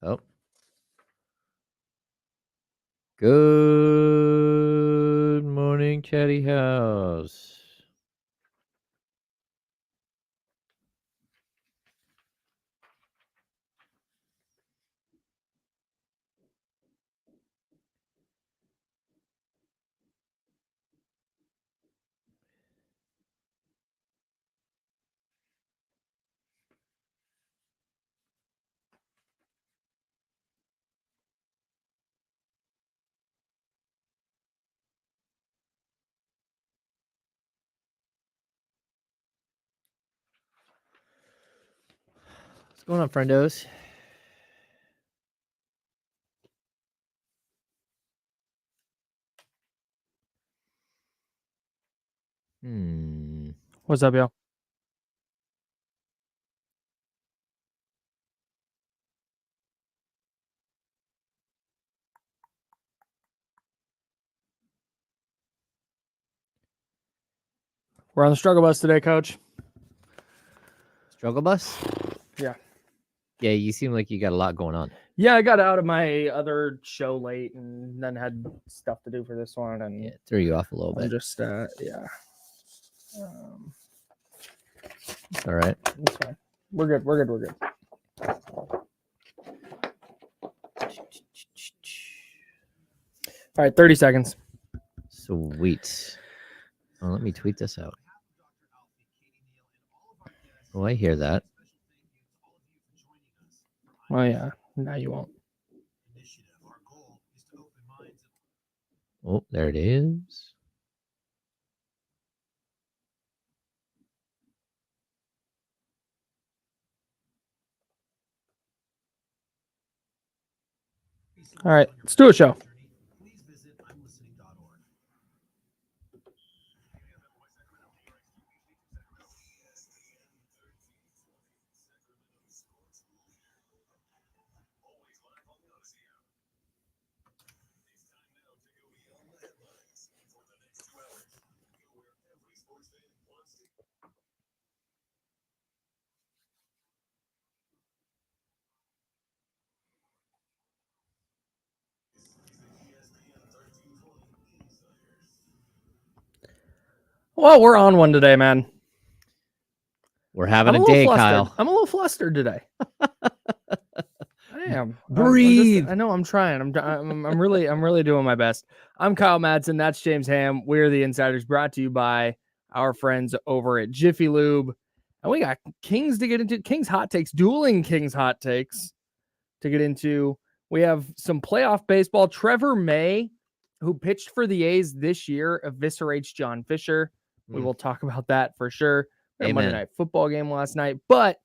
Oh. Good morning, Chatty House. What's going on, friendos? What's up, yo? We're on the struggle bus today, Coach. Struggle bus? Yeah. Yeah, you seem like you got a lot going on. Yeah, I got out of my other show late and then had stuff to do for this one. And Yeah, threw you off a little bit. I'm just, yeah. It's all right. It's fine. We're good. We're good. We're good. All right, 30 seconds. Sweet. Well, let me tweet this out. Oh, I hear that. Oh, yeah. Now you won't. Oh, there it is. All right, let's do a show. Well, we're on one today, man. We're having a day, Kyle. I'm a little flustered today. I am. Breathe. I know I'm trying. I'm really doing my best. I'm Kyle Madsen. That's James Ham. We're the Insiders, brought to you by our friends over at Jiffy Lube. And we got Kings to get into. Kings hot takes, dueling Kings hot takes to get into. We have some playoff baseball. Trevor May, who pitched for the A's this year, eviscerates John Fisher. We will talk about that for sure. Monday Night Football game last night. But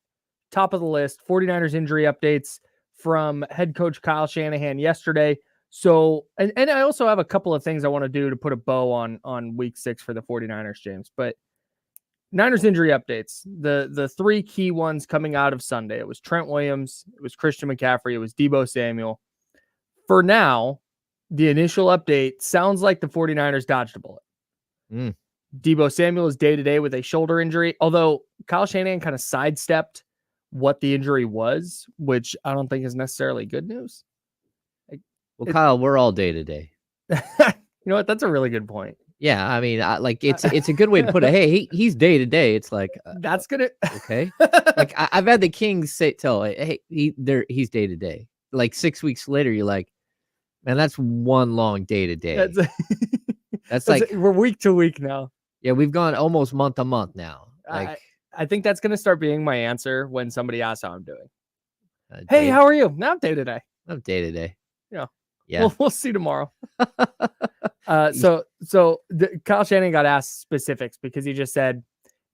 top of the list, 49ers injury updates from head coach Kyle Shanahan yesterday. So, and I also have a couple of things I want to do to put a bow on week 6 for the 49ers, James. But Niners injury updates. The three key ones coming out of Sunday. It was Trent Williams, it was Christian McCaffrey, it was Deebo Samuel. For now, the initial update sounds like the 49ers dodged a bullet. Deebo Samuel is day-to-day with a shoulder injury, although Kyle Shanahan kind of sidestepped what the injury was, which I don't think is necessarily good news. Kyle, we're all day-to-day. You know what? That's a really good point. Yeah, I mean, it's a good way to put it. Hey, he's day-to-day. It's like... that's going to... Okay. Like, I've had the Kings tell, hey, he's day-to-day. Like, 6 weeks later, you're like, man, that's one long day-to-day. That's like... We're week to week now. Yeah, we've gone almost month to month now. Like, I think that's going to start being my answer when somebody asks how I'm doing. Hey, how are you? Now I'm day-to-day. I'm day-to-day. Yeah. We'll see tomorrow. So Kyle Shanahan got asked specifics because he just said,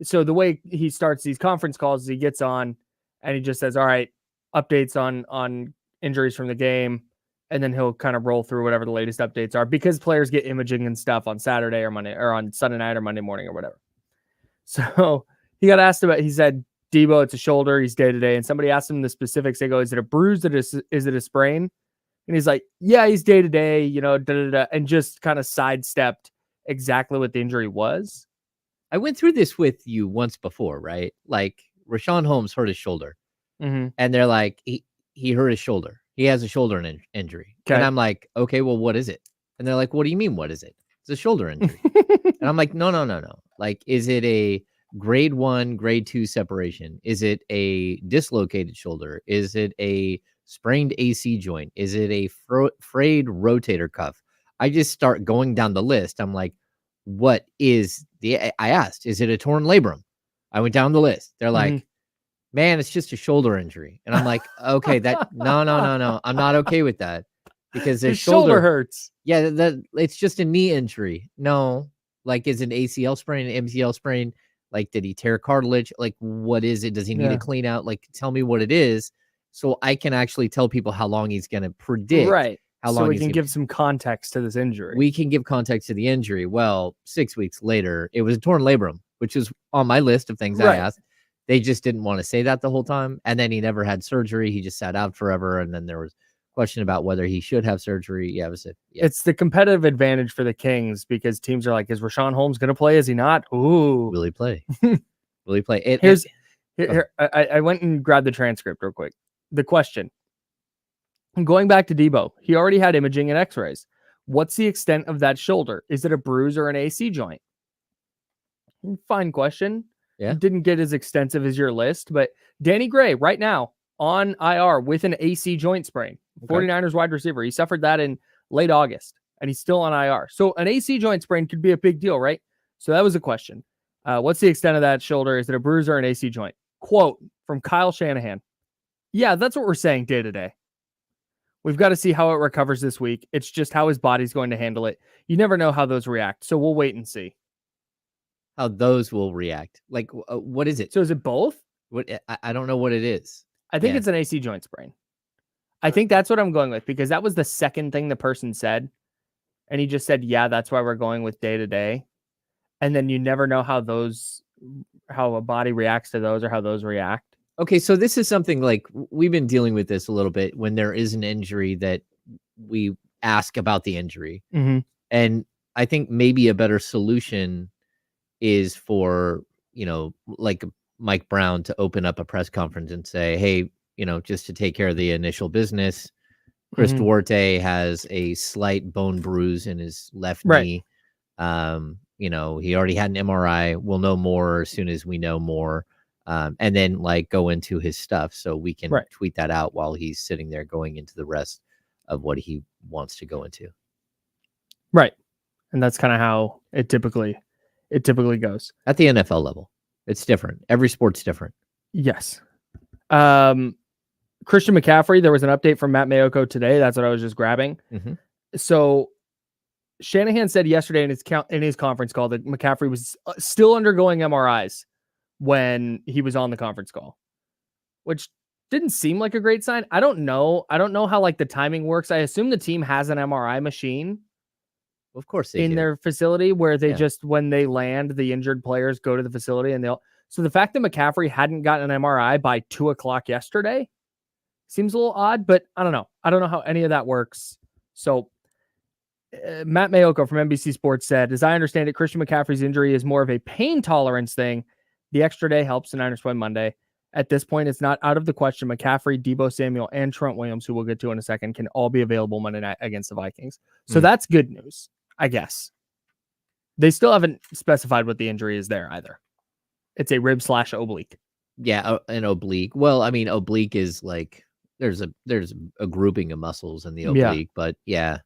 so the way he starts these conference calls is he gets on and he just says, all right, updates on injuries from the game. And then he'll kind of roll through whatever the latest updates are because players get imaging and stuff on Saturday or Monday or on Sunday night or Monday morning or whatever. So he got asked about, he said, Deebo, it's a shoulder. He's day-to-day. And somebody asked him the specifics. They go, is it a bruise? Is it a sprain? And he's like, yeah, he's day-to-day, and just kind of sidestepped exactly what the injury was. I went through this with you once before, right? Like Rashawn Holmes hurt his shoulder. Mm-hmm. And they're like, he hurt his shoulder. he has a shoulder injury. Okay. And I'm like, okay, well, what is it? And they're like, what do you mean, what is it? It's a shoulder injury. And I'm like, no. Like, is it a grade 1, grade 2 separation? Is it a dislocated shoulder? Is it a sprained AC joint? Is it a frayed rotator cuff? I just start going down the list. I'm like, what is I asked, is it a torn labrum? I went down the list. They're like, man, it's just a shoulder injury. And I'm like, okay, no. I'm not okay with that because their shoulder hurts. Yeah, that it's just a knee injury. No, like, is it an ACL sprain, an MCL sprain? Like, did he tear cartilage? Like, what is it? Does he need to clean out? Like, tell me what it is so I can actually tell people how long he's going to predict. Right. How long we can give some context to this injury. We can give context to the injury. Well, 6 weeks later, it was a torn labrum, which is on my list of things I asked. They just didn't want to say that the whole time. And then he never had surgery. He just sat out forever. And then there was a question about whether he should have surgery. Yeah, it was it. Yeah. It's the competitive advantage for the Kings because teams are like, is Rashawn Holmes going to play? Is he not? Ooh. Will he play? Will he play? I went and grabbed the transcript real quick. The question. Going back to Debo, he already had imaging and x-rays. What's the extent of that shoulder? Is it a bruise or an AC joint? Fine question. Yeah. Didn't get as extensive as your list, but Danny Gray right now on IR with an AC joint sprain. 49ers wide receiver. He suffered that in late August and he's still on IR. So an AC joint sprain could be a big deal, right? So that was a question. What's the extent of that shoulder? Is it a bruise or an AC joint? Quote from Kyle Shanahan. Yeah, that's what we're saying day to day. We've got to see how it recovers this week. It's just how his body's going to handle it. You never know how those react. So we'll wait and see. How those will react. Like, what is it? So is it both? What I don't know what it is. I think it's an AC joint sprain. I think that's what I'm going with because that was the second thing the person said. And he just said, yeah, that's why we're going with day to day. And then you never know how a body reacts to those or how those react. Okay, so this is something like we've been dealing with this a little bit when there is an injury that we ask about the injury. Mm-hmm. And I think maybe a better solution is for, like Mike Brown to open up a press conference and say, hey, just to take care of the initial business, Trysta Krick has a slight bone bruise in his left knee. He already had an MRI. We'll know more as soon as we know more. And then go into his stuff so we can tweet that out while he's sitting there going into the rest of what he wants to go into. Right. And that's kind of how it typically goes. At the NFL level, it's different. Every sport's different. Yes. Christian McCaffrey, there was an update from Matt Mayoko today. That's what I was just grabbing. Mm-hmm. So Shanahan said yesterday in his conference call that McCaffrey was still undergoing MRIs when he was on the conference call, which didn't seem like a great sign. I don't know how the timing works. I assume the team has an MRI machine. Of course they in do. Their facility where they just, when they land, the injured players go to the facility and so the fact that McCaffrey hadn't gotten an MRI by 2:00 yesterday seems a little odd, but I don't know. I don't know how any of that works. So Matt Mayoko from NBC Sports said, as I understand it, Christian McCaffrey's injury is more of a pain tolerance thing. The extra day helps the Niners win Monday. At this point, it's not out of the question. McCaffrey, Deebo Samuel, and Trent Williams, who we'll get to in a second, can all be available Monday night against the Vikings. So that's good news, I guess. They still haven't specified what the injury is there either. It's a rib/oblique. Yeah, an oblique. Well, I mean, oblique is there's a grouping of muscles in the oblique, but yeah.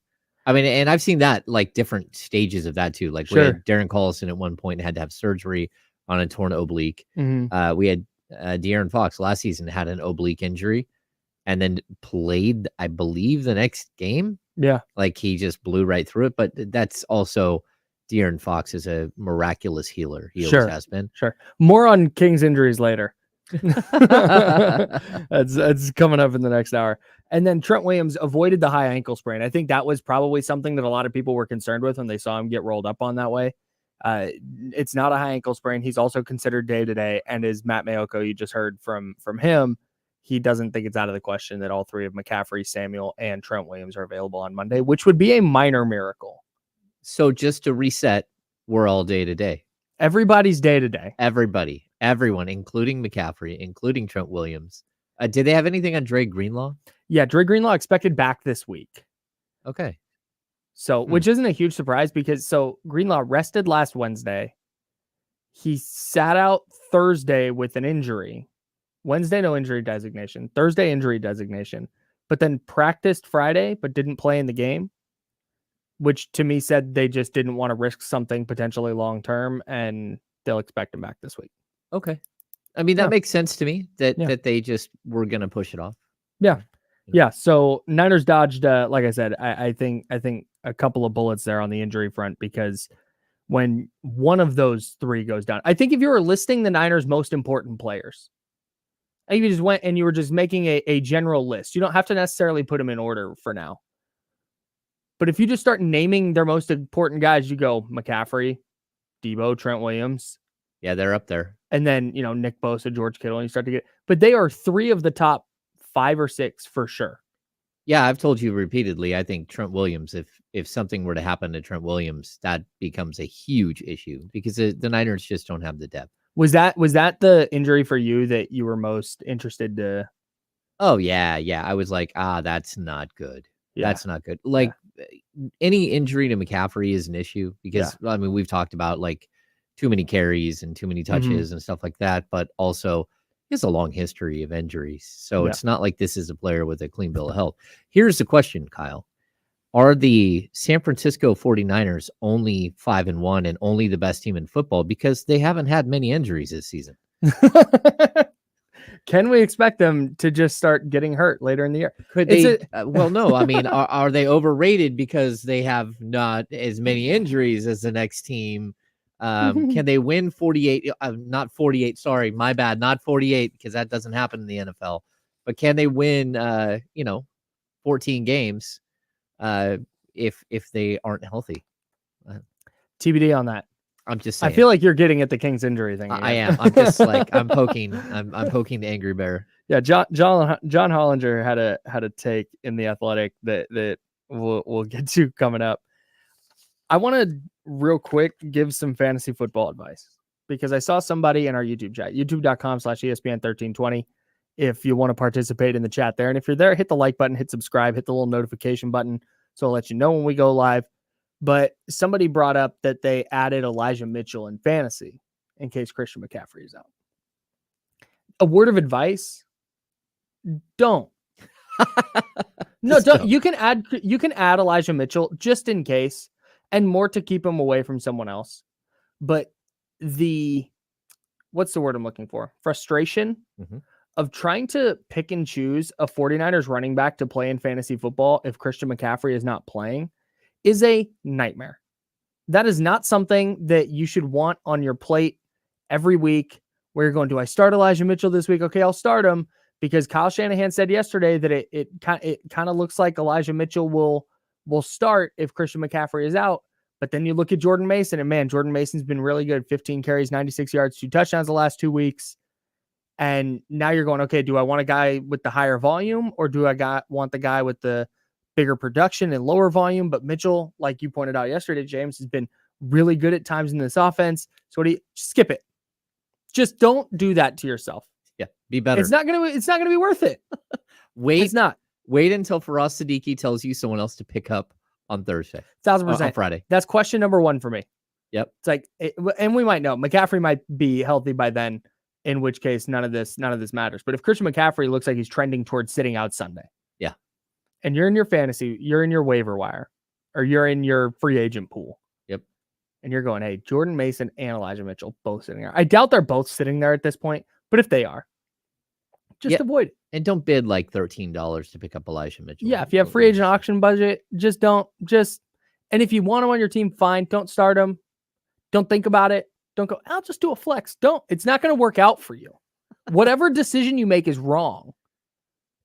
I mean, and I've seen that different stages of that too. We had Darren Collison at one point had to have surgery on a torn oblique. Mm-hmm. We had De'Aaron Fox last season had an oblique injury and then played, I believe, the next game. Yeah. He just blew right through it. But that's also De'Aaron Fox is a miraculous healer. He always has been. Sure. More on King's injuries later. That's coming up in the next hour. And then Trent Williams avoided the high ankle sprain. I think that was probably something that a lot of people were concerned with when they saw him get rolled up on that way. It's not a high ankle sprain. He's also considered day to day. And as Matt Mayoko, you just heard from him, he doesn't think it's out of the question that all three of McCaffrey, Samuel, and Trent Williams are available on Monday, which would be a minor miracle. So just to reset, we're all day to day. Everybody's day to day. Everyone, including McCaffrey, including Trent Williams. Did they have anything on Dre Greenlaw? Yeah, Dre Greenlaw expected back this week. Okay. So, which isn't a huge surprise because Greenlaw rested last Wednesday. He sat out Thursday with an injury. Wednesday, no injury designation. Thursday, injury designation. But then practiced Friday, but didn't play in the game, which to me said they just didn't want to risk something potentially long-term, and they'll expect him back this week. Okay. I mean, that makes sense to me that they just were going to push it off. Yeah. Yeah. So Niners dodged, like I said, I think a couple of bullets there on the injury front, because when one of those three goes down, I think if you were listing the Niners' most important players, if you just went and you were just making a general list, you don't have to necessarily put them in order for now. But if you just start naming their most important guys, you go McCaffrey, Debo, Trent Williams. Yeah, they're up there. And then, Nick Bosa, George Kittle, and you start to get, but they are 3 of the top 5 or 6 for sure. Yeah, I've told you repeatedly, I think Trent Williams, if something were to happen to Trent Williams, that becomes a huge issue because the Niners just don't have the depth. Was that the injury for you that you were most interested to? Oh, yeah. I was like, that's not good. Yeah. That's not good. Like any injury to McCaffrey is an issue because, I mean, we've talked about like too many carries and too many touches and stuff like that, but also he has a long history of injuries. So it's not like this is a player with a clean bill of health. Here's the question, Kyle. Are the San Francisco 49ers only 5-1 and only the best team in football because they haven't had many injuries this season? Can we expect them to just start getting hurt later in the year? Could they? Well, no. I mean, are they overrated because they have not as many injuries as the next team? Can they win 48? Not 48. Sorry, my bad. Not 48 because that doesn't happen in the NFL. But can they win? 14 games if they aren't healthy? TBD on that. I'm just saying. I feel like you're getting at the King's injury thing. I am. I'm just like I'm poking the angry bear. Yeah, John Hollinger had a take in The Athletic that we'll get to coming up. I want to real quick give some fantasy football advice because I saw somebody in our YouTube chat, youtube.com/ESPN1320. If you want to participate in the chat there, and if you're there, hit the like button, hit subscribe, hit the little notification button so I'll let you know when we go live. But somebody brought up that they added Elijah Mitchell in fantasy in case Christian McCaffrey is out. A word of advice: don't. No, don't. You can add Elijah Mitchell just in case, and more to keep him away from someone else. But what's the word I'm looking for? Frustration of trying to pick and choose a 49ers running back to play in fantasy football if Christian McCaffrey is not playing is a nightmare. That is not something that you should want on your plate every week where you're going, do I start Elijah Mitchell this week? Okay, I'll start him because Kyle Shanahan said yesterday that it kind of looks like Elijah Mitchell will start if Christian McCaffrey is out. But then you look at Jordan Mason, and man, Jordan Mason's been really good. 15 carries, 96 yards, 2 touchdowns the last 2 weeks. And now you're going, okay, do I want a guy with the higher volume or do I want the guy with the bigger production and lower volume? But Mitchell, like you pointed out yesterday, James, has been really good at times in this offense. So skip it. Just don't do that to yourself. Yeah, be better. It's not gonna be worth it. It's not. Wait until Faraz Siddiqui tells you someone else to pick up on Thursday. 1,000%. On Friday. That's question number 1 for me. Yep. It's like, and we might know McCaffrey might be healthy by then, in which case none of this matters. But if Christian McCaffrey looks like he's trending towards sitting out Sunday, and you're in your fantasy, you're in your waiver wire, or you're in your free agent pool. Yep. And you're going, hey, Jordan Mason and Elijah Mitchell both sitting there. I doubt they're both sitting there at this point, but if they are, just avoid it. And don't bid like $13 to pick up Elijah Mitchell. Yeah, if you have free agent auction budget, and if you want him on your team, fine. Don't start him. Don't think about it. Don't go, I'll just do a flex. It's not going to work out for you. Whatever decision you make is wrong.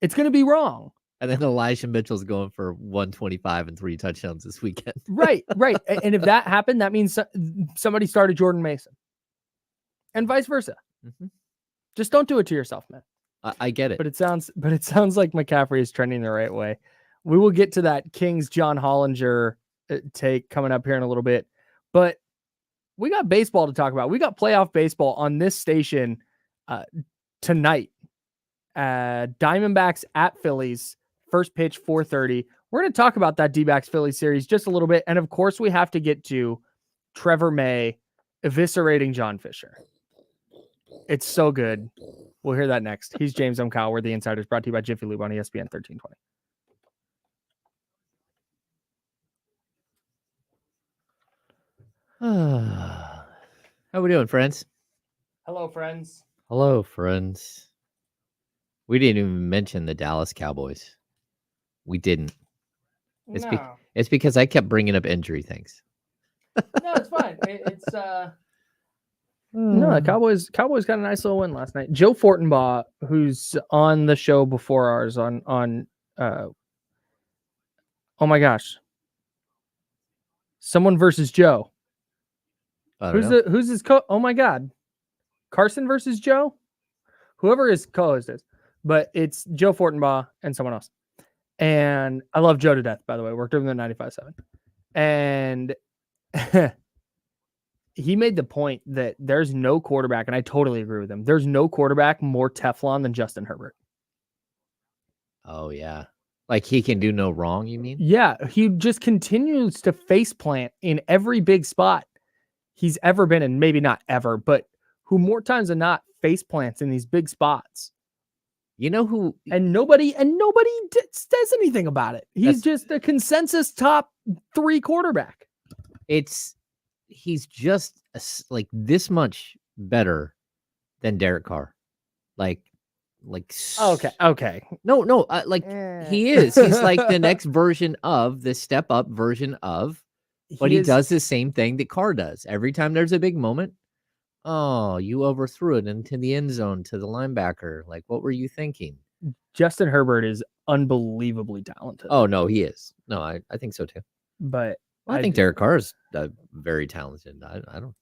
It's going to be wrong. And then Elijah Mitchell's going for 125 and 3 touchdowns this weekend. Right. And if that happened, that means somebody started Jordan Mason. And vice versa. Just don't do it to yourself, man. I get it. But it sounds like McCaffrey is trending the right way. We will get to that Kings John Hollinger take coming up here in a little bit. But we got baseball to talk about. We got playoff baseball on this station tonight. Diamondbacks at Phillies. first pitch, 4:30. We're going to talk about that D-backs Philly series just a little bit. And of course, we have to get to Trevor May eviscerating John Fisher. It's so good. We'll hear that next. He's James. I'm Kyle. We're the Insiders, brought to you by Jiffy Lube on ESPN 1320. How we doing, friends? Hello, friends. Hello, friends. We didn't even mention the Dallas Cowboys. We didn't. It's because I kept bringing up injury things. No, it's fine. No, the Cowboys got a nice little win last night. Joe Fortenbaugh, who's on the show before ours on oh my gosh. Someone versus Joe. Who's his oh my god. Carson versus Joe? Whoever his co-host is. But it's Joe Fortenbaugh and someone else. And I love Joe to death, by the way. Worked with him at 95.7. And he made the point that there's no quarterback, and I totally agree with him. There's no quarterback more Teflon than Justin Herbert. Oh, yeah. Like he can do no wrong, you mean? Yeah. He just continues to faceplant in every big spot he's ever been in. Maybe not ever, but who more times than not faceplants in these big spots. You know who? And nobody says anything about it. He's just a consensus top 3 quarterback. He's just like this much better than Derek Carr. Like. Okay. No. He is. He's like the next version of the step up version of, but he does the same thing that Carr does. Every time there's a big moment, oh, you overthrew it into the end zone to the linebacker. Like, what were you thinking? Justin Herbert is unbelievably talented. Oh, no, he is. No, I think so too. But I think Derek Carr is very talented. I don't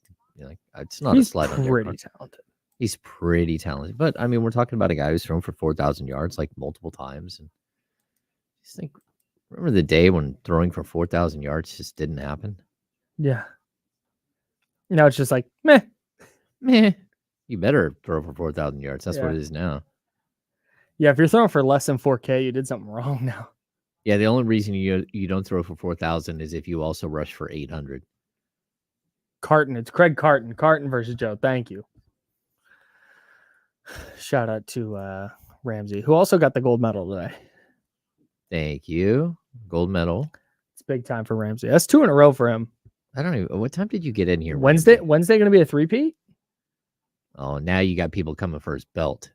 it's not a slide on Derek Carr. He's pretty talented. He's pretty talented. But, I mean, we're talking about a guy who's thrown for 4,000 yards like multiple times. And just think, remember the day when throwing for 4,000 yards just didn't happen? Yeah. Now it's just like, meh. You better throw for 4,000 yards. That's what it is now. Yeah, if you're throwing for less than 4K, you did something wrong now. Yeah, the only reason you don't throw for 4,000 is if you also rush for 800. Carton. It's Craig Carton. Carton versus Joe. Thank you. Shout out to Ramsey, who also got the gold medal today. Thank you. Gold medal. It's big time for Ramsey. That's 2 in a row for him. I don't even. What time did you get in here? Wednesday going to be a 3-peat? Oh, now you got people coming for his belt.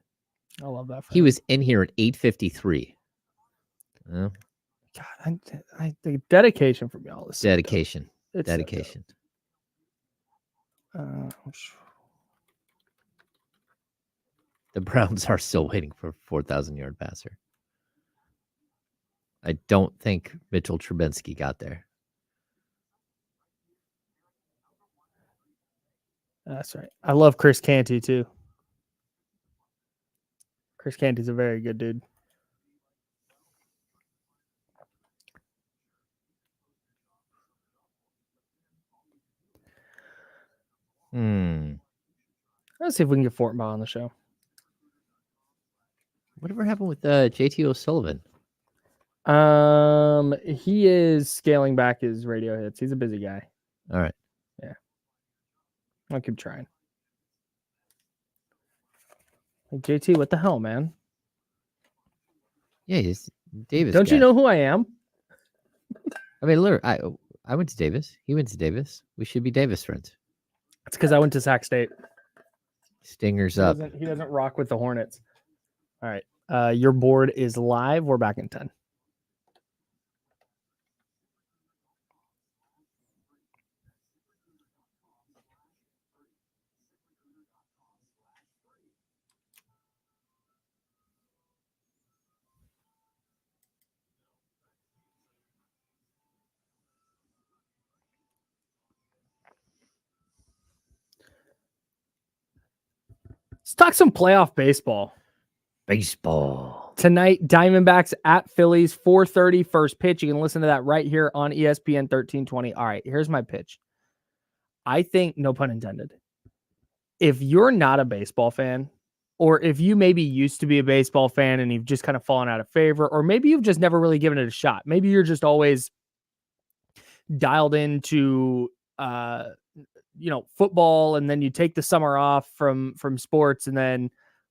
I love that. He was in here at 8:53. God, the dedication from y'all is dedication. It's dedication. The Browns are still waiting for a 4,000-yard passer. I don't think Mitchell Trubisky got there. That's right. I love Chris Canty, too. Chris Canty's a very good dude. Let's see if we can get Fortenbaugh on the show. Whatever happened with JT O'Sullivan? He is scaling back his radio hits. He's a busy guy. All right. Yeah. I'll keep trying. Hey, JT, what the hell, man? Yeah, he's Davis. Don't you know who I am? I mean, look, I went to Davis. He went to Davis. We should be Davis friends. It's because I went to Sac State. Stingers up. He doesn't rock with the Hornets. All right. Your board is live. We're back in 10. Let's talk some playoff baseball. Tonight, Diamondbacks at Phillies, 4:30 first pitch. You can listen to that right here on ESPN 1320. All right, here's my pitch. I think, no pun intended, if you're not a baseball fan, or if you maybe used to be a baseball fan and you've just kind of fallen out of favor, or maybe you've just never really given it a shot. Maybe you're just always dialed into football, and then you take the summer off from sports, and then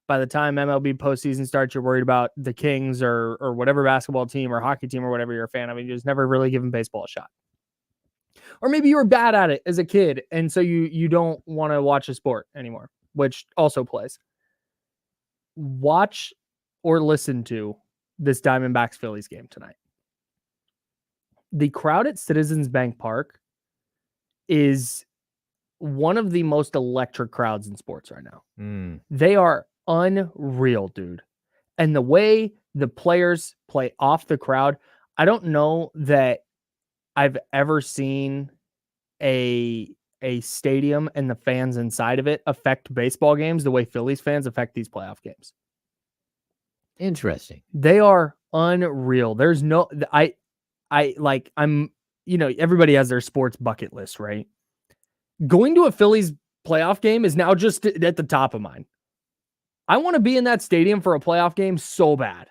by the time MLB postseason starts, you're worried about the Kings or whatever basketball team or hockey team or whatever you're a fan of. You just never really given baseball a shot. Or maybe you were bad at it as a kid, and so you don't want to watch a sport anymore, which also plays. Watch or listen to this Diamondbacks Phillies game tonight. The crowd at Citizens Bank Park is one of the most electric crowds in sports right now. They are unreal, dude. And the way the players play off the crowd, I don't know that I've ever seen a stadium and the fans inside of it affect baseball games the way Phillies fans affect these playoff games. Interesting. They are unreal. There's no, everybody has their sports bucket list, right? Going to a Phillies playoff game is now just at the top of mine. I want to be in that stadium for a playoff game so bad.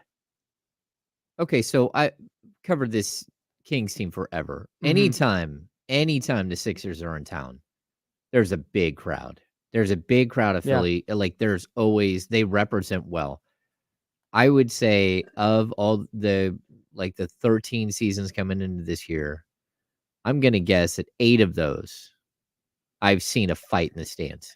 Okay, so I covered this Kings team forever. Anytime the Sixers are in town, there's a big crowd. There's a big crowd of Philly. Like there's always, they represent well. I would say of all the 13 seasons coming into this year, I'm going to guess that 8 of those I've seen a fight in the stands.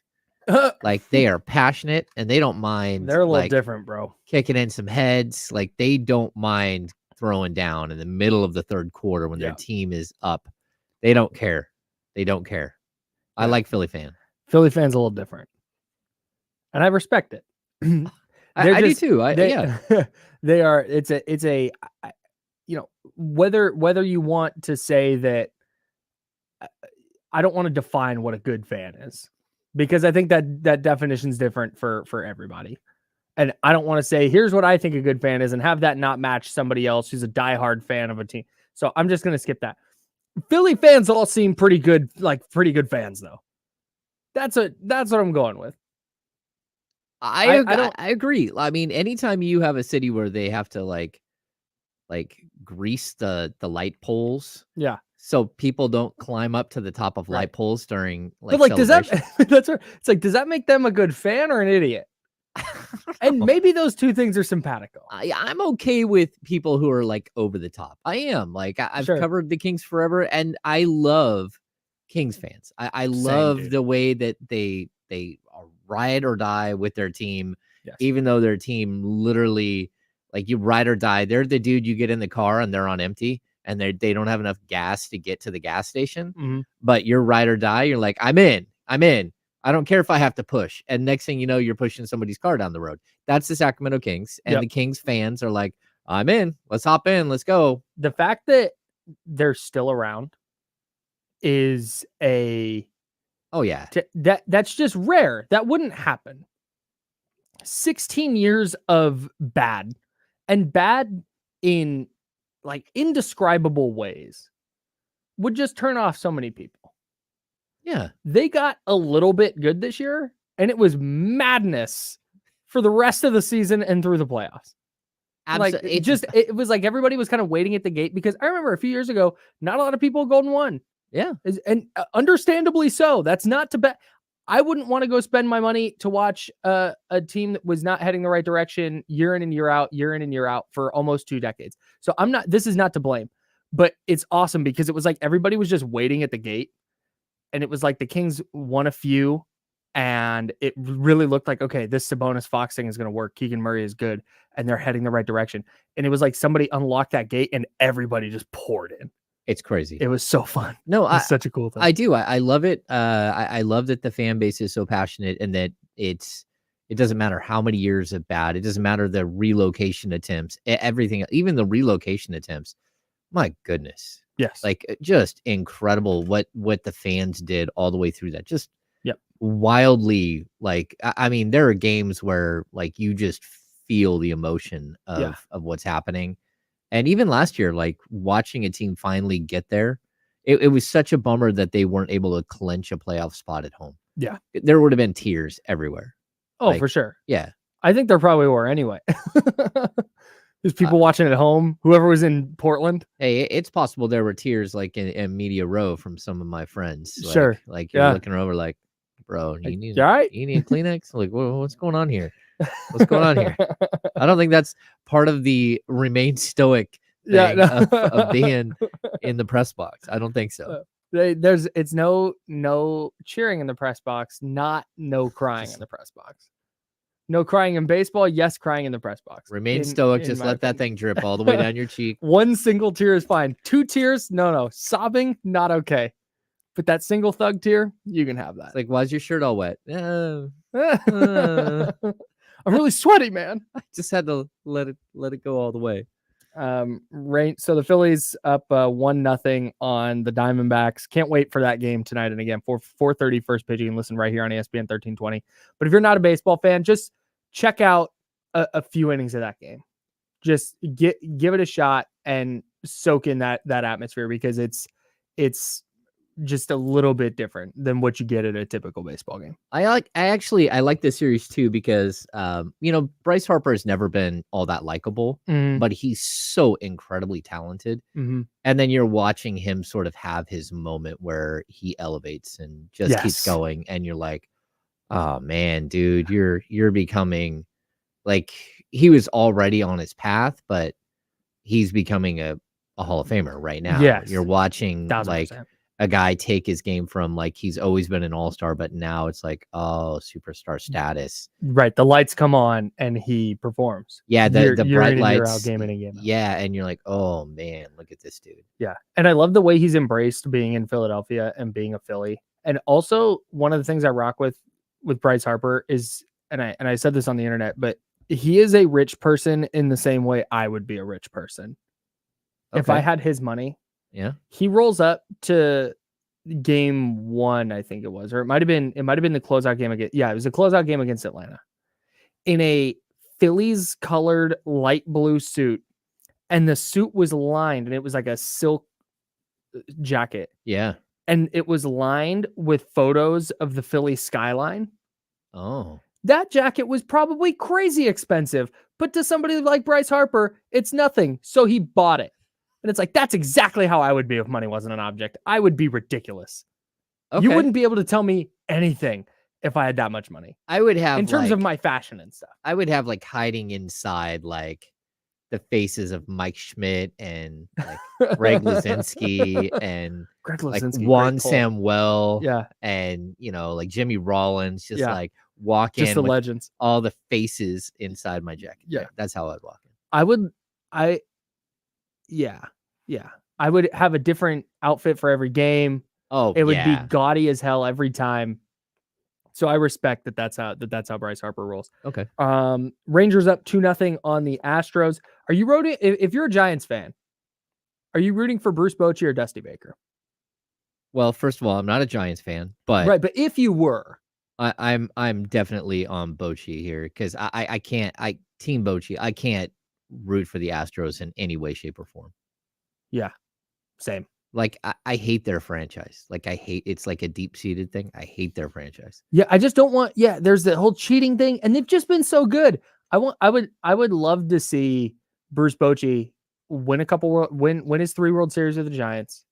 Like they are passionate and they don't mind. They're a little different, bro. Kicking in some heads. Like they don't mind throwing down in the middle of the third quarter when their team is up. They don't care. They don't care. I like Philly fan. Philly fan's a little different. And I respect it. I do too. They are, whether you want to say that, I don't want to define what a good fan is, because I think that definition is different for everybody. And I don't want to say, here's what I think a good fan is, and have that not match somebody else who's a diehard fan of a team. So I'm just going to skip that. Philly fans all seem pretty good fans though. That's what I'm going with. I agree. I mean, anytime you have a city where they have to like grease the light poles, so people don't climb up to the top of light poles during does that make them a good fan or an idiot? And maybe those two things are simpatico. I'm okay with people who are like over the top. I am like I've covered the Kings forever, and I love Kings fans. I love the way that they are ride or die with their team, even though their team literally, like, you ride or die. They're the dude you get in the car and they're on empty and they don't have enough gas to get to the gas station, but you're ride or die. You're like, I'm in. I don't care if I have to push. And next thing you know, you're pushing somebody's car down the road. That's the Sacramento Kings. And the Kings fans are like, I'm in. Let's hop in. Let's go. The fact that they're still around is that's just rare. That wouldn't happen. 16 years of bad in like indescribable ways would just turn off so many people. Yeah. They got a little bit good this year, and it was madness for the rest of the season and through the playoffs. Absolutely. It was like everybody was kind of waiting at the gate, because I remember a few years ago, not a lot of people Golden won. Yeah. And understandably so. That's not to bet. I wouldn't want to go spend my money to watch a team that was not heading the right direction year in and year out for almost 2 decades. So this is not to blame, but it's awesome because it was like everybody was just waiting at the gate, and it was like the Kings won a few, and it really looked like, okay, this Sabonis Fox thing is going to work. Keegan Murray is good, and they're heading the right direction. And it was like somebody unlocked that gate and everybody just poured in. It's crazy. It was so fun. No, it's such a cool thing. I do. I love it. I love that the fan base is so passionate, and that it doesn't matter how many years of bad. It doesn't matter the relocation attempts, everything, even the relocation attempts. My goodness. Yes. Like, just incredible what the fans did all the way through that. Just wildly, like, I mean, there are games where like you just feel the emotion of what's happening. And even last year, like, watching a team finally get there, it was such a bummer that they weren't able to clinch a playoff spot at home. Yeah. There would have been tears everywhere. Oh, for sure. Yeah. I think there probably were anyway. There's people watching at home. Whoever was in Portland. Hey, it's possible there were tears like in Media Row from some of my friends. Like, Sure. Like you're looking over like, bro, you need a Kleenex? Like, what's going on here? What's going on here? I don't think that's part of the remain stoic thing of being in the press box. I don't think so. It's no cheering in the press box, not no crying in the press box. No crying in baseball, yes, crying in the press box. Remain stoic, just let that thing drip all the way down your cheek. One single tear is fine. 2 tears, no. Sobbing, not okay. But that single thug tear, you can have that. It's like, why's your shirt all wet? I'm really sweaty, man. I just had to let it go all the way. So the Phillies up 1-0 on the Diamondbacks. Can't wait for that game tonight. And again, 4:30 first pitch. You can listen right here on ESPN 1320. But if you're not a baseball fan, just check out a few innings of that game. Just give it a shot and soak in that atmosphere, because it's just a little bit different than what you get at a typical baseball game. I like this series too, because Bryce Harper has never been all that likable, but he's so incredibly talented. Mm-hmm. And then you're watching him sort of have his moment where he elevates and just keeps going, and you're like, oh man, dude, you're becoming, like, he was already on his path, but he's becoming a Hall of Famer right now. Yes. You're watching 1,000%. like a guy take his game from like he's always been an all-star, but now it's like, oh, superstar status. Right. The lights come on and he performs. Yeah, the bright lights. Year out, game in and game out. Yeah, and you're like, oh man, look at this dude. Yeah. And I love the way he's embraced being in Philadelphia and being a Philly. And also, one of the things I rock with Bryce Harper is, and I said this on the internet, but he is a rich person in the same way I would be a rich person. Okay. If I had his money, he rolls up to game 1, I think it was, or it might have been the closeout game against. Yeah, it was a closeout game against Atlanta in a Phillies colored light blue suit, and the suit was lined, and it was like a silk jacket. Yeah, and it was lined with photos of the Philly skyline. Oh, that jacket was probably crazy expensive, but to somebody like Bryce Harper, it's nothing. So he bought it. And it's like, that's exactly how I would be if money wasn't an object. I would be ridiculous. Okay. You wouldn't be able to tell me anything if I had that much money. I would have, in terms of my fashion and stuff. I would have like hiding inside like the faces of Mike Schmidt and like Greg Luzinski and like Juan Samuel. Yeah. And, like Jimmy Rollins, just like walk in the legends, all the faces inside my jacket. Yeah. That's how I'd walk in. I would have a different outfit for every game. Oh, it would be gaudy as hell every time. So I respect that's how Bryce Harper rolls. Okay. Rangers up 2-0 on the Astros. Are you rooting? If you're a Giants fan, are you rooting for Bruce Bochy or Dusty Baker? Well, first of all, I'm not a Giants fan, but right. But if you were, I'm definitely on Bochy here, because I can't team Bochy. I can't root for the Astros in any way, shape, or form. Yeah, same. Like I hate their franchise. Like it's like a deep-seated thing. I hate their franchise. Yeah, I just don't want. Yeah, there's the whole cheating thing, and they've just been so good. I would love to see Bruce Bochy win win his 3 World Series with the Giants.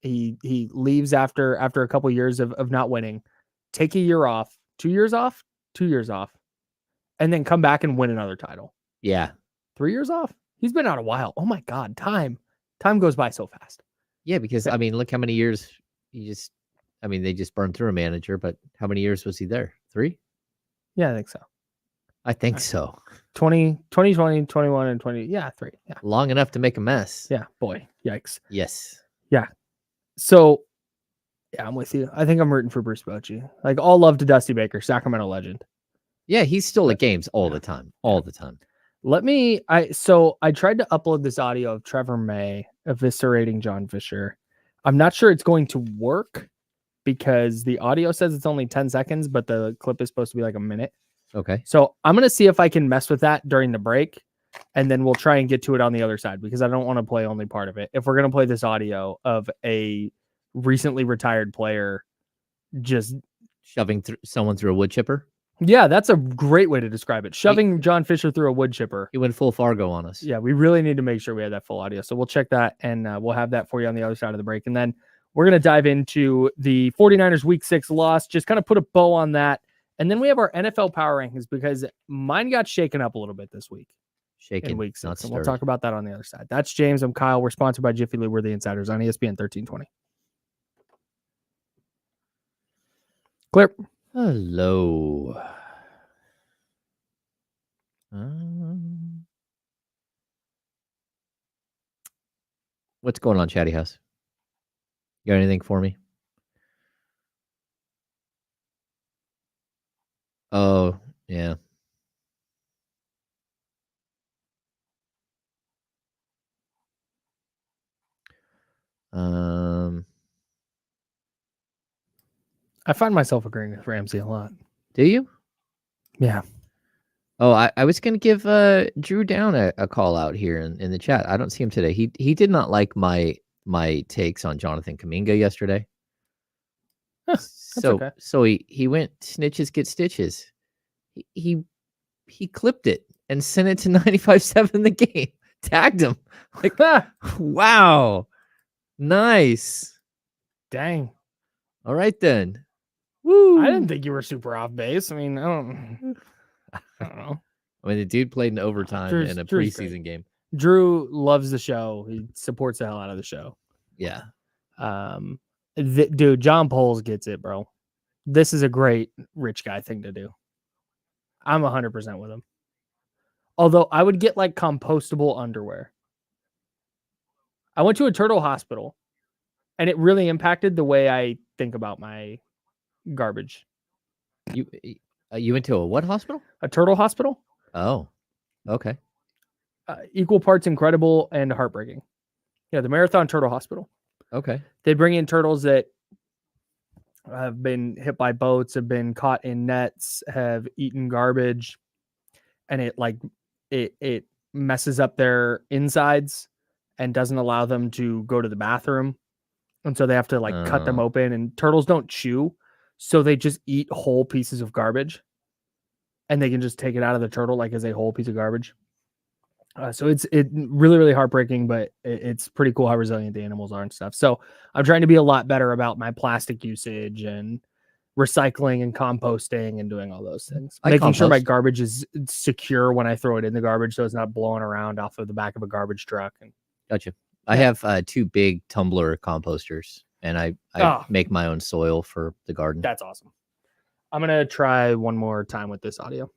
He leaves after a couple years of not winning, take a year off, 2 years off, and then come back and win another title. Yeah, 3 years off. He's been out a while. Oh my God, time goes by so fast. Yeah, because I mean, look how many years they just burned through a manager, but how many years was he there? 3? Yeah, I think so. I think so. 2020, 21, and 20. Yeah, 3. Yeah. Long enough to make a mess. Yeah, boy. Yikes. Yes. Yeah. So, yeah, I'm with you. I think I'm rooting for Bruce Bochy. Like, all love to Dusty Baker, Sacramento legend. Yeah, he's still at games all the time. All the time. I tried to upload this audio of Trevor May eviscerating John Fisher. I'm not sure it's going to work because the audio says it's only 10 seconds, but the clip is supposed to be like a minute. Okay. So I'm going to see if I can mess with that during the break, and then we'll try and get to it on the other side, because I don't want to play only part of it. If we're going to play this audio of a recently retired player just shoving someone through a wood chipper. Yeah, that's a great way to describe it. Shoving John Fisher through a wood chipper. He went full Fargo on us. Yeah, we really need to make sure we have that full audio. So we'll check that, and we'll have that for you on the other side of the break. And then we're going to dive into the 49ers Week 6 loss, just kind of put a bow on that. And then we have our NFL power rankings because mine got shaken up a little bit this week. Shaken, in Week 6. not And we'll stirred. talk about that on the other side. That's James. I'm Kyle. We're sponsored by Jiffy Lube. We're the Insiders on ESPN 1320. Clear. Hello. What's going on, Chatty House? You got anything for me? Oh, yeah. I find myself agreeing with Ramsey a lot. Do you? Yeah. Oh, I was gonna give Drew Down a call out here in the chat. I don't see him today. He did not like my takes on Jonathan Kuminga yesterday. Huh, so okay. so he went snitches get stitches. He clipped it and sent it to 95.7 the game. Tagged him. Like, wow. Nice. Dang. All right then. Woo. I didn't think you were super off base. I mean, I don't know. I mean, the dude played in overtime in a preseason game. Drew loves the show. He supports the hell out of the show. Yeah. Dude, John Poles gets it, bro. This is a great rich guy thing to do. I'm 100% with him. Although I would get like compostable underwear. I went to a turtle hospital and it really impacted the way I think about my garbage. You went to a what hospital? A turtle hospital. Oh, okay. Equal parts incredible and heartbreaking. Yeah, the Marathon Turtle Hospital. Okay. They bring in turtles that have been hit by boats, have been caught in nets, have eaten garbage, and it messes up their insides and doesn't allow them to go to the bathroom. And so they have to cut them open, and turtles don't chew. So they just eat whole pieces of garbage and they can just take it out of the turtle as a whole piece of garbage. So it's really, really heartbreaking, but it's pretty cool how resilient the animals are and stuff. So I'm trying to be a lot better about my plastic usage and recycling and composting and doing all those things. Making sure my garbage is secure when I throw it in the garbage so it's not blowing around off of the back of a garbage truck. Gotcha. I have 2 big tumbler composters, and I make my own soil for the garden. That's awesome. I'm going to try one more time with this audio.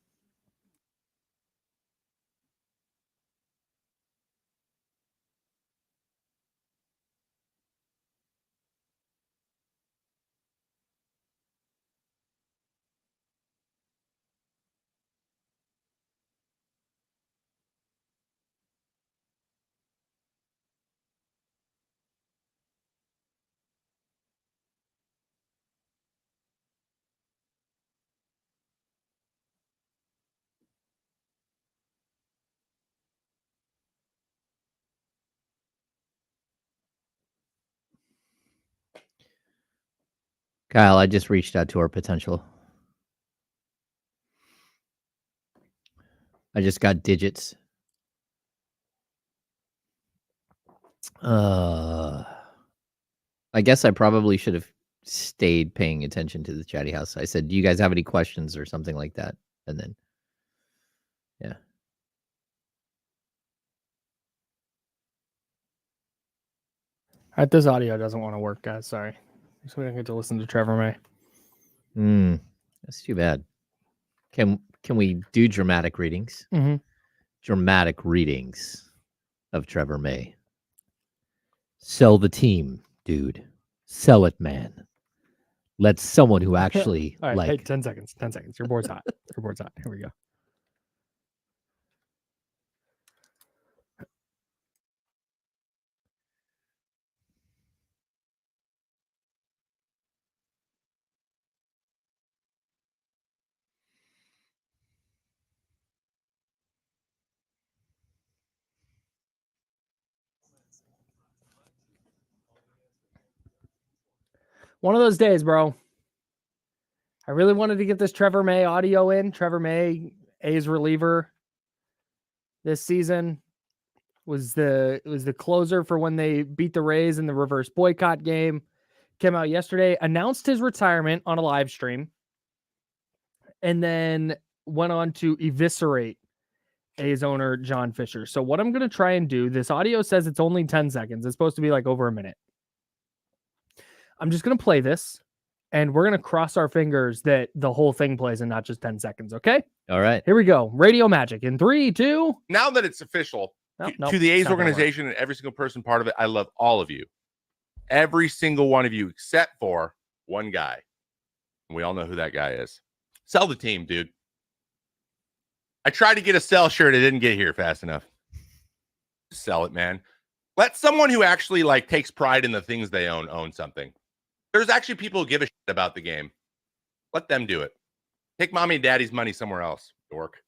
Kyle, I just reached out to our potential. I just got digits. I guess I probably should have stayed paying attention to the chatty house. I said, do you guys have any questions or something like that? And then, yeah. All right, this audio doesn't want to work, guys. Sorry. So we don't get to listen to Trevor May. That's too bad. Can we do dramatic readings? Mm-hmm. Dramatic readings of Trevor May. Sell the team, dude. Sell it, man. Let someone who actually All right, hey, 10 seconds. 10 seconds. Your board's hot. Your board's hot. Here we go. One of those days, bro. I really wanted to get this Trevor May audio in. Trevor May, A's reliever this season, was the closer for when they beat the Rays in the reverse boycott game. Came out yesterday, announced his retirement on a live stream, and then went on to eviscerate A's owner John Fisher. So what I'm going to try and do, this audio says it's only 10 seconds. It's supposed to be like over a minute. I'm just going to play this, and we're going to cross our fingers that the whole thing plays and not just 10 seconds, okay? All right. Here we go. Radio magic in 3, 2. Now that it's official, to the A's organization and every single person part of it, I love all of you. Every single one of you except for one guy. And we all know who that guy is. Sell the team, dude. I tried to get a sell shirt. It didn't get here fast enough. Sell it, man. Let someone who actually takes pride in the things they own something. There's actually people who give a shit about the game. Let them do it. Take mommy and daddy's money somewhere else, dork.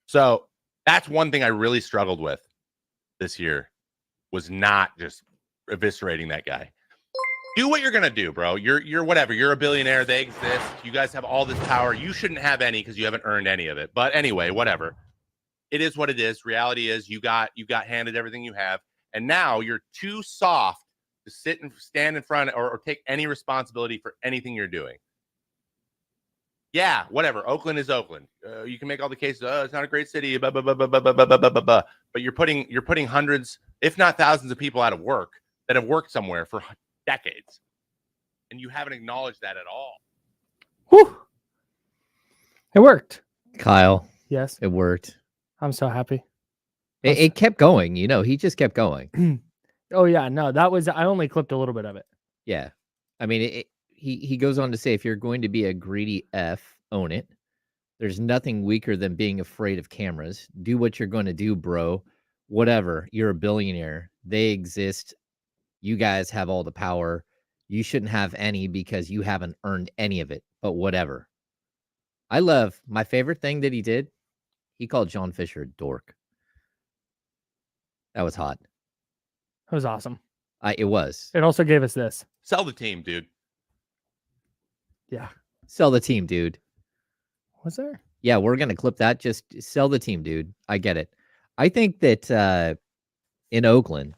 So that's one thing I really struggled with this year, was not just eviscerating that guy. Do what you're gonna do, bro. You're whatever. You're a billionaire. They exist. You guys have all this power. You shouldn't have any because you haven't earned any of it. But anyway, whatever. It is what it is. Reality is you got handed everything you have, and now you're too soft to sit and stand in front or take any responsibility for anything you're doing. Yeah, whatever. Oakland is Oakland. You can make all the cases. Oh, it's not a great city. Blah, blah, blah, blah, blah, blah, blah, blah, blah. But you're putting hundreds, if not thousands, of people out of work that have worked somewhere for decades, and you haven't acknowledged that at all. Whew. It worked. Kyle, Yes, it worked. I'm so happy. It kept going. He just kept going. Oh yeah, no, I only clipped a little bit of it. Yeah. I mean, he goes on to say, if you're going to be a greedy F, own it. There's nothing weaker than being afraid of cameras. Do what you're going to do, bro. Whatever. You're a billionaire. They exist. You guys have all the power. You shouldn't have any because you haven't earned any of it, but whatever. I love my favorite thing that he did. He called John Fisher a dork. That was hot. It was awesome. It was. It also gave us this. Sell the team, dude. Yeah. Sell the team, dude. Was there? Yeah, we're going to clip that. Just sell the team, dude. I get it. I think that in Oakland,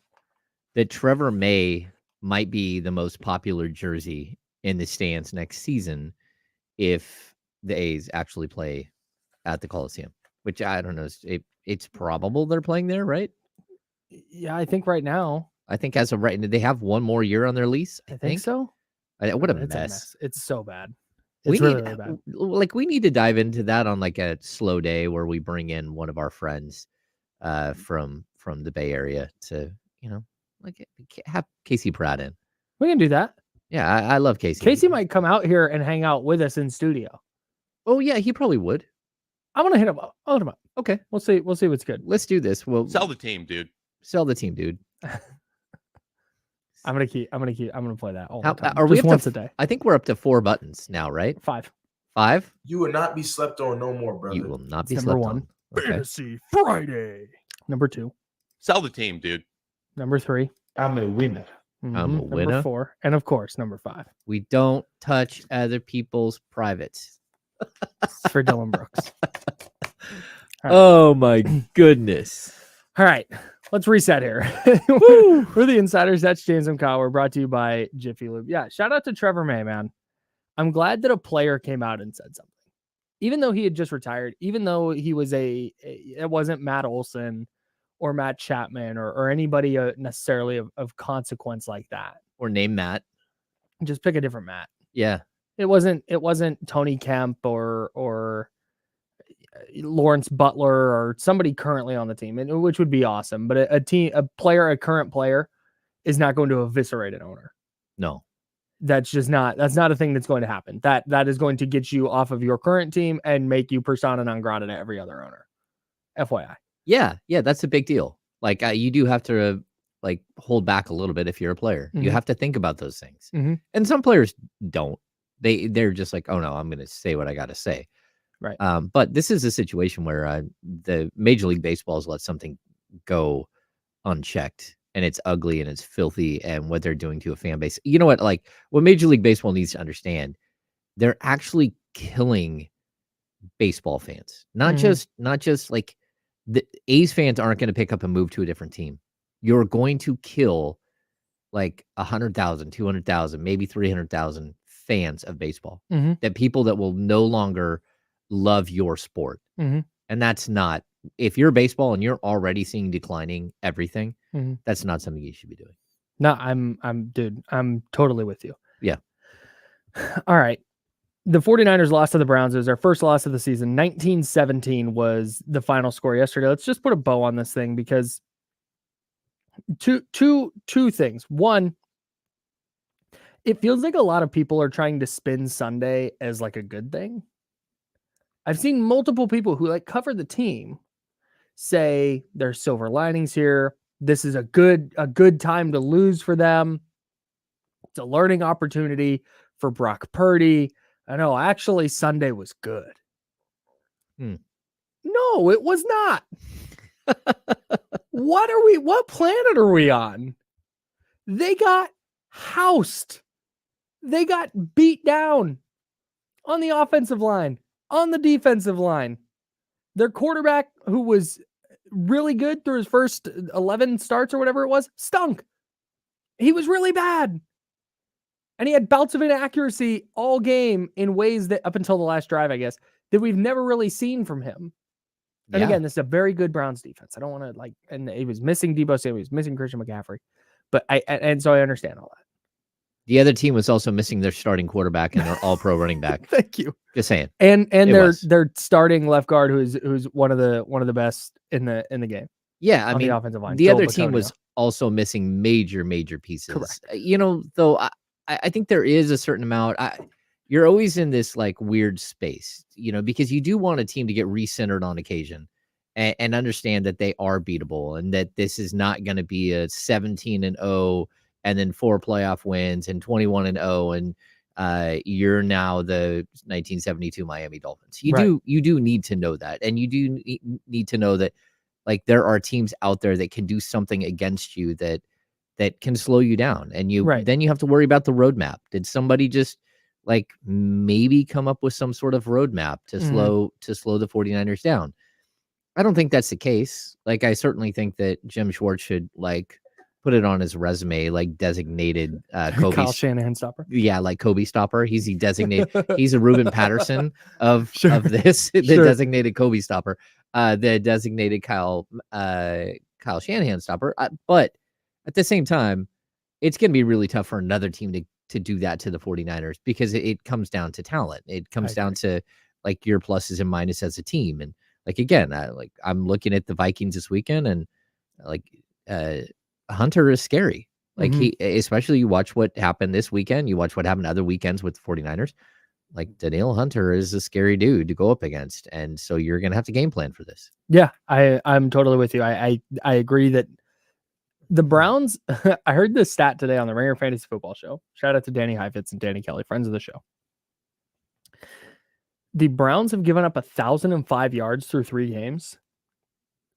that Trevor May might be the most popular jersey in the stands next season if the A's actually play at the Coliseum, which I don't know. It's probable they're playing there, right? Yeah, I think right now. I think as of right now, they have one more year on their lease. I think so. What a It's mess. It's so bad. We It's really, need, really bad. we need to dive into that on a slow day where we bring in one of our friends from the Bay Area to, have Casey Pratt in. We can do that. Yeah, I love Casey. Casey might come out here and hang out with us in studio. Oh yeah, he probably would. I'm gonna hit him up. I'll hit him up. Okay, We'll see what's good. let's do this. We'll Sell the team, dude. sell the team, dude. I'm gonna play that all How- the time. are we Just up to once a day. I think we're up to 4 buttons now, right? 5. 5? You will not be slept on no more, brother. You will not be It's slept number on. 1. Okay. Fantasy Friday. Number 2. Sell the team, dude. Number 3. I'm a winner. I'm a Number winner. 4. And of course, number 5. We don't touch other people's privates. It's for Dylan Brooks. right. Oh my goodness. All right, let's reset here. We're the Insiders. That's James and Kyle. We're brought to you by Jiffy Lube. Yeah, shout out to Trevor May, man. I'm glad that a player came out and said something. Even though he had just retired, even though he was it wasn't Matt Olson or Matt Chapman or anybody necessarily of consequence like that. Or name Matt. Just pick a different Matt. Yeah. It wasn't Tony Kemp or Lawrence Butler or somebody currently on the team, and which would be awesome. But a current player is not going to eviscerate an owner. No. That's not a thing that's going to happen. That is going to get you off of your current team and make you persona non grata to every other owner. FYI. Yeah, that's a big deal. You do have to hold back a little bit if you're a player. You Mhm. have to think about those things. Mhm. And some players don't. They're just like, oh no, I'm going to say what I got to say. Right. But this is a situation where the Major League Baseball has let something go unchecked, and it's ugly and it's filthy, and what they're doing to a fan base. You know what? What Major League Baseball needs to understand, they're actually killing baseball fans. Not just like the A's fans aren't going to pick up and move to a different team. You're going to kill like 100,000, 200,000, maybe 300,000 fans of baseball. That people that will no longer love your sport. And that's not, if you're baseball and you're already seeing declining everything, that's not something you should be doing. No, I'm totally with you. Yeah. All right. The 49ers lost to the Browns. It was their first loss of the season. 19-17 was the final score yesterday. Let's just put a bow on this thing because two things. One, it feels like a lot of people are trying to spin Sunday as like a good thing. I've seen multiple people who like cover the team say there's silver linings here. This is a good time to lose for them. It's a learning opportunity for Brock Purdy. I know, actually, Sunday was good. No, it was not. What planet are we on? They got housed. They got beat down on the offensive line, on the defensive line. Their quarterback, who was really good through his first 11 starts or whatever it was, stunk. He was really bad. And he had bouts of inaccuracy all game in ways that, up until the last drive, I guess, that we've never really seen from him. And again, this is a very good Browns defense. I don't want to and he was missing Deebo Samuel, he was missing Christian McCaffrey. But so I understand all that. The other team was also missing their starting quarterback and their all-pro running back. Thank you. Just saying. And their starting left guard, who's one of the best in the game. Yeah, I mean, the offensive line. The other team was also missing major pieces. Correct. Though I think there is a certain amount. You're always in this like weird space, because you do want a team to get recentered on occasion and understand that they are beatable and that this is not going to be a 17-0 and then 4 playoff wins and 21-0 and you're now the 1972 Miami Dolphins. You do need to know that, and you do need to know that like there are teams out there that can do something against you that can slow you down, and then you have to worry about the roadmap. Did somebody just like maybe come up with some sort of roadmap to slow the 49ers down? I don't think that's the case. Like, I certainly think that Jim Schwartz should like put it on his resume, like designated Kobe Kyle Shanahan stopper. Yeah, like Kobe stopper. He's a Ruben Patterson of this, the Sure. designated Kobe stopper, the designated Kyle Shanahan stopper. But at the same time, it's going to be really tough for another team to do that to the 49ers because it comes down to talent. It comes down to like your pluses and minuses as a team. And like, again, I'm looking at the Vikings this weekend, and like Hunter is scary. Like especially you watch what happened this weekend. You watch what happened other weekends with the 49ers. Like Danielle Hunter is a scary dude to go up against. And so you're going to have to game plan for this. Yeah, I'm totally with you. I agree that the Browns, I heard this stat today on the Ringer Fantasy Football Show. Shout out to Danny Heifetz and Danny Kelly, friends of the show. The Browns have given up 1,005 yards through 3 games.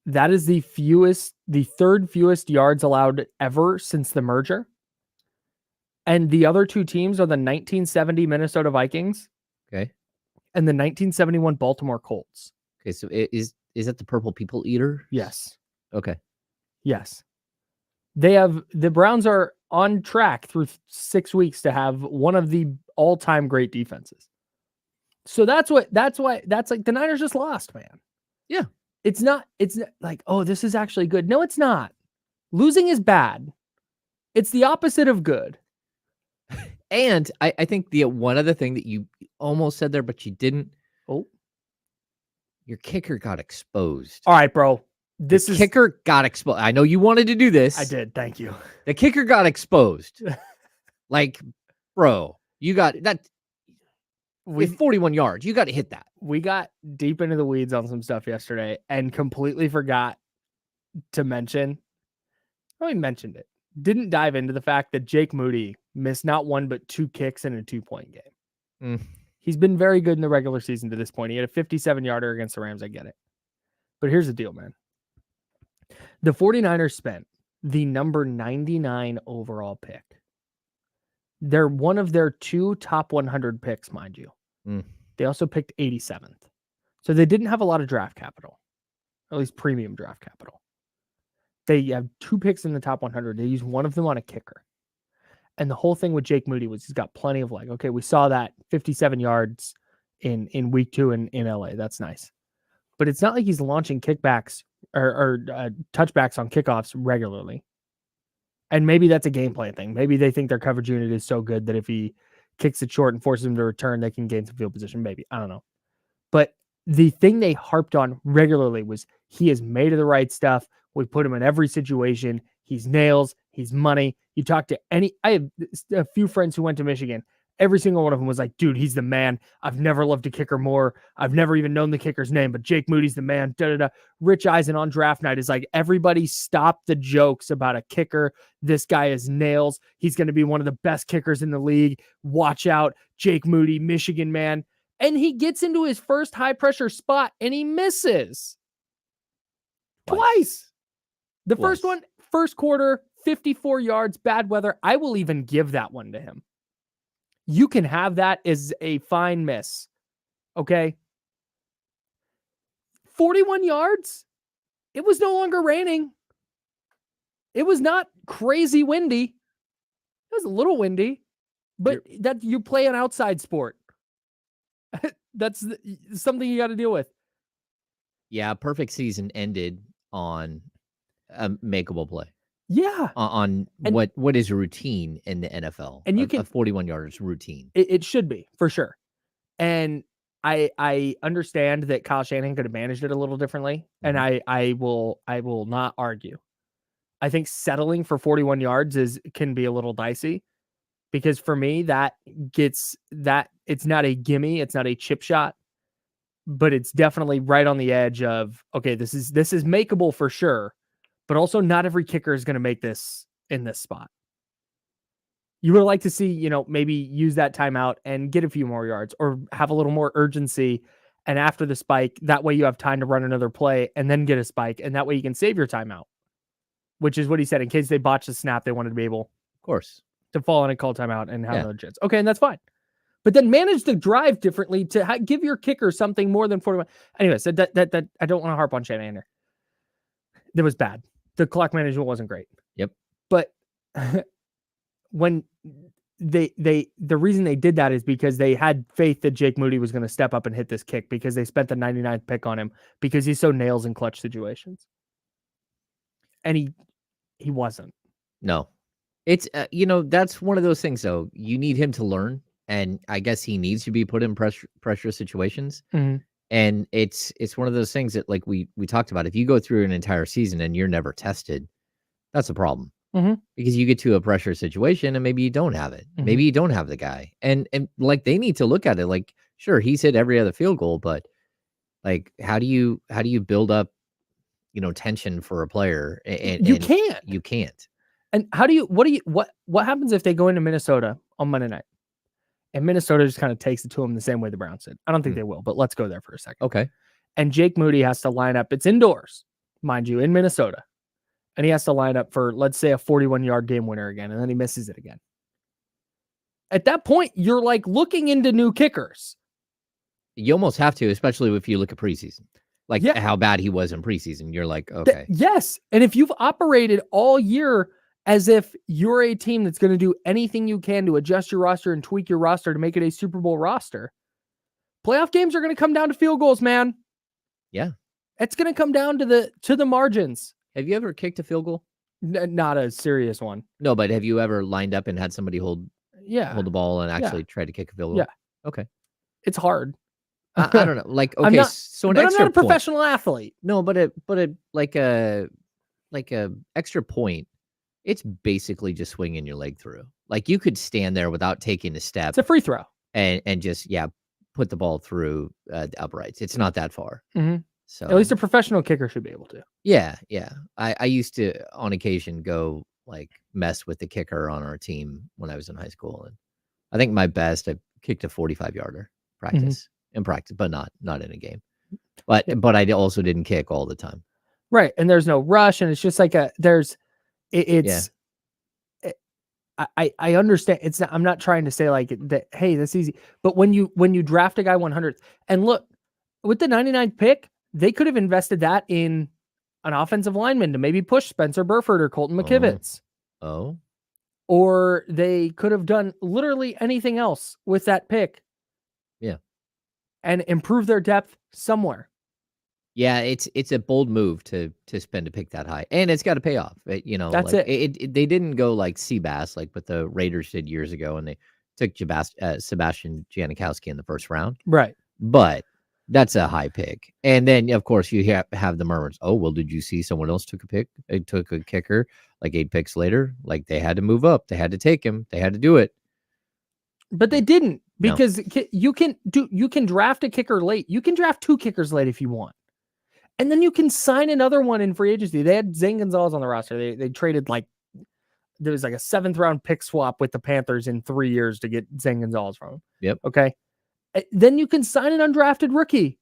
That is the third fewest yards allowed ever since the merger. And the other 2 teams are the 1970 Minnesota Vikings. Okay. And the 1971 Baltimore Colts. Okay, so is that the Purple People Eater? Yes. Okay. Yes. The Browns are on track through 6 weeks to have one of the all-time great defenses. So that's like the Niners just lost, man. Yeah. It's not like, oh, this is actually good. No, it's not. Losing is bad. It's the opposite of good. And I think the one other thing that you almost said there, but you didn't. Oh, your kicker got exposed. All right, bro. Kicker got exposed. I know you wanted to do this. I did. Thank you. The kicker got exposed. Like, bro, you got that. With 41 yards, you got to hit that. We got deep into the weeds on some stuff yesterday and completely forgot to mention. Oh, we mentioned it. Didn't dive into the fact that Jake Moody missed not 1 but 2 kicks in a 2-point game. He's been very good in the regular season to this point. He had a 57-yarder against the Rams. I get it. But here's the deal, man. The 49ers spent the number 99 overall pick They're one of their 2 top 100 picks, mind you. They also picked 87th. So they didn't have a lot of draft capital, at least premium draft capital. They have 2 picks in the top 100. They use one of them on a kicker. And the whole thing with Jake Moody was he's got plenty of okay, we saw that 57 yards in week 2 in LA. That's nice. But it's not like he's launching kickbacks or touchbacks on kickoffs regularly. And maybe that's a game plan thing. Maybe they think their coverage unit is so good that if he kicks it short and forces him to return, they can gain some field position. Maybe. I don't know. But the thing they harped on regularly was he is made of the right stuff. We put him in every situation. He's nails. He's money. You talk to I have a few friends who went to Michigan. Every single one of them was like, dude, he's the man. I've never loved a kicker more. I've never even known the kicker's name, but Jake Moody's the man. Rich Eisen on draft night is like, everybody stop the jokes about a kicker. This guy is nails. He's going to be one of the best kickers in the league. Watch out. Jake Moody, Michigan man. And he gets into his first high pressure spot and he misses. Twice. The first one, first quarter, 54 yards, bad weather. I will even give that one to him. You can have that as a fine miss. Okay. 41 yards. It was no longer raining. It was not crazy windy. It was a little windy, but that you play an outside sport. That's something you got to deal with. Yeah. Perfect season ended on a makeable play. Yeah. On what is routine in the NFL. And you can a 41 yards routine. It should be for sure. And I understand that Kyle Shanahan could have managed it a little differently. And I will not argue. I think settling for 41 yards can be a little dicey because for me, it's not a gimme. It's not a chip shot, but it's definitely right on the edge of, okay, this is makeable for sure. But also not every kicker is going to make this in this spot. You would like to see, maybe use that timeout and get a few more yards or have a little more urgency. And after the spike, that way you have time to run another play and then get a spike. And that way you can save your timeout, which is what he said. In case they botch the snap, they wanted to be able, of course, to fall in and call timeout and have another chance. Okay. And that's fine. But then manage the drive differently to give your kicker something more than 41. Anyways, that I don't want to harp on Shanahan here. That was bad. The clock management wasn't great. Yep. But when the reason they did that is because they had faith that Jake Moody was going to step up and hit this kick because they spent the 99th pick on him because he's so nails in clutch situations. And he wasn't. No. It's that's one of those things though. You need him to learn, and I guess he needs to be put in pressure situations. Mm-hmm. And it's one of those things that like we talked about. If you go through an entire season and you're never tested, that's a problem. Because you get to a pressure situation and maybe you don't have it. Maybe you don't have the guy. And like they need to look at it like, sure, he's hit every other field goal, but like how do you build up, tension for a player? And you can't. You can't. And what happens if they go into Minnesota on Monday night? And Minnesota just kind of takes it to them the same way the Browns did. I don't think they will, but let's go there for a second. Okay. And Jake Moody has to line up. It's indoors, mind you, in Minnesota. And he has to line up for, let's say, a 41-yard game winner again, and then he misses it again. At that point, you're like looking into new kickers. You almost have to, especially if you look at preseason. Like how bad he was in preseason. You're like, okay. Yes. And if you've operated all year as if you're a team that's going to do anything you can to adjust your roster and tweak your roster to make it a Super Bowl roster, playoff games are going to come down to field goals, man. Yeah. It's going to come down to the margins. Have you ever kicked a field goal? Not a serious one. No, but have you ever lined up and had somebody hold the ball and actually try to kick a field goal? Yeah. Okay. It's hard. I don't know. Like, okay, so an extra I'm not a professional athlete. No, but a extra point, it's basically just swinging your leg through. Like you could stand there without taking a step. It's a free throw. And just, put the ball through the uprights. It's not that far. Mm-hmm. So at least a professional kicker should be able to. Yeah. I used to, on occasion, go like mess with the kicker on our team when I was in high school. And I think my best, I kicked a 45-yarder in practice, but not in a game. But I also didn't kick all the time. Right. And there's no rush. And it's just like I understand. It's not, I'm not trying to say like that. Hey, that's easy. But when you draft a guy 100th, and look, with the 99th pick, they could have invested that in an offensive lineman to maybe push Spencer Burford or Colton McKivitz. Oh. Or they could have done literally anything else with that pick. Yeah. And improve their depth somewhere. Yeah, it's a bold move to spend a pick that high, and it's got to pay off. That's like, it. They didn't go like Seabass like what the Raiders did years ago, and they took Sebastian Janikowski in the first round. Right. But that's a high pick, and then of course you have the murmurs. Oh well, did you see someone else took a pick? It took a kicker like 8 picks later. Like they had to move up. They had to take him. They had to do it. But they didn't, because you can draft a kicker late. You can draft 2 kickers late if you want. And then you can sign another one in free agency. They had Zane Gonzalez on the roster. They traded there was like a 7th round pick swap with the Panthers in 3 years to get Zane Gonzalez from them. Yep. Okay. Then you can sign an undrafted rookie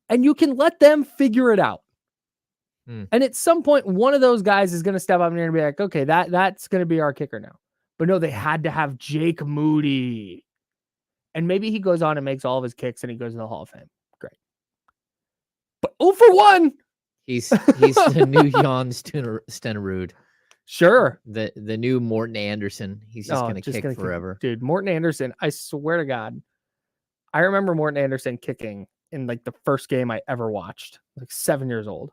and you can let them figure it out. And at some point, one of those guys is going to step up and be like, okay, that's going to be our kicker now. But no, they had to have Jake Moody. And maybe he goes on and makes all of his kicks and he goes to the Hall of Fame. Great. But 0 for 1. He's the new Jan Stenerud. Sure. The new Morton Anderson. He's just going to kick forever. Dude, Morton Anderson, I swear to God, I remember Morton Anderson kicking in like the first game I ever watched, like 7 years old.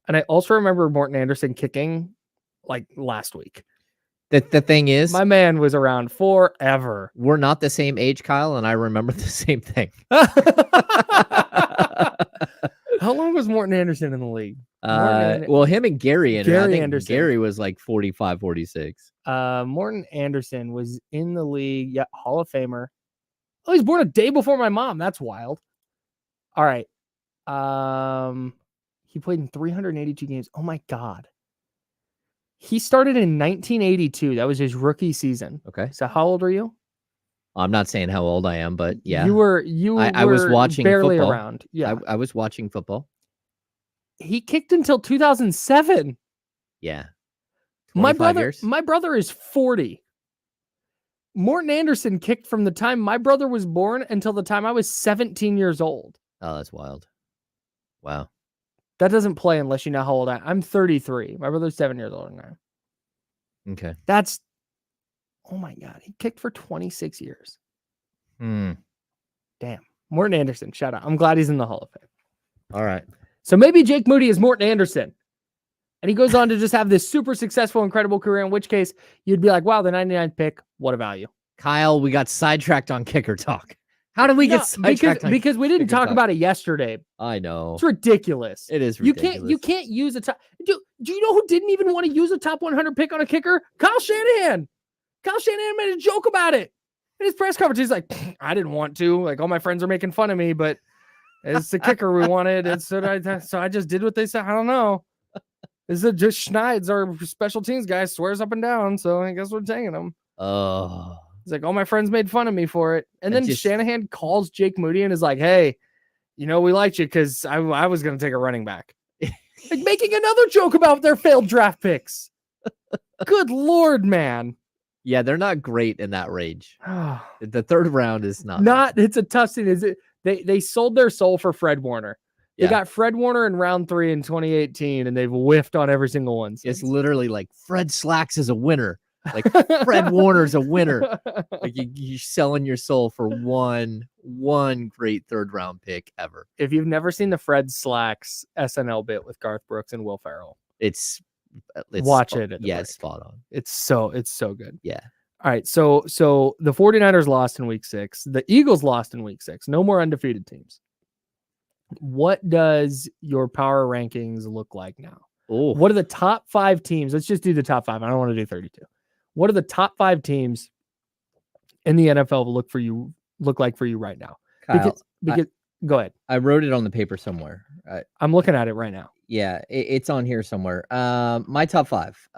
And I also remember Morton Anderson kicking like last week. The thing is, my man was around forever. We're not the same age, Kyle, and I remember the same thing. How long was Morton Anderson in the league? Well, him and Gary Anderson. Gary was like 45, 46. Morton Anderson was in the league. Yeah, Hall of Famer. Oh, he's born a day before my mom. That's wild. All right. He played in 382 games. Oh my God. He started in 1982. That was his rookie season. Okay. So how old are you? I'm not saying how old I am, but yeah. I was watching barely football. Around. Yeah. I was watching football. He kicked until 2007. Yeah. My 25 years. brother is 40. Morton Anderson kicked from the time my brother was born until the time I was 17 years old. Oh, that's wild. Wow. That doesn't play unless you know how old I am. I'm 33. My brother's 7 years older than I am. Okay. That's, oh my God. He kicked for 26 years. Damn. Morton Anderson, shout out. I'm glad he's in the Hall of Fame. All right. So maybe Jake Moody is Morton Anderson. And he goes on to just have this super successful, incredible career, in which case you'd be like, wow, the 99th pick, what a value. Kyle, we got sidetracked on kicker talk. How did we get sidetracked? Because we didn't talk about it yesterday. I know. It's ridiculous. It is ridiculous. You can't use a top. Do you know who didn't even want to use a top 100 pick on a kicker? Kyle Shanahan. Kyle Shanahan made a joke about it in his press conference. He's like, I didn't want to. Like, all my friends are making fun of me, but it's the kicker we wanted. So I just did what they said. I don't know. This is just Schneid's, our special teams guy, swears up and down. So I guess we're taking him. Oh. He's like, all my friends made fun of me for it. And then Shanahan calls Jake Moody and is like, hey, we liked you because I was going to take a running back. Like, making another joke about their failed draft picks. Good Lord, man. Yeah, they're not great in that range. The third round is not. It's a tough scene. Is it? They sold their soul for Fred Warner. They got Fred Warner in round 3 in 2018, and they've whiffed on every single one. It's literally like Fred Slacks is a winner. Like Fred Warner's a winner. Like you're selling your soul for one great third round pick ever. If you've never seen the Fred Slacks SNL bit with Garth Brooks and Will Ferrell, it's watch it. It's spot on. It's so good. Yeah. All right. So the 49ers lost in week 6. The Eagles lost in week 6. No more undefeated teams. What does your power rankings look like now? Oh, what are the top 5 teams? Let's just do the top 5. I don't want to do 32. What are the top 5 teams in the NFL look like for you right now? Kyle, because go ahead. I wrote it on the paper somewhere. I'm looking at it right now. Yeah, it's on here somewhere. My top 5.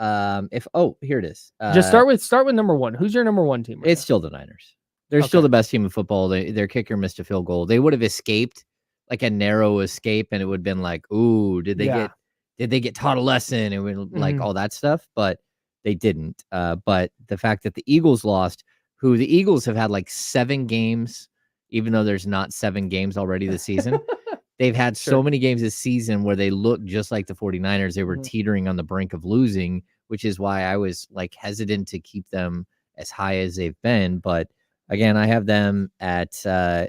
Here it is. Just start with number 1. Who's your number 1 team? It's still the Niners. They're still the best team in football. Their kicker missed a field goal. They would have escaped, like a narrow escape, and it would have been like, ooh, did they get taught a lesson? And like all that stuff. But They didn't. But the fact that the Eagles lost, who the Eagles have had like 7 games, even though there's not 7 games already this season. They've had so many games this season where they look just like the 49ers. They were teetering on the brink of losing, which is why I was like hesitant to keep them as high as they've been. But again, I have them at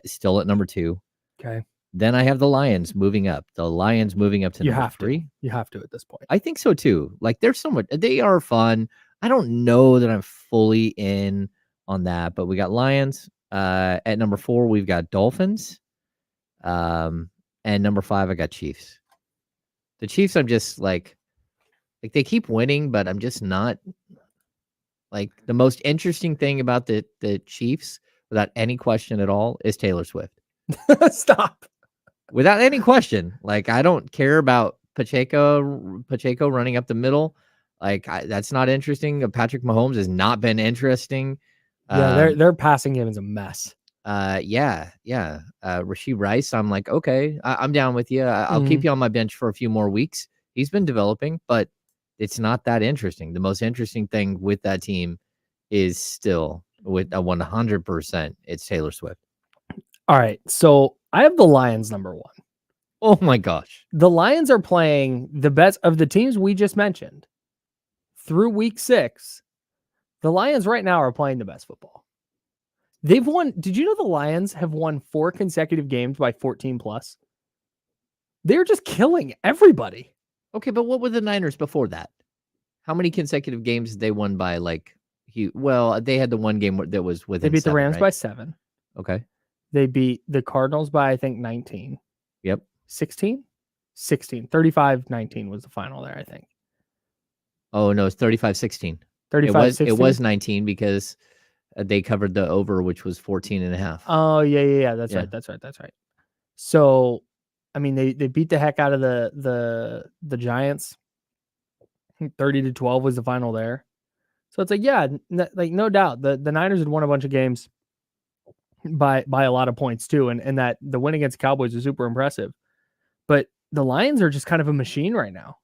still at number 2. Okay. Then I have the Lions moving up. The Lions moving up to number 3. You have to at this point. I think so too. Like they're somewhat, they are fun. I don't know that I'm fully in on that, but we got Lions. At number 4, we've got Dolphins. And number 5, I got Chiefs. The Chiefs, I'm just like they keep winning, but I'm just not like the most interesting thing about the Chiefs, without any question at all, is Taylor Swift. Stop. Without any question. Like I don't care about Pacheco running up the middle. Like that's not interesting. Patrick Mahomes has not been interesting. Yeah, their passing game is a mess. Yeah. Rashee Rice, I'm like, okay, I'm down with you. I'll keep you on my bench for a few more weeks. He's been developing, but it's not that interesting. The most interesting thing with that team is still with a 100%. It's Taylor Swift. All right, so I have the Lions number 1. Oh my gosh, the Lions are playing the best of the teams we just mentioned through week 6. The Lions right now are playing the best football. They've won. Did you know the Lions have won 4 consecutive games by 14 plus? They're just killing everybody. Okay, but what were the Niners before that? How many consecutive games did they won by like? They had the one game that was within. They beat 7, the Rams right? by 7. Okay. They beat the Cardinals by I think 19. Yep. 16. 35-19 was the final there. I think. Oh no, it's 35-16. 35-16. It was 19 because they covered the over, which was 14.5. Oh yeah. That's right. So, I mean, they beat the heck out of the Giants. 30-12 was the final there. So it's like, yeah, like no doubt the Niners had won a bunch of games by a lot of points too, and that the win against the Cowboys was super impressive. But the Lions are just kind of a machine right now.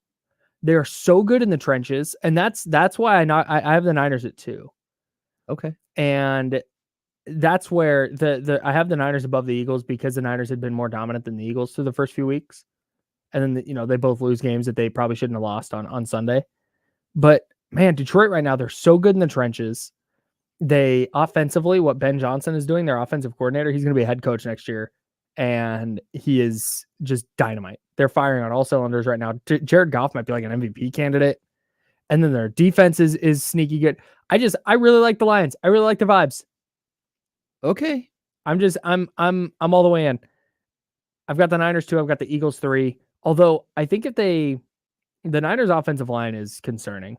They're so good in the trenches, and that's why I have the Niners at 2. Okay. And that's where I have the Niners above the Eagles because the Niners had been more dominant than the Eagles through the first few weeks. And then, they both lose games that they probably shouldn't have lost on Sunday. But man, Detroit right now, they're so good in the trenches. They offensively, what Ben Johnson is doing, their offensive coordinator, he's going to be a head coach next year. And he is just dynamite. They're firing on all cylinders right now. Jared Goff might be like an MVP candidate. And then their defense is sneaky good. I really like the Lions. I really like the vibes. Okay. I'm all the way in. I've got the Niners 2. I've got the Eagles 3. Although I think the Niners offensive line is concerning,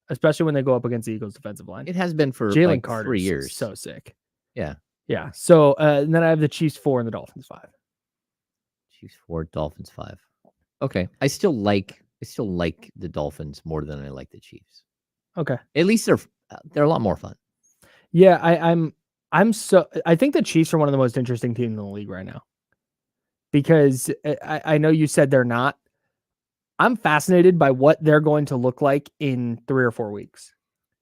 especially when they go up against the Eagles defensive line. It has been for Jalen like Carter 3 years. So sick. Yeah. Yeah. So and then I have the Chiefs 4 and the Dolphins 5. Chiefs 4, Dolphins 5. Okay. I still like the Dolphins more than I like the Chiefs. Okay. At least they're a lot more fun. Yeah, I think the Chiefs are one of the most interesting teams in the league right now. Because I know you said they're not. I'm fascinated by what they're going to look like in 3 or 4 weeks.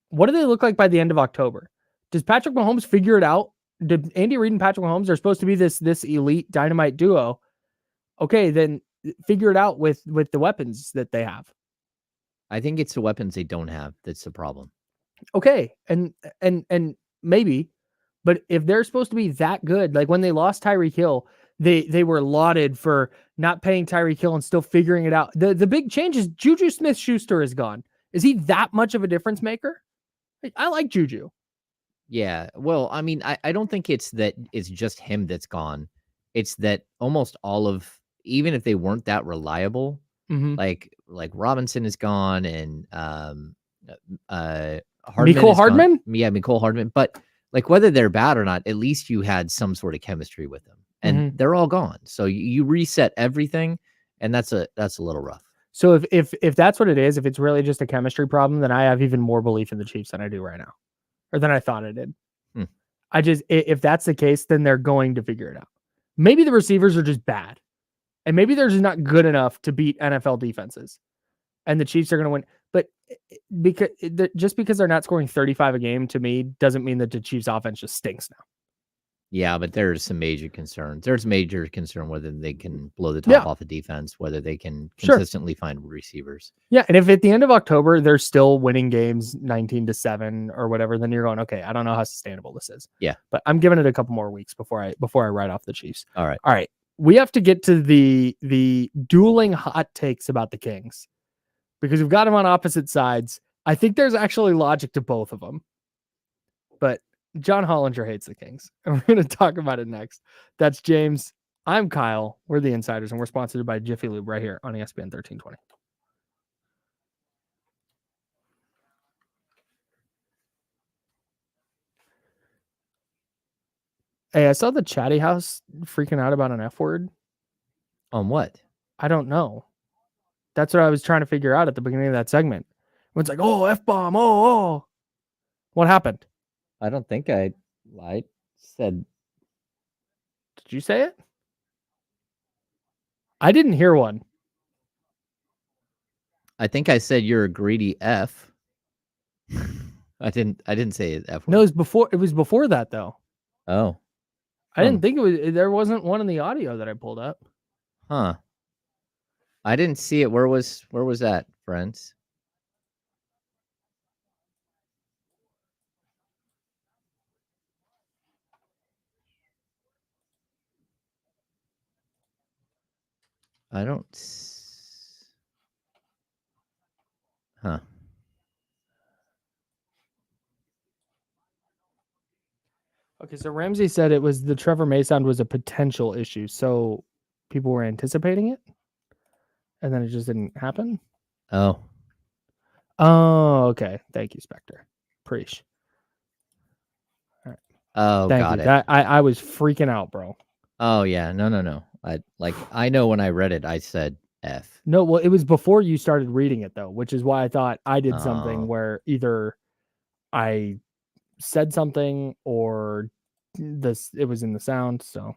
What do they look like by the end of October? Does Patrick Mahomes figure it out? Did Andy Reid and Patrick Mahomes are supposed to be this elite dynamite duo? Okay, then figure it out with the weapons that they have. I think it's the weapons they don't have that's the problem. Okay, and maybe, but if they're supposed to be that good, like when they lost Tyreek Hill, they were lauded for not paying Tyreek Hill and still figuring it out. The big change is Juju Smith-Schuster is gone. Is he that much of a difference maker? I like Juju. Yeah. Well, I mean, I don't think it's that it's just him that's gone. It's that almost all of, even if they weren't that reliable, like Robinson is gone and Mecole Hardman? Yeah, Mecole Hardman. But like whether they're bad or not, at least you had some sort of chemistry with them. And they're all gone. So you reset everything, and that's a little rough. So if that's what it is, if it's really just a chemistry problem, then I have even more belief in the Chiefs than I do right now, or than I thought I did. If that's the case, then they're going to figure it out. Maybe the receivers are just bad, and maybe they're just not good enough to beat NFL defenses, and the Chiefs are going to win. But just because they're not scoring 35 a game to me doesn't mean that the Chiefs offense just stinks now. Yeah, but there's some major concerns. There's major concern whether they can blow the top off of defense, whether they can consistently find receivers. Yeah, and if at the end of October they're still winning games 19-7 or whatever, then you're going, okay, I don't know how sustainable this is. Yeah, but I'm giving it a couple more weeks before I write off the Chiefs. All right. We have to get to the dueling hot takes about the Kings because we've got them on opposite sides. I think there's actually logic to both of them, but John Hollinger hates the Kings, and we're going to talk about it next. That's James. I'm Kyle. We're the Insiders, and we're sponsored by Jiffy Lube right here on ESPN 1320. Hey, I saw the Chatty House freaking out about an F word. On what? I don't know. That's what I was trying to figure out at the beginning of that segment. It's like, oh, F-bomb, oh. What happened? I don't think I said. Did you say it? I didn't hear one. I think I said you're a greedy F. I didn't say it F word. No, it was before that though. Oh. I didn't think there wasn't one in the audio that I pulled up. Huh. I didn't see it. Where was that, friends? I don't. Huh. Okay, so Ramsey said it was the Trevor May sound was a potential issue, so people were anticipating it, and then it just didn't happen. Oh. Oh, okay. Thank you, Spectre. Preach. All right. Oh, Thank got you. it. That I was freaking out, bro. Oh yeah, no. I know when I read it, I said F. No, well, it was before you started reading it though, which is why I thought I did something where either I said something or it was in the sound. So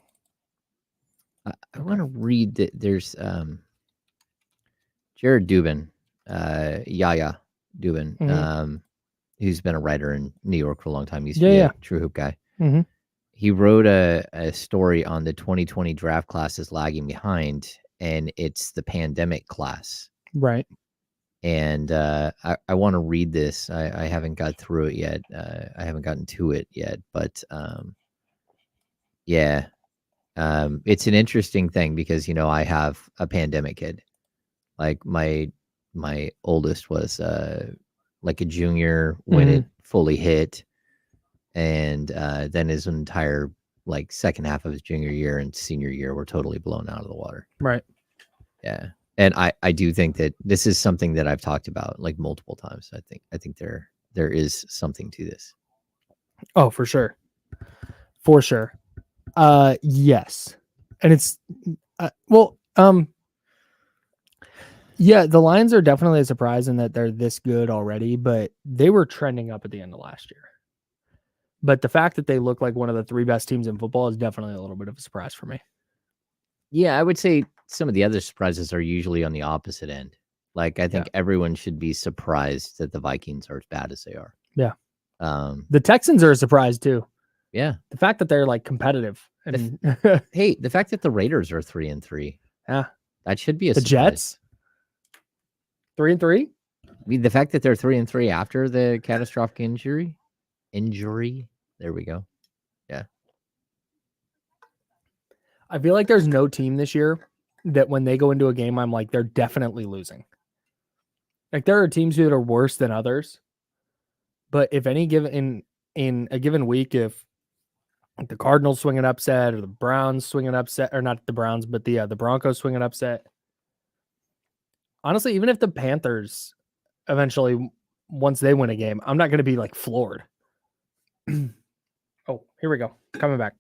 I want to read that. There's Jared Dubin, Yaya Dubin, who's been a writer in New York for a long time. He's a true hoop guy. Mm-hmm. He wrote a story on the 2020 draft classes lagging behind, and it's the pandemic class. Right. And I want to read this. I haven't got through it yet. I haven't gotten to it yet, but yeah. It's an interesting thing because, I have a pandemic kid. Like my oldest was like a junior when it fully hit. And then his entire second half of his junior year and senior year were totally blown out of the water. Right. Yeah. And I do think that this is something that I've talked about multiple times. I think there is something to this. Oh, for sure. For sure. Yes. And it's yeah, the Lions are definitely a surprise in that they're this good already, but they were trending up at the end of last year. But the fact that they look like one of the three best teams in football is definitely a little bit of a surprise for me. Yeah, I would say some of the other surprises are usually on the opposite end. I think everyone should be surprised that the Vikings are as bad as they are. Yeah. The Texans are a surprise too. Yeah. The fact that they're like competitive. And hey, the fact that the Raiders are 3-3. Yeah. That should be a the surprise. Jets 3-3. I mean, the fact that they're 3-3 after the catastrophic injury. There we go. Yeah. I feel like there's no team this year that when they go into a game, I'm like, they're definitely losing. Like there are teams that are worse than others. But if any given in a given week, if the Cardinals swing an upset or the Browns swing an upset, or not the Browns, but the Broncos swing an upset. Honestly, even if the Panthers eventually, once they win a game, I'm not going to be floored. Oh, here we go. Coming back.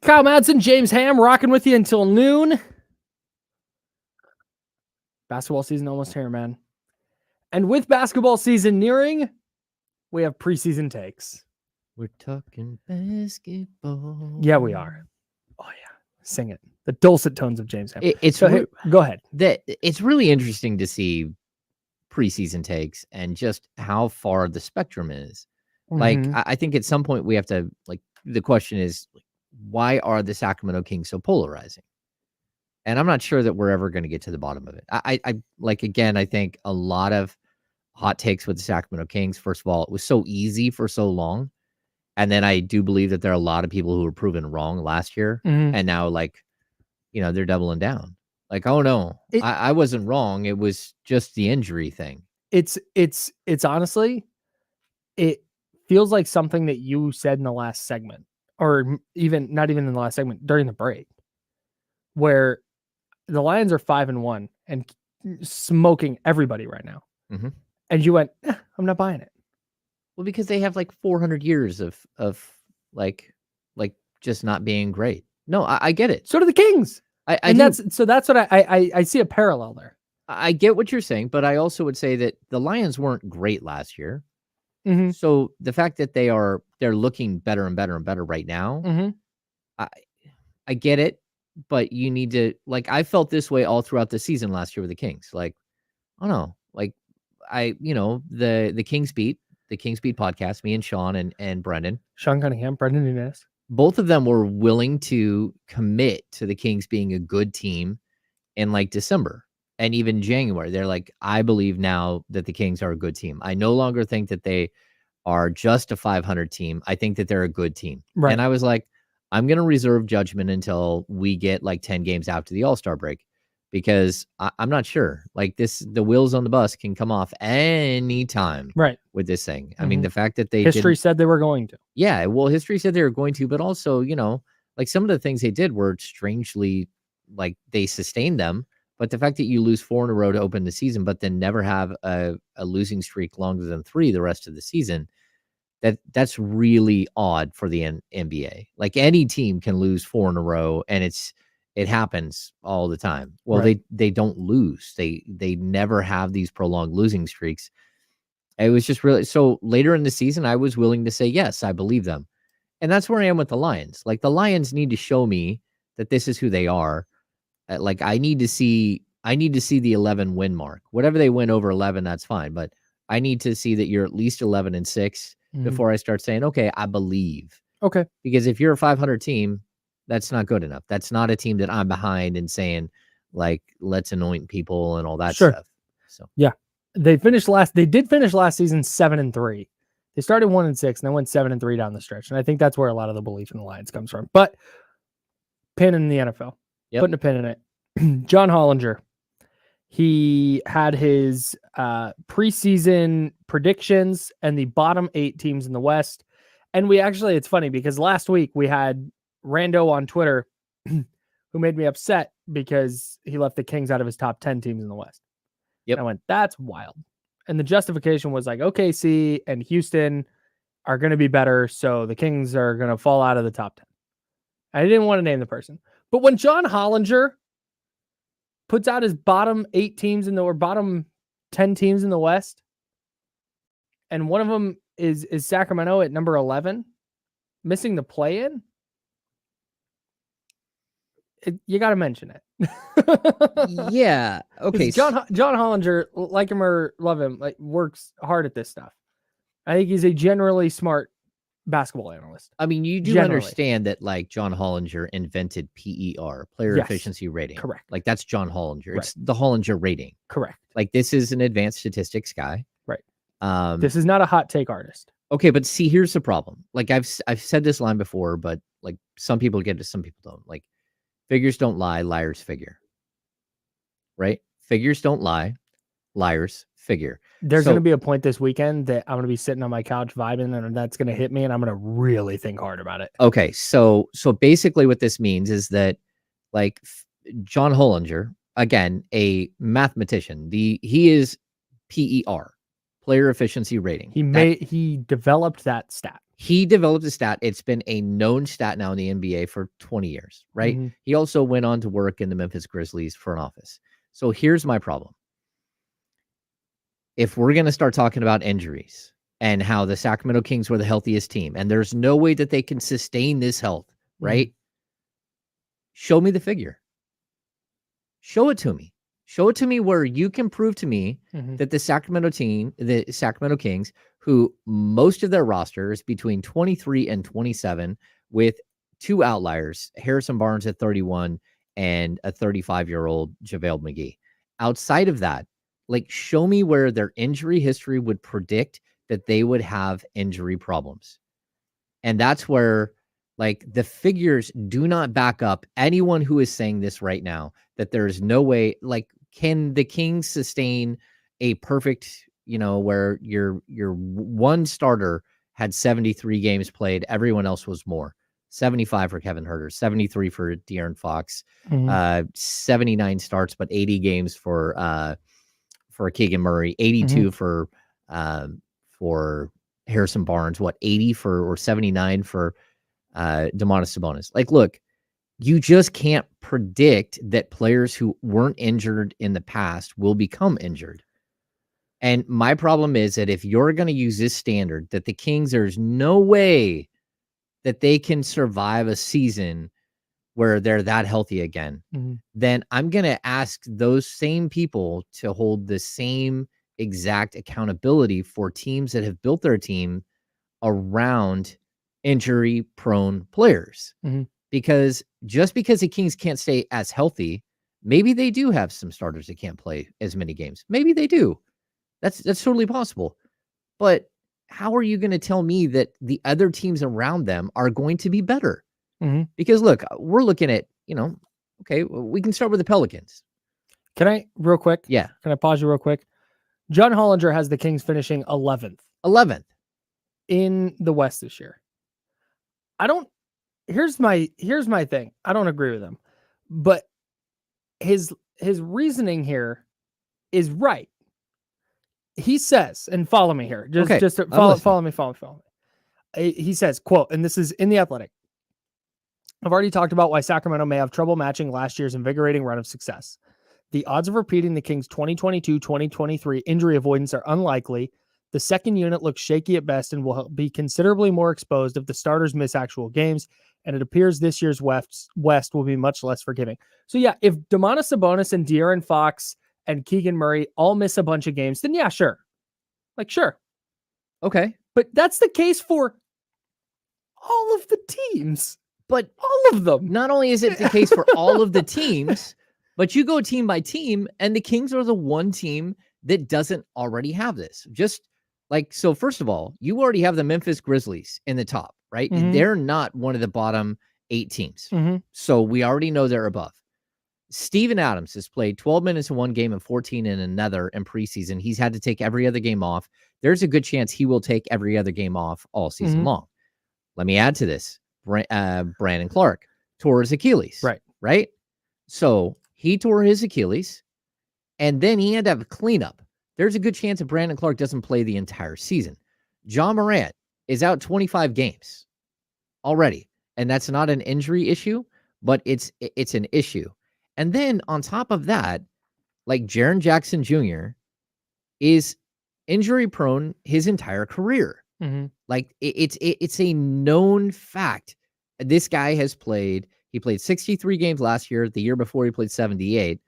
Kyle Madsen, James Ham, rocking with you until noon. Basketball season almost here, man. And with basketball season nearing, we have preseason takes. We're talking basketball. Yeah, we are. Oh, yeah. Sing it. The dulcet tones of James Ham. Go ahead. It's really interesting to see preseason takes and just how far the spectrum is. Like, I think at some point we have to, like, the question is, why are the Sacramento Kings so polarizing? And I'm not sure that we're ever going to get to the bottom of it. I like, again, I think a lot of hot takes with the Sacramento Kings. First of all, it was so easy for so long. And then I do believe that there are a lot of people who were proven wrong last year. And now, like, you know, they're doubling down. Like, oh no, I wasn't wrong. It was just the injury thing. It's honestly, it feels like something that you said in the last segment, or even not even in the last segment, during the break, where the Lions are 5-1 and smoking everybody right now. And you went, I'm not buying it. Well, because they have like 400 years of like just not being great. No, I get it. So do the Kings. That's what I see a parallel there. I get what you're saying, but I also would say that the Lions weren't great last year. So the fact that they're looking better and better and better right now, I get it, but you need to, like, I felt this way all throughout the season last year with the Kings. Like, oh no, like the Kings Beat podcast, me and Sean and Brendan. Sean Cunningham, Brendan Nunes. Both of them were willing to commit to the Kings being a good team in like December and even January. They're like, I believe now that the Kings are a good team. I no longer think that they are just a 500 team. I think that they're a good team. Right. And I was like, I'm going to reserve judgment until we get like 10 games after the All-Star break, because I'm not sure. Like, the wheels on the bus can come off anytime. Right. With this thing. I mean, the fact that history said they were going to. Yeah, well, history said they were going to, but also, you know, like some of the things they did were strangely, like, they sustained them. But the fact that you lose 4 in a row to open the season, but then never have a losing streak longer than 3 the rest of the season, that's really odd for the NBA. Like, any team can lose 4 in a row, and it happens all the time. Well, right. they don't lose. They never have these prolonged losing streaks. It was just really, so later in the season, I was willing to say, yes, I believe them. And that's where I am with the Lions. Like, the Lions need to show me that this is who they are. Like, I need to see the 11 win mark. Whatever they win over 11, that's fine. But I need to see that you're at least 11-6 before I start saying, okay, I believe. Okay. Because if you're a 500 team, that's not good enough. That's not a team that I'm behind and saying, like, let's anoint people and all that stuff. So yeah. They did finish last season 7-3. They started 1-6 and then went 7-3 down the stretch. And I think that's where a lot of the belief in the Lions comes from. But pin in the NFL, putting a pin in it. John Hollinger, he had his preseason predictions and the bottom 8 teams in the West. And it's funny because last week we had Rando on Twitter who made me upset because he left the Kings out of his top 10 teams in the West. Yep. I went, that's wild. And the justification was like, OKC and Houston are going to be better, so the Kings are going to fall out of the top 10. I didn't want to name the person. But when John Hollinger puts out his bottom 8 teams or bottom 10 teams in the West, and one of them is Sacramento at number 11, missing the play-in, you got to mention it. Yeah. Okay. John Hollinger, like him or love him, like, works hard at this stuff. I think he's a generally smart basketball analyst. I mean, you do understand that, like, John Hollinger invented PER, player efficiency rating. Correct. Like, that's John Hollinger. Right. It's the Hollinger rating. Correct. Like, this is an advanced statistics guy. Right. This is not a hot take artist. Okay, but see, here's the problem. Like, I've said this line before, but like, some people get it, some people don't. Like, figures don't lie, liars figure. Right? Figures don't lie, liars figure. There's going to be a point this weekend that I'm going to be sitting on my couch vibing, and that's going to hit me, and I'm going to really think hard about it. Okay, so basically what this means is that, like, John Hollinger, again, a mathematician, he is PER, player efficiency rating. He developed that stat. He developed a stat. It's been a known stat now in the NBA for 20 years, right? Mm-hmm. He also went on to work in the Memphis Grizzlies front office. So here's my problem. If we're going to start talking about injuries and how the Sacramento Kings were the healthiest team, and there's no way that they can sustain this health, right? Mm-hmm. Show me the figure. Show it to me. Show it to me where you can prove to me that the Sacramento Kings, who most of their roster is between 23 and 27, with 2 outliers, Harrison Barnes at 31 and a 35-year-old JaVale McGee. Outside of that, like, show me where their injury history would predict that they would have injury problems. And that's where, like, the figures do not back up anyone who is saying this right now, that there is no way, like, can the Kings sustain a perfect, where your one starter had 73 games played, everyone else was more. 75 for Kevin Huerter, 73 for De'Aaron Fox, 79 starts, but 80 games for Keegan Murray, 82 for Harrison Barnes, 80 or 79 for Domantas Sabonis. Like, look, you just can't predict that players who weren't injured in the past will become injured. And my problem is that if you're going to use this standard, that the Kings, there's no way that they can survive a season where they're that healthy again, then I'm going to ask those same people to hold the same exact accountability for teams that have built their team around injury-prone players. Because just because the Kings can't stay as healthy, maybe they do have some starters that can't play as many games. Maybe they do. That's totally possible. But how are you going to tell me that the other teams around them are going to be better? Because look, we're looking at, okay, we can start with the Pelicans. Can I, real quick? Yeah. Can I pause you real quick? John Hollinger has the Kings finishing 11th. 11th. In the West this year. Here's my thing. I don't agree with him, but his reasoning here is right. He says, and follow me here, just follow me. He says, quote, and this is in The Athletic: "I've already talked about why Sacramento may have trouble matching last year's invigorating run of success. The odds of repeating the Kings' 2022-2023 injury avoidance are unlikely. The second unit looks shaky at best and will be considerably more exposed if the starters miss actual games. And it appears this year's West will be much less forgiving." So yeah, if Domantas Sabonis and De'Aaron Fox and Keegan Murray all miss a bunch of games, then yeah, sure. Like, sure. Okay. But that's the case for all of the teams. But all of them. Not only is it the case for all of the teams, but you go team by team, and the Kings are the one team that doesn't already have this. Just like, so first of all, you already have the Memphis Grizzlies in the top, right? They're not one of the bottom 8 teams. So we already know they're above. Steven Adams has played 12 minutes in one game and 14 in another in preseason. He's had to take every other game off. There's a good chance he will take every other game off all season long. Let me add to this. Brandon Clark tore his Achilles. Right? So he tore his Achilles, and then he had to have a cleanup. There's a good chance that Brandon Clark doesn't play the entire season. John Morant is out 25 games already, and that's not an injury issue, but it's an issue. And then on top of that, like, Jaren Jackson Jr. is injury prone his entire career. Like, it's a known fact. This guy has played 63 games last year. The year before, he played 78.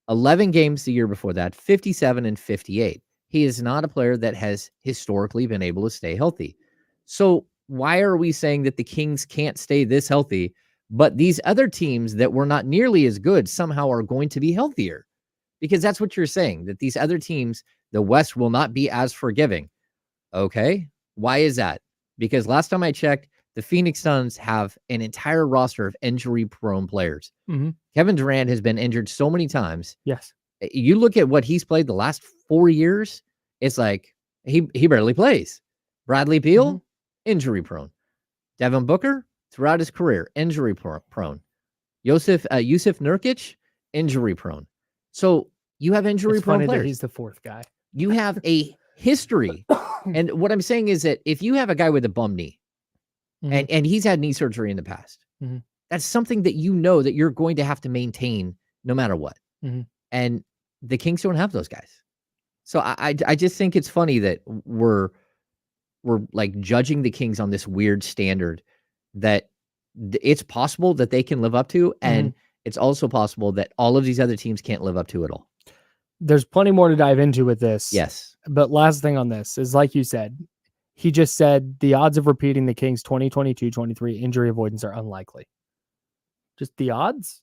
11 games the year before that, 57 and 58. He is not a player that has historically been able to stay healthy. So why are we saying that the Kings can't stay this healthy, but these other teams that were not nearly as good somehow are going to be healthier? Because that's what you're saying, that these other teams, the West, will not be as forgiving. Okay, why is that? Because last time I checked, the Phoenix Suns have an entire roster of injury-prone players. Kevin Durant has been injured so many times. Yes. You look at what he's played the last 4 years, it's like he barely plays. Bradley Beal, injury-prone. Devin Booker, throughout his career, injury-prone. Yusuf Nurkic, injury-prone. So you have injury-prone players. That he's the fourth guy. You have a history. And what I'm saying is that if you have a guy with a bum knee, and he's had knee surgery in the past. That's something that that you're going to have to maintain no matter what. And the Kings don't have those guys. So I just think it's funny that we're like judging the Kings on this weird standard that it's possible that they can live up to, and it's also possible that all of these other teams can't live up to at all. There's plenty more to dive into with this. Yes. But last thing on this is, like you said, he just said the odds of repeating the Kings 2022-23 injury avoidance are unlikely. Just the odds?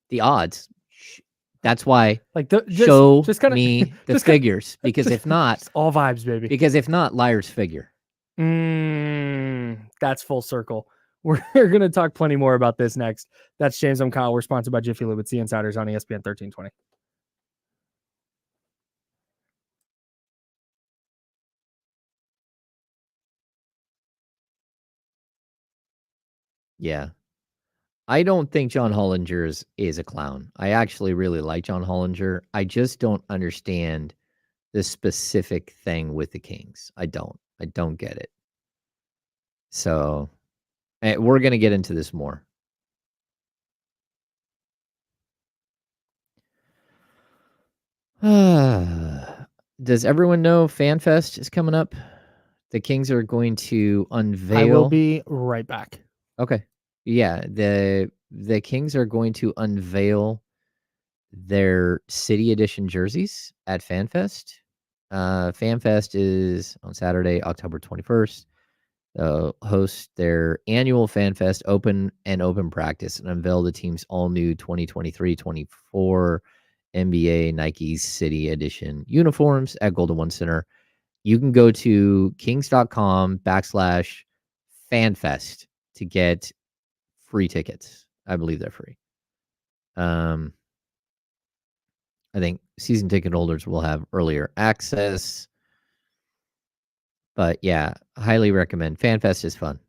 The odds. That's why show me the figures, because if not, all vibes, baby. Because if not, liars figure. That's full circle. We're going to talk plenty more about this next. That's James. I'm Kyle. We're sponsored by Jiffy Lube. It's the Insiders on ESPN 1320. Yeah. I don't think John Hollinger is a clown. I actually really like John Hollinger. I just don't understand the specific thing with the Kings. I don't get it. So we're going to get into this more. Does everyone know FanFest is coming up? The Kings are going to unveil. I will be right back. Okay. Yeah, the Kings are going to unveil their City Edition jerseys at FanFest. FanFest is on Saturday, October 21st. They'll host their annual FanFest open practice and unveil the team's all-new 2023-24 NBA Nike City Edition uniforms at Golden One Center. You can go to kings.com/FanFest to get free tickets. I believe they're free. I think season ticket holders will have earlier access. But yeah, highly recommend. FanFest is fun.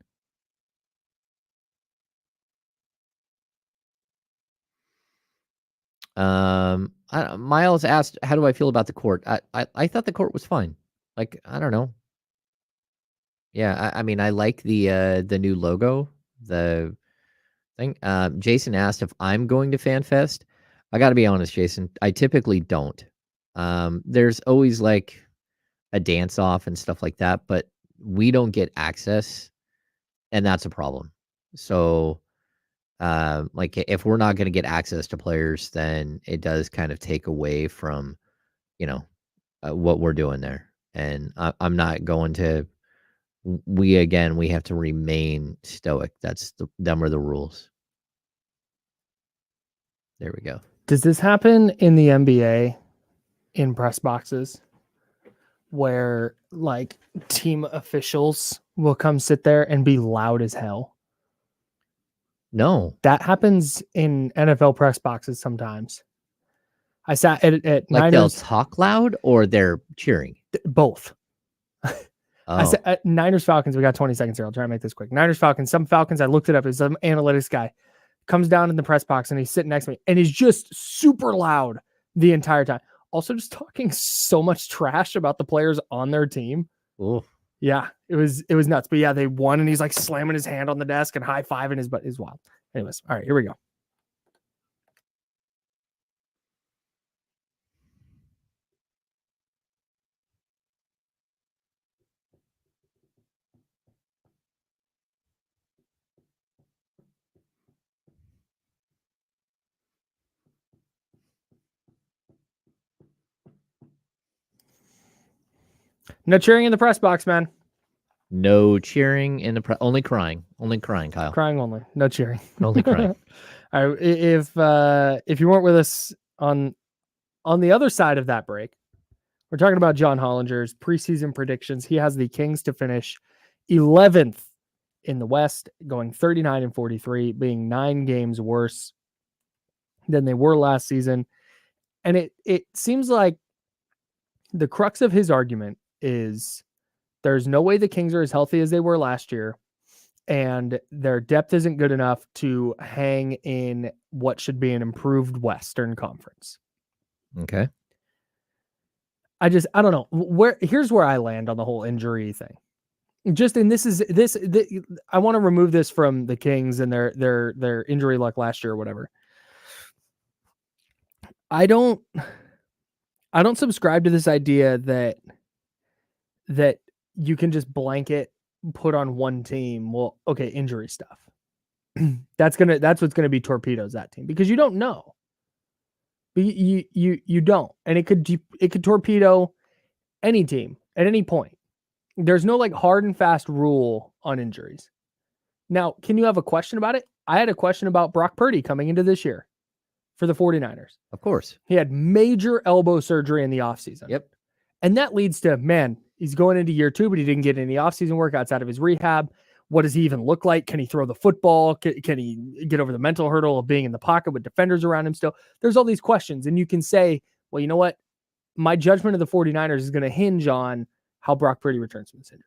Miles asked, how do I feel about the court? I thought the court was fine. Like, I don't know. Yeah, I mean, I like the new logo, the thing. Jason asked if I'm going to FanFest. I got to be honest, Jason, I typically don't. There's always like a dance off and stuff like that, but we don't get access, and that's a problem. So, like if we're not going to get access to players, then it does kind of take away from, what we're doing there. And I'm not going to. We have to remain stoic. Them are the rules. There we go. Does this happen in the NBA in press boxes where like team officials will come sit there and be loud as hell? No. That happens in NFL press boxes sometimes. I sat at like Niners. They'll talk loud or they're cheering? Both. Oh. I said at Niners Falcons, we got 20 seconds here. I'll try to make this quick. Niners Falcons, some Falcons, I looked it up. It's some analytics guy comes down in the press box and he's sitting next to me and he's just super loud the entire time. Also just talking so much trash about the players on their team. Ooh. Yeah, it was nuts. But yeah, they won and he's like slamming his hand on the desk and high-fiving his butt. Is wild. Anyways, all right, here we go. No cheering in the press box, man. No cheering in the only crying, Kyle. Crying only, no cheering. Only crying. All right, if you weren't with us on the other side of that break, we're talking about John Hollinger's preseason predictions. He has the Kings to finish 11th in the West, going 39-43, being 9 games worse than they were last season. And it seems like the crux of his argument is there's no way the Kings are as healthy as they were last year, and their depth isn't good enough to hang in what should be an improved Western Conference. Okay. I don't know. Here's where I land on the whole injury thing. Justin, I want to remove this from the Kings and their injury luck last year or whatever. I don't subscribe to this idea that you can just blanket put on one team. Well, okay, injury stuff. That's what's gonna be torpedoes that team, because you don't know. You don't, and it could torpedo any team at any point. There's no like hard and fast rule on injuries. Now, can you have a question about it? I had a question about Brock Purdy coming into this year for the 49ers. Of course. He had major elbow surgery in the offseason. Yep. And that leads to, man, he's going into year 2, but he didn't get any offseason work outside of his rehab. What does he even look like? Can he throw the football? Can he get over the mental hurdle of being in the pocket with defenders around him still? There's all these questions. And you can say, well, you know what? My judgment of the 49ers is going to hinge on how Brock Purdy returns from this injury.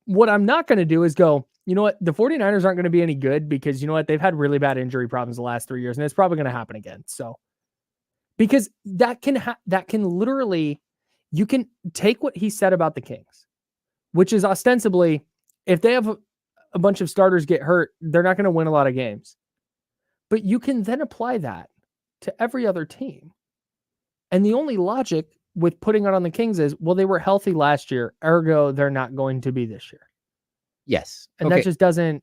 What I'm not going to do is go, you know what? The 49ers aren't going to be any good because, you know what? They've had really bad injury problems the last 3 years, and it's probably going to happen again. So, because that can literally, you can take what he said about the Kings, which is ostensibly, if they have a bunch of starters get hurt, they're not going to win a lot of games. But you can then apply that to every other team. And the only logic with putting it on the Kings is, well, they were healthy last year, ergo they're not going to be this year. Yes. And that just doesn't,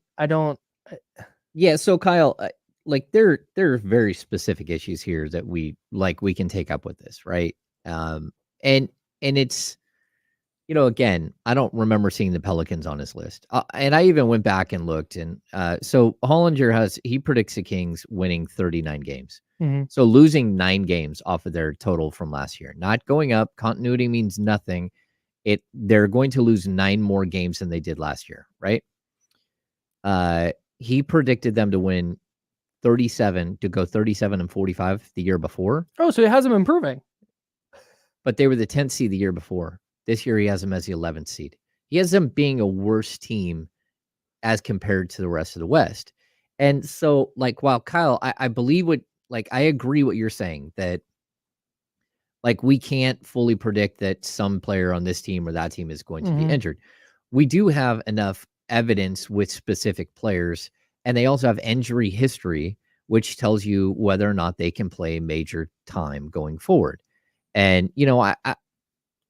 Yeah. So Kyle, like there are very specific issues here that we can take up with this. Right. And it's, you know, again, I don't remember seeing the Pelicans on his list. And I even went back and looked, and so Hollinger he predicts the Kings winning 39 games. Mm-hmm. So losing 9 games off of their total from last year, not going up. Continuity means nothing. They're going to lose 9 more games than they did last year, right? He predicted them to win 37, to go 37-45 the year before. Oh, so he has them improving. But they were the 10th seed the year before. This year he has them as the 11th seed. He has them being a worse team as compared to the rest of the West. And so, like, while Kyle, I believe I agree what you're saying, that like we can't fully predict that some player on this team or that team is going to be injured. We do have enough evidence with specific players, and they also have injury history, which tells you whether or not they can play major time going forward. And, you know,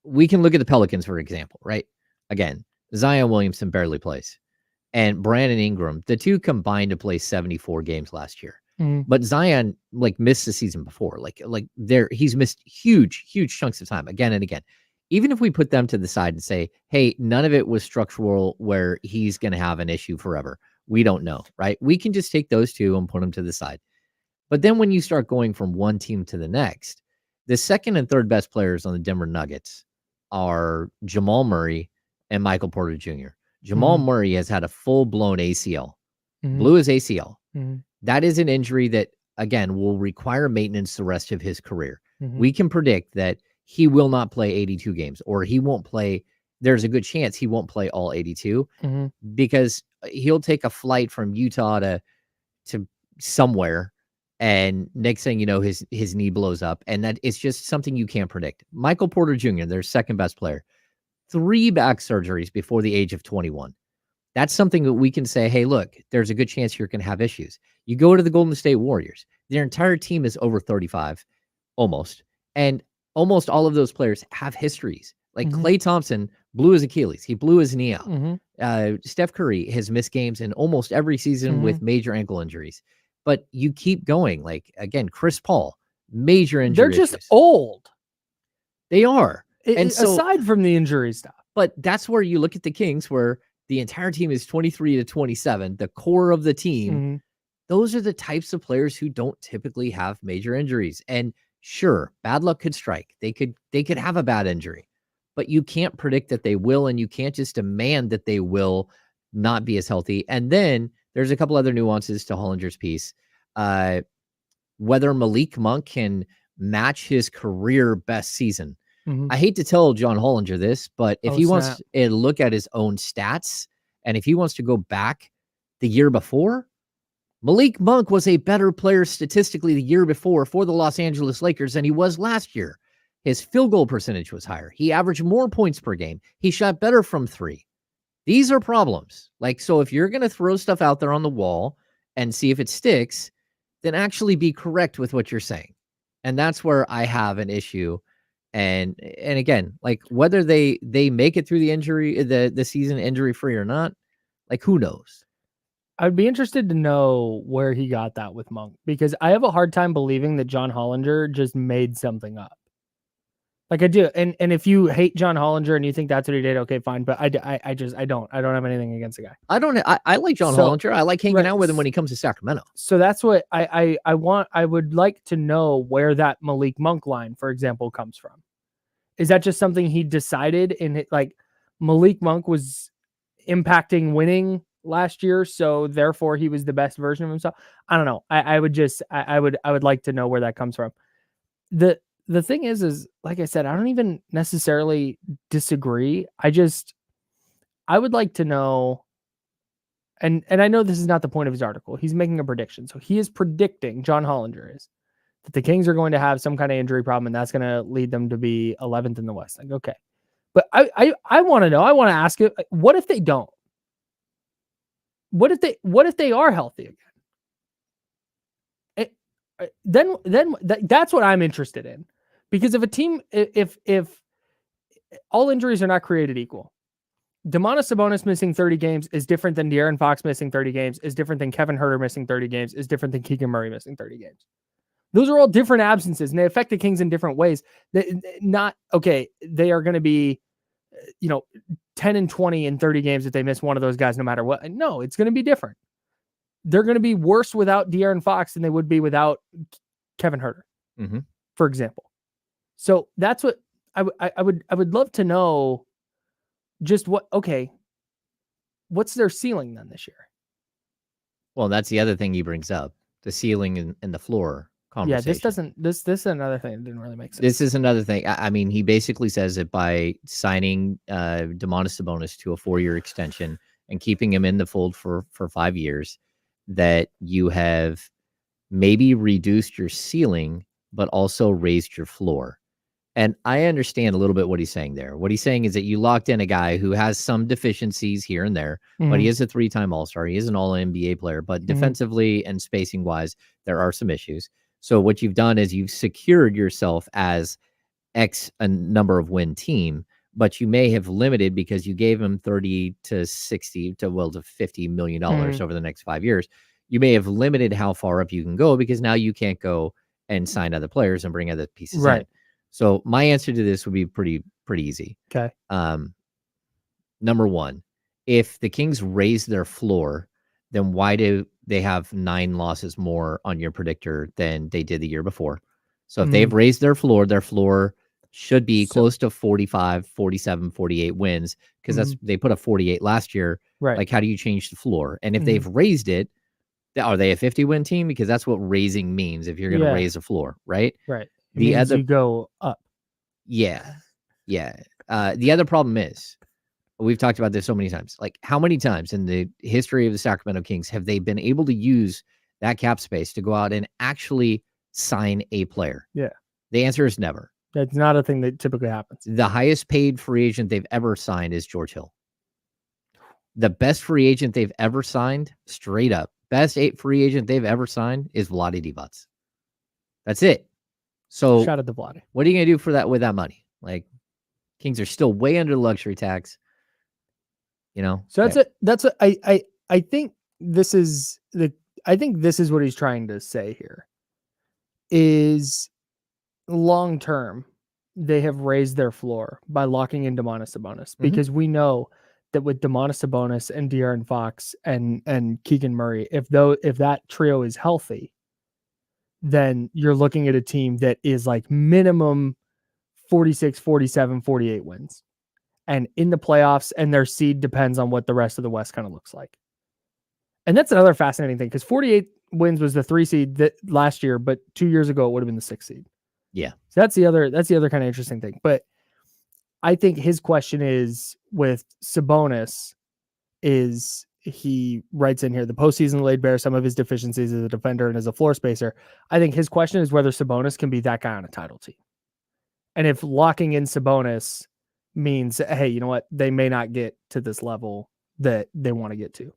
we can look at the Pelicans, for example, right? Again, Zion Williamson barely plays, and Brandon Ingram, the two combined to play 74 games last year. But Zion missed the season before. He's missed huge chunks of time again and again. Even if we put them to the side and say, hey, none of it was structural where he's going to have an issue forever. We don't know, right? We can just take those two and put them to the side. But then when you start going from one team to the next, the second and third best players on the Denver Nuggets are Jamal Murray and Michael Porter Jr. Jamal Murray has had a full-blown ACL, blew his ACL. That is an injury that, again, will require maintenance the rest of his career. We can predict that he will not play 82 games, or he won't play. There's a good chance he won't play all 82 because he'll take a flight from Utah to somewhere, and next thing you know, his knee blows up, and that it's just something you can't predict. Michael Porter Jr., their second best player, 3 back surgeries before the age of 21. That's something that we can say, hey, look, there's a good chance you're going to have issues. You go to the Golden State Warriors. Their entire team is over 35, almost. And almost all of those players have histories. Like Klay Thompson blew his Achilles. He blew his knee out. Steph Curry has missed games in almost every season with major ankle injuries. But you keep going. Like, again, Chris Paul, major injury. They're just old. They are. And so, aside from the injury stuff. But that's where you look at the Kings, where the entire team is 23 to 27, the core of the team. Those are the types of players who don't typically have major injuries. And sure, bad luck could strike. They could have a bad injury, but you can't predict that they will, and you can't just demand that they will not be as healthy. And then there's a couple other nuances to Hollinger's piece. Whether Malik Monk can match his career best season. I hate to tell John Hollinger this, but if he wants to look at his own stats, and if he wants to go back the year before, Malik Monk was a better player statistically the year before for the Los Angeles Lakers than he was last year. His field goal percentage was higher. He averaged more points per game. He shot better from 3. These are problems. Like, so if you're going to throw stuff out there on the wall and see if it sticks, then actually be correct with what you're saying. And that's where I have an issue. And again, like whether they make it through the injury, the season injury free or not, like who knows? I'd be interested to know where he got that with Monk, because I have a hard time believing that John Hollinger just made something up. Like I do. And if you hate John Hollinger and you think that's what he did, okay, fine. But I don't have anything against the guy. I like John Hollinger. I like hanging out with him when he comes to Sacramento. So that's what I want. I would like to know where that Malik Monk line, for example, comes from. Is that just something he decided in, like, Malik Monk was impacting winning last year, so therefore he was the best version of himself? I don't know. I would like to know where that comes from. The thing is like I said, I don't even necessarily disagree. I would like to know, and I know this is not the point of his article. He's making a prediction. So he is predicting, John Hollinger is, that the Kings are going to have some kind of injury problem, and that's going to lead them to be 11th in the West. Like, okay. But I want to know, I want to ask you, what if they don't? What if they are healthy again? That's what I'm interested in. Because if a team, if all injuries are not created equal, Domantas Sabonis missing 30 games is different than De'Aaron Fox missing 30 games, is different than Kevin Huerter missing 30 games, is different than Keegan Murray missing 30 games. Those are all different absences, and they affect the Kings in different ways. They are going to be, 10 and 20 in 30 games if they miss one of those guys, no matter what. No, it's going to be different. They're going to be worse without De'Aaron Fox than they would be without Kevin Huerter, for example. So that's what I would love to know. Just what's their ceiling then this year? Well, that's the other thing he brings up, the ceiling and the floor conversation. This is another thing that didn't really make sense. This is another thing. I mean, he basically says that by signing Domantas Sabonis to a 4-year extension and keeping him in the fold for 5 years, that you have maybe reduced your ceiling, but also raised your floor. And I understand a little bit what he's saying there. What he's saying is that you locked in a guy who has some deficiencies here and there, but he is a 3-time All-Star. He is an All-NBA player, but defensively and spacing-wise, there are some issues. So what you've done is you've secured yourself as X a number of win team, but you may have limited, because you gave him 30 to 60 to $50 million over the next 5 years. You may have limited how far up you can go, because now you can't go and sign other players and bring other pieces in. So my answer to this would be pretty easy. Okay. Number one, if the Kings raise their floor, then why do they have 9 losses more on your predictor than they did the year before? So if they've raised their floor should be close to 45, 47, 48 wins, because they put up 48 last year. Right. Like, how do you change the floor? And if they've raised it, are they a 50-win team? Because that's what raising means if you're going to raise the floor, right? Right. You go up. Yeah. The other problem is, we've talked about this so many times. Like, how many times in the history of the Sacramento Kings have they been able to use that cap space to go out and actually sign a player? Yeah. The answer is never. That's not a thing that typically happens. The highest paid free agent they've ever signed is George Hill. The best free agent they've ever signed, straight up, best free agent they've ever signed is Vlade Divac. That's it. So shout out to Vlade. What are you going to do for that with that money? Like, Kings are still way under the luxury tax. So I think this is what he's trying to say here is, long term, they have raised their floor by locking in Domantas Sabonis, because we know that with Domantas Sabonis and De'Aaron Fox and Keegan Murray, if that trio is healthy, then you're looking at a team that is like minimum 46, 47, 48 wins. And in the playoffs, and their seed depends on what the rest of the West kind of looks like. And that's another fascinating thing, because 48 wins was the 3 seed that last year, but 2 years ago it would have been the 6 seed. Yeah. So that's the other kind of interesting thing. But I think his question is with Sabonis is, he writes in here, the postseason laid bare some of his deficiencies as a defender and as a floor spacer. I think his question is whether Sabonis can be that guy on a title team. And if locking in Sabonis means, hey, you know what, they may not get to this level that they want to get to?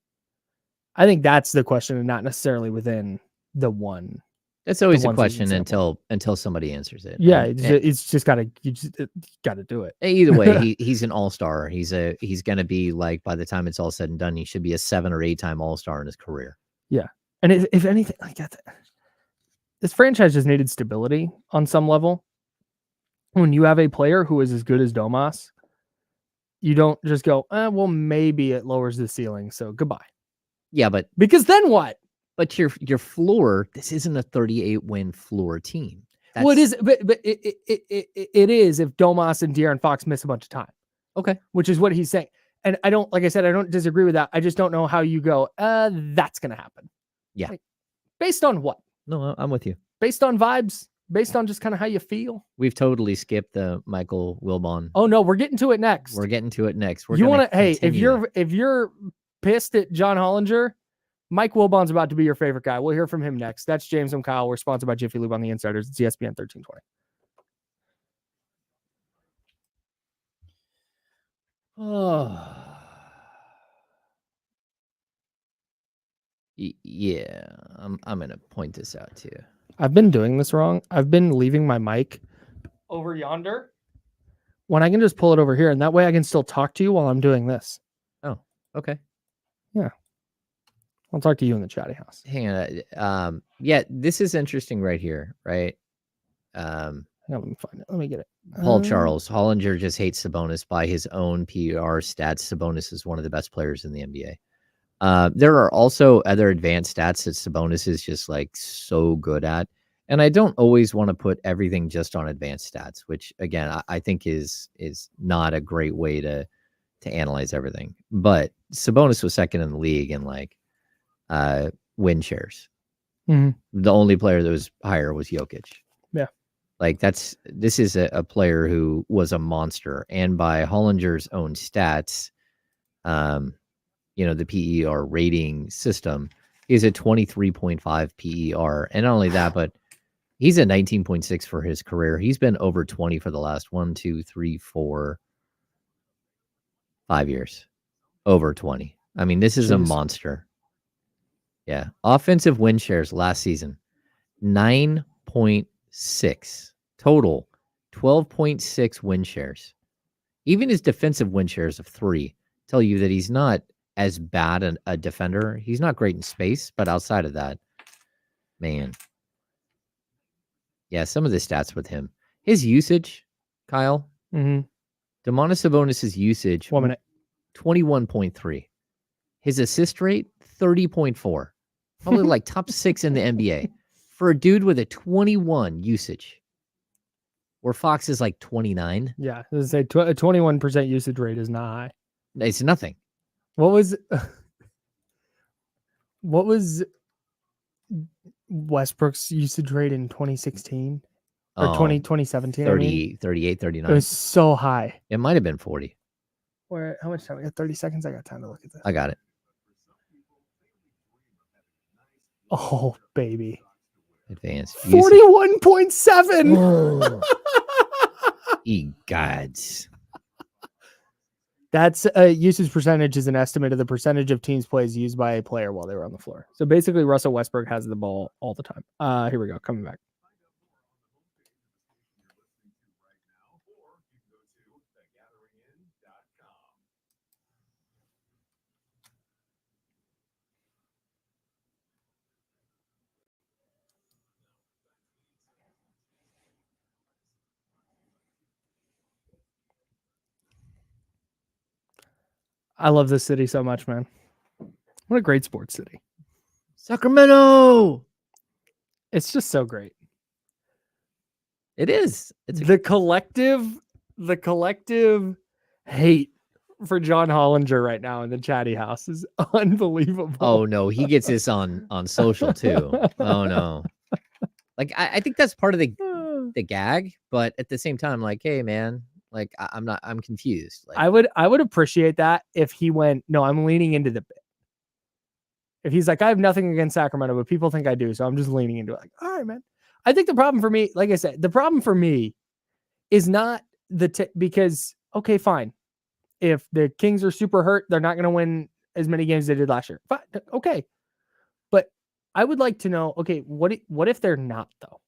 I think that's the question, and not necessarily within the one. It's always a one season question until somebody answers it. Yeah, And it's just gotta do it. either way, he's an all-star. He's gonna be like, by the time it's all said and done, he should be a 7 or 8 time all-star in his career. Yeah, and if anything, like that, this franchise just needed stability on some level. When you have a player who is as good as Domas, you don't just go, well, maybe it lowers the ceiling, so goodbye. Yeah, but because then what? But your floor, this isn't a 38 win floor team. Well, it is, but it is if Domas and De'Aaron Fox miss a bunch of time. Okay, which is what he's saying. And I don't, like I said, I don't disagree with that. I just don't know how you go, that's going to happen. Yeah. Like, based on what? No, I'm with you. Based on vibes? Based on just kind of how you feel? We've totally skipped the Michael Wilbon. Oh no, we're getting to it next. We're getting to it next. You want to, hey, if you're pissed at John Hollinger, Mike Wilbon's about to be your favorite guy. We'll hear from him next. That's James and Kyle. We're sponsored by Jiffy Lube on the Insiders. It's ESPN 1320. Oh. Yeah, I'm going to point this out to you. I've been doing this wrong. I've been leaving my mic over yonder when I can just pull it over here, and that way I can still talk to you while I'm doing this. Oh, okay. Yeah. I'll talk to you in the chatty house. Hang on. Yeah, this is interesting right here, right? Let me find it. Let me get it. Paul Charles. Hollinger just hates Sabonis by his own PR stats. Sabonis is one of the best players in the NBA. There are also other advanced stats that Sabonis is just like so good at. And I don't always want to put everything just on advanced stats, which again, I think is not a great way to analyze everything. But Sabonis was second in the league in like win shares. Mm-hmm. The only player that was higher was Jokic. Yeah. Like this is a player who was a monster. And by Hollinger's own stats, the PER rating system is a 23.5 PER. And not only that, but he's a 19.6 for his career. He's been over 20 for the last 5 years. Over 20. I mean, this is a monster. Yeah. Offensive win shares last season, 9.6. Total, 12.6 win shares. Even his defensive win shares of 3 tell you that he's not as bad a defender. He's not great in space, but outside of that, man. Yeah, some of the stats with him. His usage, Kyle. Mm-hmm. Domantas Sabonis' usage. 1 minute. 21.3. His assist rate, 30.4. Probably like top 6 in the NBA. For a dude with a 21 usage. Where Fox is like 29. Yeah, I was say 21% usage rate is not high. It's nothing. What was Westbrook's usage rate in 2016 or 2017? 30, 38, 39. It was so high. It might have been 40. How much time? We got 30 seconds. I got time to look at this. I got it. Oh, baby. Advanced. 41.7. Oh. Gods. That's usage percentage is an estimate of the percentage of teams' plays used by a player while they were on the floor. So basically, Russell Westbrook has the ball all the time. Here we go. Coming back. I love this city so much, man. What a great sports city. Sacramento. It's just so great. It is. It's the collective hate for John Hollinger right now in the chatty house is unbelievable. Oh no, he gets this on social too. Oh no. Like I think that's part of the gag, but at the same time, like, hey man, like I'm confused. Like, I would appreciate that if he went, no, I'm leaning into the bit. If he's like, I have nothing against Sacramento, but people think I do, so I'm just leaning into it. Like, all right, man. I think the problem for me, like I said, the problem for me is not because, okay, fine. If the Kings are super hurt, they're not going to win as many games as they did last year. Fine. Okay. But I would like to know, okay, what if they're not, though?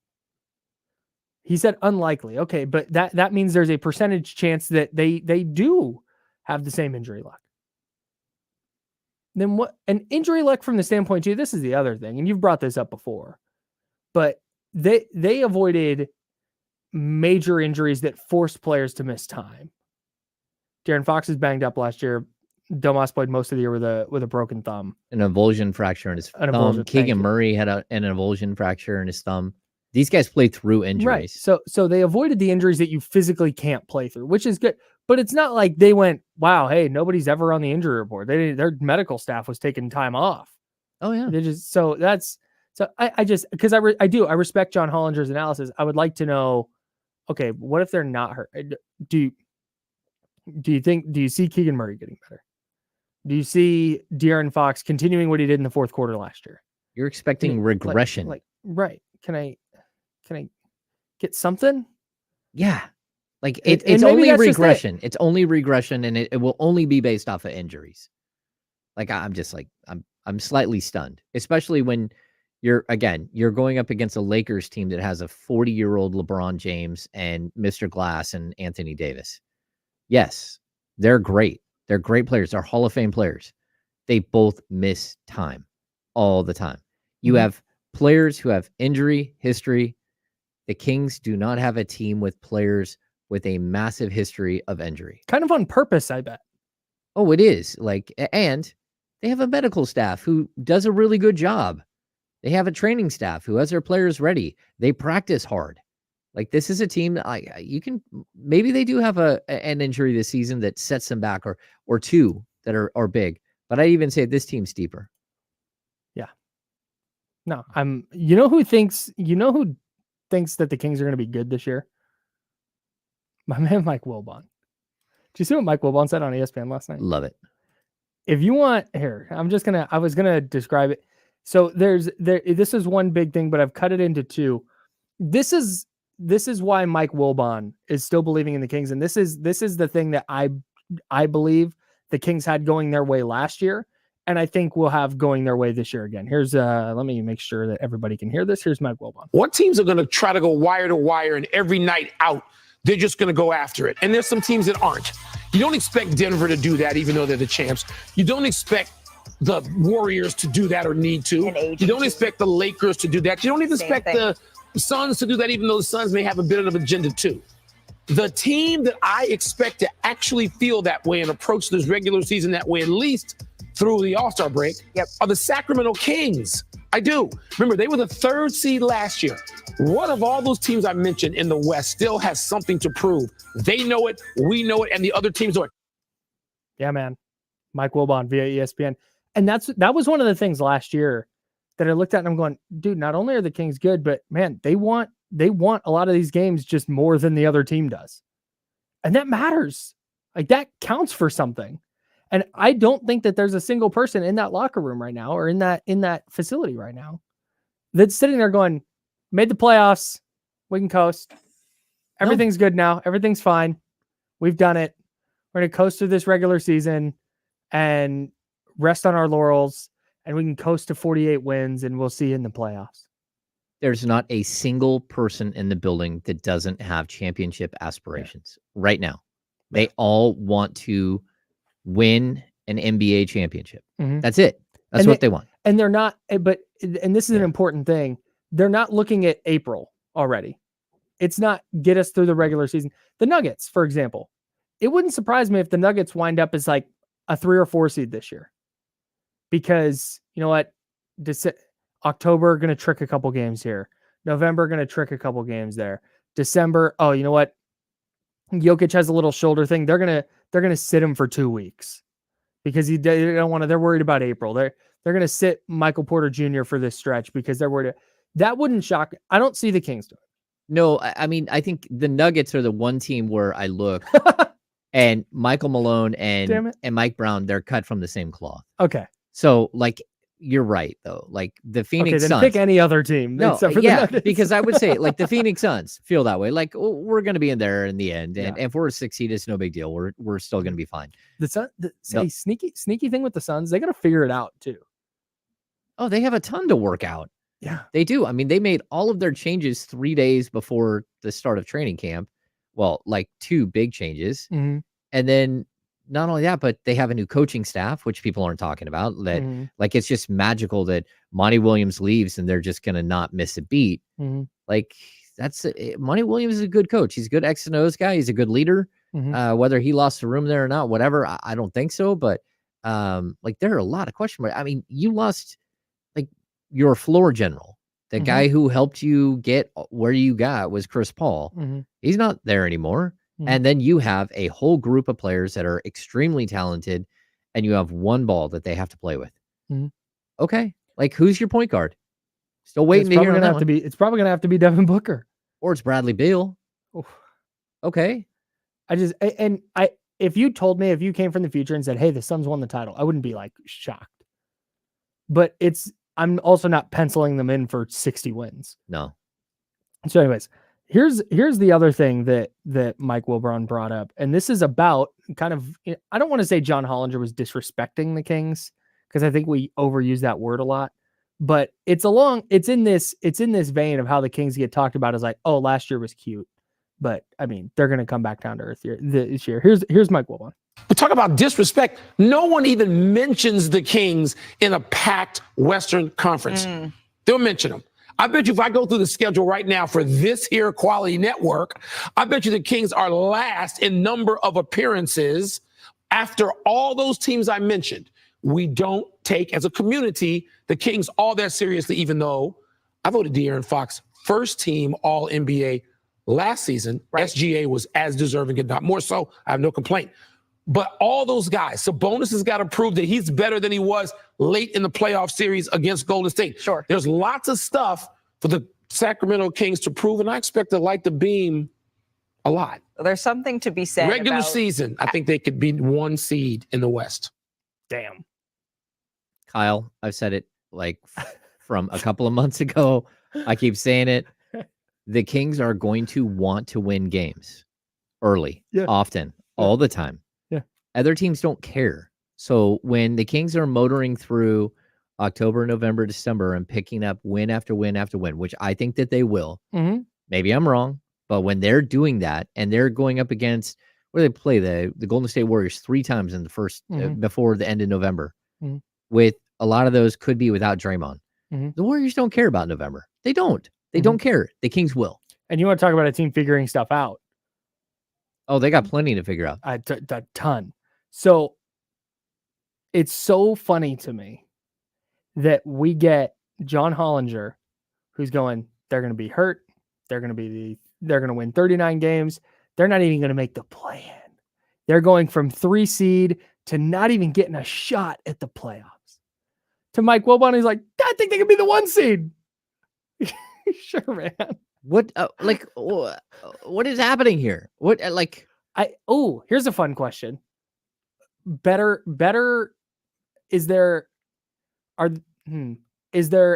He said unlikely. Okay, but that means there's a percentage chance that they do have the same injury luck. Then what? An injury luck from the standpoint too. This is the other thing, and you've brought this up before, but they avoided major injuries that forced players to miss time. De'Aaron Fox is banged up last year. Domas played most of the year with a broken thumb, an avulsion fracture in his thumb. Keegan Murray had an avulsion fracture in his thumb. These guys play through injuries. Right. So they avoided the injuries that you physically can't play through, which is good. But it's not like they went, wow, hey, nobody's ever on the injury report. Their medical staff was taking time off. Oh yeah. I respect John Hollinger's analysis. I would like to know, okay, what if they're not hurt? Do you see Keegan Murray getting better? Do you see De'Aaron Fox continuing what he did in the fourth quarter last year? You're expecting regression. Right. Can I get something? Yeah. Like it's only regression. It's only regression, and it will only be based off of injuries. Like I'm slightly stunned, especially when you're going up against a Lakers team that has a 40-year-old LeBron James and Mr. Glass and Anthony Davis. Yes, they're great. They're great players. They're Hall of Fame players. They both miss time all the time. You have players who have injury history. The Kings do not have a team with players with a massive history of injury. Kind of on purpose, I bet. Oh, it is. And they have a medical staff who does a really good job. They have a training staff who has their players ready. They practice hard. Like, this is a team that maybe they do have an injury this season that sets them back, or two that are big. But I even say this team's deeper. Yeah. No, you know who thinks that the Kings are going to be good this year? My man, Mike Wilbon. Did you see what Mike Wilbon said on ESPN last night? Love it. If you want here, I was going to describe it. So this is one big thing, but I've cut it into two. This is why Mike Wilbon is still believing in the Kings. And this is the thing that I believe the Kings had going their way last year. And I think we'll have going their way this year again. Here's let me make sure that everybody can hear this. Here's Mike Wilbon. What teams are going to try to go wire to wire, and every night out, they're just going to go after it. And there's some teams that aren't. You don't expect Denver to do that, even though they're the champs. You don't expect the Warriors to do that or need to. You don't expect the Lakers to do that. You don't even expect the Suns to do that, even though the Suns may have a bit of an agenda too. The team that I expect to actually feel that way and approach this regular season that way, at least through the All-Star break, are the Sacramento Kings. I do. Remember, they were the 3rd seed last year. One of all those teams I mentioned in the West still has something to prove. They know it, we know it, and the other teams know it. Yeah, man. Mike Wilbon via ESPN. And that was one of the things last year that I looked at and I'm going, dude, not only are the Kings good, but man, they want a lot of these games just more than the other team does. And that matters. Like, that counts for something. And I don't think that there's a single person in that locker room right now or in that facility right now that's sitting there going, made the playoffs, we can coast. Everything's good now. Everything's fine. We've done it. We're going to coast through this regular season and rest on our laurels, and we can coast to 48 wins, and we'll see you in the playoffs. There's not a single person in the building that doesn't have championship aspirations right now. They all want to win an NBA championship. Mm-hmm. That's it. That's what they want. And they're not, and this is an important thing. They're not looking at April already. It's not get us through the regular season. The Nuggets, for example, it wouldn't surprise me if the Nuggets wind up as like a 3 or 4 seed this year, because you know what? October going to trick a couple games here. November going to trick a couple games there. December, oh, you know what? Jokic has a little shoulder thing. They're gonna sit him for 2 weeks because they don't want to. They're worried about April. They're gonna sit Michael Porter Jr. for this stretch because they're worried. That wouldn't shock. I don't see the Kings doing it. No, I mean, I think the Nuggets are the one team where I look and Michael Malone and Mike Brown, they're cut from the same cloth. Okay. So like you're right though. Like the Okay, Phoenix then Suns. pick any other team. No, except for the yeah, Nuggets. because I would say like the Phoenix Suns feel that way. Like we're going to be in there in the end, and Yeah. if we're a 6 seed, it's no big deal. We're still going to be fine. the Sun. Say sneaky thing with the Suns. They got to figure it out too. Oh, they have a ton to work out. Yeah, They do. I mean, they made all of their changes 3 days before the start of training camp. Well, like 2 big changes, Mhm. and then not only that, but they have a new coaching staff, which people aren't talking about. That Mhm. like it's just magical that Monty Williams leaves and they're just going to not miss a beat. Mhm. Like Monty Williams is a good coach. He's a good X and O's guy. He's a good leader. Mhm. Whether he lost the room there or not, whatever, I don't think so. But like there are a lot of question marks. I mean, you lost like your floor general, the guy who helped you get where you got was Chris Paul. Mhm. He's not there anymore. And then you have a whole group of players that are extremely talented, and you have one ball that they have to play with. Mhm. Okay, like who's your point guard? Still waiting It's to probably hear on gonna that have one. to be. It's probably gonna have to be Devin Booker. Or it's Bradley Beal. Oof. Okay. If you told me, if you came from the future and said, "Hey, the Suns won the title," I wouldn't be like shocked. But I'm also not penciling them in for 60 wins. No. So, anyways, here's the other thing that Mike Wilbron brought up, and this is about kind of. I don't want to say John Hollinger was disrespecting the Kings because I think we overuse that word a lot. But it's in this vein of how the Kings get talked about as like, oh, last year was cute. But I mean, they're going to come back down to earth this year. Here's Mike Wilbon. We talk about disrespect. No one even mentions the Kings in a packed Western Conference. They'll mention them. I bet you if I go through the schedule right now for this here quality network, I bet you the Kings are last in number of appearances after all those teams I mentioned. We don't take, as a community, the Kings all that seriously, even though I voted De'Aaron Fox first team All-NBA last season. Right. SGA was as deserving, if not more so. I have no complaint. But all those guys, Sabonis has got to prove that he's better than he was late in the playoff series against Golden State. Sure. There's lots of stuff for the Sacramento Kings to prove, and I expect to light the beam a lot. There's something to be said Regular about season, I think they could be 1 seed in the West. Damn. Kyle, I've said it like from a couple of months ago. I keep saying it. The Kings are going to want to win games early, often, all the time. Yeah. Other teams don't care. So when the Kings are motoring through October, November, December, and picking up win after win after win, which I think that they will, maybe I'm wrong, but when they're doing that and they're going up against, where they play the Golden State Warriors 3 times in the first, before the end of November, with a lot of those could be without Draymond. The Warriors don't care about November. They don't. They don't care. The Kings will. And you want to talk about a team figuring stuff out? Oh, they got plenty to figure out. A ton. So it's so funny to me that we get John Hollinger, who's going, they're going to be hurt. They're going to win 39 games. They're not even going to make the play-in. They're going from 3 seed to not even getting a shot at the playoffs. To Mike Wilbon, he's like, I think they could be the 1 seed. Sure, man. What what is happening here? What here's a fun question. Is there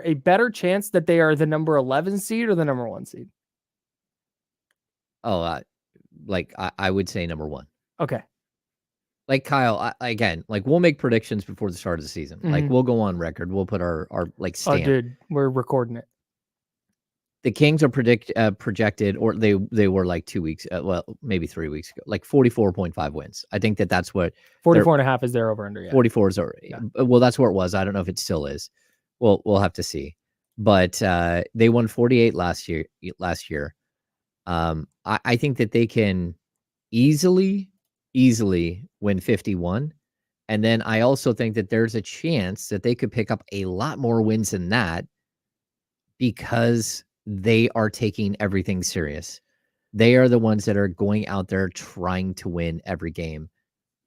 a better chance that they are the number 11 seed or the number 1 seed? Oh, I would say number 1. Okay. Like Kyle, again, like we'll make predictions before the start of the season. Like we'll go on record. We'll put our like stamp. Oh, dude, we're recording it. The Kings are projected, or they were like 2 weeks, well, maybe 3 weeks ago, like 44.5 wins. I think that's what 44.5 is their over under. Yeah. 44 is well, that's where it was. I don't know if it still is. We'll have to see. But they won 48 last year. I think that they can easily win 51. And then I also think that there's a chance that they could pick up a lot more wins than that because they are taking everything serious. They are the ones that are going out there trying to win every game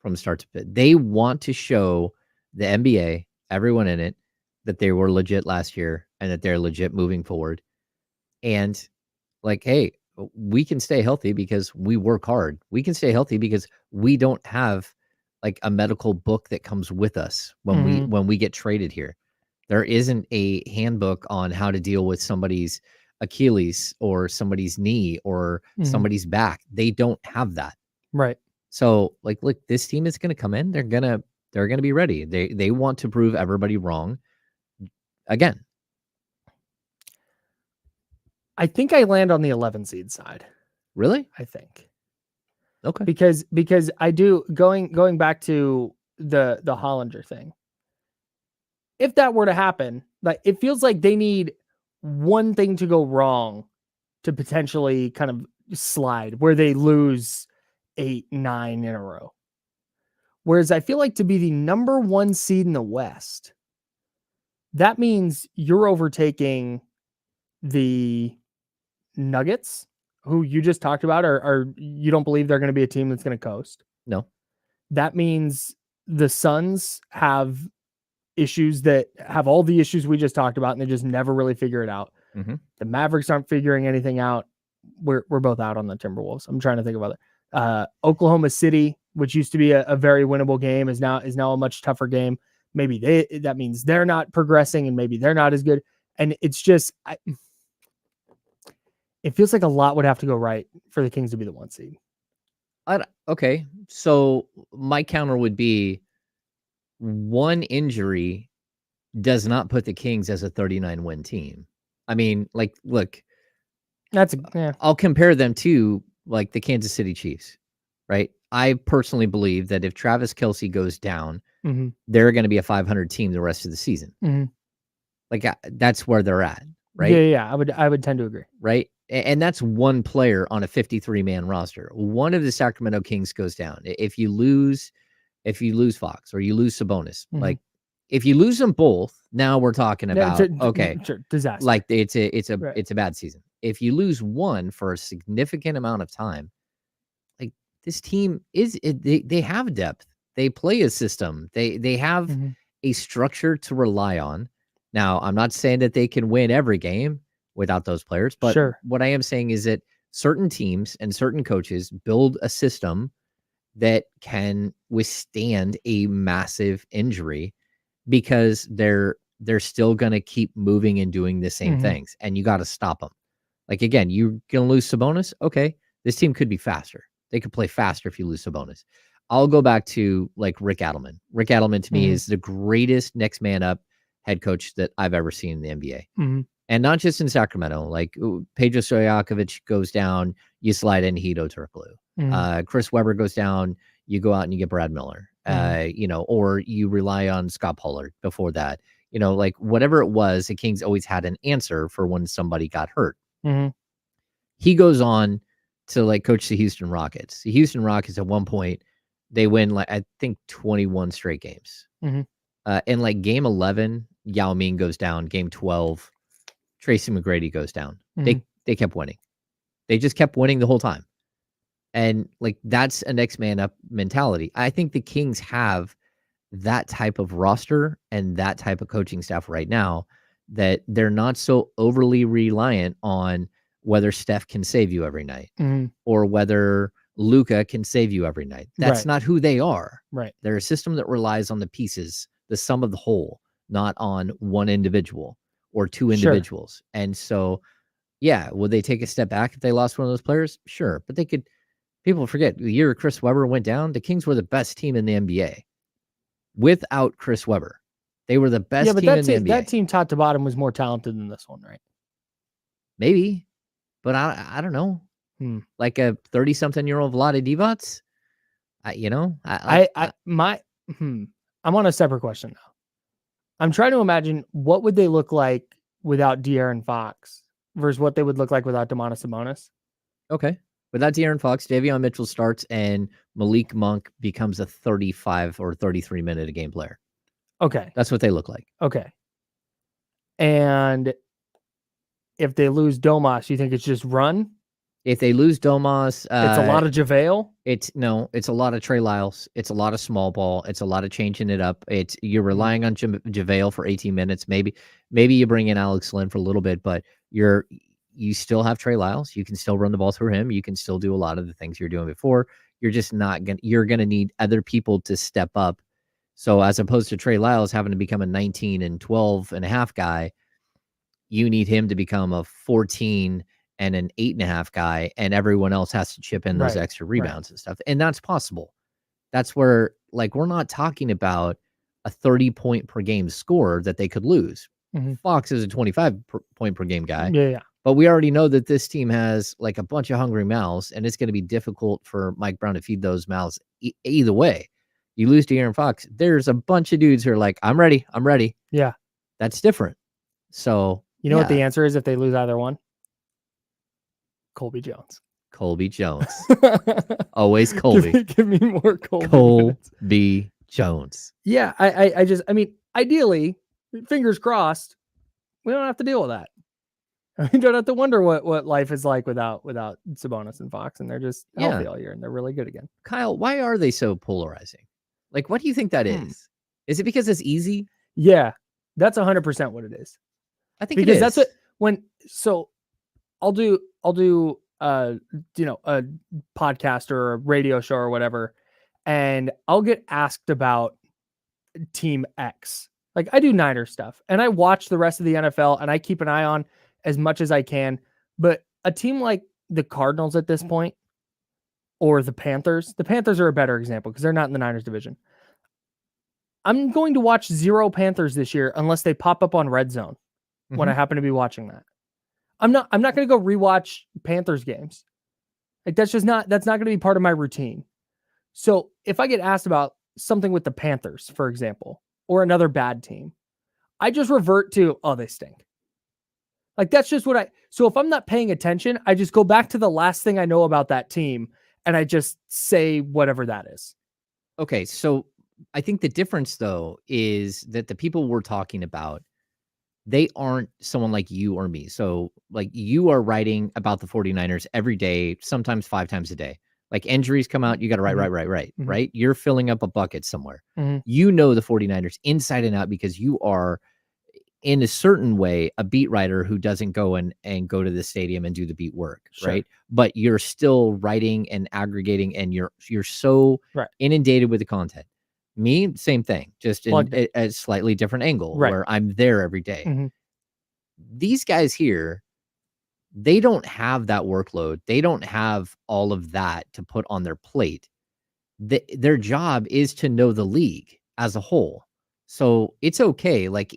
from start to finish. They want to show the NBA, everyone in it, that they were legit last year and that they're legit moving forward. And like, hey, we can stay healthy because we work hard. We can stay healthy because we don't have like a medical book that comes with us when we get traded here. There isn't a handbook on how to deal with somebody's Achilles or somebody's knee or somebody's back. They don't have that. Right. So like, look, this team is going to come in. They're going to be ready. They want to prove everybody wrong again. I think I land on the 11 seed side. Really? I think. Okay. Because I do going back to the Hollinger thing. If that were to happen, like it feels like they need one thing to go wrong to potentially kind of slide where they lose 8, 9 in a row. Whereas I feel like to be the number 1 seed in the West, that means you're overtaking the Nuggets, who you just talked about, are you don't believe they're going to be a team that's going to coast. No. That means the Suns have issues that have all the issues we just talked about, and they just never really figure it out. The Mavericks aren't figuring anything out. We're both out on the Timberwolves. I'm trying to think of other. Oklahoma City, which used to be a very winnable game, is now a much tougher game. Maybe that means they're not progressing, and maybe they're not as good. And it's just, it feels like a lot would have to go right for the Kings to be the 1 seed. Okay, so my counter would be one injury does not put the Kings as a 39-win team. I mean, like, look, I'll compare them to like the Kansas City Chiefs, right? I personally believe that if Travis Kelce goes down, they're going to be a 500 team the rest of the season. Like that's where they're at, right? Yeah. I would tend to agree, right? And that's one player on a 53-man roster. One of the Sacramento Kings goes down. If you lose Fox or you lose Sabonis, like if you lose them both, now we're talking about disaster. Like it's a bad season. If you lose one for a significant amount of time, like this team they have depth. They play a system. They have a structure to rely on. Now, I'm not saying that they can win every game without those players, but what I am saying is that certain teams and certain coaches build a system that can withstand a massive injury because they're still going to keep moving and doing the same things, and you got to stop them. Like, again, you're going to lose Sabonis. Okay, this team could be faster. They could play faster if you lose Sabonis. I'll go back to like Rick Adelman. Rick Adelman to me is the greatest next man up head coach that I've ever seen in the NBA. And not just in Sacramento. Like Pedro Stojakovic goes down, you slide in Hedo Turkoglu. Chris Webber goes down, you go out and you get Brad Miller. Or you rely on Scott Pollard before that. Like whatever it was, the Kings always had an answer for when somebody got hurt. He goes on to like coach the Houston Rockets. The Houston Rockets at one point, they win like I think 21 straight games. And like game 11, Yao Ming goes down. Game 12, Tracy McGrady goes down. They kept winning. They just kept winning the whole time. And like that's a next man up mentality. I think the Kings have that type of roster and that type of coaching staff right now that they're not so overly reliant on whether Steph can save you every night or whether Luka can save you every night. That's not who they are. Right. They're a system that relies on the pieces, the sum of the whole, not on one individual or two individuals. And so, yeah, would they take a step back if they lost one of those players? Sure. But they could, people forget the year Chris Webber went down, the Kings were the best team in the NBA without Chris Webber. They were the best team in the NBA. That team top to bottom was more talented than this one, right? Maybe, but I don't know. Like a 30-something-year-old Vlade Divac? I'm on a separate question now. I'm trying to imagine what would they look like without De'Aaron Fox versus what they would look like without Domantas Sabonis. Okay. Without De'Aaron Fox, Davion Mitchell starts and Malik Monk becomes a 35 or 33 minute a game player. Okay. That's what they look like. Okay. And if they lose Domas, you think it's just run? If they lose Domas, it's a lot of JaVale. It's a lot of Trey Lyles. It's a lot of small ball. It's a lot of changing it up. You're relying on JaVale for 18 minutes. Maybe you bring in Alex Lynn for a little bit, but you still have Trey Lyles. You can still run the ball through him. You can still do a lot of the things you're doing before. You're just not going to, you're going to need other people to step up So as opposed to Trey Lyles having to become a 19 and 12 and a half guy, you need him to become a 14 and an 8.5 guy, and everyone else has to chip in those extra rebounds and stuff. And that's possible. That's where, like, we're not talking about a 30-point per game score that they could lose. Fox is a 25-point per game guy. Yeah. But we already know that this team has like a bunch of hungry mouths, and it's going to be difficult for Mike Brown to feed those mouths either way. You lose to Aaron Fox, there's a bunch of dudes who are like, I'm ready. Yeah. That's different. So, you know what the answer is if they lose either one? Colby Jones. Always Colby. Give me more Colby. Colby Jones. Yeah. I mean, ideally, fingers crossed, we don't have to deal with that. We don't have to wonder what life is like without Sabonis and Fox, and they're just healthy all year, and they're really good again. Kyle, why are they so polarizing? Like, what do you think that is? Is it because it's easy? Yeah, that's 100% what it is. I think because it is. that's what I'll do a podcast or a radio show or whatever, and I'll get asked about Team X. Like, I do Niner stuff, and I watch the rest of the NFL, and I keep an eye on as much as I can. But a team like the Cardinals at this point, or the Panthers are a better example because they're not in the Niners division. I'm going to watch 0 Panthers this year unless they pop up on Red Zone when I happen to be watching that. I'm not going to go rewatch Panthers games. Like, that's not going to be part of my routine. So if I get asked about something with the Panthers, for example, or another bad team, I just revert to, oh, they stink. Like, that's just so if I'm not paying attention, I just go back to the last thing I know about that team, and I just say whatever that is. Okay, so I think the difference, though, is that the people we're talking about, they aren't someone like you or me. So, like, you are writing about the 49ers every day, sometimes 5 times a day. Like, injuries come out, you got to write, right? You're filling up a bucket somewhere. You know the 49ers inside and out because you are, in a certain way, a beat writer who doesn't go and go to the stadium and do the beat work, right? But you're still writing and aggregating, and you're so inundated with the content. Me, same thing, just in a slightly different angle where I'm there every day. These guys here, they don't have that workload. They don't have all of that to put on their plate. Their job is to know the league as a whole. So it's okay. Like,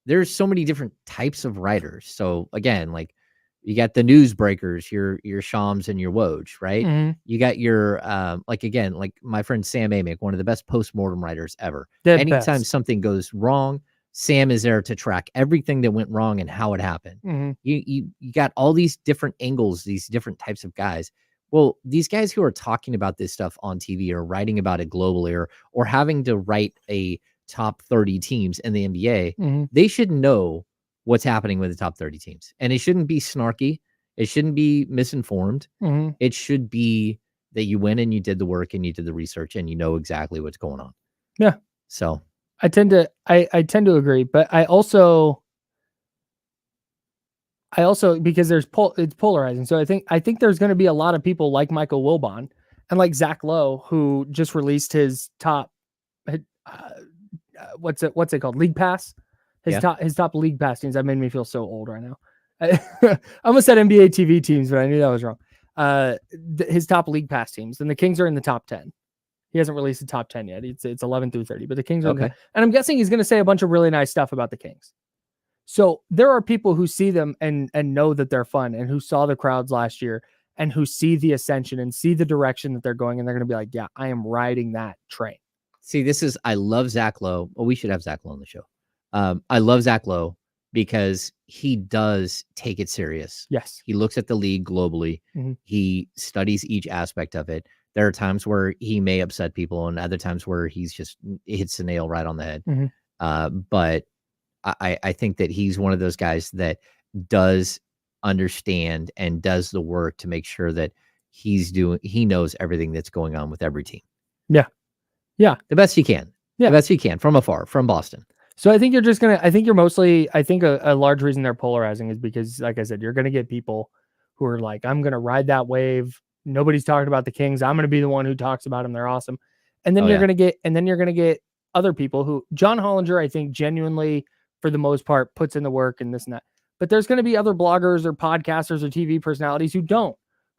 there's so many different types of writers. So again, like, you got the news breakers, your Shams and your Woj, right? You got your, like my friend Sam Amick, one of the best postmortem writers ever. Anytime something goes wrong, Sam is there to track everything that went wrong and how it happened. You got all these different angles, these different types of guys. Well, these guys who are talking about this stuff on TV or writing about it globally or having to write a top 30 teams in the NBA, they should know what's happening with the top 30 teams. And it shouldn't be snarky. It shouldn't be misinformed. It should be that you went and you did the work and you did the research and you know exactly what's going on. Yeah. So I tend to agree, but I also because it's polarizing. So I think there's going to be a lot of people like Michael Wilbon and like Zach Lowe, who just released his top, what's it called? League Pass. His top league pass teams. That made me feel so old right now. I almost said NBA TV teams, but I knew that was wrong. His top league pass teams, and the Kings are in the top 10. He hasn't released the top 10 yet. It's 11 through 30, but the Kings are okay. And I'm guessing he's going to say a bunch of really nice stuff about the Kings. So there are people who see them and know that they're fun, and who saw the crowds last year, and who see the ascension and see the direction that they're going, and they're going to be like, yeah, I am riding that train. See, I love Zach Lowe. Well, we should have Zach Lowe on the show. I love Zach Lowe because he does take it serious. Yes. He looks at the league globally. He studies each aspect of it. There are times where he may upset people and other times where he's just hits the nail right on the head. But I think that he's one of those guys that does understand and does the work to make sure that he knows everything that's going on with every team. Yeah. Yeah. The best he can. Yeah. The best he can from afar, from Boston. So I think a large reason they're polarizing is because, like I said, you're going to get people who are like, I'm going to ride that wave. Nobody's talking about the Kings. I'm going to be the one who talks about them. They're awesome. And then you're going to get other people who John Hollinger, I think genuinely for the most part puts in the work and this and that. But there's going to be other bloggers or podcasters or TV personalities who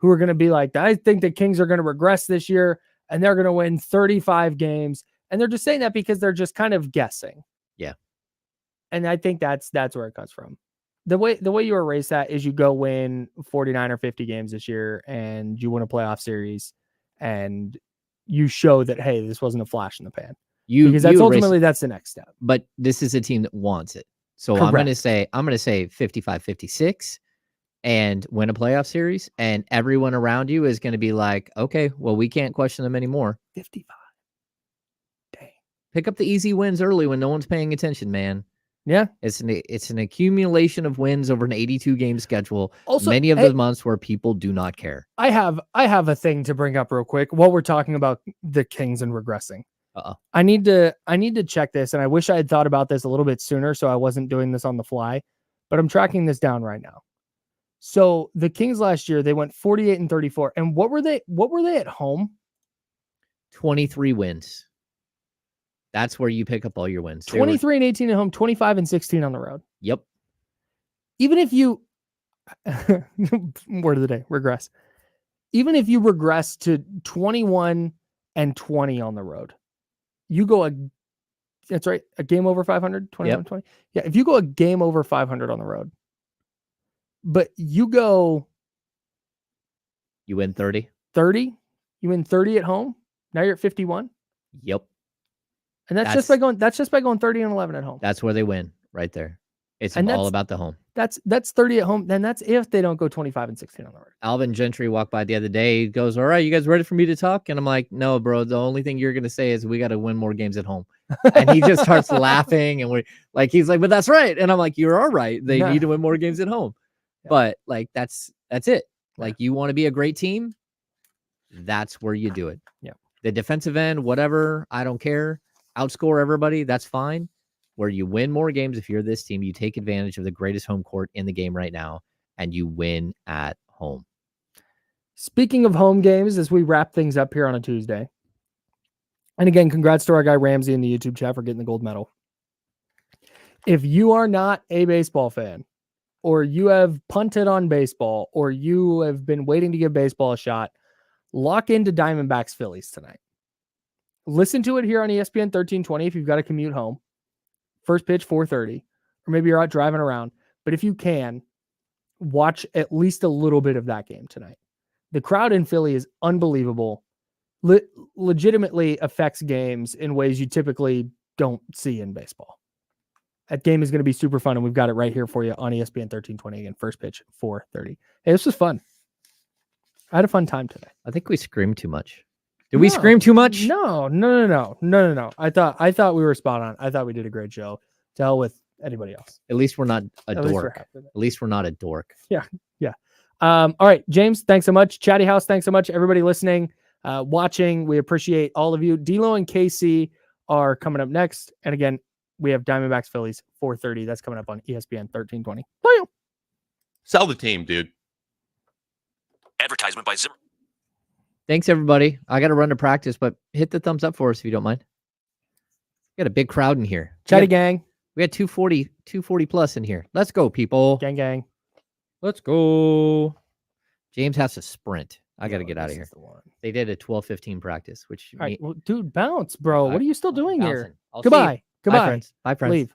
are going to be like, I think the Kings are going to regress this year and they're going to win 35 games. And they're just saying that because they're just kind of guessing. Yeah. And I think that's where it comes from. The way you erase that is you go win 49 or 50 games this year and you win a playoff series and you show that, hey, this wasn't a flash in the pan. Because that's ultimately that's the next step. But this is a team that wants it. So Correct. I'm going to say 55-56 and win a playoff series, and everyone around you is going to be like, okay, well, we can't question them anymore. 55. Dang. Pick up the easy wins early when no one's paying attention, man. Yeah. It's an accumulation of wins over an 82 game schedule. Also, many of the months where people do not care. I have a thing to bring up real quick while we're talking about the Kings and regressing. I need to check this, and I wish I had thought about this a little bit sooner so I wasn't doing this on the fly, but I'm tracking this down right now. So the Kings last year, they went 48-34. And what were they at home? 23 wins. That's where you pick up all your wins. 23-18 at home, 25-16 on the road. Yep. Even if you word of the day, regress. Even if you regress to 21-20 on the road, you go that's right, a game over 500, 21-20. Yeah, if you go a game over 500 on the road, but you win 30. 30, you win 30 at home. Now you're at 51. Yep. And that's just by going 30-11 at home. That's where they win right there. It's all about the home. That's 30 at home. Then that's if they don't go 25-16 on the road. Alvin Gentry walked by the other day. He goes, all right, you guys ready for me to talk? And I'm like, no, bro. The only thing you're going to say is we got to win more games at home. And he just starts laughing. And he's like, but that's right. And I'm like, you're all right. They need to win more games at home. Yeah. But like, that's it. Like, you want to be a great team. That's where you do it. Yeah. The defensive end, whatever, I don't care. Outscore everybody. That's fine. Where you win more games. If you're this team, you take advantage of the greatest home court in the game right now, and you win at home. Speaking of home games, as we wrap things up here on a Tuesday, and again, congrats to our guy Ramsey in the YouTube chat for getting the gold medal. If you are not a baseball fan, or you have punted on baseball, or you have been waiting to give baseball a shot, lock into Diamondbacks Phillies tonight. Listen to it here on ESPN 1320 if you've got to commute home. First pitch, 4:30, or maybe you're out driving around. But if you can, watch at least a little bit of that game tonight. The crowd in Philly is unbelievable. Legitimately affects games in ways you typically don't see in baseball. That game is going to be super fun, and we've got it right here for you on ESPN 1320. Again, first pitch, 4:30. Hey, this was fun. I had a fun time today. I think we screamed too much. Did we scream too much? No. I thought we were spot on. I thought we did a great show. To hell with anybody else. At least we're not a dork. At least we're not a dork. Yeah. All right, James, thanks so much. Chatty House, thanks so much. Everybody listening, watching, we appreciate all of you. D'Lo and KC are coming up next. And again, we have Diamondbacks Phillies 4:30. That's coming up on ESPN 1320. Bye. Sell the team, dude. Advertisement by Zimmer. Thanks, everybody. I got to run to practice, but hit the thumbs up for us if you don't mind. We got a big crowd in here. Chatty gang. We had 240 plus in here. Let's go, people. Gang. Let's go. James has to sprint. I got to get out of here. They did a 12:15 practice, which... All right, well, dude, bounce, bro. What are you still doing here? Goodbye. Goodbye. Bye, friends. Leave.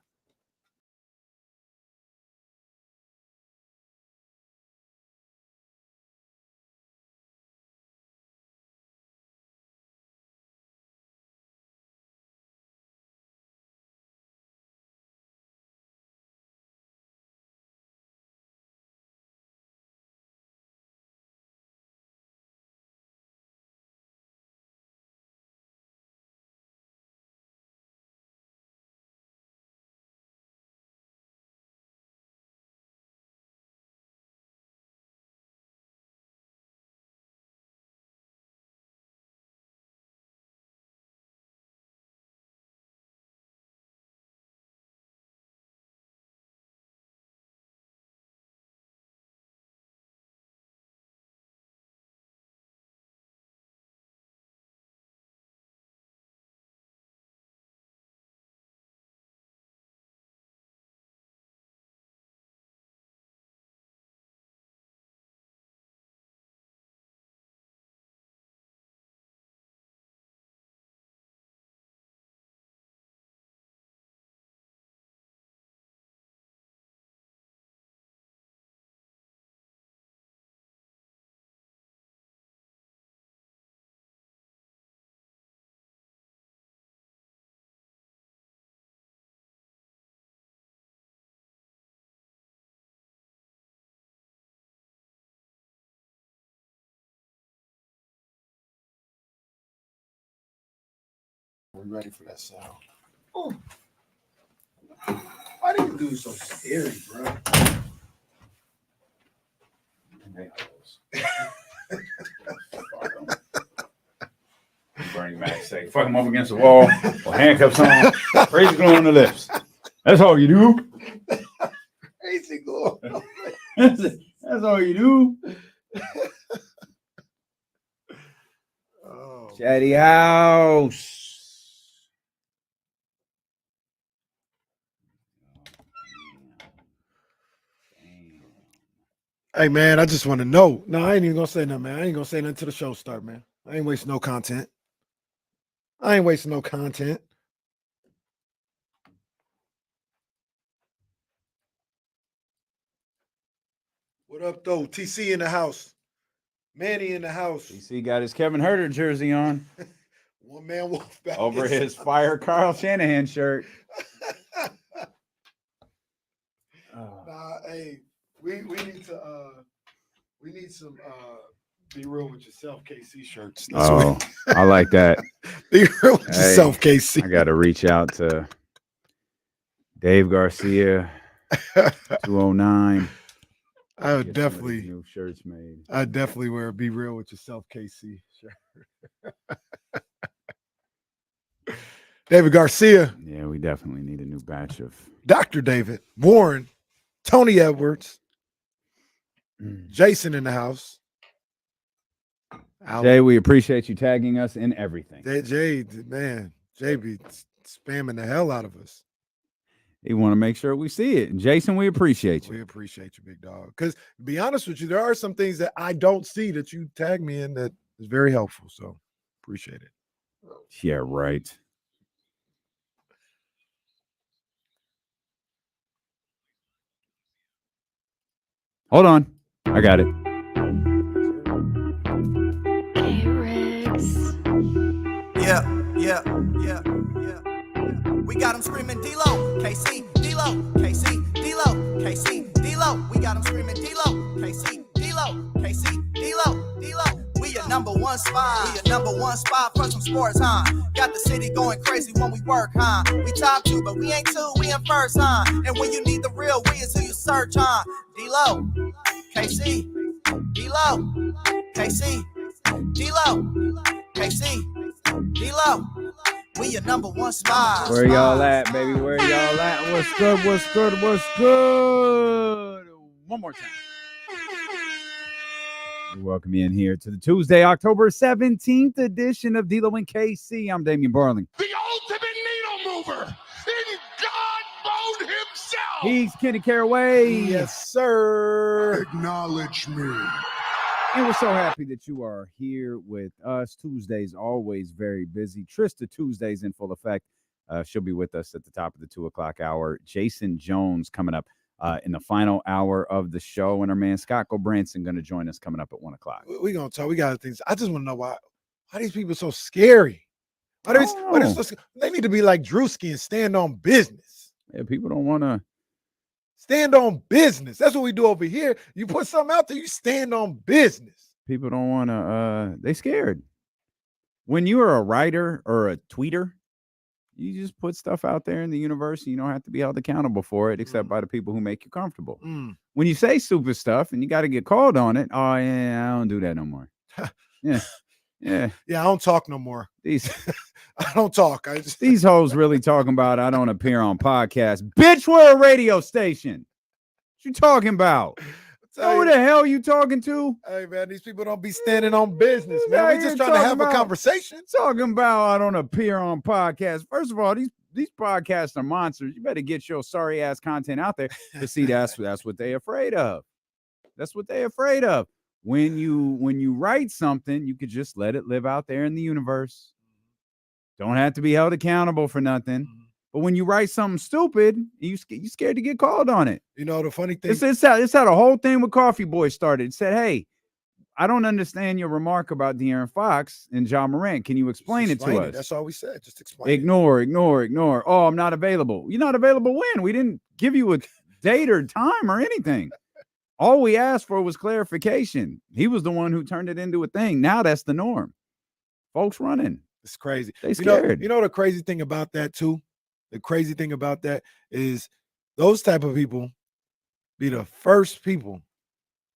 We ready for that sound. Oh. Why these dudes so scary, bro? Bernie Mac say, fuck him up against the wall, or handcuffs on, crazy glue on the lips. That's all you do. Crazy glue. That's all you do. Oh. Chatty House. Hey, man, I just want to know. No, I ain't even going to say nothing, man. I ain't going to say nothing till the show start, man. I ain't wasting no content. What up, though? TC in the house. Manny in the house. TC got his Kevin Huerter jersey on. One man wolf back. Over his fire Carl Shanahan shirt. Nah, hey, we need some Be Real With Yourself KC shirts. That's I like that. Be real with yourself, KC. I got to reach out to Dave Garcia, 209. I would definitely new shirts made. I'd definitely wear a Be Real With Yourself KC shirt. David Garcia. Yeah, we definitely need a new batch of Dr. David, Warren, Tony Edwards, Jason in the house. Jay, we appreciate you tagging us in everything. Jay be spamming the hell out of us. He want to make sure we see it. And Jason, we appreciate you. We appreciate you, big dog. Because to be honest with you, there are some things that I don't see that you tag me in that is very helpful. So appreciate it. Yeah, right. Hold on. I got it. Yeah. We got him screaming D-Lo, KC, D-Lo, KC, D-Lo, KC, D-Lo. We got him screaming D-Lo, KC, D-Lo, KC, D-Lo, D-Lo. We your number one spot. For some sports, huh? Got the city going crazy when we work, huh? We top 2, but we ain't 2, we in first, huh? And when you need the real, we is who you search, huh? D-Lo, KC, D-Lo, KC, D-Lo, KC, D-Lo. We your number one spot. Where y'all at, baby? Where y'all at? What's good? One more time. We welcome you in here to the Tuesday, October 17th edition of D-Lo and KC. I'm Damian Barling. The ultimate needle mover in God mode himself. He's Kenny Caraway. Yes, sir. Acknowledge me. And we're so happy that you are here with us. Tuesdays always very busy. Trysta Tuesdays in full effect. She'll be with us at the top of the 2 o'clock hour. Jason Jones coming up in the final hour of the show. And our man Scott Gulbransen going to join us coming up at 1 o'clock. We're going to talk. We got things. I just want to know why these people so scary. They need to be like Drewski and stand on business. Yeah, people don't want to. Stand on business. That's what we do over here. You put something out there, you stand on business. People don't want to, they scared. When you are a writer or a tweeter, you just put stuff out there in the universe and you don't have to be held accountable for it except by the people who make you comfortable. When you say stupid stuff and you got to get called on it, oh, yeah, I don't do that no more. Yeah, I don't talk no more. I don't talk. These hoes really talking about I don't appear on podcasts. Bitch, we're a radio station. What you talking about? Who the hell you talking to? Hey, man, these people don't be standing on business, man. We just trying to have a conversation. Talking about I don't appear on podcasts. First of all, these podcasts are monsters. You better get your sorry ass content out there. But see, that's what they're afraid of. That's what they're afraid of. When you write something, you could just let it live out there in the universe. Don't have to be held accountable for nothing. But when you write something stupid, you scared to get called on it. You know, the funny thing. It's how the whole thing with Coffee Boy started. It said, hey, I don't understand your remark about De'Aaron Fox and Ja Morant. Can you explain it to us? That's all we said. Just explain Ignore. Oh, I'm not available. You're not available when? We didn't give you a date or time or anything. All we asked for was clarification. He was the one who turned it into a thing. Now that's the norm. Folks running. It's crazy. They scared. You know the crazy thing about that too? The crazy thing about that is those type of people be the first people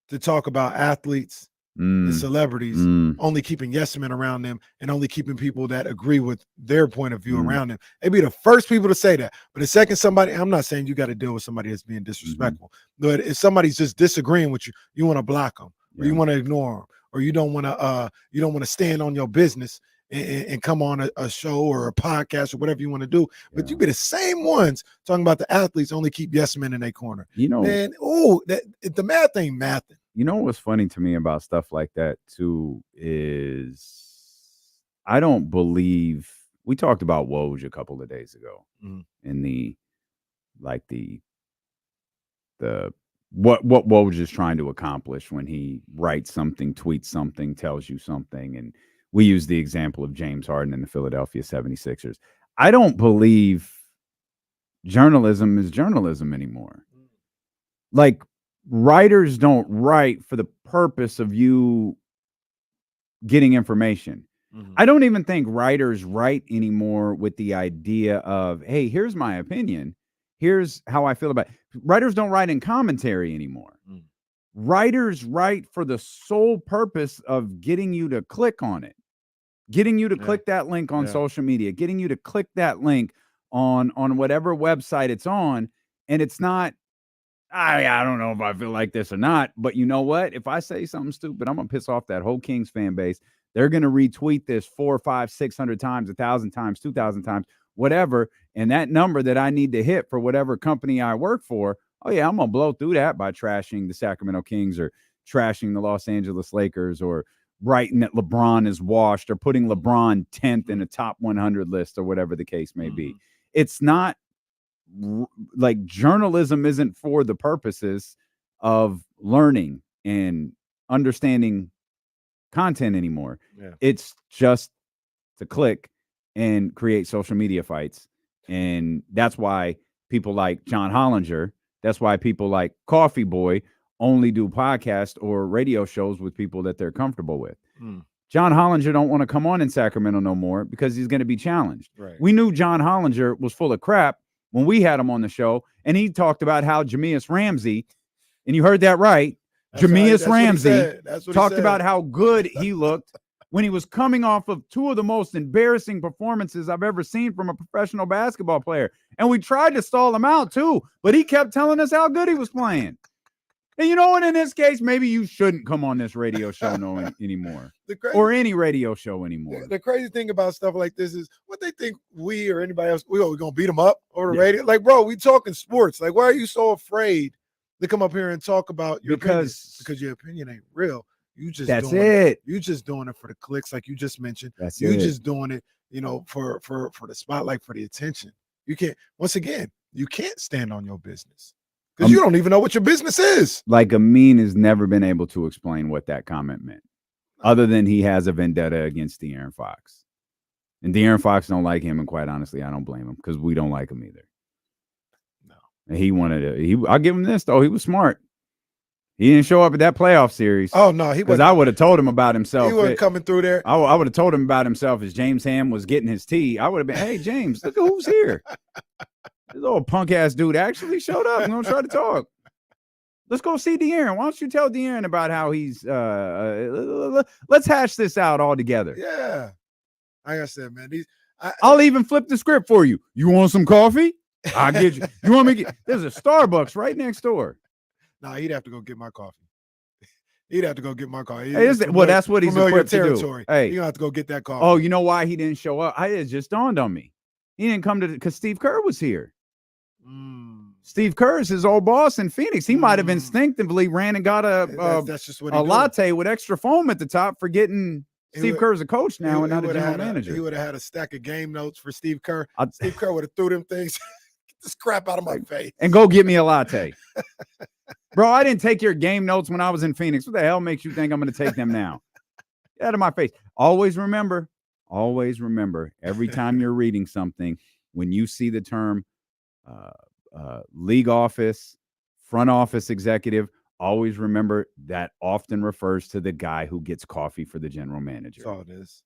to talk about athletes and celebrities, only keeping yes men around them and only keeping people that agree with their point of view around them. They be the first people to say that. But the second somebody, I'm not saying you got to deal with somebody that's being disrespectful, but if somebody's just disagreeing with you, you want to block them, or you want to ignore them, or you don't want to stand on your business and come on a show or a podcast or whatever you want to do. But you be the same ones talking about the athletes only keep yes men in their corner. You know, man, the math ain't mathing. You know what's funny to me about stuff like that too is I don't believe we talked about Woj a couple of days ago in the what Woj is trying to accomplish when he writes something, tweets something, tells you something, and we use the example of James Harden and the Philadelphia 76ers. I don't believe journalism is journalism anymore. Like, writers don't write for the purpose of you getting information. I don't even think writers write anymore with the idea of, hey, here's my opinion. Here's how I feel about it. Writers don't write in commentary anymore. Writers write for the sole purpose of getting you to click on it, getting you to click that link on social media, getting you to click that link on whatever website it's on. And it's not, I don't know if I feel like this or not, but you know what? If I say something stupid, I'm going to piss off that whole Kings fan base. They're going to retweet this 400, 500, 600 times, 1,000 times, 2,000 times, whatever. And that number that I need to hit for whatever company I work for, oh yeah, I'm going to blow through that by trashing the Sacramento Kings or trashing the Los Angeles Lakers or writing that LeBron is washed or putting LeBron 10th in a top 100 list or whatever the case may be. It's not like journalism isn't for the purposes of learning and understanding content anymore. It's just to click and create social media fights. And that's why people like John Hollinger, that's why people like Coffee Boy only do podcasts or radio shows with people that they're comfortable with. John Hollinger don't want to come on in Sacramento no more because he's going to be challenged. We knew John Hollinger was full of crap when we had him on the show, and he talked about how Jameis Ramsey, and you heard that right, Jameis Ramsey talked about how good he looked when he was coming off of two of the most embarrassing performances I've ever seen from a professional basketball player. And we tried to stall him out too, but he kept telling us how good he was playing. And you know what? In this case, maybe you shouldn't come on this radio show anymore, or any radio show anymore. The crazy thing about stuff like this is what they think we or anybody else, we're going to beat them up over the radio. Like, bro, we talking sports. Like, why are you so afraid to come up here and talk about your opinion? Because your opinion ain't real. You just You just doing it for the clicks, like you just mentioned. You just doing it, for the spotlight, for the attention. You can't. Once again, you can't stand on your business because you don't even know what your business is. Like, Amin has never been able to explain what that comment meant, other than he has a vendetta against De'Aaron Fox, and De'Aaron Fox don't like him, and quite honestly, I don't blame him because we don't like him either. No, and he wanted to. I'll give him this though. He was smart. He didn't show up at that playoff series. Oh, no. Because I would have told him about himself. He wasn't coming through there. I would have told him about himself as James Ham was getting his tea. I would have been, hey, James, look at who's here. This old punk-ass dude actually showed up. I'm going to try to talk. Let's go see De'Aaron. Why don't you tell De'Aaron about how he's let's hash this out all together. Yeah. Like I said, man, I'll even flip the script for you. You want some coffee? I'll get you. You want me to get there's a Starbucks right next door. No, he'd have to go get my coffee. He'd have to go get my coffee. Hey, that's what he's equipped to do. Hey, you have to go get that coffee. Oh, you know why he didn't show up? It just dawned on me. He didn't come because Steve Kerr was here. Steve Kerr is his old boss in Phoenix. He might have instinctively ran and got that's just what a latte with extra foam at the top, forgetting Steve Kerr's a coach now and not a general manager. He would have had a stack of game notes for Steve Kerr. Steve Kerr would have threw them things. Get this crap out of my face. And go get me a latte. Bro, I didn't take your game notes when I was in Phoenix. What the hell makes you think I'm going to take them now? Get out of my face. Always remember, every time you're reading something, when you see the term league office, front office executive, always remember that often refers to the guy who gets coffee for the general manager. That's all it is.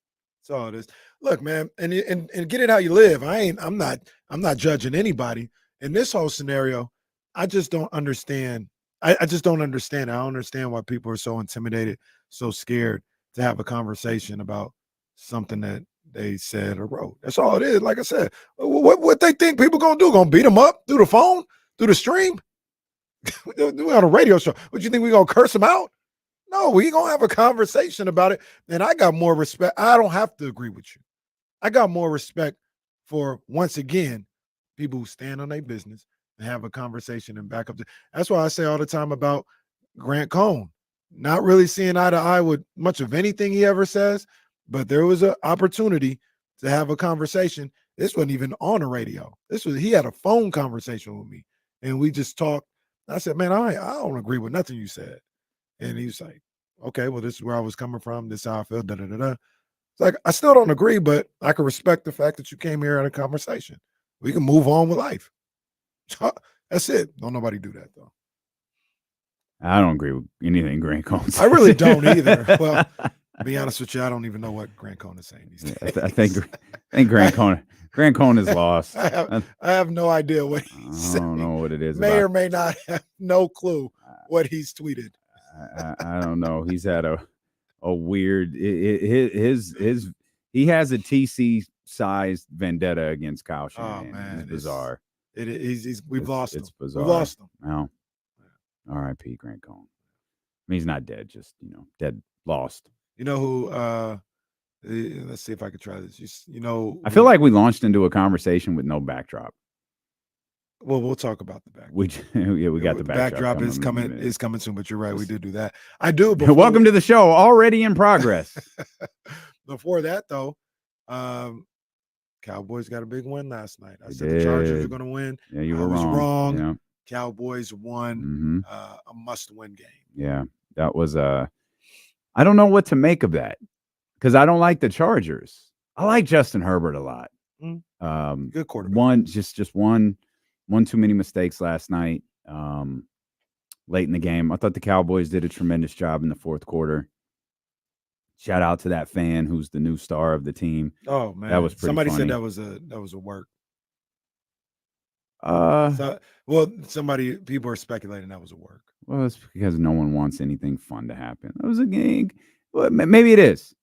That's all it is. Look, man, and get it how you live. I'm not judging anybody in this whole scenario. I just don't understand. I just don't understand. I don't understand why people are so intimidated, so scared to have a conversation about something that they said or wrote. That's all it is. Like I said, what they think people gonna do? Gonna beat them up through the phone, through the stream? We're on a radio show. What you think we gonna curse them out? No, we gonna have a conversation about it. And I got more respect. I don't have to agree with you. I got more respect for, once again, people who stand on their business and have a conversation and back up. That's why I say all the time about Grant Cohn, not really seeing eye to eye with much of anything he ever says, but there was an opportunity to have a conversation. This wasn't even on the radio. He had a phone conversation with me, and we just talked. I said, man, I don't agree with nothing you said. And he was like, okay, well, this is where I was coming from. This is how I feel, da-da-da-da. It's like, I still don't agree, but I can respect the fact that you came here at a conversation. We can move on with life. That's it. Don't nobody do that, though. I don't agree with anything Grant Cohn says. I really don't either. Well, to be honest with you, I don't even know what Grant Cohn is saying these days. I think Grant Cohn is lost. I have no idea what he's saying. I don't know what it is. May or may not have no clue what he's tweeted. I don't know. He's had a weird he has a TC sized vendetta against Kyle Shanahan. Oh man, it's bizarre. We've lost him. It's bizarre. We've lost him. Well, R.I.P. Grant Cohn. I mean, he's not dead, just dead, lost. You know who? Let's see if I could try this. I feel like we launched into a conversation with no backdrop. Well, we'll talk about the backdrop. We got the backdrop is coming soon, but you're right. We did do that. I do. Welcome to the show. Already in progress. Before that, though, Cowboys got a big win last night. I said the Chargers are going to win. Yeah, you were wrong. Yeah. Cowboys won a must-win game. Yeah, that was I don't know what to make of that because I don't like the Chargers. I like Justin Herbert a lot. Good quarterback. One too many mistakes last night. Late in the game, I thought the Cowboys did a tremendous job in the fourth quarter. Shout out to that fan who's the new star of the team. Oh man, that was pretty somebody funny. Said that was a work. People are speculating that was a work. Well, it's because no one wants anything fun to happen. That was a game. Well, maybe it is.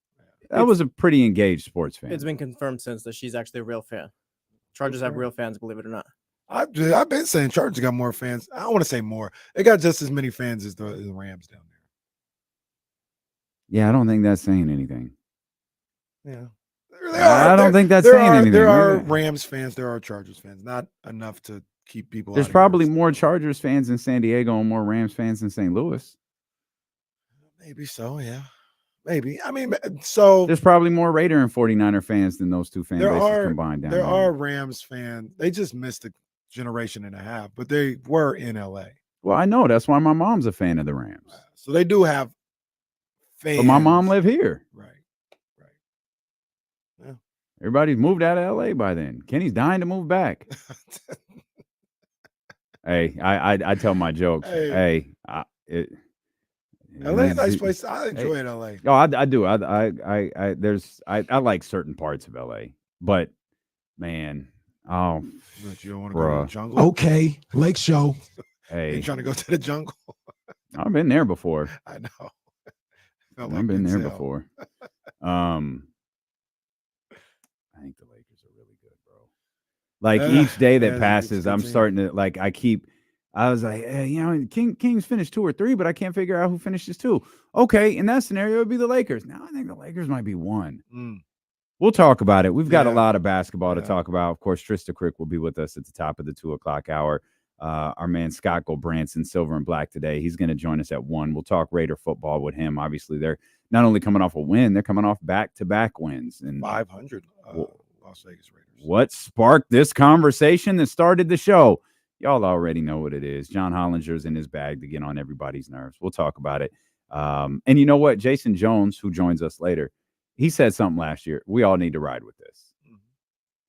That was a pretty engaged sports fan. It's been confirmed since that she's actually a real fan. Chargers have real fans, believe it or not. I've been saying Chargers got more fans. I don't want to say more. They got just as many fans as the Rams down there. Yeah, I don't think that's saying anything. Yeah. I don't think that's saying anything. There are Rams fans. There are Chargers fans. Not enough to keep people. There's probably more Chargers fans in San Diego and more Rams fans in St. Louis. Maybe so, yeah. Maybe. I mean, so there's probably more Raider and 49er fans than those two fan bases combined down there. There are Rams fans. They just missed a generation and a half, but they were in LA. Well, I know. That's why my mom's a fan of the Rams. So they do have fans. But my mom lived here. Right. Yeah. Everybody's moved out of LA by then. Kenny's dying to move back. Hey, I tell my jokes. LA is a nice place. I enjoy LA. Oh, I do. I like certain parts of LA, but man, you don't want to go to the jungle? Okay, Lake Show. Hey, you trying to go to the jungle? I've been there before. I know. I've been there before. I think the Lakers are really good, bro. Like each day that passes, I'm starting to I was like, hey, Kings finished 2 or 3, but I can't figure out who finishes 2. Okay, in that scenario, it would be the Lakers. Now I think the Lakers might be 1. We'll talk about it. We've got a lot of basketball to talk about. Of course, Trysta Krick will be with us at the top of the 2:00 hour. Our man Scott Gulbransen, Silver and Black today. He's going to join us at 1. We'll talk Raider football with him. Obviously, they're not only coming off a win, they're coming off back-to-back wins. And 500 Las Vegas Raiders. What sparked this conversation that started the show? Y'all already know what it is. John Hollinger's in his bag to get on everybody's nerves. We'll talk about it. And you know what? Jason Jones, who joins us later, he said something last year. We all need to ride with this.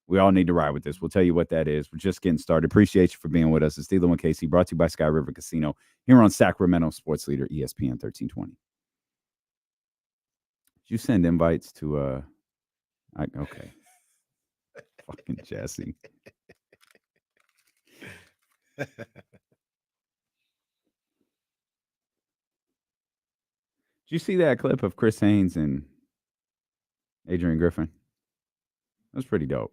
We all need to ride with this. We'll tell you what that is. We're just getting started. Appreciate you for being with us. It's Steeler and KC, brought to you by Sky River Casino here on Sacramento Sports Leader ESPN 1320. Did you send invites to Okay. Fucking Jesse. Did you see that clip of Chris Haynes and Adrian Griffin? That was pretty dope.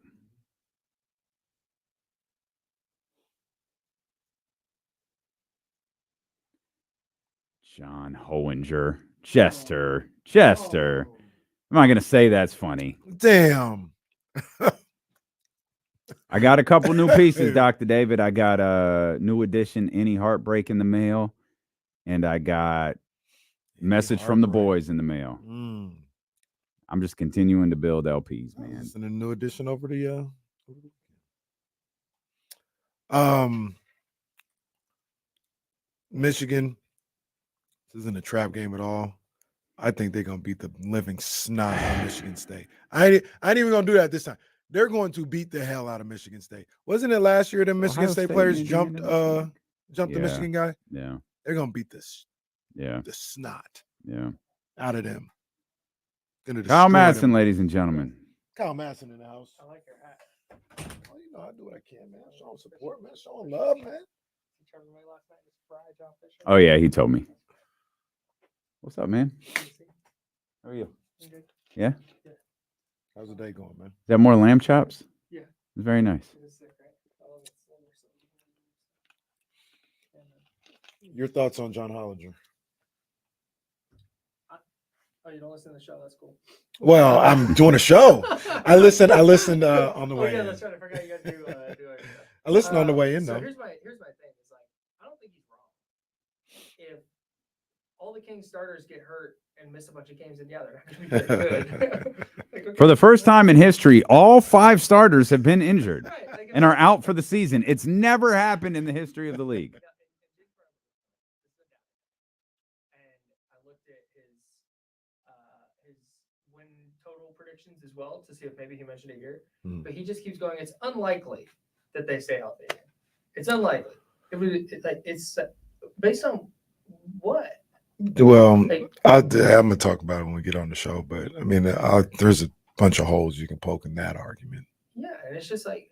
John Hollinger. Jester. Am I going to say that's funny? Damn. I got a couple new pieces, Dr. David. I got a new edition, Any Heartbreak in the mail. And I got Message from the Boys in the mail. I'm just continuing to build LPs, man. Send a new edition over to Michigan. This isn't a trap game at all. I think they're gonna beat the living snot out of Michigan State. I ain't even gonna do that this time. They're going to beat the hell out of Michigan State. Wasn't it last year that Michigan State players jumped the Michigan guy? Yeah. They're gonna beat this. Yeah. The snot. Yeah. Out of them. Kyle Madsen, ladies and gentlemen. Kyle Madsen in the house. I like your hat. Well, you know I do what I can, man. Show support, man. Show love, man. Oh yeah, he told me. What's up, man? How are you? Yeah. How's the day going, man? Is that more lamb chops? Yeah. It's very nice. Your thoughts on John Hollinger? Oh, you don't listen to the show? That's cool. Well, I'm doing a show. I listened on the way. Yeah, that's right. I forgot you got to do it. I listened on the way in, so though. here's my thing. It's like I don't think he's wrong. If all the Kings starters get hurt and miss a bunch of games, and yeah, they're not going to be very good. Like, okay, For the first time in history, all 5 starters have been injured right, and are out for the season. It's never happened in the history of the league. And I looked at his win total predictions as well to see if maybe he mentioned it here. But he just keeps going. It's unlikely that they stay healthy again. It's unlikely. It's based on what? Well, I'm gonna talk about it when we get on the show. But I mean, there's a bunch of holes you can poke in that argument. Yeah, and it's just like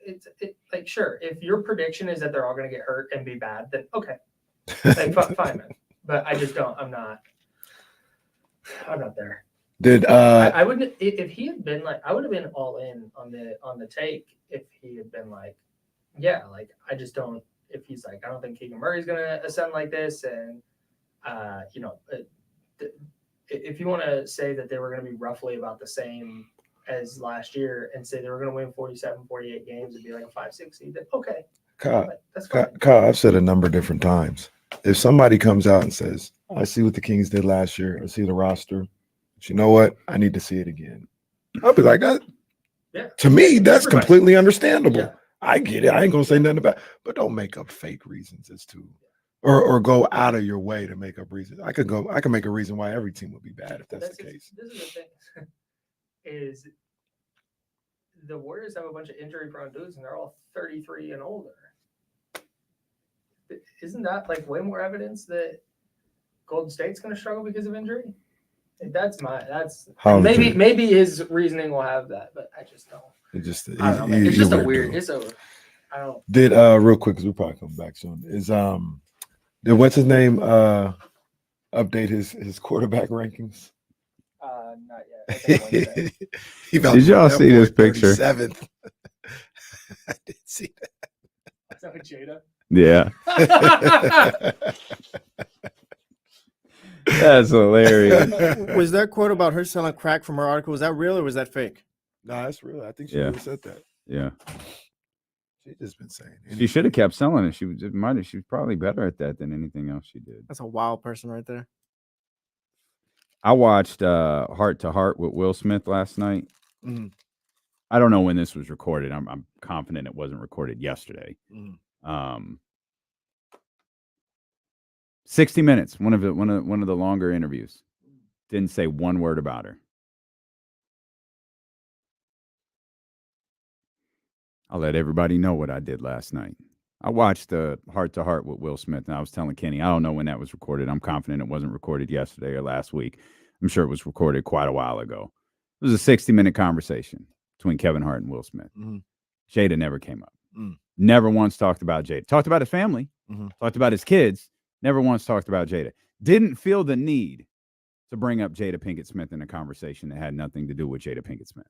like sure, if your prediction is that they're all going to get hurt and be bad, then okay, like fine, man. But I just don't. I'm not there. I wouldn't if he had been like I would have been all in on the take if he had been like, yeah, like I just don't. If he's like, I don't think Keegan Murray's going to ascend like this, and if you want to say that they were going to be roughly about the same as last year and say they were going to win 47, 48 games and be like a 5-6 seed, then okay. That's fine. Kyle, I've said a number of different times. If somebody comes out and says, I see what the Kings did last year, I see the roster, but you know what? I need to see it again. I'll be like, that. Yeah. To me, that's completely understandable. Yeah. I get it. I ain't going to say nothing about it, but don't make up fake reasons as to or go out of your way to make up reasons. I can make a reason why every team would be bad if that's the case. This is the thing is the Warriors have a bunch of injury prone dudes and they're all 33 and older. Isn't that like way more evidence that Golden State's going to struggle because of injury? Like maybe his reasoning will have that, but I just don't. It's just a weird. I don't. Did real quick because we'll probably come back soon. Did what's his name update his quarterback rankings? Not yet. Did y'all see this picture? 7th. I did see that. Is that with Jada? Yeah. That's hilarious. Was that quote about her selling crack from her article? Was that real or was that fake? No, that's real. I think she really said that. Yeah. She's just been saying. She should have kept selling it. She was probably better at that than anything else she did. That's a wild person right there. I watched Heart to Heart with Will Smith last night. Mm-hmm. I don't know when this was recorded. I'm confident it wasn't recorded yesterday. Mm-hmm. 60 minutes. One of the longer interviews. Didn't say one word about her. I'll let everybody know what I did last night. I watched Heart to Heart with Will Smith, and I was telling Kenny, I don't know when that was recorded. I'm confident it wasn't recorded yesterday or last week. I'm sure it was recorded quite a while ago. It was a 60-minute conversation. between Kevin Hart and Will Smith. Mm-hmm. Jada never came up. Never once talked about Jada. Talked about his family. Talked about his kids. Never once talked about Jada. Didn't feel the need to bring up Jada Pinkett Smith in a conversation that had nothing to do with Jada Pinkett Smith.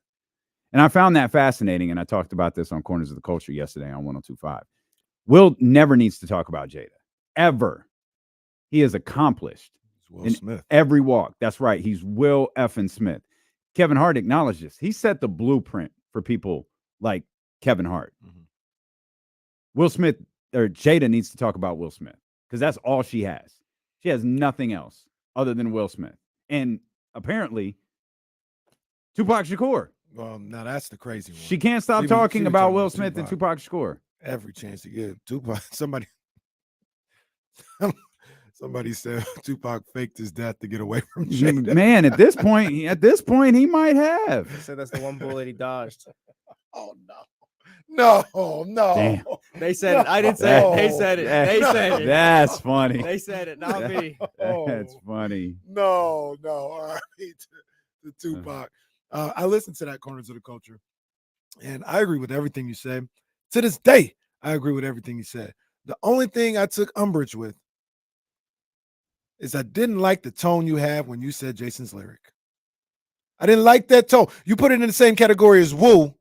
And I found that fascinating, and I talked about this on Corners of the Culture yesterday on 102.5. Will never needs to talk about Jada, ever. He is accomplished in Smith. every walk. That's right. He's Will effing Smith. Kevin Hart acknowledged this. He set the blueprint for people like Kevin Hart. Will Smith, or Jada, needs to talk about Will Smith because that's all she has. She has nothing else other than Will Smith. And apparently, Tupac Shakur. Well, now that's the crazy one. She can't stop talking about Will Smith and Tupac Shakur. Every chance to get Tupac. Somebody said Tupac faked his death to get away from Jada. Man, at this point, he might have. He said that's the one bullet he dodged. Oh no. Damn. They said it. I didn't say it. They said it. They said it. That's funny. They said it, not me. That's funny. No. All right. To Tupac. I listened to that Corners of the Culture, and I agree with everything you said. To this day, I agree with everything you said. The only thing I took umbrage with is I didn't like the tone you have when you said Jason's lyric. I didn't like that tone. You put it in the same category as Woo.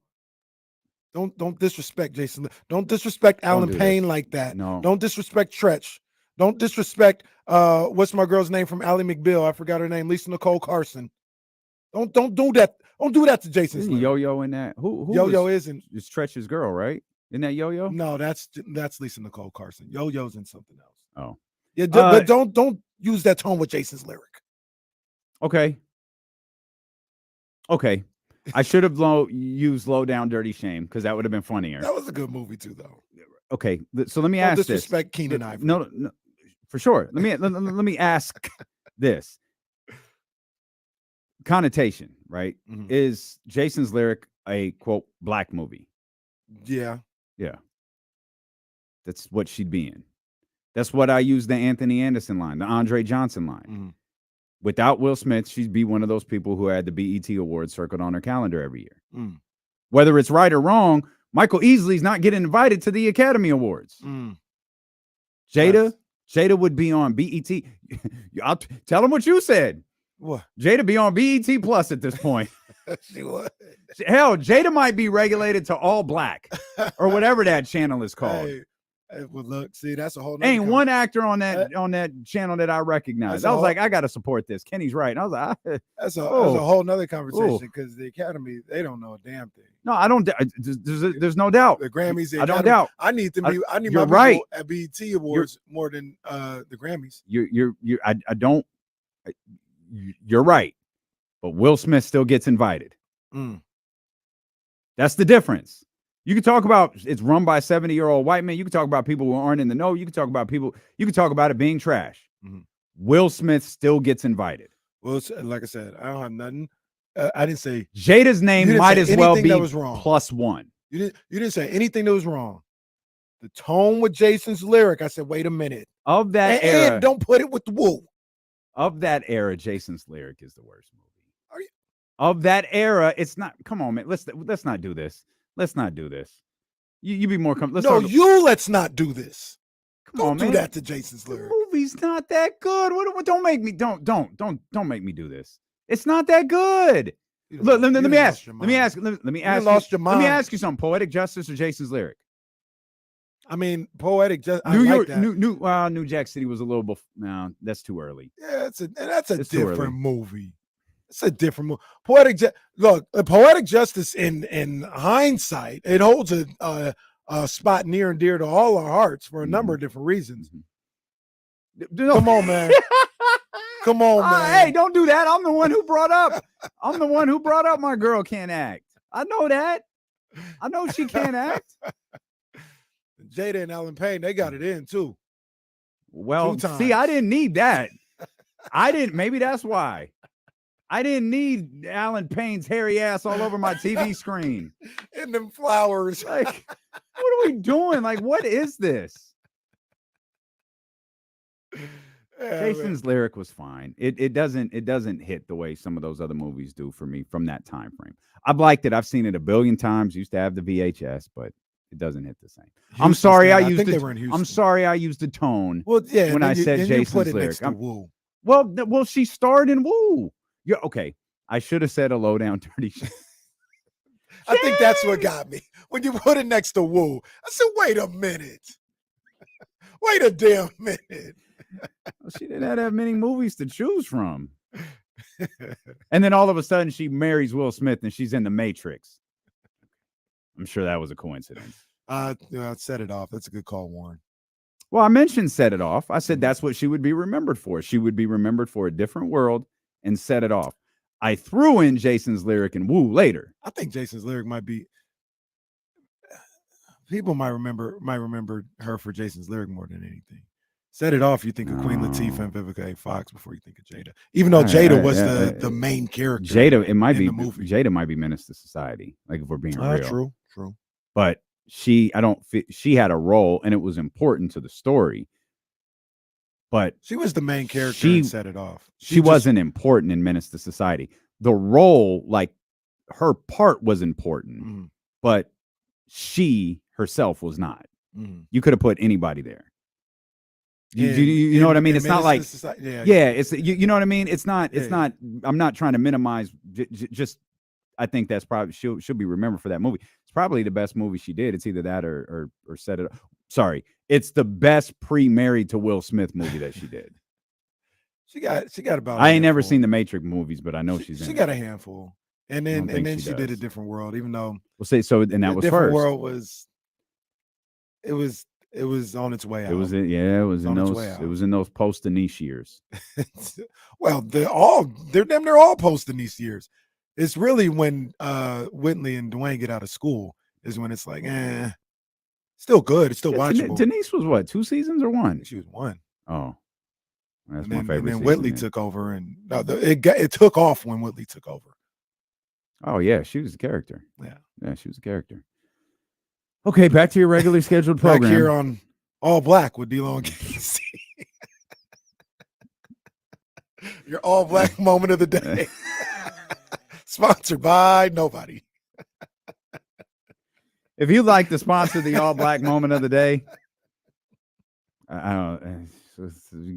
Don't disrespect Jason. Don't disrespect Alan Payne like that. No. Don't disrespect Tretch. Don't disrespect what's my girl's name from Ally McBeal? I forgot her name. Lisa Nicole Carson. Don't do that. Don't do that to Jason. Isn't Yo-Yo in that? Who Yo-Yo isn't. It's Tretch's girl, right? Isn't that Yo-Yo? No, that's Lisa Nicole Carson. Yo-Yo's in something else. Oh. Yeah, but don't use that tone with Jason's lyric. Okay. I should have used Low Down Dirty Shame because that would have been funnier. That was a good movie too, though. Okay, so let me ask this. Disrespect Keenan Ivory. No, for sure. Let me ask this. Connotation, right? Is Jason's lyric a quote black movie? Yeah. That's what she'd be in. That's what I use the Anthony Anderson line, the Andre Johnson line. Without Will Smith, she'd be one of those people who had the BET Awards circled on her calendar every year. Whether it's right or wrong, Michael Easley's not getting invited to the Academy Awards. Jada would be on BET. I'll tell him what you said. What? Jada be on BET Plus at this point. She would. Hell, Jada might be regulated to all black or whatever that channel is called. Well, look, see, that's a whole. Ain't one actor on that channel that I recognize. I was like, I got to support this. Kenny's right. And I was like, that's a whole nother conversation because the Academy, they don't know a damn thing. No, I don't. There's no doubt. The Grammys, I don't doubt. I need my you're right. people at BET Awards more than the Grammys. I don't. You're right, but Will Smith still gets invited. That's the difference. You can talk about it's run by 70-year-old white men. You can talk about people who aren't in the know. You can talk about it being trash. Will Smith still gets invited. Well, like I said, I don't have nothing. I didn't say Jada's name might as well be +1. You didn't say anything that was wrong. The tone with Jason's lyric, I said, wait a minute. Of that era, and don't put it with the Woo. Of that era, Jason's lyric is the worst movie. Of that era, it's not. Come on, man. Let's not do this. Let's not do this. You be more comfortable. Let's not do this. Don't do that to Jason's lyric. The movie's not that good. Don't make me make me do this. It's not that good. Look, let me ask you something. Poetic Justice or Jason's lyric? I mean, Poetic Justice. New Jack City was a little bit. No, that's too early. Yeah, that's a different movie. It's a different movie. Poetic Justice in hindsight, it holds a spot near and dear to all our hearts for a number of different reasons. Come on, man. Come on, man. Hey, don't do that. I'm the one who brought up my girl can't act. I know that. I know she can't act. Jada and Alan Payne, they got it in too. Well, see, I didn't need that. Maybe that's why. I didn't need Alan Payne's hairy ass all over my TV screen. And them flowers. Like, what are we doing? Like, what is this? Jason's lyric was fine. It doesn't hit the way some of those other movies do for me from that time frame. I've liked it. I've seen it a billion times. Used to have the VHS, but it doesn't hit the same. I'm sorry I used the tone. Well, yeah, when I said Jason's lyric. Well, she starred in Woo. Yeah, okay. I should have said a low down dirty shit. I think that's what got me. When you put it next to Woo, I said, wait a minute. Wait a damn minute. Well, she didn't have that many movies to choose from. And then all of a sudden she marries Will Smith and she's in The Matrix. I'm sure that was a coincidence. Set It Off. That's a good call, Warren. Well, I mentioned Set It Off. I said that's what she would be remembered for. She would be remembered for A Different World and Set It Off. I threw in Jason's lyric and Woo later. I think Jason's lyric might be. People might remember her for Jason's lyric more than anything. Set It Off, you think of Queen Latifah and Vivica A. Fox before you think of Jada. Even though Jada was the main character. Jada, it might be the movie. Jada might be Menace to Society. Like if we're being real. True. But she had a role and it was important to the story. But she was the main character and Set It Off. She wasn't important in Menace to Society. The role, like her part was important, but she herself was not. You could have put anybody there. You know what I mean? It's not like, it's, you know what I mean? It's not, I'm not trying to minimize just, I think that's probably, she'll be remembered for that movie. It's probably the best movie she did. It's either that or Set It. Sorry. It's the best pre-married to Will Smith movie that she did. She got about. I ain't never seen the Matrix movies, but I know she's in. She got a handful, and then she did A Different World, even though we'll say so. And that was Different first. World was. It was on its way out. It was in those post Denise years. Well, they're damn near all post Denise years. It's really when Whitley and Dwayne get out of school is when it's like, still good. It's still watchable. Denise was what, 2 seasons or 1? She was 1. Oh, that's and my then, favorite. And then Whitley took over, and it took off when Whitley took over. Oh yeah, she was a character. Yeah, she was a character. Okay, back to your regularly scheduled program. Back here on All Black with D-Lo and KC. Your All Black moment of the day. Sponsored by nobody. If you'd like to sponsor the All Black moment of the day, I don't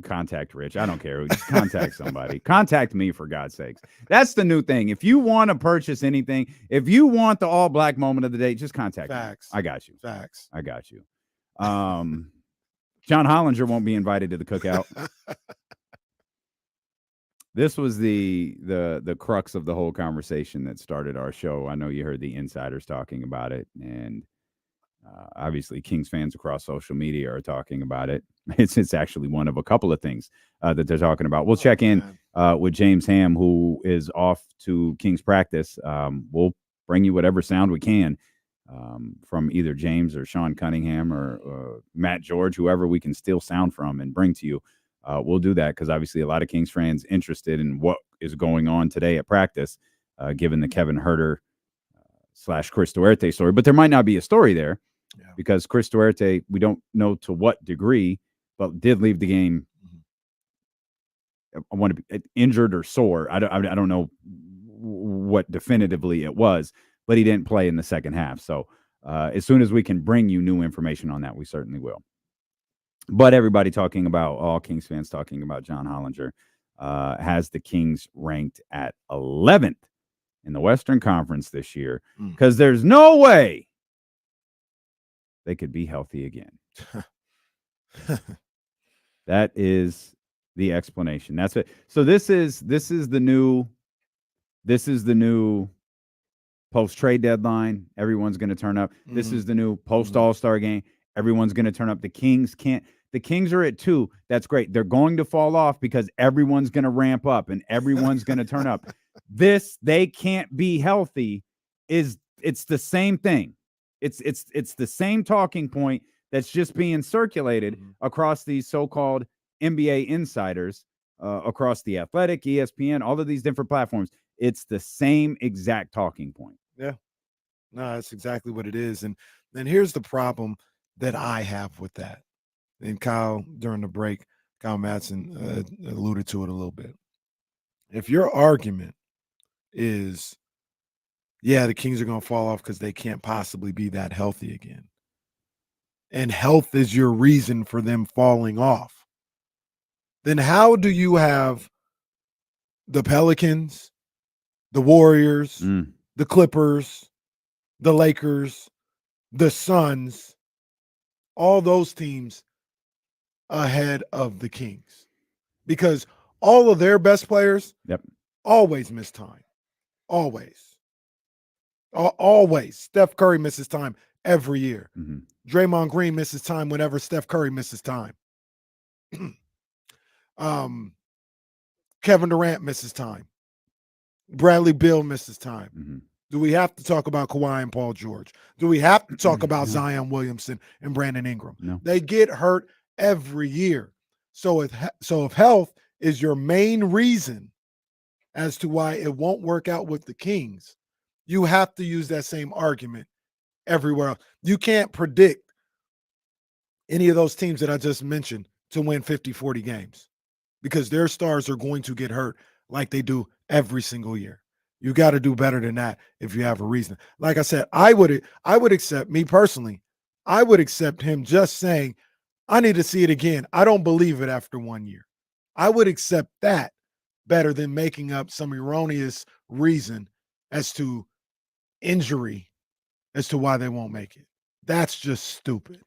contact Rich. I don't care. Just contact somebody. Contact me, for God's sakes. That's the new thing. If you want to purchase anything, if you want the All Black moment of the day, just contact me. I got you. Facts. I got you. John Hollinger won't be invited to the cookout. This was the crux of the whole conversation that started our show. I know you heard the insiders talking about it, and obviously Kings fans across social media are talking about it. It's actually one of a couple of things that they're talking about. We'll check in with James Ham, who is off to Kings practice. We'll bring you whatever sound we can from either James or Sean Cunningham or Matt George, whoever we can steal sound from and bring to you. We'll do that because obviously a lot of Kings fans interested in what is going on today at practice, given the Kevin Huerter / Trysta Krick story. But there might not be a story there because Trysta Krick, we don't know to what degree, but did leave the game. I want to be injured or sore. I don't know what definitively it was, but he didn't play in the second half. So as soon as we can bring you new information on that, we certainly will. But everybody talking about, all Kings fans talking about John Hollinger has the Kings ranked at 11th in the Western Conference this year because there's no way they could be healthy again. That is the explanation. That's it. So this is the new post trade deadline. Everyone's going to turn up. This is the new post All-Star game. Everyone's going to turn up. The Kings are at 2. That's great. They're going to fall off because everyone's going to ramp up and everyone's going to turn up. They can't be healthy it's the same thing. It's the same talking point that's just being circulated across these so-called NBA insiders, across The Athletic, ESPN, all of these different platforms. It's the same exact talking point. Yeah. No, that's exactly what it is. And here's the problem that I have with that. And Kyle, during the break, Kyle Madsen alluded to it a little bit. If your argument is, yeah, the Kings are going to fall off because they can't possibly be that healthy again, and health is your reason for them falling off, then how do you have the Pelicans, the Warriors, the Clippers, the Lakers, the Suns, all those teams ahead of the Kings? Because all of their best players always miss time. Always. Always. Steph Curry misses time every year. Draymond Green misses time whenever Steph Curry misses time. Kevin Durant misses time. Bradley Beal misses time. Do we have to talk about Kawhi and Paul George? Do we have to talk about Zion Williamson and Brandon Ingram? No. They get hurt every year. So if health is your main reason as to why it won't work out with the Kings, you have to use that same argument everywhere else. You can't predict any of those teams that I just mentioned to win 50, 40 games because their stars are going to get hurt like they do every single year. You got to do better than that if you have a reason. Like I said, I would accept, me personally, I would accept him just saying, I need to see it again. I don't believe it after 1 year. I would accept that better than making up some erroneous reason as to injury as to why they won't make it. That's just stupid.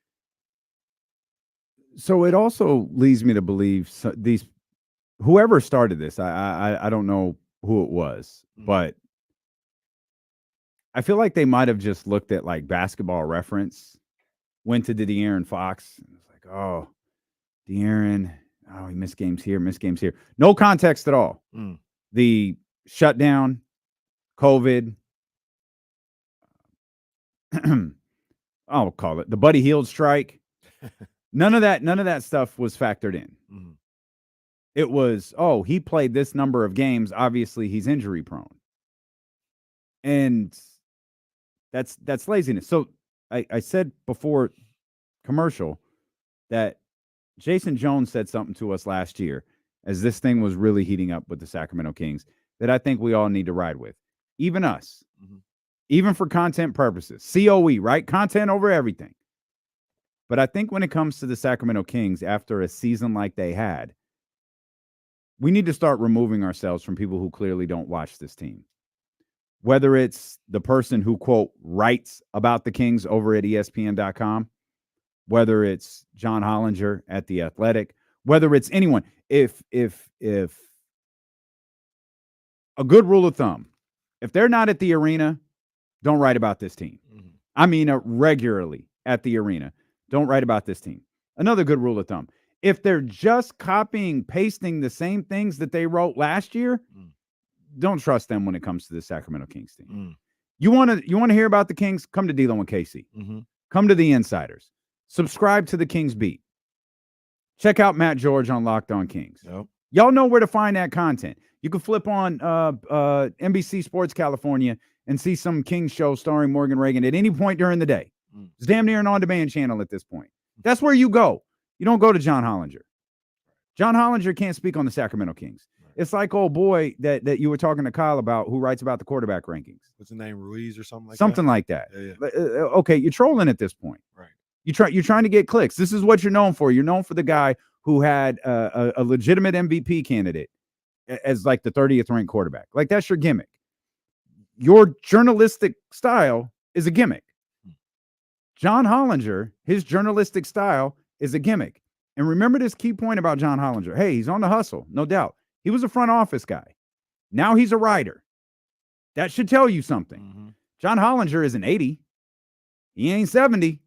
So it also leads me to believe whoever started this, I don't know who it was, but I feel like they might have just looked at like Basketball Reference, went to the De'Aaron Fox, and was like, oh, De'Aaron, oh, he missed games here. No context at all. The shutdown, COVID, I'll call it the Buddy Hield strike. None of that stuff was factored in. It was, oh, he played this number of games. Obviously, he's injury prone. And that's laziness. So I said before commercial that Jason Jones said something to us last year as this thing was really heating up with the Sacramento Kings that I think we all need to ride with. Even us. Even for content purposes. COE, right? Content over everything. But I think when it comes to the Sacramento Kings, after a season like they had, we need to start removing ourselves from people who clearly don't watch this team. Whether it's the person who, quote, writes about the Kings over at ESPN.com, whether it's John Hollinger at The Athletic, whether it's anyone. If a good rule of thumb, if they're not at the arena, don't write about this team. I mean, regularly at the arena. Don't write about this team. Another good rule of thumb. If they're just copying, pasting the same things that they wrote last year, don't trust them when it comes to the Sacramento Kings team. You want to hear about the Kings? Come to D'Lo and KC. Come to the Insiders. Subscribe to the Kings Beat. Check out Matt George on Locked On Kings. Y'all know where to find that content. You can flip on NBC Sports California and see some Kings show starring Morgan Reagan at any point during the day. It's damn near an on-demand channel at this point. That's where you go. You don't go to John Hollinger. John Hollinger can't speak on the Sacramento Kings. It's like old boy that you were talking to Kyle about who writes about the quarterback rankings. What's his name? Ruiz or something like that? Something like that. Yeah. Okay, you're trolling at this point. Right. You're trying to get clicks. This is what you're known for. You're known for the guy who had a legitimate MVP candidate as like the 30th ranked quarterback. Like that's your gimmick. Your journalistic style is a gimmick. John Hollinger, his journalistic style is a gimmick. And remember this key point about John Hollinger. Hey, he's on the hustle, no doubt. He was a front office guy. Now he's a writer. That should tell you something. John Hollinger isn't 80. He ain't 70.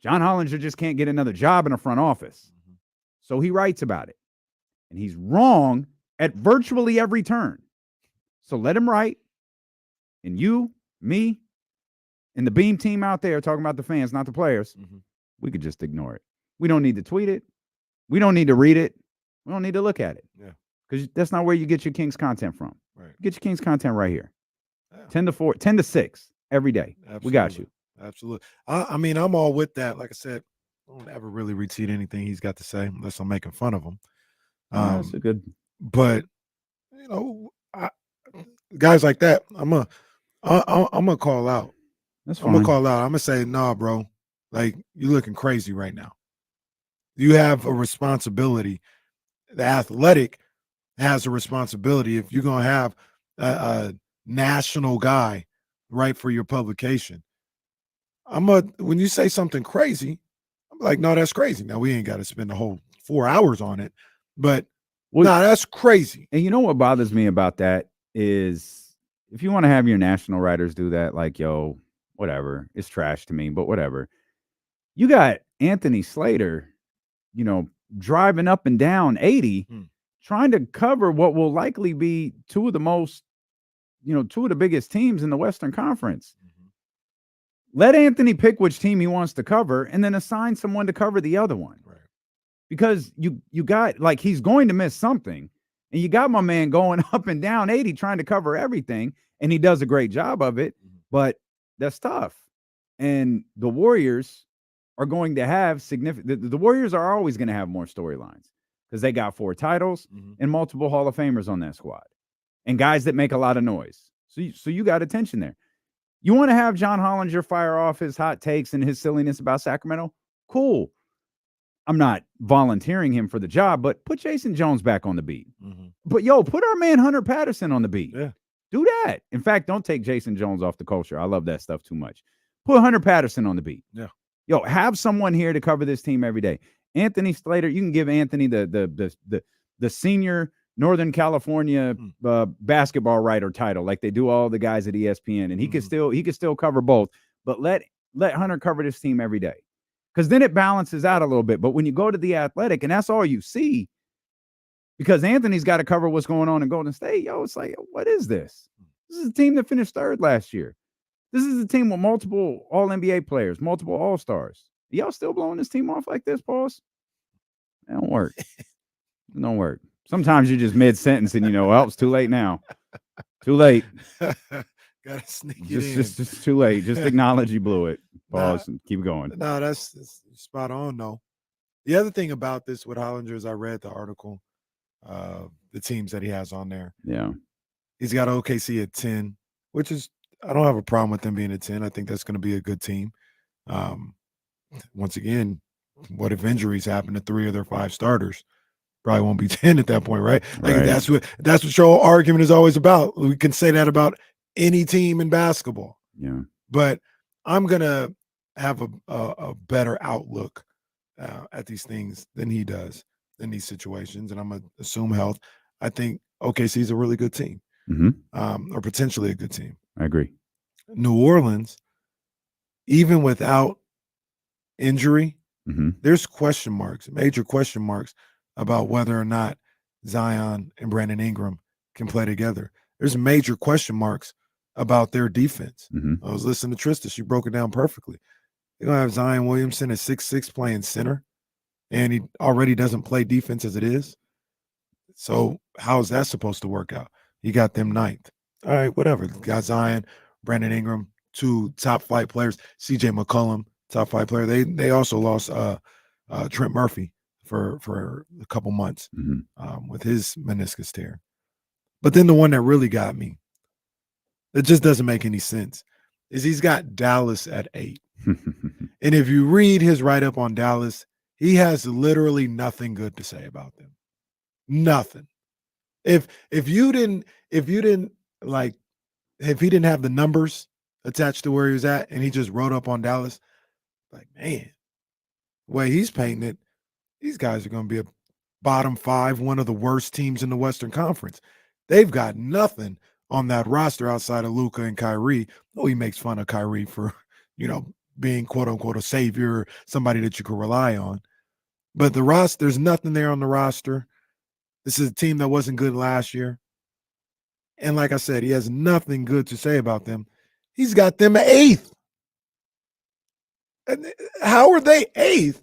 John Hollinger just can't get another job in a front office. So he writes about it. And he's wrong at virtually every turn. So let him write. And you, me, and the Beam team out there talking about the fans, not the players, we could just ignore it. We don't need to tweet it. We don't need to read it. We don't need to look at it. Yeah. Because that's not where you get your Kings content from. Right. You get your Kings content right here. 10 to 4, 10 to 6 every day. Absolutely. We got you. Absolutely. I mean, I'm all with that. Like I said, don't ever really retweet anything he's got to say unless I'm making fun of him. That's a good. But you know, guys like that, I'm gonna call out. That's I'm fine. gonna call out. I'm gonna say, nah, bro. Like, you're looking crazy right now. You have a responsibility. The Athletic has a responsibility. If you're gonna have a national guy write for your publication, when you say something crazy, I'm like, no, that's crazy. Now we ain't got to spend the whole 4 hours on it, but no, that's crazy. And you know what bothers me about that is if you want to have your national writers do that, like, yo, whatever, it's trash to me, but whatever. You got Anthony Slater, you know, driving up and down 80, trying to cover what will likely be two of the biggest teams in the Western Conference. Let Anthony pick which team he wants to cover and then assign someone to cover the other one. Right. Because you got, like, he's going to miss something. And you got my man going up and down 80 trying to cover everything. And he does a great job of it. But that's tough. And the Warriors are going to have significant. The Warriors are always going to have more storylines because they got 4 titles and multiple Hall of Famers on that squad and guys that make a lot of noise. So you got attention there. You want to have John Hollinger fire off his hot takes and his silliness about Sacramento? Cool. I'm not volunteering him for the job, but put Jason Jones back on the beat. But put our man Hunter Patterson on the beat. Yeah. Do that. In fact, don't take Jason Jones off the culture. I love that stuff too much. Put Hunter Patterson on the beat. Yeah. Have someone here to cover this team every day. Anthony Slater, you can give Anthony the senior Northern California basketball writer title, like they do all the guys at ESPN, and he could still cover both. But let Hunter cover this team every day, because then it balances out a little bit. But when you go to the Athletic, and that's all you see, because Anthony's got to cover what's going on in Golden State. It's like, what is this? This is a team that finished 3rd last year. This is a team with multiple All-NBA players, multiple All-Stars. Y'all still blowing this team off like this, Pauls? It don't work. It don't work. Sometimes you're just mid-sentence and it's too late now. Too late. Gotta sneak it in. Just too late. Just acknowledge you blew it. Pause and keep going. No, that's spot on, though. The other thing about this with Hollinger is I read the article, the teams that he has on there. Yeah. He's got OKC at 10, which is, I don't have a problem with them being at 10. I think that's going to be a good team. Once again, what if injuries happen to 3 of their 5 starters? Probably won't be 10 at that point, right? Like that's what your whole argument is always about. We can say that about any team in basketball. Yeah. But I'm gonna have a better outlook at these things than he does in these situations, and I'm gonna assume health. I think OKC is a really good team, or potentially a good team. I agree. New Orleans, even without injury, there's question marks, major question marks about whether or not Zion and Brandon Ingram can play together. There's major question marks about their defense. I was listening to Trysta. She broke it down perfectly. They're going to have Zion Williamson at 6'6" playing center, and he already doesn't play defense as it is. So how is that supposed to work out? You got them 9th. All right, whatever. Got Zion, Brandon Ingram, 2 top flight players. CJ McCollum, top flight player. They also lost Trent Murphy for a couple months with his meniscus tear. But then the one that really got me, that just doesn't make any sense, is he's got Dallas at 8. And if you read his write-up on Dallas, he has literally nothing good to say about them. Nothing. If he didn't have the numbers attached to where he was at and he just wrote up on Dallas, like, man, the way he's painting it, these guys are going to be a bottom 5, one of the worst teams in the Western Conference. They've got nothing on that roster outside of Luka and Kyrie. Oh, he makes fun of Kyrie for, being quote unquote a savior, somebody that you can rely on. But the roster, there's nothing there on the roster. This is a team that wasn't good last year. And like I said, he has nothing good to say about them. He's got them 8th. And how are they 8th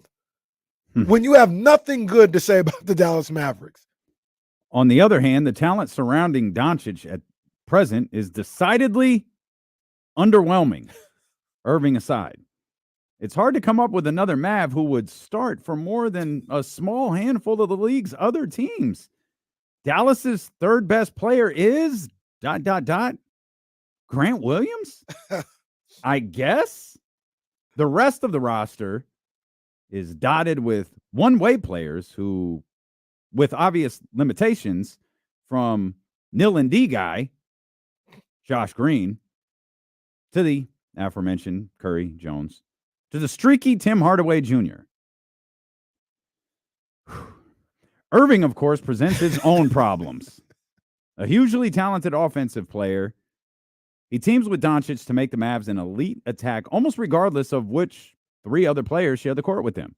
when you have nothing good to say about the Dallas Mavericks? On the other hand, the talent surrounding Doncic at present is decidedly underwhelming, Irving aside. It's hard to come up with another Mav who would start for more than a small handful of the league's other teams. Dallas's third best player is ... Grant Williams? I guess. The rest of the roster is dotted with one-way players who, with obvious limitations, from Nil and D guy, Josh Green, to the aforementioned Curry Jones, to the streaky Tim Hardaway Jr. Irving, of course, presents his own problems. A hugely talented offensive player, he teams with Doncic to make the Mavs an elite attack, almost regardless of which three other players share the court with him.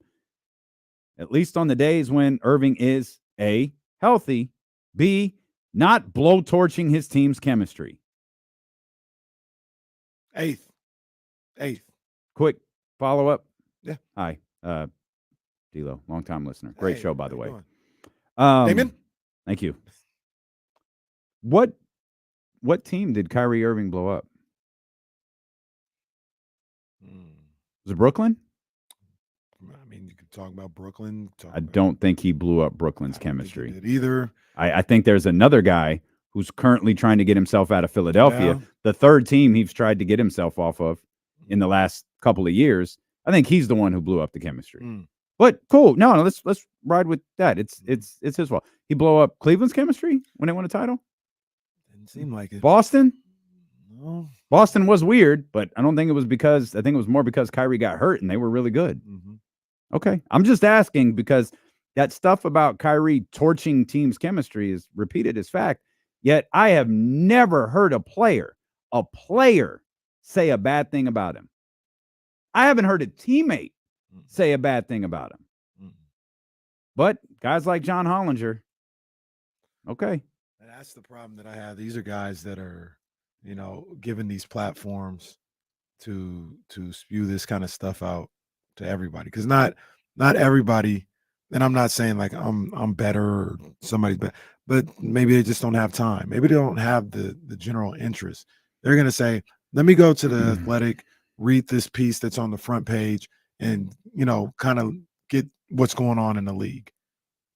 At least on the days when Irving is A, healthy, B, not blowtorching his team's chemistry. Eighth. Quick follow-up. Yeah. Hi, D'Lo, long-time listener. Great show, by the way. Damon? Thank you. What team did Kyrie Irving blow up? Was it Brooklyn? I mean, you could talk about Brooklyn. I don't think he blew up Brooklyn's chemistry. Did either. I think there's another guy who's currently trying to get himself out of Philadelphia. Yeah. The third team he's tried to get himself off of in the last couple of years. I think he's the one who blew up the chemistry. But cool. No, let's ride with that. It's his fault. He blew up Cleveland's chemistry when they won a title? Didn't seem like it. Boston? No. Boston was weird, but I don't think it was because, I think it was more because Kyrie got hurt and they were really good. Okay. I'm just asking because that stuff about Kyrie torching teams' chemistry is repeated as fact. Yet I have never heard a player say a bad thing about him. I haven't heard a teammate say a bad thing about him. But guys like John Hollinger, okay. And that's the problem that I have. These are guys that are, given these platforms to spew this kind of stuff out to everybody. Because not everybody, and I'm not saying like I'm better or somebody's better, but maybe they just don't have time. Maybe they don't have the general interest. They're going to say, let me go to the Athletic, read this piece that's on the front page and, kind of get what's going on in the league.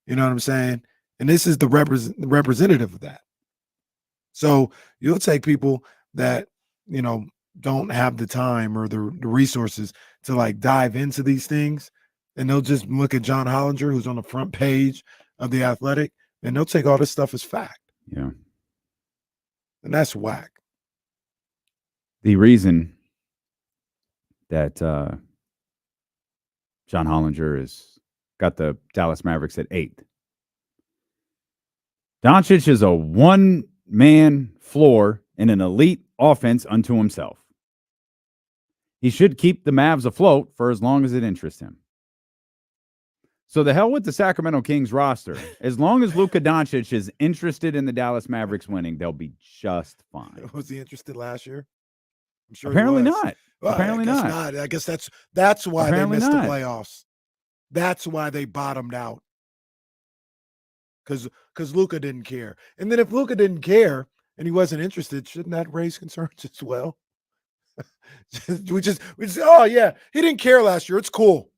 You know what I'm saying? And this is the representative of that. So you'll take people that, don't have the time or the resources to like dive into these things. And they'll just look at John Hollinger, who's on the front page of the Athletic, and they'll take all this stuff as fact. Yeah. And that's whack. The reason that John Hollinger has got the Dallas Mavericks at 8th. Doncic is a one-man floor in an elite offense unto himself. He should keep the Mavs afloat for as long as it interests him. So the hell with the Sacramento Kings roster. As long as Luka Doncic is interested in the Dallas Mavericks winning, they'll be just fine. Was he interested last year? I'm sure. Apparently he was. not. Well, Apparently I guess not. I guess that's why Apparently they missed not. the playoffs. That's why they bottomed out. Because Luka didn't care. And then if Luka didn't care and he wasn't interested, shouldn't that raise concerns as well? we just oh yeah, he didn't care last year. It's cool.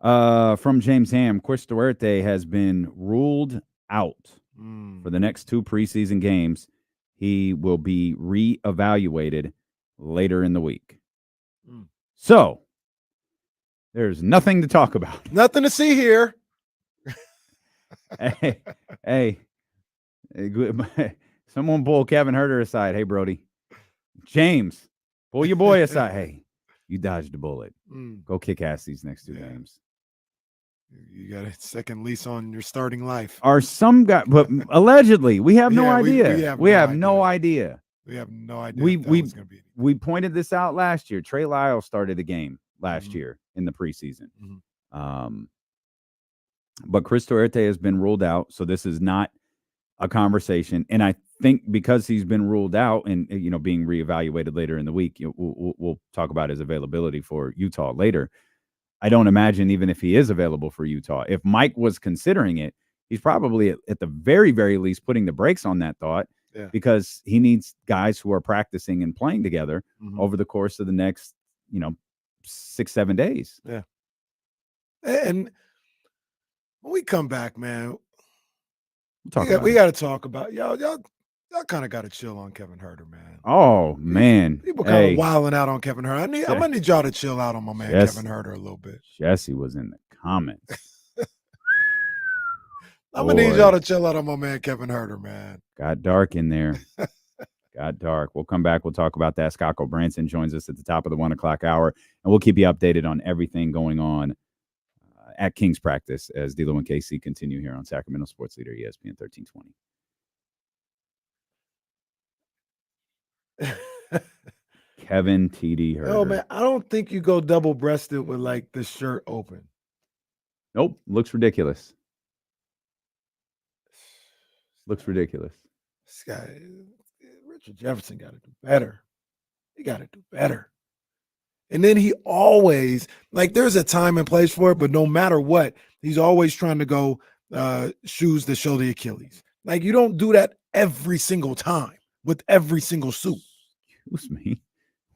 From James Ham, Trysta Krick has been ruled out for the next 2 preseason games. He will be reevaluated later in the week. So there's nothing to talk about. Nothing to see here. Hey, someone pull Kevin Huerter aside. Hey, Brody. James, pull your boy aside. Hey, you dodged a bullet. Go kick ass these next 2 games. You got a second lease on your starting life. Are some guy, but allegedly, we have no idea. We have no idea. We have no idea. We pointed this out last year. Trey Lyles started a game last year in the preseason. But Trysta Krick has been ruled out, so this is not a conversation. And I think because he's been ruled out and being reevaluated later in the week, we'll talk about his availability for Utah later. I don't imagine even if he is available for Utah. If Mike was considering it, he's probably at the very, very least putting the brakes on that thought because he needs guys who are practicing and playing together Mhm. over the course of the next, 6-7 days. Yeah. And when we come back, man, we got to talk about y'all kind of got to chill on Kevin Huerter, man. Oh man, people kind of wilding out on Kevin Huerter. I'm gonna need y'all to chill out on my man Kevin Huerter a little bit. Jesse was in the comments. I'm gonna need y'all to chill out on my man Kevin Huerter, man. Got dark in there. Got dark. We'll come back. We'll talk about that. Scott Gulbransen joins us at the top of the 1 o'clock hour, and we'll keep you updated on everything going on at King's practice as D'Lo and KC continue here on Sacramento Sports Leader ESPN 1320. Kevin TD Huerter. Oh man, I don't think you go double breasted with like the shirt open. Nope, looks ridiculous. Looks ridiculous. This guy, Richard Jefferson, got to do better. He got to do better. And then he always, like, there's a time and place for it, but no matter what, he's always trying to go shoes that show the Achilles. Like, you don't do that every single time with every single suit. Excuse me.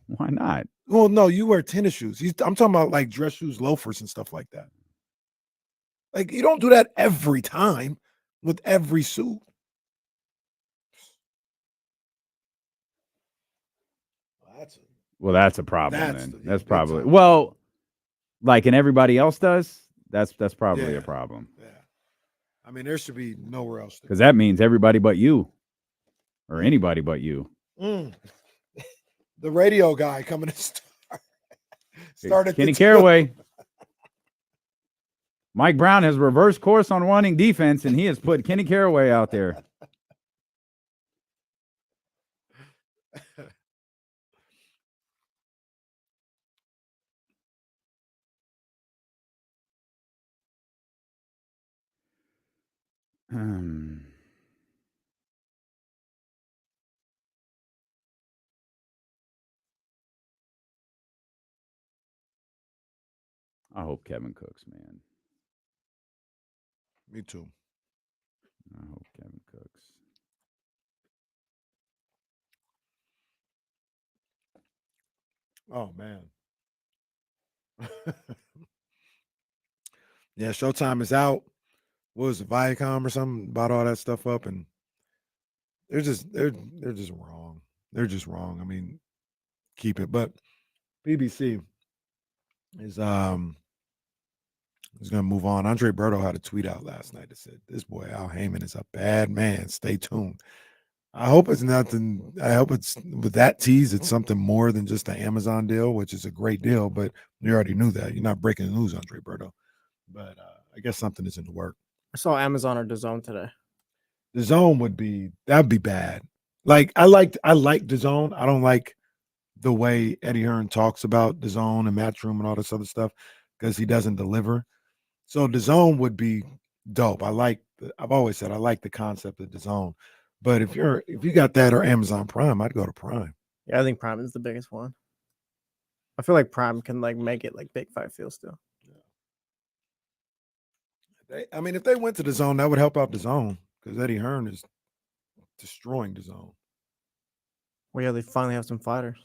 Why not? Well, no, you wear tennis shoes. I'm talking about like dress shoes, loafers, and stuff like that. Like, you don't do that every time with every suit. That's a problem. That's probably like, and everybody else does. That's probably a problem. Yeah, I mean, there should be nowhere else because that means everybody but you, or anybody but you. The radio guy coming to start Kenny Caraway. Mike Brown has reversed course on wanting defense, and he has put Kenny Caraway out there. I hope Kevin cooks, man. Me too. I hope Kevin cooks. Oh, man. Yeah, Showtime is out. What was it, Viacom or something? Bought all that stuff up, and they're just wrong. They're just wrong. I mean, keep it. But BBC is going to move on. Andre Berto had a tweet out last night that said, "This boy Al Heyman is a bad man. Stay tuned." I hope it's nothing. I hope it's with that tease. It's something more than just the Amazon deal, which is a great deal. But you already knew that. You're not breaking the news, Andre Berto. But I guess something is in the work. I saw Amazon or DAZN today. DAZN that'd be bad. Like I like DAZN. I don't like the way Eddie Hearn talks about DAZN and Matchroom and all this other stuff because he doesn't deliver. So DAZN would be dope. I've always said I like the concept of DAZN. But if you got that or Amazon Prime, I'd go to Prime. Yeah, I think Prime is the biggest one. I feel like Prime can like make it like Big Five feel still. I mean, if they went to DAZN, that would help out DAZN because Eddie Hearn is destroying DAZN. Well, yeah, they finally have some fighters.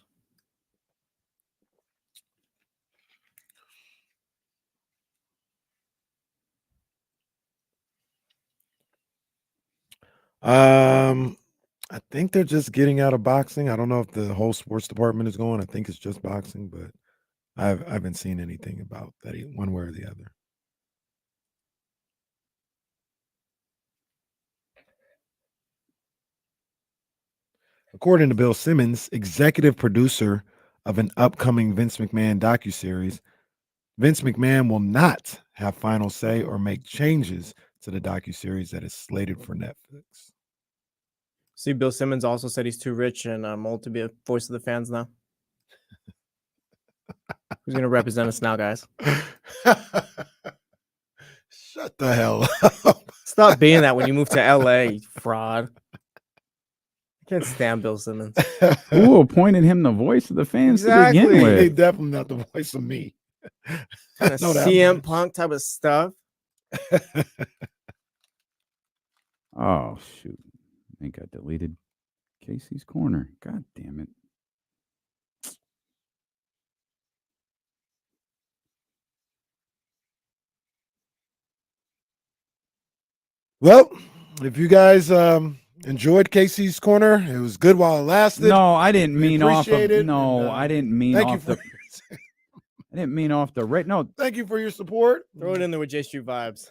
I think they're just getting out of boxing. I don't know if the whole sports department is going. I think it's just boxing, but I haven't seen anything about that one way or the other. According to Bill Simmons, executive producer of an upcoming Vince McMahon docuseries, Vince McMahon will not have final say or make changes to the docuseries that is slated for Netflix. See, Bill Simmons also said he's too rich and old to be a voice of the fans now. Who's going to represent us now, guys? Shut the hell up. Stop being that when you move to LA, you fraud. I can't stand Bill Simmons. Who appointed him the voice of the fans to begin with? He's definitely not the voice of me. Kind of CM Punk type of stuff. Oh, shoot. I think I deleted. Casey's Corner. God damn it. Well, if you guys enjoyed Casey's Corner, it was good while it lasted. No, I didn't mean off of. Appreciate it, No, and, I didn't mean thank off you for. the. I didn't mean off the rate. No, Thank you for your support. Throw it in there with J Street vibes.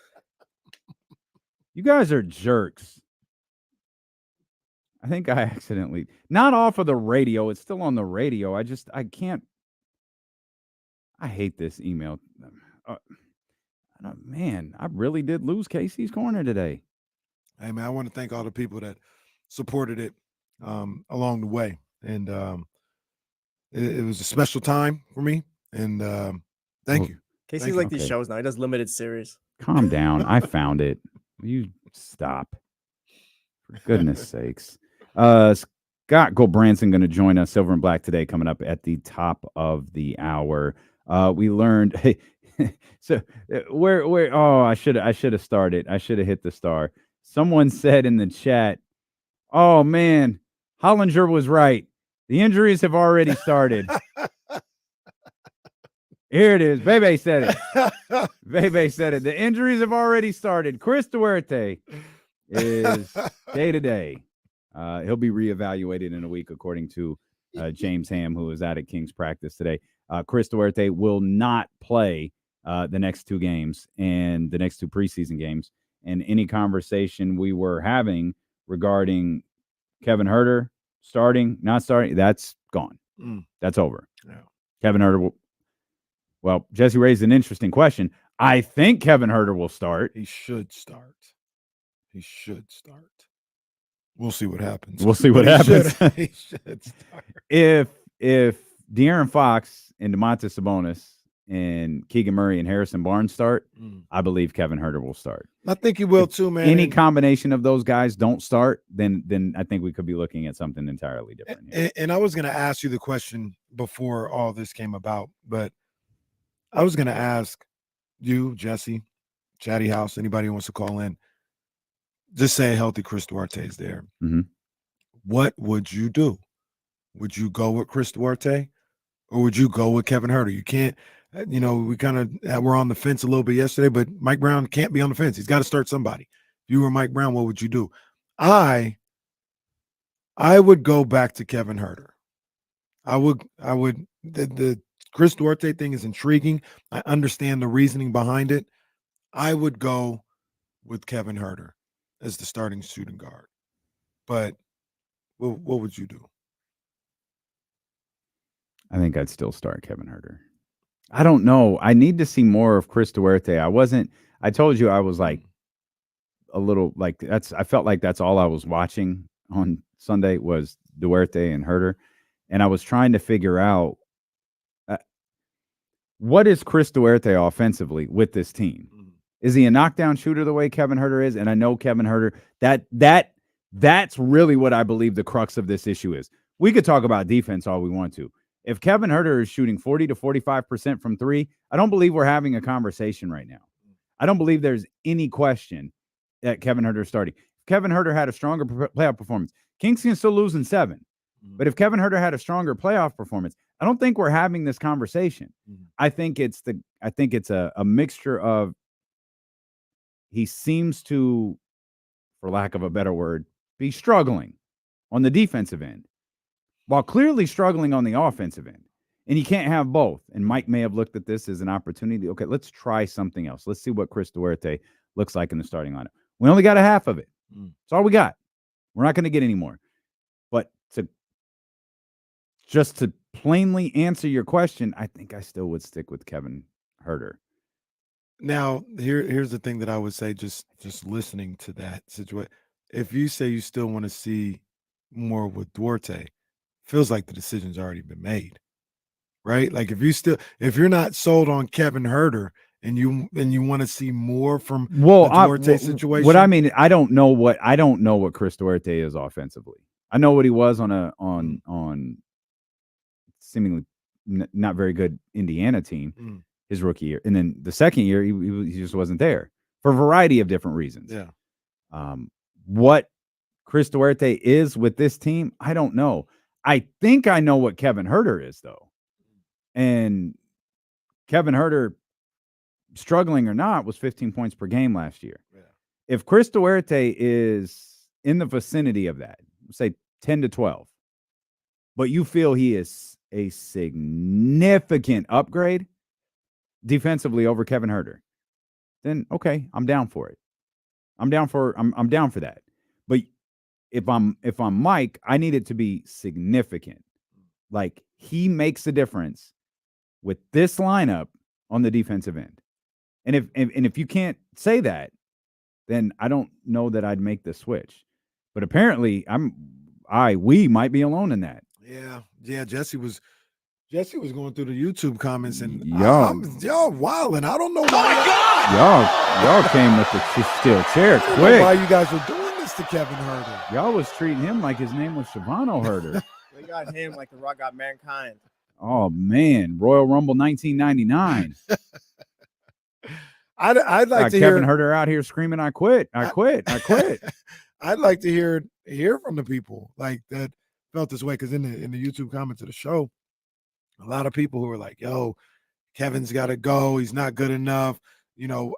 you guys are jerks. I think I accidentally not off of the radio. It's still on the radio. I can't. I hate this email. Man, I really did lose Casey's Corner today. Hey man, I want to thank all the people that supported it along the way, and it was a special time for me. And thank you. Casey's like these shows now. He does limited series. Calm down. I found it. You stop. For goodness sakes. Scott Gulbransen going to join us, Silver and Black, today, coming up at the top of the hour. We learned. So where? Oh, I should have started. I should have hit the star. Someone said in the chat, "Oh man, Hollinger was right. The injuries have already started." Here it is. Bebe said it. Bebe said it. The injuries have already started. Trysta Krick is day to day. He'll be reevaluated in a week, according to James Ham, who was out at King's practice today. Trysta Krick will not play the next two games and the next two preseason games. And any conversation we were having regarding Kevin Huerter starting, not starting, that's gone. That's over. Yeah. Kevin Huerter will. Well, Jesse raised an interesting question. I think Kevin Huerter will start. He should start. We'll see what happens. We'll see what happens. He should start. If De'Aaron Fox and Domantas Sabonis and Keegan Murray and Harrison Barnes start, I believe Kevin Huerter will start. I think he will too, man. Any combination of those guys don't start, then I think we could be looking at something entirely different here. And I was going to ask you the question before all this came about, but I was going to ask you, Jesse, Chatty House, anybody who wants to call in, just say a healthy Trysta Krick is there. Mm-hmm. What would you do? Would you go with Trysta Krick or would you go with Kevin Huerter? You can't, we kind of were on the fence a little bit yesterday, but Mike Brown can't be on the fence. He's got to start somebody. If you were Mike Brown, what would you do? I would go back to Kevin Huerter. I would, the Trysta Krick thing is intriguing. I understand the reasoning behind it. I would go with Kevin Huerter as the starting shooting guard. But what would you do? I think I'd still start Kevin Huerter. I don't know. I need to see more of Trysta Krick. I told you I was like a little like I felt like that's all I was watching on Sunday was Duarte and Huerter. And I was trying to figure out what is Trysta Krick offensively with this team? Is he a knockdown shooter the way Kevin Huerter is? And I know Kevin Huerter, that's really what I believe the crux of this issue is. We could talk about defense all we want to. If Kevin Huerter is shooting 40 to 45% from three, I don't believe we're having a conversation right now. I don't believe there's any question that Kevin Huerter is starting. If Kevin Huerter had a stronger playoff performance, Kings can still lose in 7. But if Kevin Huerter had a stronger playoff performance, I don't think we're having this conversation. I think it's a mixture of he seems to, for lack of a better word, be struggling on the defensive end while clearly struggling on the offensive end. And you can't have both. And Mike may have looked at this as an opportunity. Okay, let's try something else. Let's see what Trysta Krick looks like in the starting lineup. We only got a half of it. That's all we got. We're not going to get any more. But to plainly answer your question, I think I still would stick with Kevin Huerter. Now, here's the thing that I would say, just listening to that situation. If you say you still want to see more with Duarte, feels like the decision's already been made, right? Like if you're not sold on Kevin Huerter and you want to see more from the Duarte situation. What I mean, I don't know what Trysta Krick is offensively. I know what he was on seemingly not very good Indiana team. His rookie year. And then the second year, he just wasn't there for a variety of different reasons. Yeah. What Chris Duarte is with this team, I don't know. I think I know what Kevin Huerter is, though. And Kevin Huerter, struggling or not, was 15 points per game last year. Yeah. If Chris Duarte is in the vicinity of that, say 10 to 12, but you feel he is a significant upgrade defensively over Kevin Huerter, then okay, I'm down for it. I'm down for that. But if I'm Mike, I need it to be significant. Like, he makes a difference with this lineup on the defensive end. And if you can't say that, then I don't know that I'd make the switch. But apparently we might be alone in that. Yeah. Jesse was going through the YouTube comments and y'all wilding. I don't know why. Oh my God! Y'all came with the steel chair I don't quick. know why you guys were doing this to Kevin Huerter? Y'all was treating him like his name was Shavano Huerter. We got him like the Rock got Mankind. Oh man, Royal Rumble 1999. I'd like to Kevin hear Huerter out here screaming, "I quit! I quit! I quit!" I'd like to hear from the people like that felt this way, because in the YouTube comments of the show, a lot of people who were like, "Yo, Kevin's got to go. He's not good enough."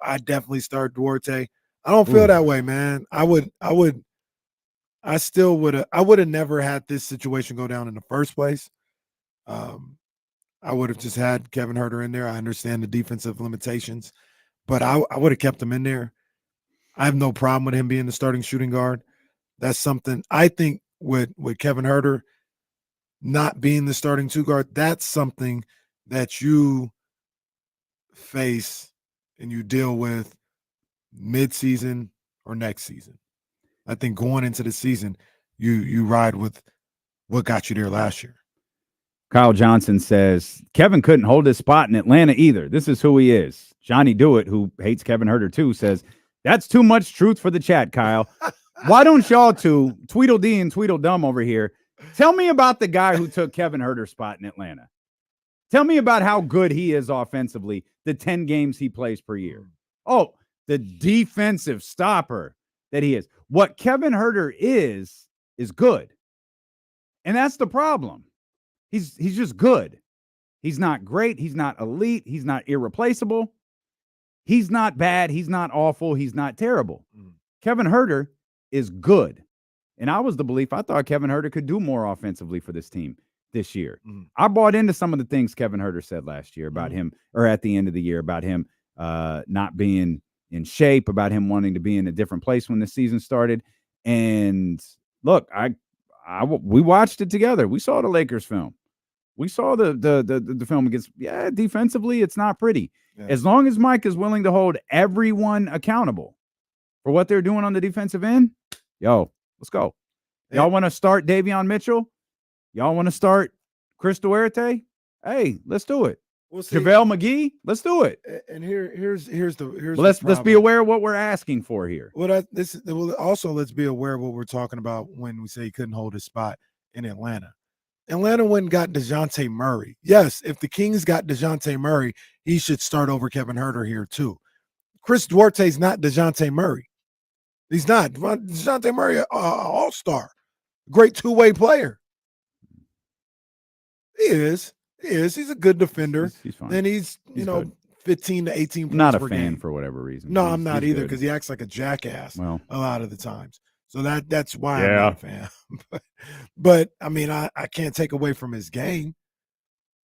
I definitely start Duarte. I don't feel that way, man. I would have never had this situation go down in the first place. I would have just had Kevin Huerter in there. I understand the defensive limitations, but I would have kept him in there. I have no problem with him being the starting shooting guard. That's something I think with Kevin Huerter not being the starting two guard, that's something that you face and you deal with mid-season or next season. I think going into the season, you ride with what got you there last year. Kyle Johnson says, Kevin couldn't hold his spot in Atlanta either. This is who he is. Johnny Dewitt, who hates Kevin Huerter too, says, that's too much truth for the chat, Kyle. Why don't y'all two, Tweedledee and Tweedledum over here, tell me about the guy who took Kevin Huerter's spot in Atlanta. Tell me about how good he is offensively, the 10 games he plays per year. Oh, the defensive stopper that he is. What Kevin Huerter is good. And that's the problem. He's just good. He's not great. He's not elite. He's not irreplaceable. He's not bad. He's not awful. He's not terrible. Kevin Huerter is good. And I thought Kevin Huerter could do more offensively for this team this year. I bought into some of the things Kevin Huerter said last year about him, or at the end of the year, about him not being in shape, about him wanting to be in a different place when the season started. And look, we watched it together. We saw the Lakers film. We saw the film against, defensively, it's not pretty. Yeah. As long as Mike is willing to hold everyone accountable for what they're doing on the defensive end, let's go. Y'all want to start Davion Mitchell? Y'all want to start Chris Duarte? Hey, let's do it. We'll see. JaVale McGee, let's do it. And here's let's be aware of what we're asking for here. Also, let's be aware of what we're talking about when we say he couldn't hold his spot in Atlanta. Atlanta went and got DeJounte Murray. Yes, if the Kings got DeJounte Murray, he should start over Kevin Huerter here too. Chris Duarte's not DeJounte Murray. He's not. DeJounte Murray, all-star, great two-way player. He is. He's a good defender. He's fine. And he's good. 15 to 18 points not a per fan game. For whatever reason. No, I'm not either, because he acts like a jackass a lot of the times. So that's why I'm not a fan. But I mean, I can't take away from his game.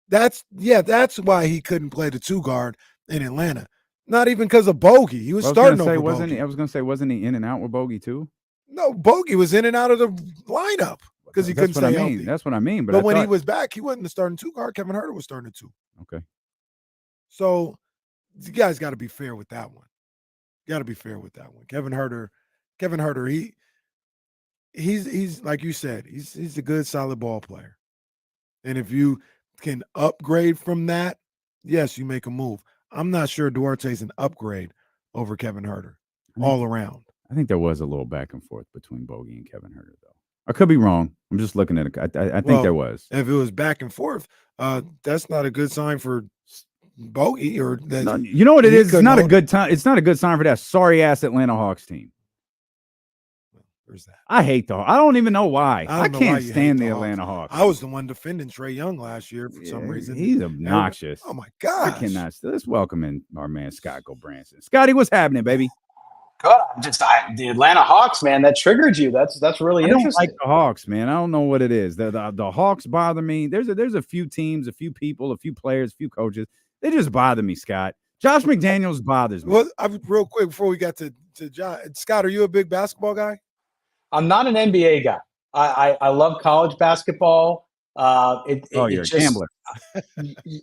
That's why he couldn't play the two guard in Atlanta. Not even because of Bogey. He was starting over Bogey. I was going to say, wasn't he in and out with Bogey too? No, Bogey was in and out of the lineup because he couldn't stay healthy. That's what I mean. But when he was back, he wasn't the starting two guard. Kevin Huerter was starting two. Okay. So you guys got to be fair with that one. Kevin Huerter, he's like you said, he's a good, solid ball player. And if you can upgrade from that, yes, you make a move. I'm not sure Duarte's an upgrade over Kevin Huerter all around. I think there was a little back and forth between Bogey and Kevin Huerter, though. I could be wrong. I'm just looking at it. I think there was. If it was back and forth, that's not a good sign for Bogey. Or no, you know what it is? It's not a good time. It's not a good sign for that sorry ass Atlanta Hawks team. is that? I hate I don't even know why. I I don't know why can't you stand hate the the Hawks. Atlanta Hawks. I was the one defending Trae Young last year for some reason. He's obnoxious. Oh my I gosh. cannot. Let's welcome in our man Scott Gulbransen. Scotty, what's happening, baby? Good. The Atlanta Hawks, man, that triggered you. That's really interesting. I don't like the Hawks, man. I don't know what it is. The Hawks bother me. There's a few teams, a few people, a few players, a few coaches. They just bother me, Scott. Josh McDaniels bothers me. Well, real quick before we got to John, Scott, are you a big basketball guy? I'm not an NBA guy. I love college basketball. You're a gambler.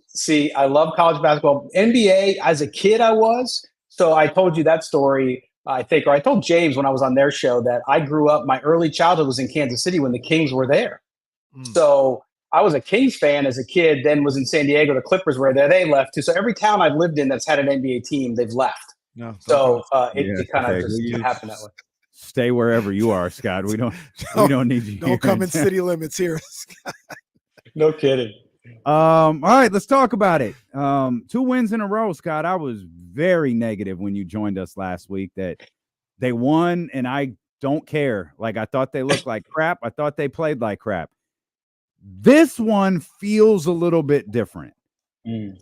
See, I love college basketball. NBA, as a kid, I was. So I told you that story, I think, or I told James when I was on their show that I grew up, my early childhood was in Kansas City when the Kings were there. So I was a Kings fan as a kid, then was in San Diego. The Clippers were there. They left too. So every town I've lived in that's had an NBA team, they've left. No. So it kind of just happened that way. Stay wherever you are, Scott. We don't need you. Don't come in city limits here. No kidding. All right, let's talk about it. 2 wins in a row, Scott. I was very negative when you joined us last week that they won, and I don't care. Like, I thought they looked like crap. I thought they played like crap. This one feels a little bit different.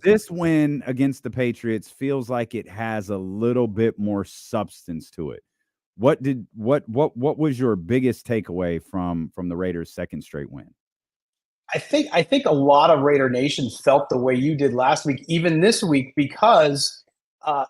This win against the Patriots feels like it has a little bit more substance to it. What was your biggest takeaway from the Raiders' second straight win? I think a lot of Raider Nation felt the way you did last week, even this week, because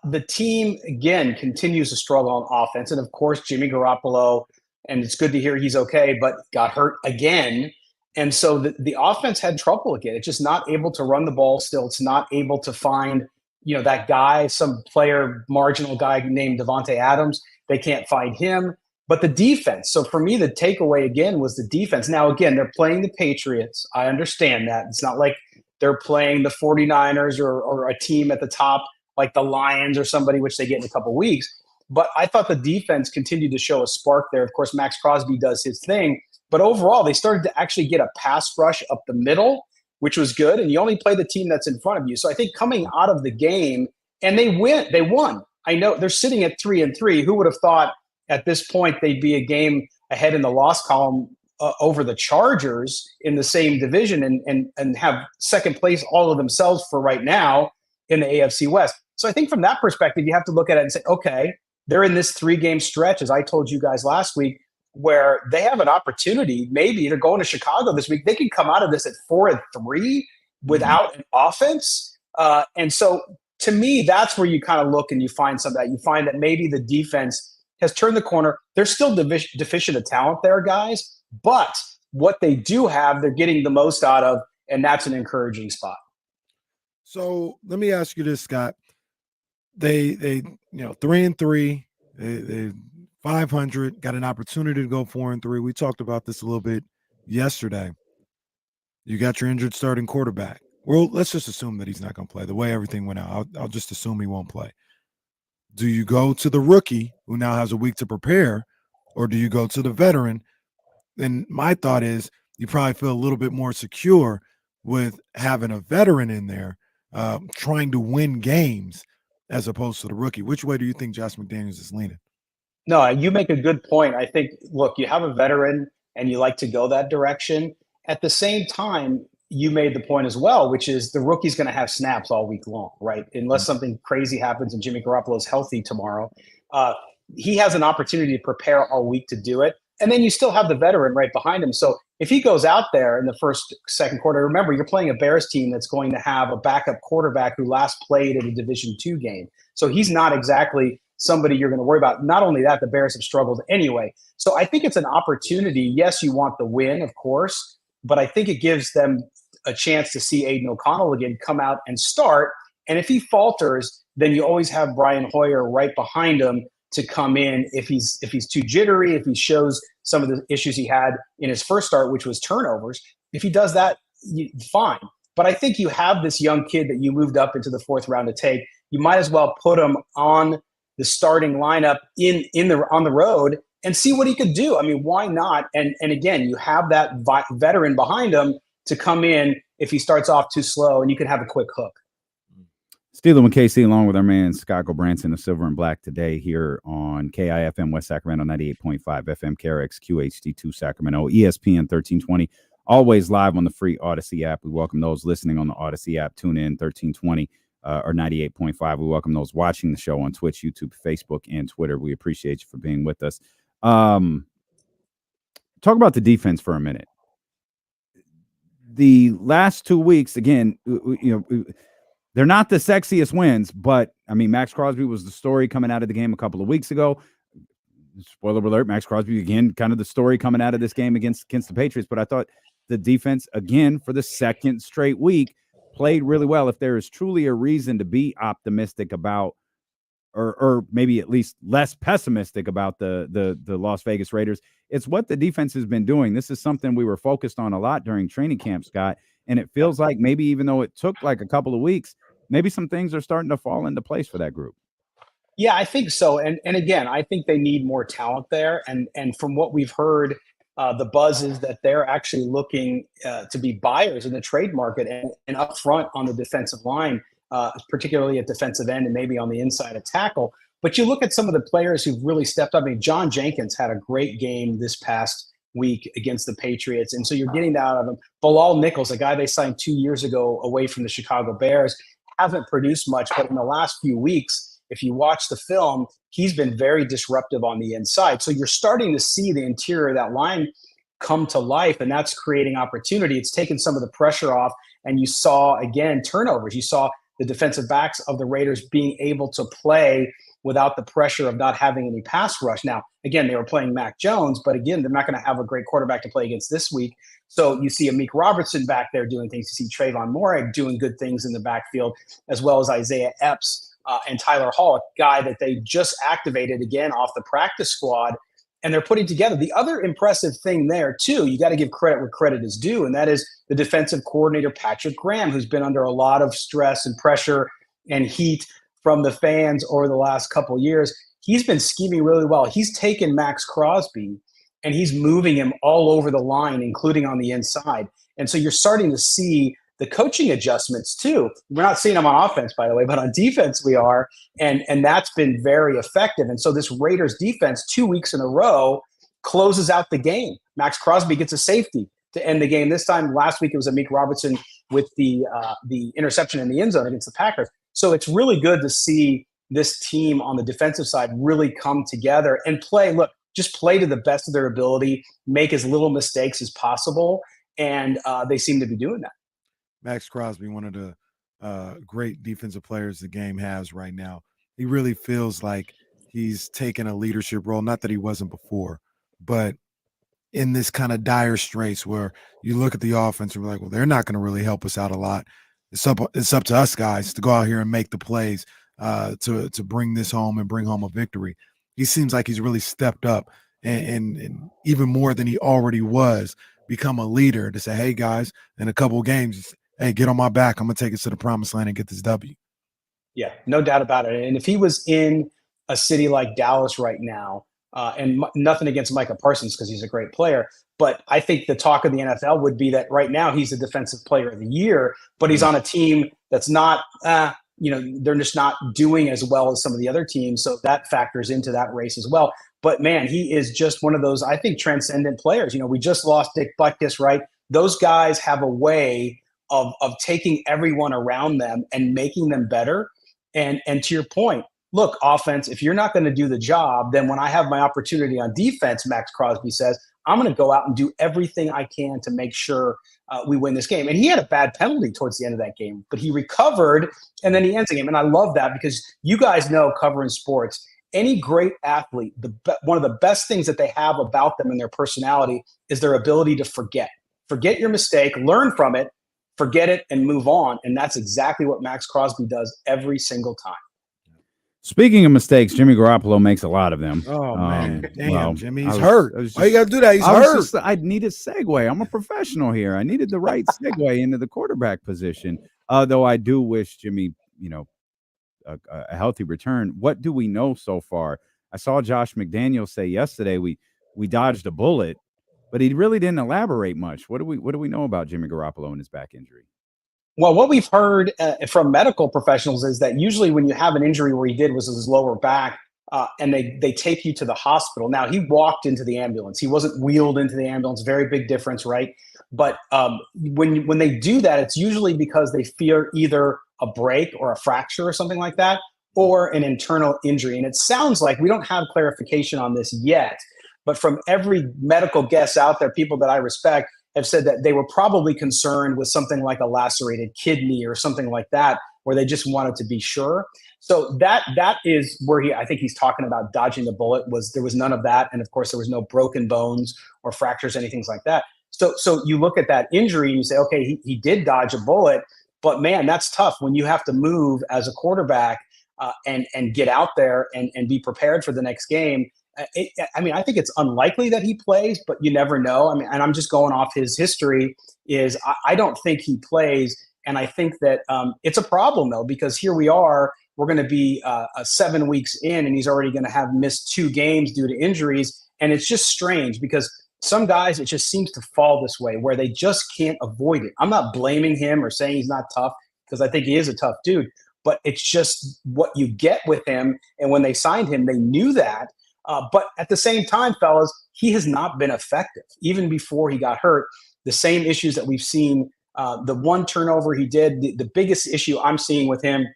the team again continues to struggle on offense, and of course Jimmy Garoppolo, and it's good to hear he's okay, but got hurt again. And so the offense had trouble again. It's just not able to run the ball still. It's not able to find, that guy, some player, marginal guy named Devontae Adams. They can't find him. But the defense. So for me, the takeaway again was the defense. Now, again, they're playing the Patriots. I understand that. It's not like they're playing the 49ers or a team at the top like the Lions or somebody, which they get in a couple weeks. But I thought the defense continued to show a spark there. Of course, Max Crosby does his thing. But overall, they started to actually get a pass rush up the middle, which was good. And you only play the team that's in front of you. So I think coming out of the game, and they won. I know they're sitting at 3-3. Who would have thought at this point they'd be a game ahead in the loss column over the Chargers in the same division and have second place all of themselves for right now in the AFC West. So I think from that perspective, you have to look at it and say, okay, they're in this 3-game stretch, as I told you guys last week, where they have an opportunity. Maybe they're going to Chicago this week. They can come out of this at 4-3 without an offense. And so to me, that's where you kind of look and you find some of that. You find that maybe the defense has turned the corner. They're still deficient of talent there, guys. But what they do have, they're getting the most out of, and that's an encouraging spot. So let me ask you this, Scott. They 3-3, they 500, got an opportunity to go 4-3. We talked about this a little bit yesterday. You got your injured starting quarterback. Well, let's just assume that he's not going to play. The way everything went out, I'll just assume he won't play. Do you go to the rookie who now has a week to prepare, or do you go to the veteran? And my thought is you probably feel a little bit more secure with having a veteran in there trying to win games as opposed to the rookie. Which way do you think Josh McDaniels is leaning? No, you make a good point. I think, look, you have a veteran and you like to go that direction. At the same time, you made the point as well, which is the rookie's going to have snaps all week long, right? Unless something crazy happens and Jimmy Garoppolo is healthy tomorrow. He has an opportunity to prepare all week to do it. And then you still have the veteran right behind him. So if he goes out there in the second quarter, remember, you're playing a Bears team that's going to have a backup quarterback who last played in a Division II game. So he's not exactly somebody you're going to worry about. Not only that, the Bears have struggled anyway. So I think it's an opportunity. Yes, you want the win, of course, but I think it gives them a chance to see Aiden O'Connell again come out and start. And if he falters, then you always have Brian Hoyer right behind him to come in if he's too jittery, if he shows some of the issues he had in his first start, which was turnovers. If he does that, fine. But I think you have this young kid that you moved up into the fourth round to take. You might as well put him on the starting lineup on the road and see what he could do. I mean, why not? And again, you have that veteran behind him to come in if he starts off too slow, and you can have a quick hook. Steeler and KC, along with our man Scott Gulbransen of Silver and Black today here on KIFM West Sacramento 98.5 FM KRX QHD2 Sacramento, ESPN 1320. Always live on the free Odyssey app. We welcome those listening on the Odyssey app. Tune in 1320 or 98.5. We welcome those watching the show on Twitch, YouTube, Facebook, and Twitter. We appreciate you for being with us. Talk about the defense for a minute. The last 2 weeks, again, they're not the sexiest wins, but I mean, Max Crosby was the story coming out of the game a couple of weeks ago. Spoiler alert, Max Crosby, again, kind of the story coming out of this game against the Patriots. But I thought the defense, again, for the second straight week, played really well. If there is truly a reason to be optimistic about, or maybe at least less pessimistic about the Las Vegas Raiders, it's what the defense has been doing. This is something we were focused on a lot during training camp, Scott. And it feels like maybe even though it took like a couple of weeks, maybe some things are starting to fall into place for that group. Yeah, I think so. And again, I think they need more talent there. And from what we've heard, the buzz is that they're actually looking to be buyers in the trade market and up front on the defensive line, particularly at defensive end and maybe on the inside of tackle. But you look at some of the players who've really stepped up. I mean, John Jenkins had a great game this past week against the Patriots. And so you're getting that out of him. Bilal Nichols, a guy they signed 2 years ago away from the Chicago Bears, hasn't produced much, but in the last few weeks, if you watch the film, he's been very disruptive on the inside. So you're starting to see the interior of that line come to life, and that's creating opportunity. It's taken some of the pressure off, and you saw, again, turnovers. You saw the defensive backs of the Raiders being able to play without the pressure of not having any pass rush. Now, again, they were playing Mac Jones, but again, they're not going to have a great quarterback to play against this week. So you see Amik Robertson back there doing things. You see Trayvon Moore doing good things in the backfield, as well as Isaiah Epps and Tyler Hall, a guy that they just activated again off the practice squad. And they're putting together. The other impressive thing there, too, you got to give credit where credit is due, and that is the defensive coordinator, Patrick Graham, who's been under a lot of stress and pressure and heat from the fans over the last couple of years. He's been scheming really well. He's taken Max Crosby and he's moving him all over the line, including on the inside. And so you're starting to see the coaching adjustments too. We're not seeing them on offense, by the way, but on defense we are. And that's been very effective. And so this Raiders defense 2 weeks in a row closes out the game. Max Crosby gets a safety to end the game. This time last week it was Amik Robertson with the interception in the end zone against the Packers. So it's really good to see this team on the defensive side really come together and play. Look, just play to the best of their ability, make as little mistakes as possible. And they seem to be doing that. Max Crosby, one of the great defensive players the game has right now. He really feels like he's taken a leadership role. Not that he wasn't before, but in this kind of dire straits where you look at the offense and we're like, well, they're not going to really help us out a lot. It's up to us guys to go out here and make the plays to bring this home and bring home a victory. He seems like he's really stepped up and even more than he already was, become a leader to say, hey, guys, in a couple of games, hey, get on my back. I'm going to take us to the promised land and get this W. Yeah, no doubt about it. And if he was in a city like Dallas right now, and nothing against Micah Parsons because he's a great player, but I think the talk of the NFL would be that right now he's the defensive player of the year, but he's on a team that's not, they're just not doing as well as some of the other teams. So that factors into that race as well. But man, he is just one of those, I think, transcendent players. We just lost Dick Butkus, right? Those guys have a way of taking everyone around them and making them better. And to your point, look, offense, if you're not going to do the job, then when I have my opportunity on defense, Max Crosby says, I'm going to go out and do everything I can to make sure we win this game. And he had a bad penalty towards the end of that game, but he recovered and then he ends the game. And I love that because you guys know, covering sports, any great athlete, one of the best things that they have about them and their personality is their ability to forget your mistake, learn from it, forget it, and move on. And that's exactly what Max Crosby does every single time. Speaking of mistakes, Jimmy Garoppolo makes a lot of them. Oh, man. Damn, well, Jimmy, he's hurt. Why you got to do that? He's hurt. I need a segue. I'm a professional here. I needed the right segue into the quarterback position. Though I do wish Jimmy, a healthy return. What do we know so far? I saw Josh McDaniels say yesterday we dodged a bullet, but he really didn't elaborate much. What do we know about Jimmy Garoppolo and his back injury? Well, what we've heard from medical professionals is that usually when you have an injury where he did was his lower back, and they take you to the hospital. Now, he walked into the ambulance. He wasn't wheeled into the ambulance. Very big difference, right? But when they do that, it's usually because they fear either a break or a fracture or something like that, or an internal injury. And it sounds like we don't have clarification on this yet, but from every medical guess out there, people that I respect have said that they were probably concerned with something like a lacerated kidney or something like that, where they just wanted to be sure. So that is where I think he's talking about dodging the bullet. There was none of that, and of course there was no broken bones or fractures, anything like that. So you look at that injury and you say, okay, he did dodge a bullet, but man, that's tough when you have to move as a quarterback and get out there and be prepared for the next game. I think it's unlikely that he plays, but you never know. And I'm just going off his history. I don't think he plays, and I think that it's a problem though, because here we are. We're going to be 7 weeks in, and he's already going to have missed 2 games due to injuries, and it's just strange because some guys, it just seems to fall this way where they just can't avoid it. I'm not blaming him or saying he's not tough, because I think he is a tough dude, but it's just what you get with him. And when they signed him, they knew that. But at the same time, fellas, he has not been effective. Even before he got hurt, the same issues that we've seen, the one turnover he did, the biggest issue I'm seeing with him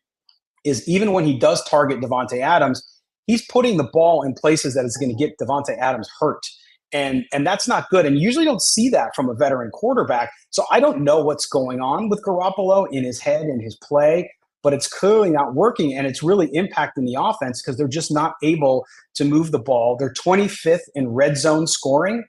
is even when he does target Davante Adams, he's putting the ball in places that is going to get Davante Adams hurt. And that's not good. And you usually don't see that from a veteran quarterback. So I don't know what's going on with Garoppolo in his head and his play, but it's clearly not working, and it's really impacting the offense because they're just not able to move the ball. They're 25th in red zone scoring,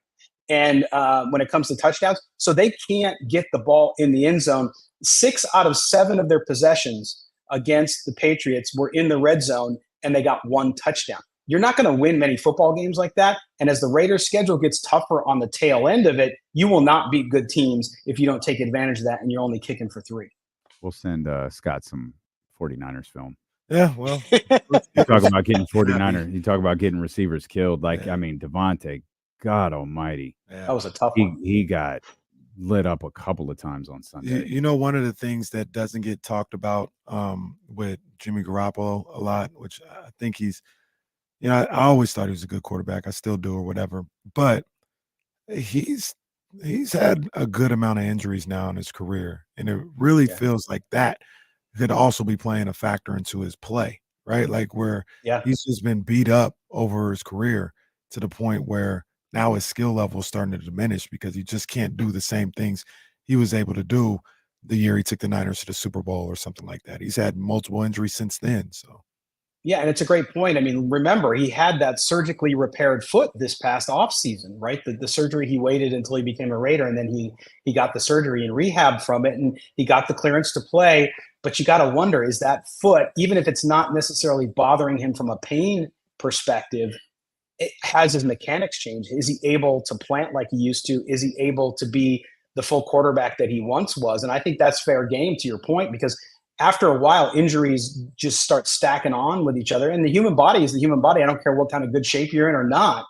and when it comes to touchdowns, so they can't get the ball in the end zone. 6 out of 7 of their possessions against the Patriots were in the red zone, and they got 1 touchdown. You're not going to win many football games like that. And as the Raiders' schedule gets tougher on the tail end of it, you will not beat good teams if you don't take advantage of that and you're only kicking for 3. We'll send Scott some 49ers film. Yeah, well. You talk about getting 49ers. You talk about getting receivers killed. Davante, God almighty. Yeah. That was a tough one. He got lit up a couple of times on Sunday. You know, one of the things that doesn't get talked about with Jimmy Garoppolo a lot, which I think he's, I always thought he was a good quarterback. I still do, or whatever. But he's had a good amount of injuries now in his career, and it really feels like that could also be playing a factor into his play, right? Like where he's just been beat up over his career to the point where now his skill level is starting to diminish because he just can't do the same things he was able to do the year he took the Niners to the Super Bowl or something like that. He's had multiple injuries since then. So. Yeah, and it's a great point. I mean, remember, he had that surgically repaired foot this past offseason, right? The surgery, he waited until he became a Raider, and then he got the surgery and rehab from it, and he got the clearance to play. But you got to wonder, is that foot, even if it's not necessarily bothering him from a pain perspective, it has his mechanics changed? Is he able to plant like he used to? Is he able to be the full quarterback that he once was? And I think that's fair game to your point, because after a while, injuries just start stacking on with each other. And the human body is the human body. I don't care what kind of good shape you're in or not.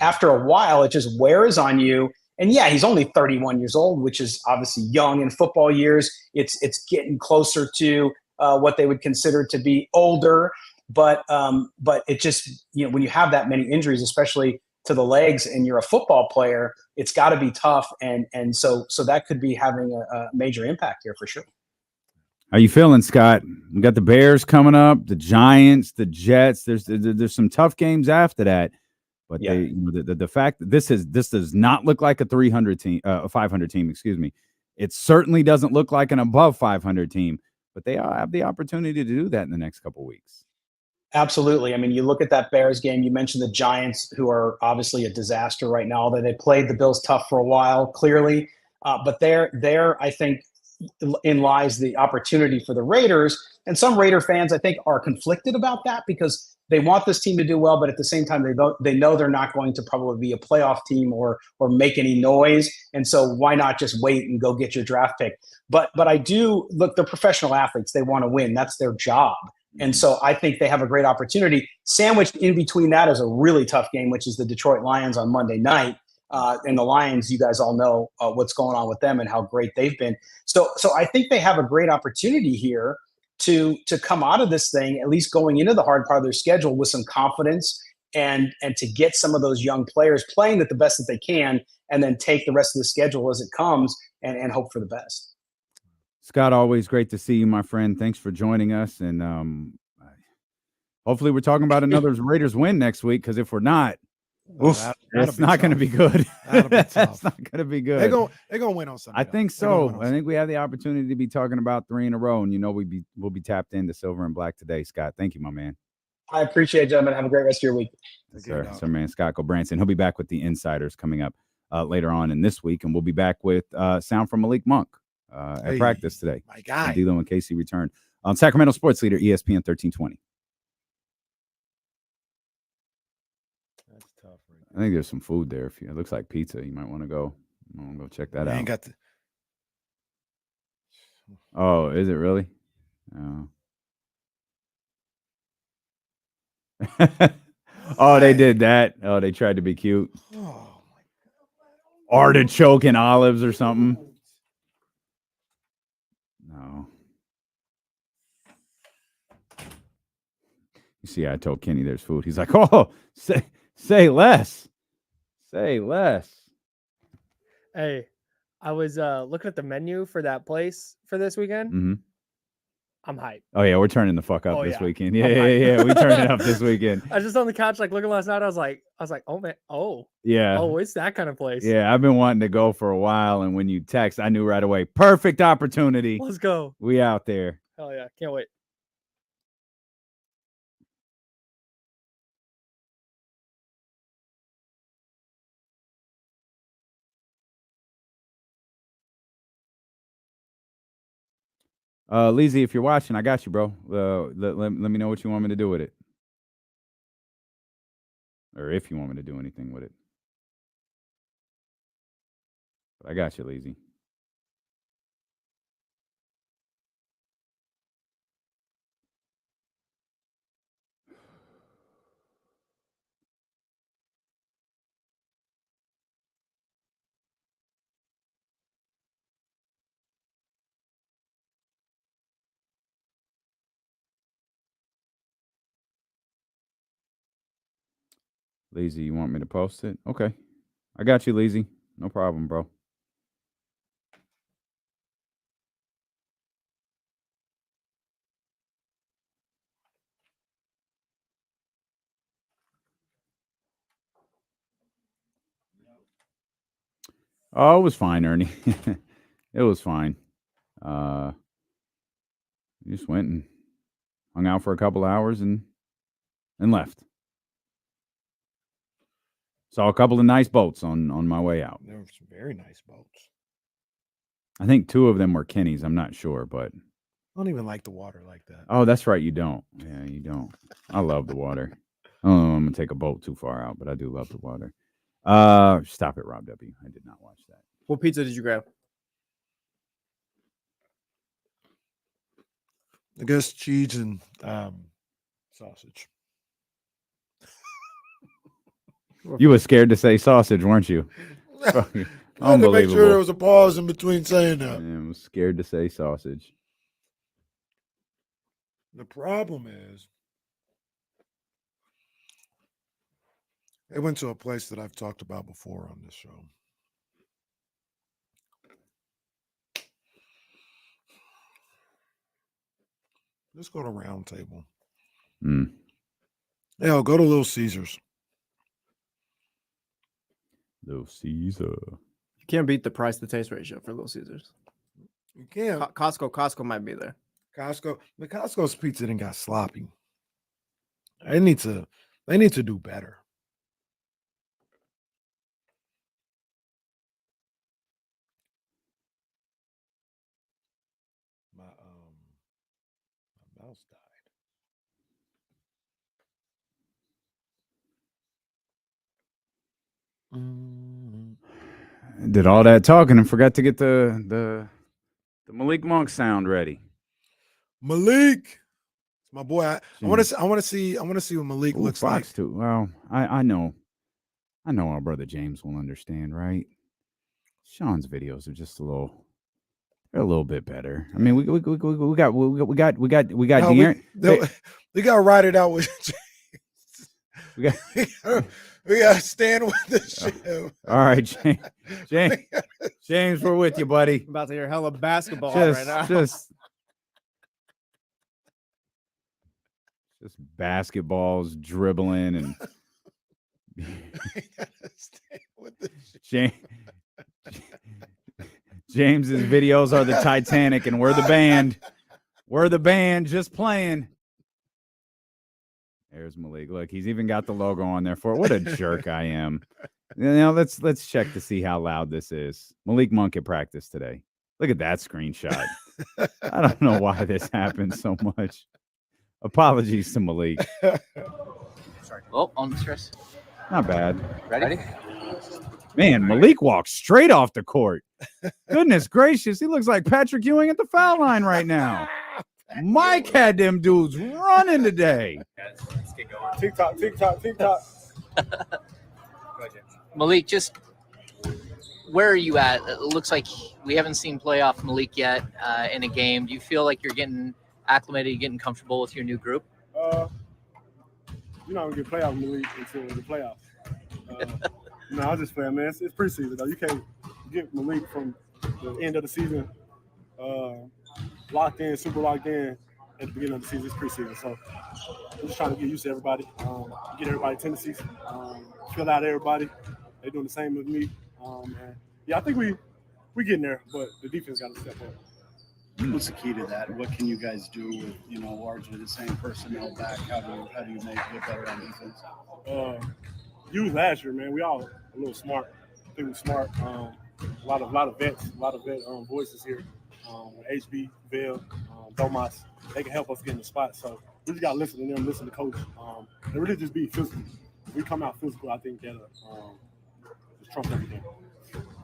After a while, it just wears on you. And yeah, he's only 31 years old, which is obviously young in football years. It's getting closer to what they would consider to be older. But it just, when you have that many injuries, especially to the legs, and you're a football player, it's got to be tough. And so that could be having a major impact here for sure. How you feeling, Scott? We got the Bears coming up, the Giants, the Jets. There's some tough games after that, but the fact that this does not look like a 500 team. Excuse me. It certainly doesn't look like an above 500 team, but they have the opportunity to do that in the next couple of weeks. Absolutely. I mean, you look at that Bears game. You mentioned the Giants, who are obviously a disaster right now. Although they played the Bills tough for a while, clearly, but there, I think, in lies the opportunity for the Raiders. And some Raider fans, I think, are conflicted about that because they want this team to do well, but at the same time, they know they're not going to probably be a playoff team or make any noise. And so why not just wait and go get your draft pick? But I do look, they're professional athletes. They want to win. That's their job. And so I think they have a great opportunity. Sandwiched in between that is a really tough game, which is the Detroit Lions on Monday night. And the Lions, you guys all know what's going on with them and how great they've been. So I think they have a great opportunity here to come out of this thing, at least going into the hard part of their schedule with some confidence and to get some of those young players playing at the best that they can, and then take the rest of the schedule as it comes and hope for the best. Scott, always great to see you, my friend. Thanks for joining us. And hopefully we're talking about another Raiders win next week, because if we're not, it's not going to be good. That's not going to be good. They're gonna win on Sunday. I think so. I think we have the opportunity to be talking about 3 in a row, and we'll be tapped into silver and black today. Scott, thank you, my man. I appreciate it, gentlemen. Have a great rest of your week. Sir, man, Scott Gulbransen. He'll be back with the Insiders coming up later on in this week, and we'll be back with sound from Malik Monk at practice today. My guy. D'Lo and Casey return on Sacramento Sports Leader ESPN 1320. That's tough. I think there's some food there. It looks like pizza. You might want to go check that out. Ain't got the... Oh, is it really? Oh. Oh, they did that. Oh, they tried to be cute. Oh my God. Artichoke and olives or something. No. You see, I told Kenny there's food. He's like, oh, say less. Say less. Hey, I was looking at the menu for that place for this weekend. Mm-hmm. I'm hyped. Oh, yeah, we're turning the fuck up Oh, this yeah. weekend. Yeah. We turned it up this weekend. I was just on the couch, like looking last night. I was like, oh man, Yeah. oh, it's that kind of place. Yeah, I've been wanting to go for a while, and when you text, I knew right away. Perfect opportunity. Let's go. We out there. Hell yeah, can't wait. Leezy, if you're watching, I got you, bro. Let me know what you want me to do with it. Or if you want me to do anything with it. But I got you, Leezy. Leezy, you want me to post it? Okay. I got you, Leezy. No problem, bro. Oh, it was fine, Ernie. It was fine. Just went and hung out for a couple hours and left. Saw a couple of nice boats on my way out. There were some very nice boats. I think 2 of them were Kenny's. I'm not sure, but I don't even like the water like that. oh, that's right. You don't. Yeah, you don't. I love the water. I don't know if I'm gonna take a boat too far out, but I do love the water. Stop it, Rob W. I did not watch that. What pizza did you grab? I guess cheese and sausage. You were scared to say sausage, weren't you? I had to make Unbelievable. sure there was a pause in between saying that. I was scared to say sausage. The problem is, they went to a place that I've talked about before on this show. Let's go to Round Table. Yeah, go to Little Caesars. Little Caesar. You can't beat the price to taste ratio for Little Caesars. You can't. Costco might be there. The Costco's pizza didn't got sloppy. They need to do better. My mouse died. Did all that talking and forgot to get the Malik Monk sound ready. Malik, my boy. I want to see what Malik looks like. Too. Well, I know. I know our brother James will understand, right? Sean's videos are just they're a little bit better. I mean, we got De'Aaron. We got to ride it out with James. We got to stand with the ship. All right, James, we're with you, buddy. I'm about to hear hella basketball right now. Just basketballs dribbling and James's videos are the Titanic, and we're the band. We're the band just playing. There's Malik. Look, he's even got the logo on there for it. What a jerk I am. Now let's check to see how loud this is. Malik Monk at practice today. Look at that screenshot. I don't know why this happens so much. Apologies to Malik. Sorry. Oh, on the stress. Not bad. Ready? Man, Malik walks straight off the court. Goodness gracious, he looks like Patrick Ewing at the foul line right now. Mike had them dudes running today. Let's get going. TikTok. Malik, just where are you at? It looks like we haven't seen playoff Malik yet in a game. Do you feel like you're getting acclimated, getting comfortable with your new group? You're not gonna get playoff Malik until the playoffs. No, I was just playing, man. It's preseason though. You can't get Malik from the end of the season locked in, super locked in at the beginning of the season. It's preseason, so we're just trying to get used to everybody, get everybody tendencies, fill out everybody. They're doing the same with me. And yeah, I think we getting there, but the defense got to step up. What's the key to that? What can you guys do with, largely the same personnel back? How do you make it better on defense? Use last year, man. We all a little smart. I think we're smart. A lot of vets, a lot of vet voices here. HB, Bill, Domas, they can help us get in the spot. So we just got to listen to them, listen to coach, and really just be physical. If we come out physical, I think that'll just trump everything.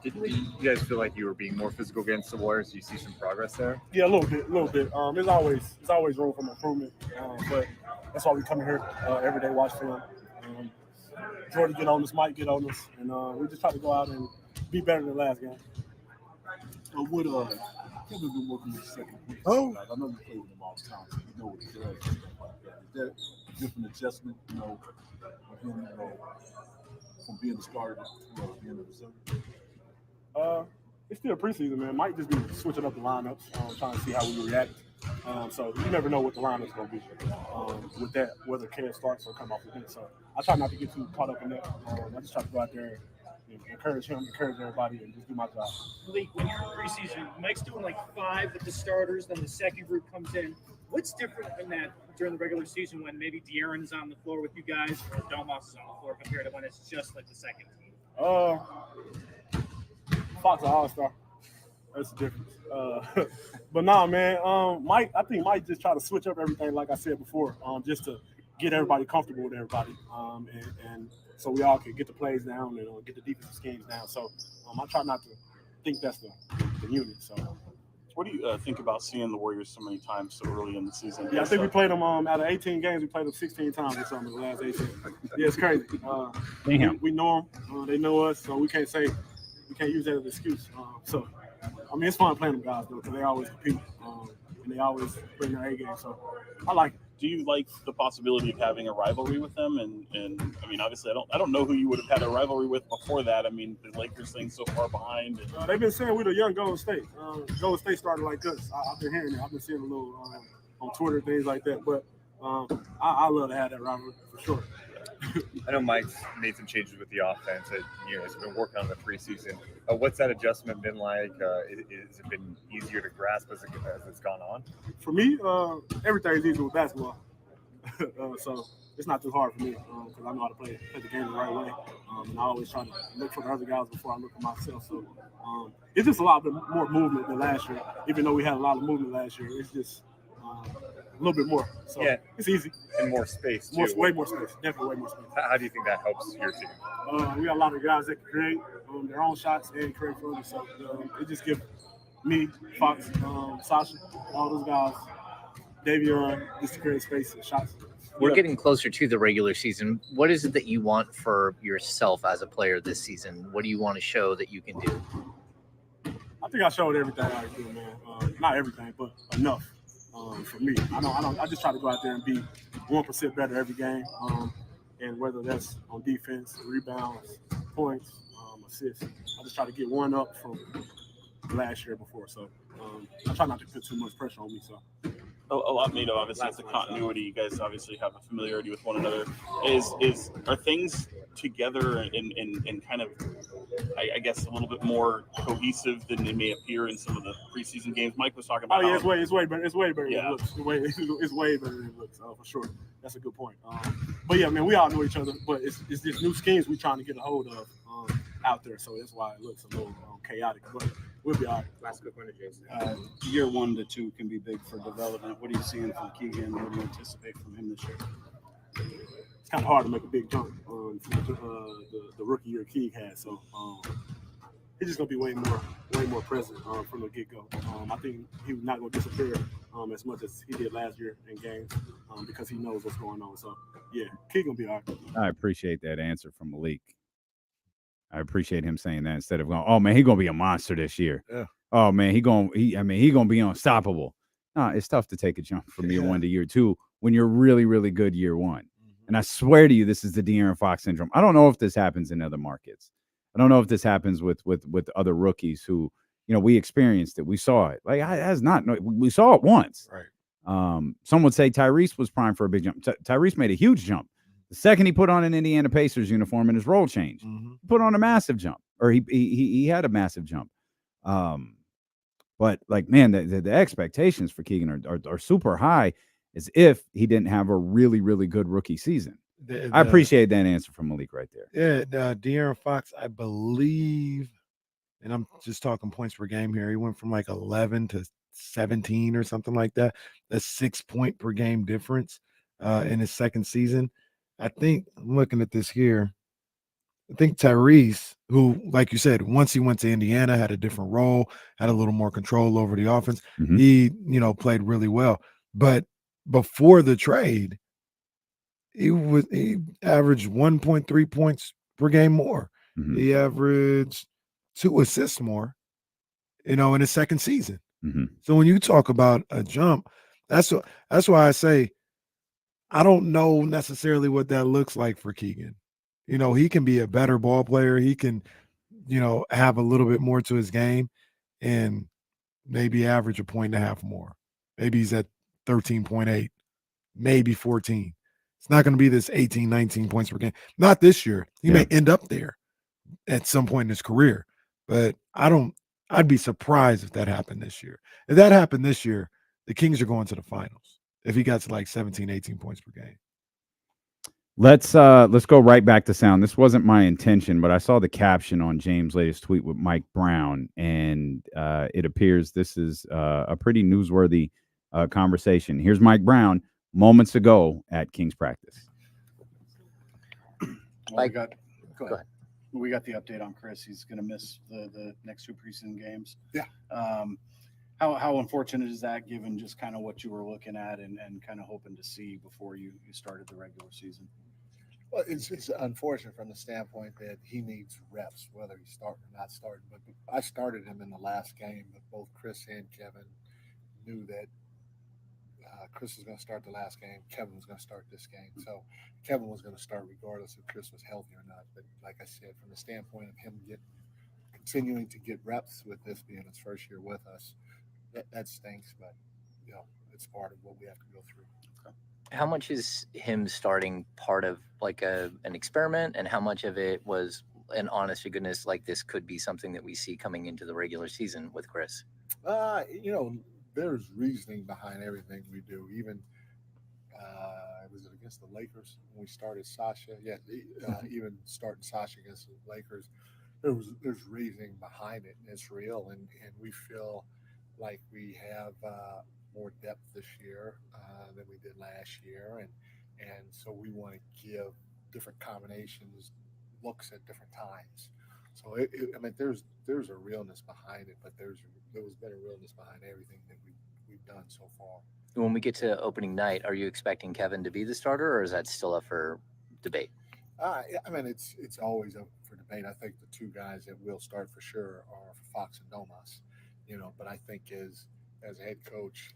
Did you guys feel like you were being more physical against the Warriors? Do you see some progress there? Yeah, a little bit. There's always room for improvement, but that's why we come here every day, watch film. Jordan get on us, Mike get on us, and we just try to go out and be better than last game. Kevin's been working with second week. Oh, I know you play with him all the time, so you know what he does. Is that a different adjustment, with him, from being the starter to being the reserve? It's still preseason, man. Might just be switching up the lineups, trying to see how we react. So you never know what the lineup's going to be with that, whether Kev starts or come off the bench. So I try not to get too caught up in that. I just try to go out there and encourage him, encourage everybody, and just do my job. Malik, when you're in preseason, Mike's doing like 5 with the starters, then the second group comes in. What's different in that during the regular season when maybe De'Aaron is on the floor with you guys or Domas is on the floor compared to when it's just like the second team? Fox All-Star. That's the difference. But nah, man, I think Mike just try to switch up everything, like I said before, just to get everybody comfortable with everybody, and so we all can get the plays down and get the defensive schemes down. So I try not to think that's the unit. So, what do you think about seeing the Warriors so many times so early in the season? Yeah, I think we played them out of 18 games. We played them 16 times or something in the last 18. Yeah, it's crazy. We know them. They know us, so we can't use that as an excuse. So, I mean, it's fun playing them guys, though, because they always compete, and they always bring their A game. So, I like it. Do you like the possibility of having a rivalry with them? And I mean, obviously, I don't know who you would have had a rivalry with before that. I mean, the Lakers thing so far behind. They've been saying we're the young Golden State. Golden State started like us. I've been hearing it. I've been seeing a little on Twitter, things like that. But I love to have that rivalry for sure. I know Mike's made some changes with the offense that has been working on the preseason. What's that adjustment been like? Has it been easier to grasp as it's gone on? For me, everything's easy with basketball. So it's not too hard for me because I know how to play the game the right way. And I always try to look for the other guys before I look for myself. So it's just a lot more movement than last year. Even though we had a lot of movement last year, it's just a little bit more. So yeah, it's easy. And more space, too. Way more space. Definitely way more space. How do you think that helps your team? We got a lot of guys that can create their own shots and create for others. So it just gives me, Fox, Sasha, all those guys, Davion, just to create space and shots. we're getting closer to the regular season. What is it that you want for yourself as a player this season? What do you want to show that you can do? I think I showed everything I can do, man. Not everything, but enough for me. I just try to go out there and be 1% better every game. And whether that's on defense, rebounds, points, assists, I just try to get one up from last year before. So I try not to put too much pressure on me. So a lot made of obviously is the continuity. You guys obviously have a familiarity with one another. Are things together and kind of I guess a little bit more cohesive than they may appear in some of the preseason games? Mike was talking about. Oh yeah, it's way better. It's way better Yeah. than it looks. It's way better than it looks. For sure. That's a good point. But yeah, man, we all know each other. But it's these new schemes we're trying to get a hold of out there. So that's why it looks a little chaotic. But we'll be all right. Last quick one to Jason. Year 1 to 2 can be big for development. What are you seeing from Keegan? What do you anticipate from him this year? It's kind of hard to make a big jump from the rookie year Keeg had. So he's just gonna be way more present from the get go. I think he's not gonna disappear as much as he did last year in games because he knows what's going on. So yeah, Keeg gonna be all right. I appreciate that answer from Malik. I appreciate him saying that instead of going, "Oh man, he's gonna be a monster this year." Yeah. Oh man, he gonna be unstoppable. No, it's tough to take a jump from year 1 to year 2 when you're really, really good year 1. And I swear to you, this is the De'Aaron Fox syndrome. I don't know if this happens in other markets. I don't know if this happens with other rookies who, we experienced it. We saw it. Like we saw it once. Right. Some would say Tyrese was primed for a big jump. Tyrese made a huge jump. The second he put on an Indiana Pacers uniform and his role changed, he put on a massive jump, or he had a massive jump. But like, man, the expectations for Keegan are super high, as if he didn't have a really, really good rookie season. I appreciate that answer from Malik right there. Yeah, De'Aaron Fox, I believe, and I'm just talking points per game here. He went from like 11 to 17 or something like that. That's 6 point per game difference in his second season. I think I'm looking at this here. I think Tyrese, who, like you said, once he went to Indiana, had a different role, had a little more control over the offense. He, played really well. But before the trade, he averaged 1.3 points per game more. He averaged 2 assists more, in his second season. So when you talk about a jump, that's why I say I don't know necessarily what that looks like for Keegan. He can be a better ball player. He can, have a little bit more to his game and maybe average 1.5 points more. Maybe he's at 13.8, maybe 14. It's not going to be this 18, 19 points per game. Not this year. He may end up there at some point in his career, but I'd be surprised if that happened this year. If that happened this year, the Kings are going to the finals. If he got to like 17, 18 points per game. Let's go right back to sound. This wasn't my intention, but I saw the caption on James' latest tweet with Mike Brown, and it appears this is a pretty newsworthy conversation. Here's Mike Brown moments ago at Kings practice. Well, go ahead. We got the update on Chris. He's going to miss the next 2 preseason games. Yeah. How unfortunate is that, given just kind of what you were looking at and kind of hoping to see before you started the regular season? Well, it's unfortunate from the standpoint that he needs reps, whether he's starting or not starting. But I started him in the last game, but both Chris and Kevin knew that Chris was going to start the last game. Kevin was going to start this game. So Kevin was going to start regardless if Chris was healthy or not. But like I said, from the standpoint of him continuing to get reps with this being his first year with us, that stinks, but it's part of what we have to go through. Okay. How much is him starting part of like an experiment, and how much of it was an honest to goodness, like this could be something that we see coming into the regular season with Chris? There's reasoning behind everything we do. Even was it against the Lakers when we started Sasha? Yeah, even starting Sasha against the Lakers, there's reasoning behind it, and it's real, and we feel like we have more depth this year than we did last year, and so we want to give different combinations looks at different times. So there's a realness behind it, but there's been a realness behind everything that we've done so far. when we get to opening night, are you expecting Kevin to be the starter, or is that still up for debate? I mean, it's always up for debate. I think the two guys that will start for sure are Fox and Domas, but I think as a head coach,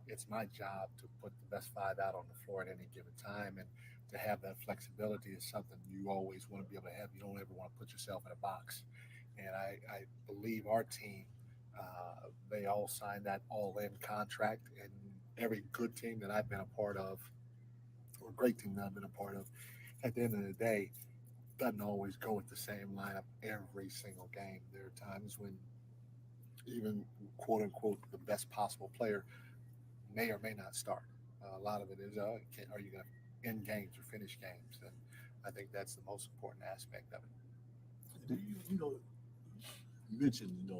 it's my job to put the best five out on the floor at any given time, and to have that flexibility is something you always want to be able to have. You don't ever want to put yourself in a box, and I believe our team, they all signed that all-in contract, and every good team that I've been a part of, or a great team that I've been a part of, at the end of the day, doesn't always go with the same lineup every single game. There are times when even quote unquote the best possible player may or may not start. A lot of it is, are you going to end games or finish games? And I think that's the most important aspect of it. You mentioned,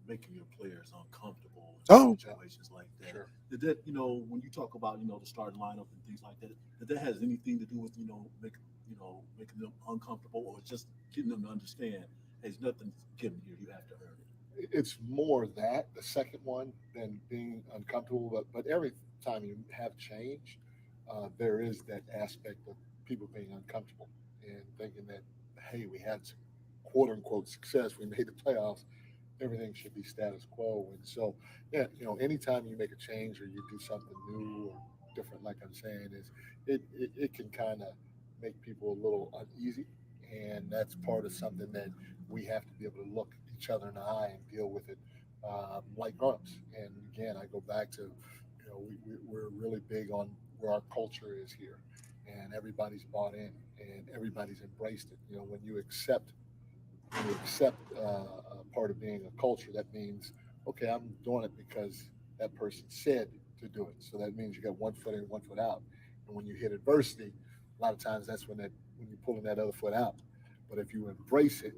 making your players uncomfortable in situations like that. Sure. Did that, when you talk about, the starting lineup and things like that, that has anything to do with, making them uncomfortable, or just getting them to understand, hey, there's nothing given here, you have to earn it? It's more that, the second one, than being uncomfortable. But every time you have change, there is that aspect of people being uncomfortable and thinking that, hey, we had some quote unquote success, we made the playoffs, everything should be status quo. And so, yeah, anytime you make a change or you do something new or different, like I'm saying, is it can kind of make people a little uneasy, and that's part of something that we have to be able to look each other in the eye and deal with it like grown-ups. And again, I go back to, we're really big on where our culture is here, and everybody's bought in and everybody's embraced it. When you accept part of being a culture, that means, okay, I'm doing it because that person said to do it. So that means you got 1 foot in, 1 foot out. And when you hit adversity, a lot of times that's when you're pulling that other foot out. But if you embrace it,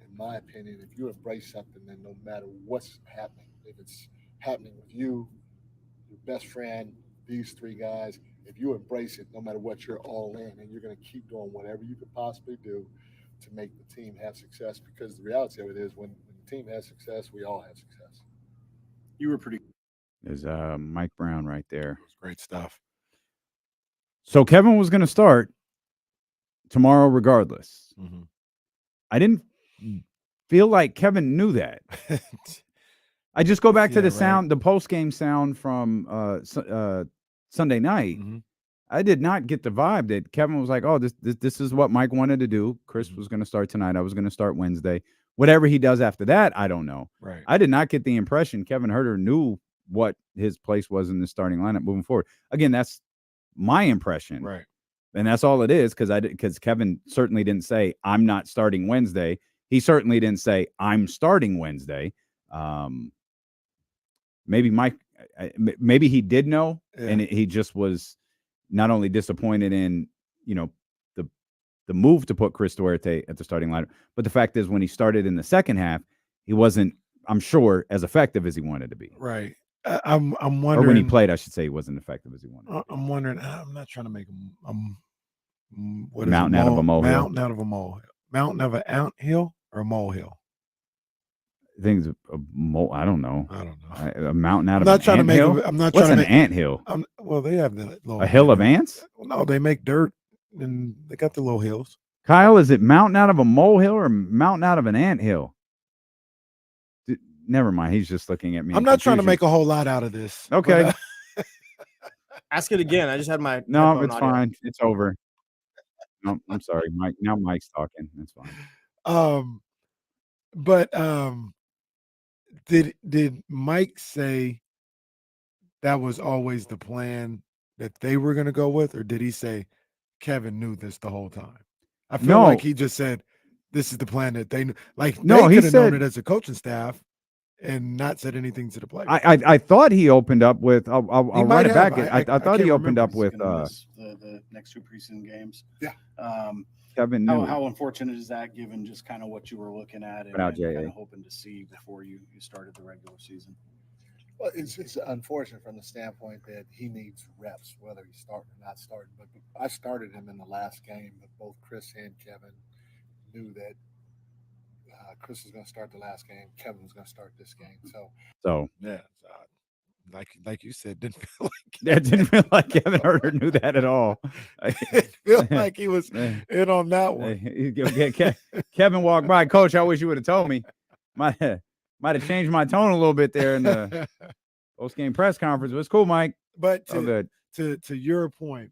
in my opinion, if you embrace something, then no matter what's happening, if it's happening with you, your best friend, these three guys, if you embrace it, no matter what, you're all in, and you're going to keep doing whatever you could possibly do to make the team have success. Because the reality of it is, when the team has success, we all have success. You were pretty. There's Mike Brown right there. Great stuff. So Kevin was going to start tomorrow regardless. Mm-hmm. I didn't feel like Kevin knew that. I just go back to the sound, the post-game sound from Sunday night. Mm-hmm. I did not get the vibe that Kevin was like, oh, this is what Mike wanted to do. Chris was going to start tonight. I was going to start Wednesday. Whatever he does after that, I don't know. Right. I did not get the impression Kevin Huerter knew what his place was in the starting lineup moving forward. Again, that's my impression. Right. And that's all it is, because Kevin certainly didn't say, I'm not starting Wednesday. He certainly didn't say, I'm starting Wednesday. Maybe Mike, maybe he did know, and he just was not only disappointed in, the move to put Chris Huerter at the starting lineup, but the fact is, when he started in the second half, he wasn't, I'm sure, as effective as he wanted to be. Right. I'm wondering. Or when he played, I should say, he wasn't effective as he wanted. I'm wondering. I'm not trying to make a mountain out of a molehill. Mountain out of a molehill. Mountain of an anthill or a molehill. I think it's a mole. I don't know. A mountain out I'm of not an trying to make. anthill? I'm not What's trying an to anthill? Well, they have the little, a hill of ants. No, they make dirt, and they got the little hills. Kyle, is it mountain out of a molehill or mountain out of an anthill? Never mind. He's just looking at me. I'm not trying to make a whole lot out of this. Okay. But, ask it again. I just had my no, it's fine. It's over. No, I'm sorry, Mike. Now Mike's talking. That's fine. But did Mike say that was always the plan that they were going to go with, or did he say Kevin knew this the whole time? I feel like he just said this is the plan that they knew. Like, no, they he could have said known it as a coaching staff and not said anything to the players. I thought he opened up with. I'll write it back. I thought he opened up with the next two preseason games. Yeah. Kevin knew. How unfortunate is that, given just kind of what you were looking at and kind of hoping to see before you started the regular season? Well, it's unfortunate from the standpoint that he needs reps, whether he's starting or not starting. But I started him in the last game, but both Chris and Kevin knew that Chris was going to start the last game. Kevin was going to start this game. So yeah, like you said, didn't feel like That didn't feel like Kevin Huerter knew that at all. it felt like he was in on that one. Kevin walked by. Coach, I wish you would have told me. Might have changed my tone a little bit there in the post-game press conference. But it's cool, Mike. But good. To your point,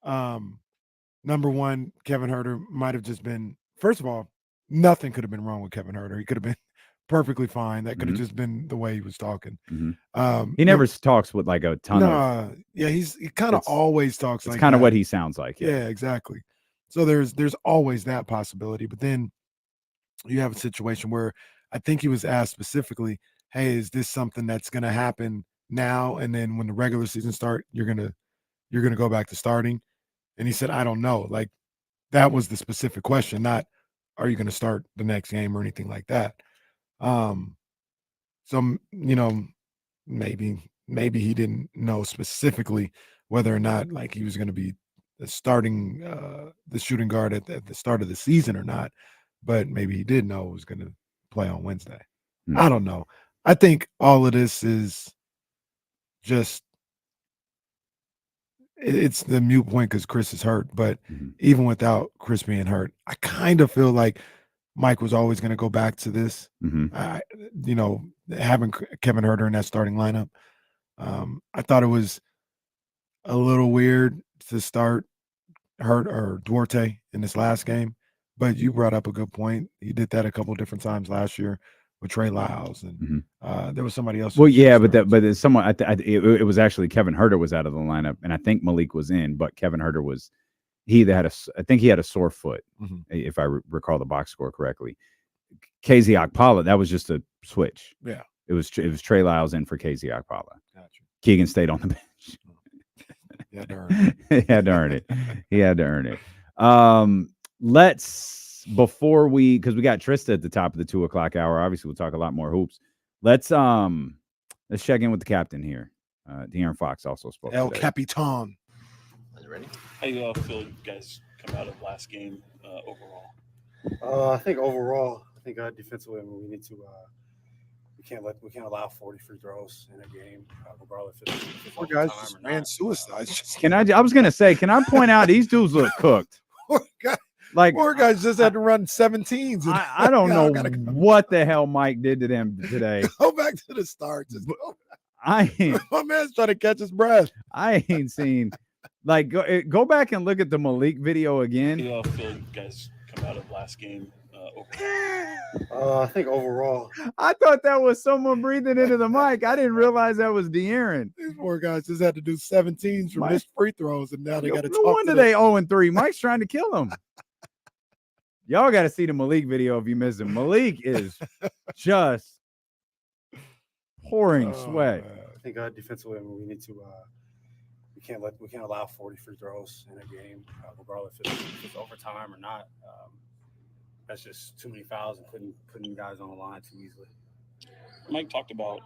number one, Kevin Huerter might have just been. First of all, nothing could have been wrong with Kevin Huerter. He could have been perfectly fine. That could have just been the way he was talking. He never talks with like a ton of. Yeah, he kind of always talks. It's like kind of that. what he sounds like. Yeah, exactly. So there's always that possibility. But then you have a situation where I think he was asked specifically, "Hey, is this something that's going to happen now? And then when the regular season starts, you're gonna go back to starting?" And he said, "I don't know." Like that was the specific question, not are you going to start the next game or anything like that. So maybe he didn't know specifically whether or not like he was going to be starting the shooting guard at the start of the season or not, but maybe he did know he was going to play on Wednesday. I don't know. I think all of this is just it's the mute point because Chris is hurt, but even without Chris being hurt, I kind of feel like Mike was always going to go back to this. Having Kevin Huerter in that starting lineup. I thought it was a little weird to start Hurt or Duarte in this last game, but you brought up a good point. He did that a couple different times last year with Trey Lyles, and there was somebody else. Well, yeah, but someone it was actually Kevin Huerter was out of the lineup, and I think Malik was in, but Kevin Huerter was. I think he had a sore foot, if I recall the box score correctly. KZ Okpala, that was just a switch. Yeah, it was Trey Lyles in for KZ Okpala. Gotcha. Keegan stayed on the bench. He had to earn it. He had to earn it. Let's because we got Trysta at the top of the 2:00 hour. Obviously, we'll talk a lot more hoops. Let's check in with the captain here. De'Aaron Fox also spoke. El today. Capitan. Ready? How you feel you guys come out of last game overall? I think overall, defensively, we need to. We can't allow 40 free throws in a game, regardless if it's Poor guys overtime just or not. ran suicides. I was gonna say, can I point out these dudes look cooked? Poor guys just had to run 17s. I don't know what the hell Mike did to them today. Go back to the start. Just go back. My man's trying to catch his breath. I ain't seen. Like, go back and look at the Malik video again. How you feel you guys come out of last game I think overall. I thought that was someone breathing into the mic. I didn't realize that was De'Aaron. These poor guys just had to do 17s for missed free throws, and now they got to talk. No wonder they 0-3. Mike's trying to kill him. Y'all got to see the Malik video if you miss him. Malik is just pouring sweat. I think defensively, we need to. We can't allow 40 free throws in a game, regardless if it's overtime or not. That's just too many fouls and putting guys on the line too easily. Mike talked about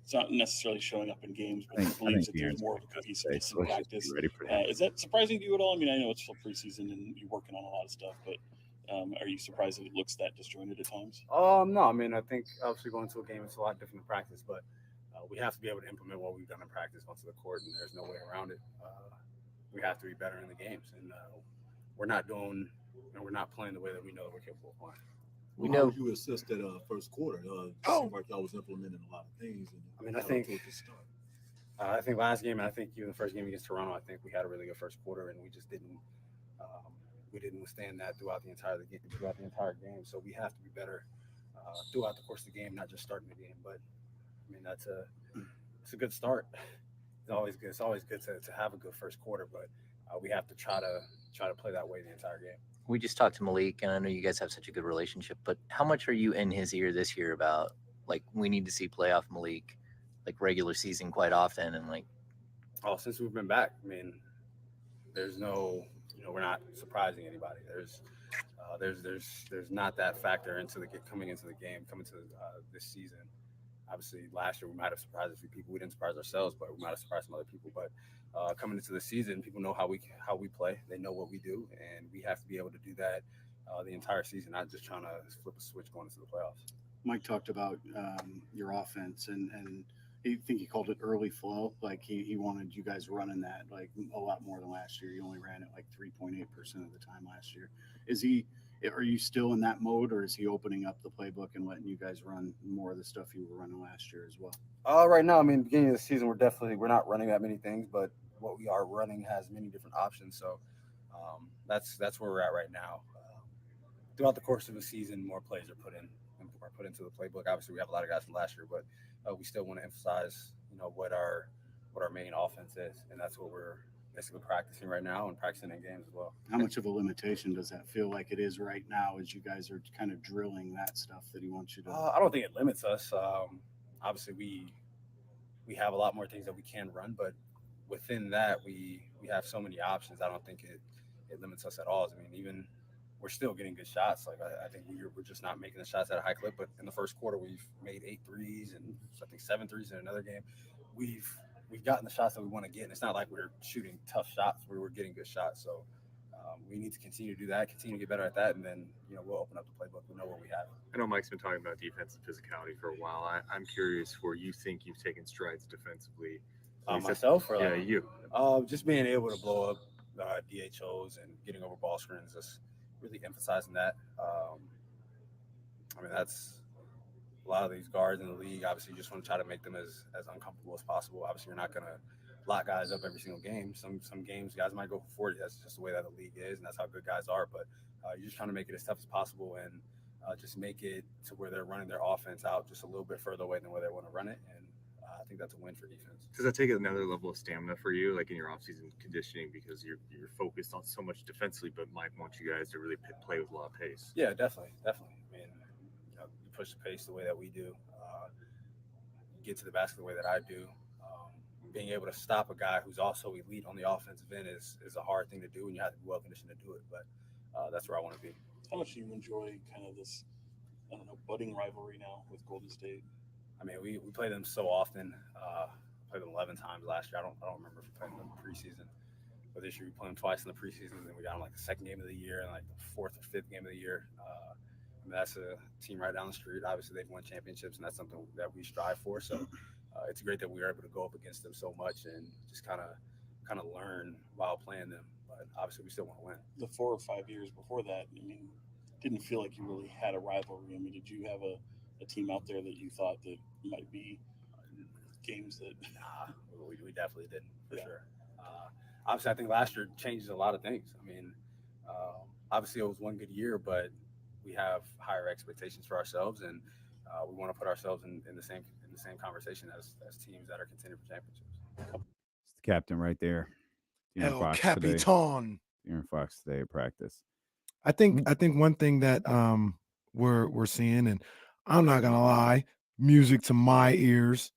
it's not necessarily showing up in games, but he believes that there's more of a cohesiveness in practice. Is that surprising to you at all? I mean, I know it's still preseason and you're working on a lot of stuff, but are you surprised that it looks that disjointed at times? No. I mean, I think obviously going to a game is a lot different than practice, but we have to be able to implement what we've done in practice onto the court, and there's no way around it. We have to be better in the games, and we're not playing the way that we know we're capable of playing. We know you assessed that first quarter. It seemed like y'all was implementing a lot of things. And I think last game, and I think even the first game against Toronto, I think we had a really good first quarter, and we just didn't withstand that throughout the entire game. So we have to be better throughout the course of the game, not just starting the game. But I mean, it's a good start. It's always good to have a good first quarter, but we have to try to play that way the entire game. We just talked to Malik, and I know you guys have such a good relationship, but how much are you in his ear this year about, we need to see playoff Malik, regular season quite often, and since we've been back, I mean, there's no, we're not surprising anybody. There's not that factor coming into the game, coming to this season. Obviously, last year we might have surprised a few people. We didn't surprise ourselves, but we might have surprised some other people. But coming into the season, people know how we play. They know what we do, and we have to be able to do that the entire season, not just trying to flip a switch going into the playoffs. Mike talked about your offense and think he called it early flow. Like he wanted you guys running that like a lot more than last year. You only ran it like 3.8% of the time last year. Are you still in that mode, or is he opening up the playbook and letting you guys run more of the stuff you were running last year as well? Right now, I mean, beginning of the season, we're not running that many things, but what we are running has many different options. So that's where we're at right now. Throughout the course of the season, more plays are put into the playbook. Obviously, we have a lot of guys from last year, but we still want to emphasize, what our main offense is, and that's what we're basically practicing right now and practicing in games as well. How much of a limitation does that feel like it is right now as you guys are kind of drilling that stuff that he wants you to? I don't think it limits us. Obviously, we have a lot more things that we can run, but within that, we have so many options. I don't think it limits us at all. I mean, even we're still getting good shots. Like I think we're just not making the shots at a high clip. But in the first quarter, we've made 8 threes and I think 7 threes in another game. We've gotten the shots that we want to get, and it's not like we're shooting tough shots. We're getting good shots. So we need to continue to do that, continue to get better at that, and then we'll open up the playbook. We know what we have. I know Mike's been talking about defensive physicality for a while. I'm curious where you think you've taken strides defensively. Myself, or you? Just being able to blow up DHOs and getting over ball screens, just really emphasizing that. I mean, that's a lot of these guards in the league. Obviously, you just want to try to make them as uncomfortable as possible. Obviously, you're not going to lock guys up every single game. Some games, guys might go for 40. That's just the way that the league is, and that's how good guys are. But you're just trying to make it as tough as possible and just make it to where they're running their offense out just a little bit further away than where they want to run it. And I think that's a win for defense. Does that take another level of stamina for you, like in your offseason conditioning, because you're focused on so much defensively, but Mike wants you guys to really play with a lot of pace? Yeah, definitely. I mean, you push the pace the way that we do, get to the basket the way that I do. Being able to stop a guy who's also elite on the offensive end is a hard thing to do, and you have to be well conditioned to do it. But that's where I want to be. How much do you enjoy kind of this, budding rivalry now with Golden State? I mean, we play them so often. Played them 11 times last year. I don't remember if we played them in the preseason, but this year we played them twice in the preseason. And then we got them like the second game of the year and like the 4th or 5th game of the year. I mean, that's a team right down the street. Obviously, they've won championships, and that's something that we strive for. So it's great that we were able to go up against them so much and just kind of learn while playing them. But obviously, we still want to win. The 4 or 5 years before that, I mean, didn't feel like you really had a rivalry. I mean, did you have a team out there that you thought that might be games that? Nah, we definitely didn't, for sure. Obviously, I think last year changes a lot of things. I mean, obviously it was one good year, but we have higher expectations for ourselves, and we want to put ourselves in the same conversation as teams that are contending for championships. It's the captain right there. El Fox Capitan. De'Aaron Fox today at practice. I think one thing that we're seeing, and I'm not gonna lie, music to my ears,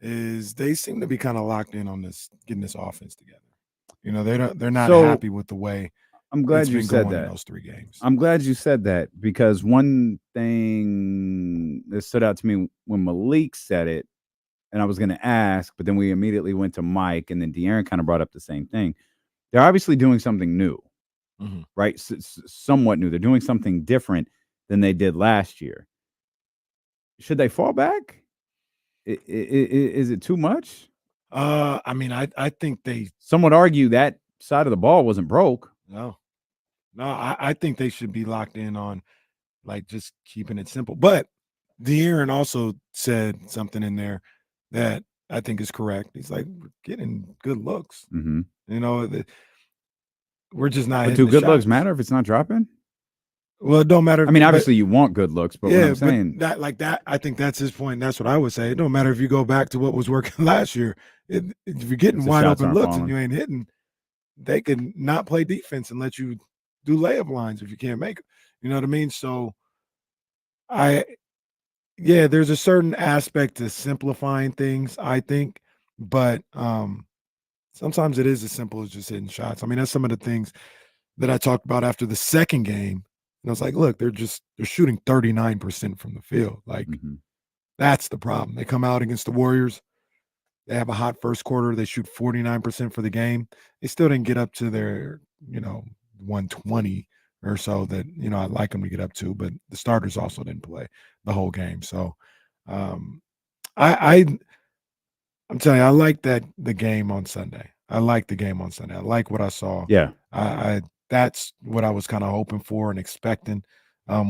is they seem to be kind of locked in on getting this offense together. They're not happy with the way. I'm glad you said that. In those 3 games. I'm glad you said that, because one thing that stood out to me when Malik said it, and I was going to ask, but then we immediately went to Mike, and then De'Aaron kind of brought up the same thing. They're obviously doing something new, right? Somewhat new. They're doing something different than they did last year. Should they fall back? Is it too much? I mean, I think some would argue that side of the ball wasn't broke. No, I think they should be locked in on like just keeping it simple. But De'Aaron also said something in there that I think is correct. He's like, we're getting good looks. We're just not. But do good looks matter if it's not dropping? Well, it don't matter. I mean, obviously you want good looks, but yeah, what I'm saying, that, I think that's his point. That's what I would say. It don't matter if you go back to what was working last year. If you're getting wide open looks and you ain't hitting, they can not play defense and let you do layup lines if you can't make them. You know what I mean? So there's a certain aspect to simplifying things, I think, but sometimes it is as simple as just hitting shots. I mean, that's some of the things that I talked about after the second game. And I was like, look, they're shooting 39% from the field. Like, that's the problem. They come out against the Warriors. They have a hot first quarter. They shoot 49% for the game. They still didn't get up to their, 120 or so that, I'd like them to get up to, but the starters also didn't play the whole game. So I I'm telling you, I like the game on Sunday. I like the game on Sunday. I like what I saw. Yeah. I that's what I was kind of hoping for and expecting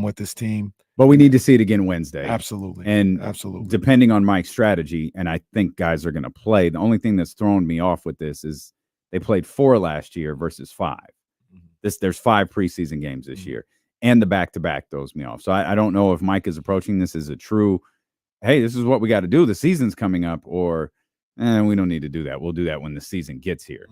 with this team. But we need to see it again Wednesday. Absolutely. And absolutely. depending on Mike's strategy, and I think guys are going to play. The only thing that's thrown me off with this is they played 4 last year versus 5. There's 5 preseason games this year, and the back-to-back throws me off. So I don't know if Mike is approaching this as a true, hey, this is what we got to do. The season's coming up, or we don't need to do that. We'll do that when the season gets here.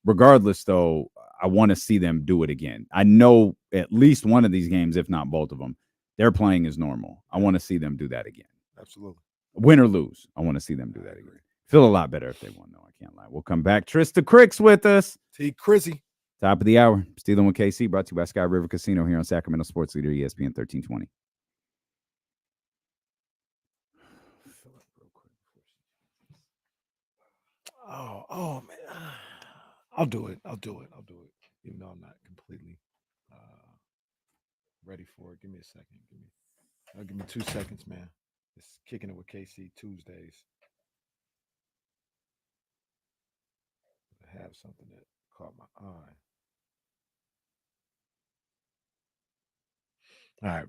Regardless, though, I want to see them do it again. I know at least one of these games, if not both of them, they're playing as normal. I want to see them do that again. Absolutely. Win or lose, I want to see them do that again. Feel a lot better if they won, though. I can't lie. We'll come back. Trysta Krick's with us. T. Crizzy. Top of the hour. Stealing with KC, brought to you by Sky River Casino here on Sacramento Sports Leader ESPN 1320. Oh man. I'll do it. Even though I'm not completely ready for it. Give me a second. Give me 2 seconds, man. It's Kicking It with KC Tuesdays. I have something that caught my eye. All right.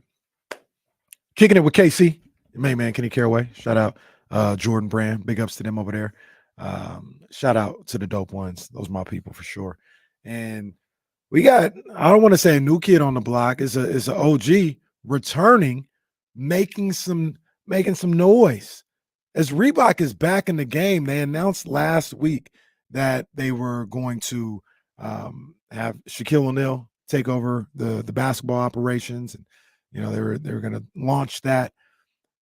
Kicking It with KC. Main man, Kenny Caraway. Shout out Jordan Brand. Big ups to them over there. Shout out to the dope ones. Those are my people for sure. And we got, I don't want to say a new kid on the block. It's an OG returning, making some noise. As Reebok is back in the game, they announced last week that they were going to have Shaquille O'Neal take over the basketball operations, and they were going to launch that.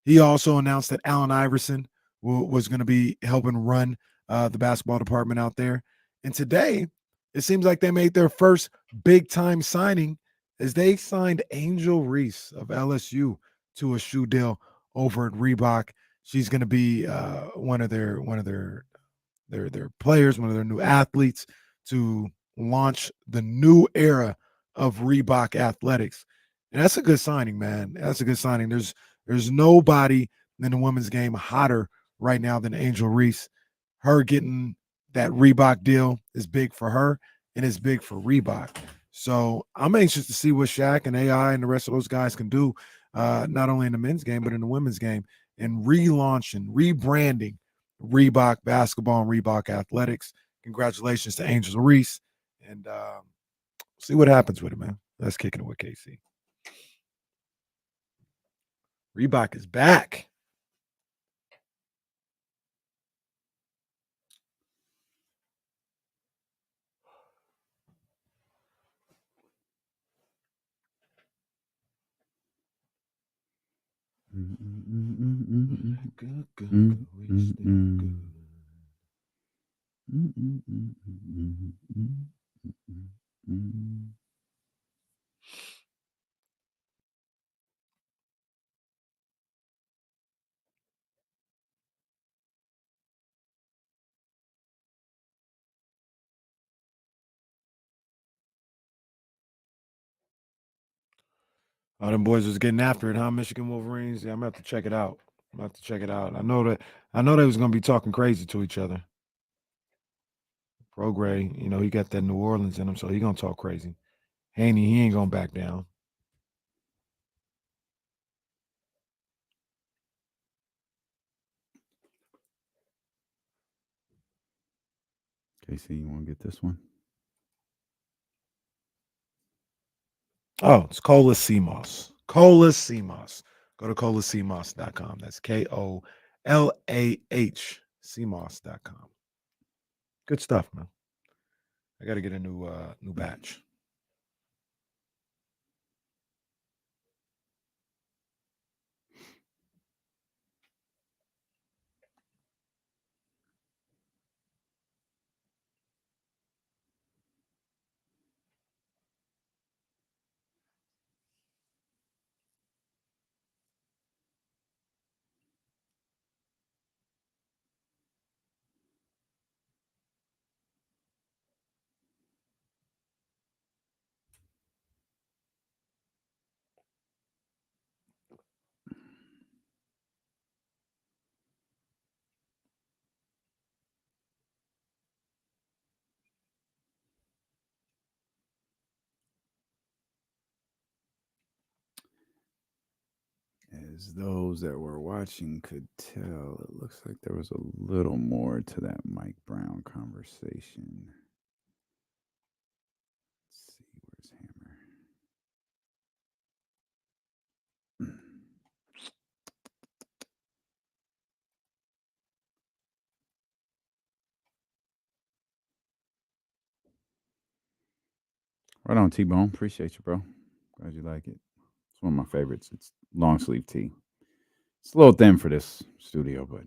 He also announced that Allen Iverson was going to be helping run the basketball department out there. And today, it seems like they made their first big-time signing as they signed Angel Reese of LSU to a shoe deal over at Reebok. She's going to be one of their players, one of their new athletes to launch the new era of Reebok athletics. And that's a good signing, man. That's a good signing. There's nobody in the women's game hotter right now than Angel Reese. Her getting that Reebok deal is big for her, and it's big for Reebok. So I'm anxious to see what Shaq and AI and the rest of those guys can do, not only in the men's game, but in the women's game, and relaunching, rebranding Reebok basketball and Reebok athletics. Congratulations to Angel Reese, and see what happens with it, man. Let's kick it with KC. Reebok is back. Oh, them boys was getting after it, huh? Michigan Wolverines. Yeah, I'm gonna have to check it out. I know they was gonna be talking crazy to each other. Progray, he got that New Orleans in him, so he gonna talk crazy. Haney, he ain't gonna back down. KC, you want to get this one? Oh, it's Cola CMOS. Cola CMOS. Go to colacmos.com. That's KOLAH CMOS.com. Good stuff, man. I got to get a new batch. As those that were watching could tell, it looks like there was a little more to that Mike Brown conversation. Let's see, where's Hammer? Right on, T-Bone. Appreciate you, bro. Glad you like it. It's one of my favorites. It's long sleeve tee. It's a little thin for this studio, but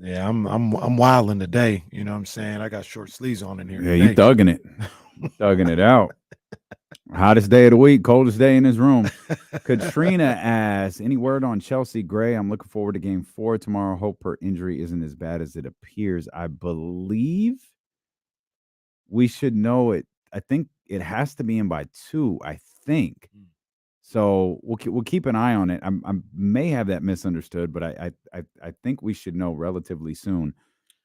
Yeah, I'm wilding today. You know what I'm saying? I got short sleeves on in here. yeah, you thugging it. Thugging it out. Hottest day of the week, coldest day in this room. Katrina asks, any word on Chelsea Gray? I'm looking forward to game 4 tomorrow. Hope her injury isn't as bad as it appears. I believe we should know it. I think it has to be in by 2, I think. So we'll keep an eye on it. I may have that misunderstood, but I think we should know relatively soon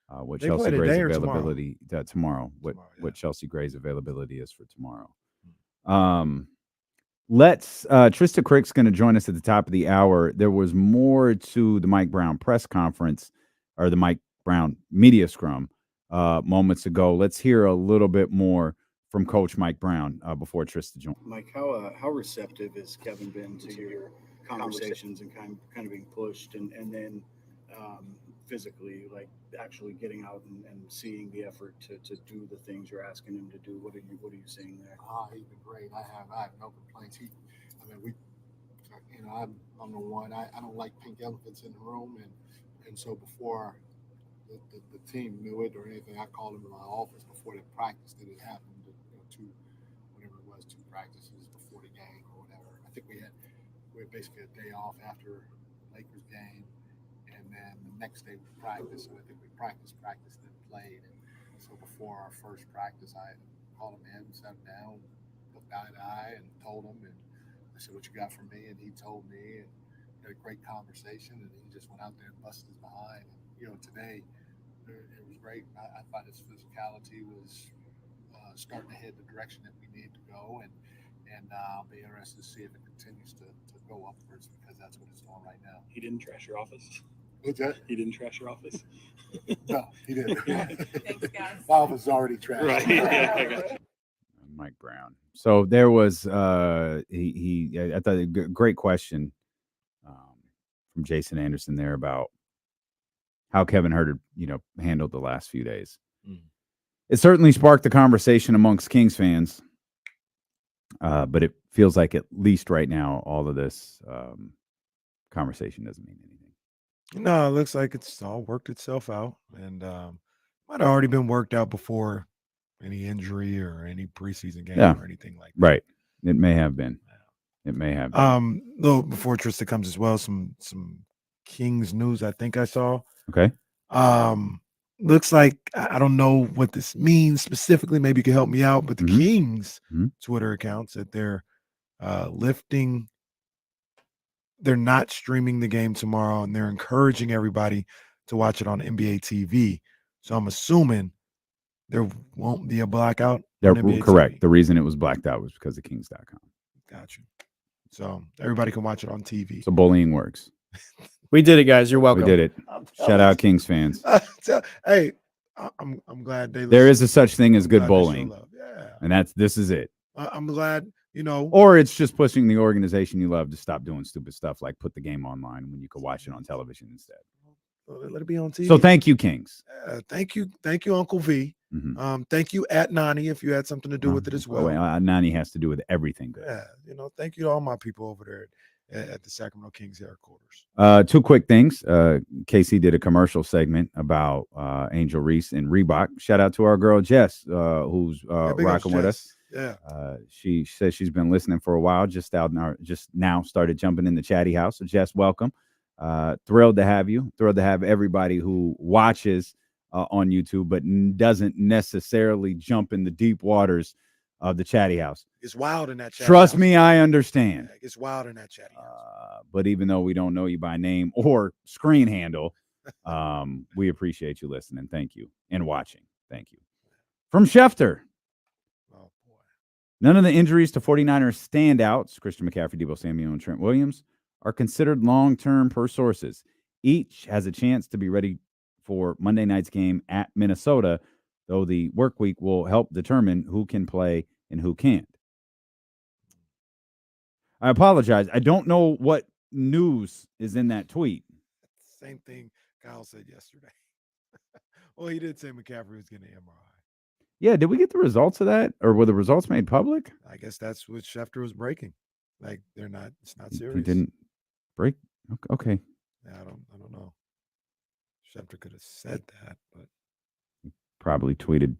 what They Chelsea play Gray's today or availability tomorrow. What Chelsea Gray's availability is for tomorrow. Let's Trysta Krick's going to join us at the top of the hour. There was more to the Mike Brown press conference or the Mike Brown media scrum moments ago. Let's hear a little bit more from Coach Mike Brown before Trysta joins. Mike, how receptive has Kevin been to your conversations and kind of being pushed, and then physically, like actually getting out and seeing the effort to do the things you're asking him to do? What are you seeing there? He's been great. I have no complaints. I'm the one. I don't like pink elephants in the room, and so before the team knew it or anything, I called him in my office before they practiced. It happened. 2 practices before the game or whatever. I think we had basically a day off after the Lakers game, and then the next day we practiced. So I think we practiced, then played. And so before our first practice, I called him in, sat him down, looked eye to eye, and told him. And I said, "What you got for me?" And he told me, and we had a great conversation. And he just went out there and busted his behind. And today it was great. I thought his physicality was starting to head the direction that we need to go, and I'll be interested to see if it continues to go upwards, because that's what it's doing right now. He didn't trash your office. What's that? He didn't trash your office. No, he didn't. Thanks, guys. My office is already trashed. Right. Yeah, Mike Brown. So there was I thought a great question from Jason Anderson there about how Kevin Huerter handled the last few days. It certainly sparked the conversation amongst Kings fans, but it feels like at least right now all of this conversation doesn't mean anything. No, it looks like it's all worked itself out, and might have already been worked out before any injury or any preseason game or anything like that. Right. It may have been. It may have been. Little before Trysta comes as well, some Kings news I think I saw. Okay. Looks like, I don't know what this means specifically. Maybe you can help me out. But the Kings Twitter account said they're lifting. They're not streaming the game tomorrow, and they're encouraging everybody to watch it on NBA TV. So I'm assuming there won't be a blackout. They're correct. TV. The reason it was blacked out was because of Kings.com. Got you. So everybody can watch it on TV. So bullying works. We did it, guys. You're welcome. We did it. Shout out Kings fans. Hey, I'm glad they. There is a such thing as good bullying, and this is it. I'm glad Or it's just pushing the organization you love to stop doing stupid stuff like put the game online when you could watch it on television instead. Let it be on TV. So thank you, Kings. Thank you, Uncle V. Thank you at Nani if you had something to do with it as well. Nani has to do with everything good. Yeah, thank you to all my people over there at the Sacramento Kings headquarters. 2 quick things. KC did a commercial segment about Angel Reese and Reebok. Shout out to our girl Jess, who's rocking with us. Yeah. She says she's been listening for a while, just now started jumping in the chatty house. So Jess, welcome. Thrilled to have you. Thrilled to have everybody who watches on YouTube, but doesn't necessarily jump in the deep waters of the chatty house. It's wild in that chatty Trust house. me, I understand. It's wild in that chatty house. But even though we don't know you by name or screen handle, we appreciate you listening. Thank you. And watching. Thank you. From Schefter. None of the injuries to 49ers standouts, Christian McCaffrey, Deebo Samuel, and Trent Williams, are considered long-term per sources. Each has a chance to be ready for Monday night's game at Minnesota, though the work week will help determine who can play and who can't. I apologize. I don't know what news is in that tweet. Same thing Kyle said yesterday. Well, he did say McCaffrey was getting an MRI. Yeah, did we get the results of that? Or were the results made public? I guess that's what Schefter was breaking. Like it's not serious. He didn't break. Okay. Yeah, I don't know. Schefter could have said that, but probably tweeted,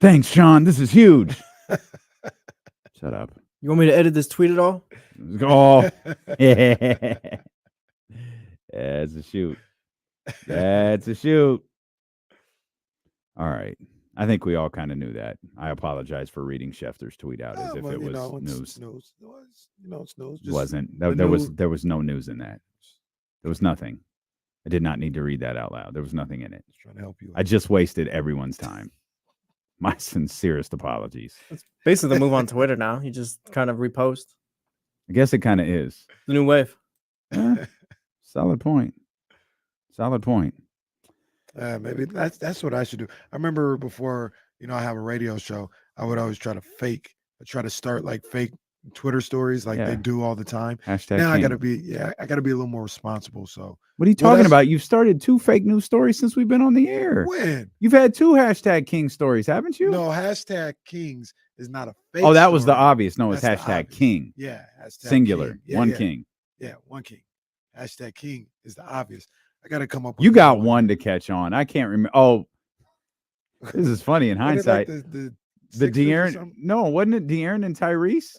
"Thanks, Sean. This is huge." Shut up. You want me to edit this tweet at all? Oh, yeah. That's a shoot. That's a shoot. All right. I think we all kind of knew that. I apologize for reading Schefter's tweet out as if it was news. It's news. It's news. It wasn't. There was no news in that. There was nothing. I did not need to read that out loud. There was nothing in it. Just trying to help you. I just wasted everyone's time. My sincerest apologies. It's basically the move on Twitter now. You just kind of repost. I guess it kind of is. The new wave. Solid point. Solid point. Maybe that's what I should do. I remember before, I have a radio show, I would always try to start like fake Twitter stories like they do all the time. Hashtag now King. I gotta be a little more responsible. So what are you talking about? You've started 2 fake news stories since we've been on the air. When? You've had 2 hashtag King stories, haven't you? No, hashtag Kings is not a fake. Oh, that was the story. obvious. No, it's That's hashtag King. Yeah, hashtag singular. King. Yeah, one yeah. King. Yeah, one King. Hashtag King is the obvious. I got to come up with You got one to catch on. I can't remember. Oh, this is funny in hindsight. Like the Sixers or De'Aaron. something? No, wasn't it De'Aaron and Tyrese?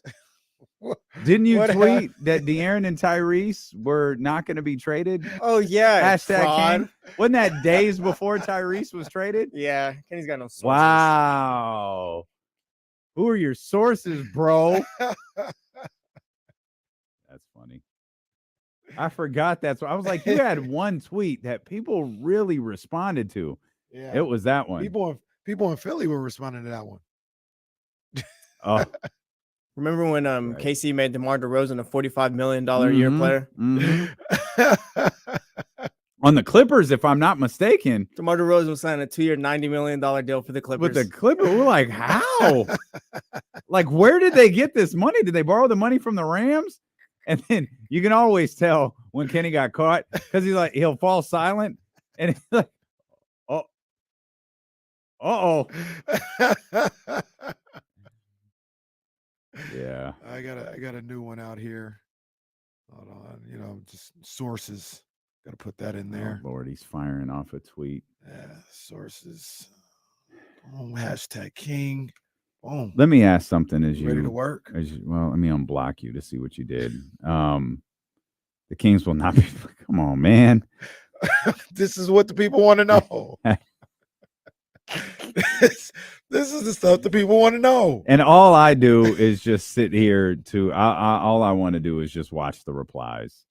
Didn't you What tweet that De'Aaron and Tyrese were not going to be traded? Oh, yeah. Hashtag fraud. King. Wasn't that days before Tyrese was traded? Yeah. Kenny's got no sources. Wow. Who are your sources, bro? That's funny. I forgot that's what I was like. You had one tweet that people really responded to. Yeah, It was that one. People in Philly were responding to that one. Oh, Remember when KC made DeMar DeRozan a $45 million a year player? On the Clippers, if I'm not mistaken. DeMar DeRozan was signing a 2-year, $90 million deal for the Clippers. With the Clippers, we're like, how? Like, where did they get this money? Did they borrow the money from the Rams? And then you can always tell when Kenny got caught because he'll fall silent and he's like, oh. Yeah. I got a new one out here. Hold on, just sources. Got to put that in there. Oh, Lord, he's firing off a tweet. Yeah, sources. Hashtag King. Boom. Let me ask something Ready to work? Well, let me unblock you to see what you did. The Kings will not be. Come on, man. This is what the people want to know. This is the stuff the people want to know. And all I do is just sit here all I want to do is just watch the replies.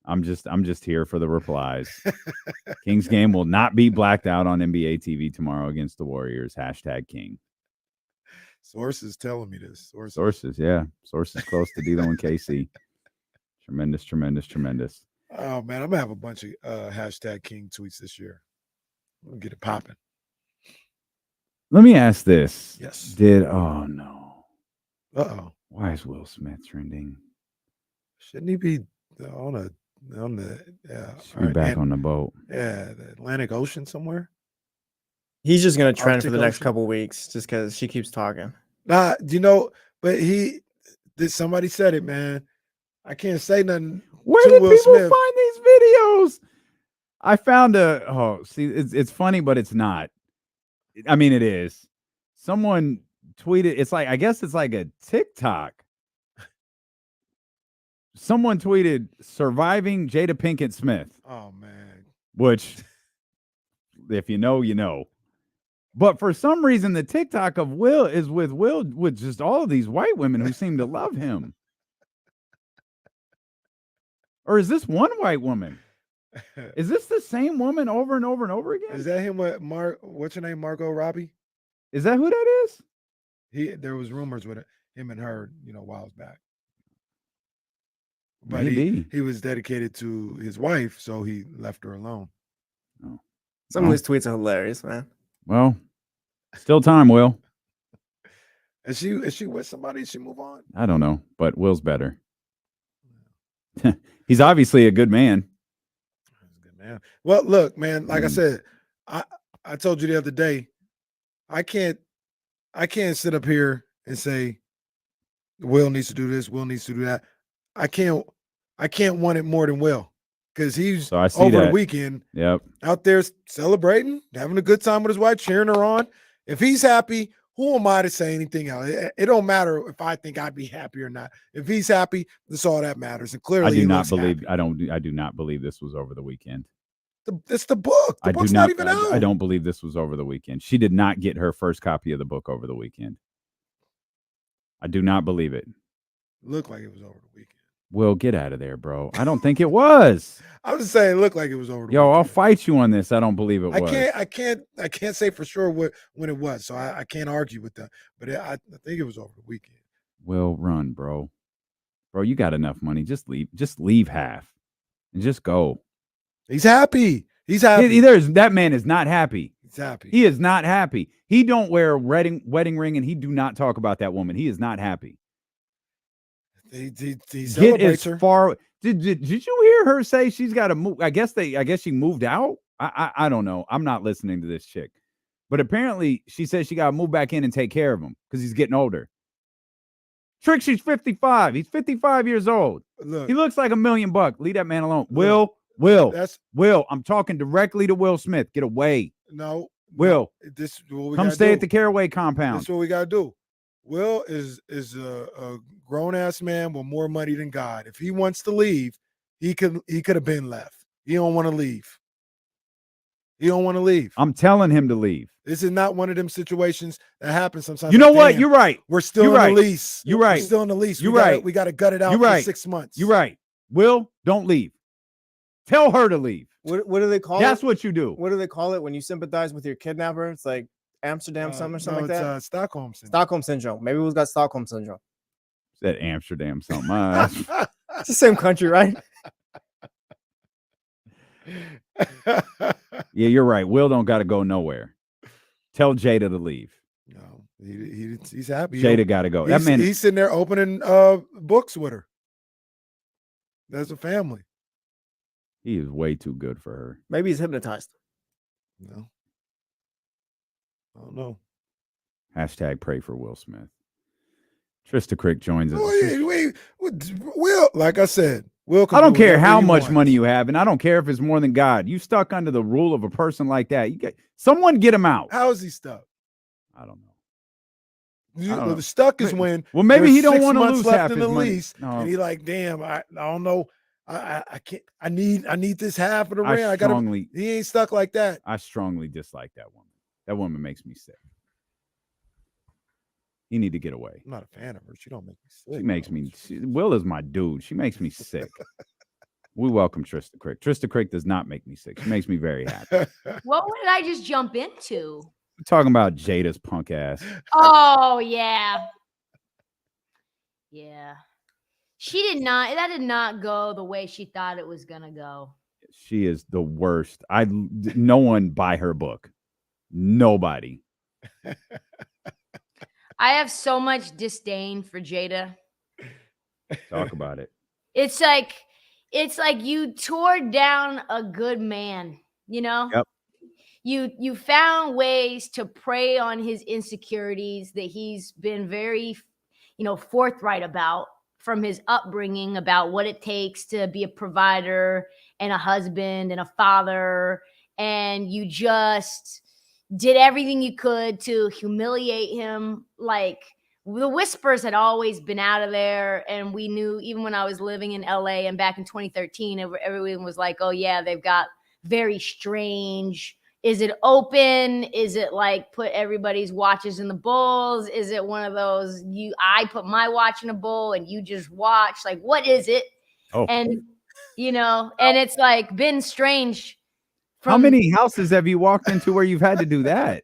I'm just here for the replies. Kings game will not be blacked out on NBA TV tomorrow against the Warriors. Hashtag King. Sources telling me this. Sources, yeah. Sources close to D'Lo and KC. Tremendous. Oh man, I'm gonna have a bunch of hashtag King tweets this year. I'm gonna get it popping. Let me ask this. Yes. Oh no. Uh-oh. Why is Will Smith trending? Shouldn't he be on the Should be back on the boat. Yeah, the Atlantic Ocean somewhere? He's just going to trend Arctic for the next Ocean? couple weeks just because she keeps talking. Nah, but somebody said it, man. I can't say nothing. Where to did Will people Smith. find these videos? I found it's funny, but it's not. I mean, it is. Someone tweeted, I guess it's like a TikTok. Someone tweeted surviving Jada Pinkett Smith. Oh man. Which, if you know, you know. But for some reason, the TikTok of Will is with just all of these white women who seem to love him. Or is this one white woman? Is this the same woman over and over and over again? Is that him with what's her name? Margot Robbie? Is that who that is? There was rumors with him and her, a while back. But Maybe. he was dedicated to his wife, so he left her alone. Oh. Some of his tweets are hilarious, man. Well, still time, Will. Is she with somebody? Did she move on? I don't know, but Will's better. He's obviously a good man. Good man. Well, look, man, like I said, I told you the other day, I can't sit up here and say Will needs to do this, Will needs to do that. I can't want it more than Will, because he's over the weekend out there celebrating, having a good time with his wife, cheering her on. If he's happy, who am I to say anything else? It don't matter if I think I'd be happy or not. If he's happy, that's all that matters. And clearly, I do not believe this was over the weekend. It's the book. The book's not even out. I don't believe this was over the weekend. She did not get her first copy of the book over the weekend. I do not believe it. Looked like it was over the weekend. Will, get out of there, bro. I don't think it was. I was just saying, it looked like it was over the Yo, weekend. I'll fight you on this. I don't believe it was. I can't say for sure when it was, so I can't argue with that. But I think it was over the weekend. Will, run, bro. Bro, you got enough money. Just leave. Just leave half and just go. He's happy. He's happy. That man is not happy. He's happy. He is not happy. He don't wear a wedding ring, and he do not talk about that woman. He is not happy. He celebrates her. Far. Did you hear her say she's got to move? I guess she moved out. I don't know. I'm not listening to this chick, but apparently she said she got to move back in and take care of him because he's getting older. Trick, she's 55. He's 55 years old. Look, he looks like $1 million. Leave that man alone. Look, Will, I'm talking directly to Will Smith. Get away. No. Will. This is what we come gotta stay do. at the Caraway compound. That's what we got to do. Will is a grown-ass man with more money than God. If he wants to leave, he could have been left. He don't want to leave. He don't want to leave. I'm telling him to leave. This is not one of them situations that happens sometimes. You know like, what? damn, You're right. We're still You're on right. the lease. You're right. We're still on the lease. You're right. We got to gut it out You're for right. 6 months. You're right. Will, don't leave. Tell her to leave. What do they call it? That's what you do. What do they call it when you sympathize with your kidnapper? It's like Amsterdam something or something no, like that. It's Stockholm syndrome. Stockholm syndrome. Maybe we've got Stockholm syndrome. Said Amsterdam something. It's the same country, right? Yeah, you're right. Will don't got to go nowhere. Tell Jada to leave. No, he's happy. Jada got to go. That man, he's sitting there opening books with her. That's a family. He is way too good for her. Maybe he's hypnotized. No. I don't know. Hashtag pray for Will Smith. Trysta Krick joins us. Will, like I said, Will. I don't care how much money you have, and I don't care if it's more than God. You stuck under the rule of a person like that. Someone get him out. How is he stuck? I don't know. The stuck is when. Well, maybe he don't want to lose left half in his the money. lease, No. and he like, damn, I don't know. I can't. I need this half of the I rent. strongly- He ain't stuck like that. I strongly dislike that woman. That woman makes me sick. You need to get away. I'm not a fan of her. She don't make me sick. She makes me. Will is my dude. She makes me sick. We welcome Trysta Krick. Trysta Krick does not make me sick. She makes me very happy. What did I just jump into? We're talking about Jada's punk ass. Oh yeah. Yeah. That did not go the way she thought it was gonna go. She is the worst. No one buy her book. Nobody. I have so much disdain for Jada. Talk about it. It's like you tore down a good man, you know? Yep. You found ways to prey on his insecurities that he's been very, forthright about from his upbringing, about what it takes to be a provider and a husband and a father. And you just did everything you could to humiliate him. Like, the whispers had always been out of there. And we knew, even when I was living in LA and back in 2013, everyone was like, oh yeah, they've got very strange. Is it open? Is it like put everybody's watches in the bowls? Is it one of those, I put my watch in a bowl and you just watch? Like, what is it? Oh. And, and it's like been strange How many houses have you walked into where you've had to do that?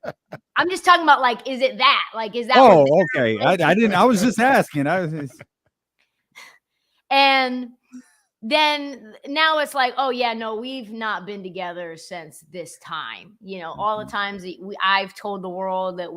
I'm just talking about like, is it that? Like, is that? Oh, okay. I didn't. I was just asking. And then now it's like, oh yeah, no, we've not been together since this time. You know, all the times that I've told the world that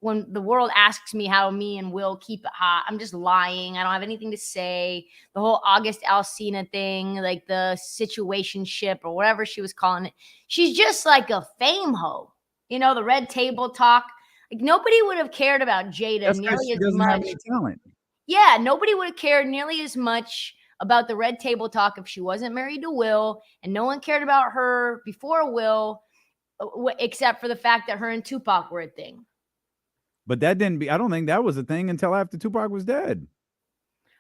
when the world asks me how me and Will keep it hot, I'm just lying. I don't have anything to say. The whole August Alsina thing, like the situationship or whatever she was calling it. She's just like a fame hoe. You know, the red table talk. Like nobody would have cared about Jada nearly as much. Talent. Yeah, nobody would have cared nearly as much about the red table talk if she wasn't married to Will, and no one cared about her before Will, except for the fact that her and Tupac were a thing. But that didn't be. I don't think that was a thing until after Tupac was dead.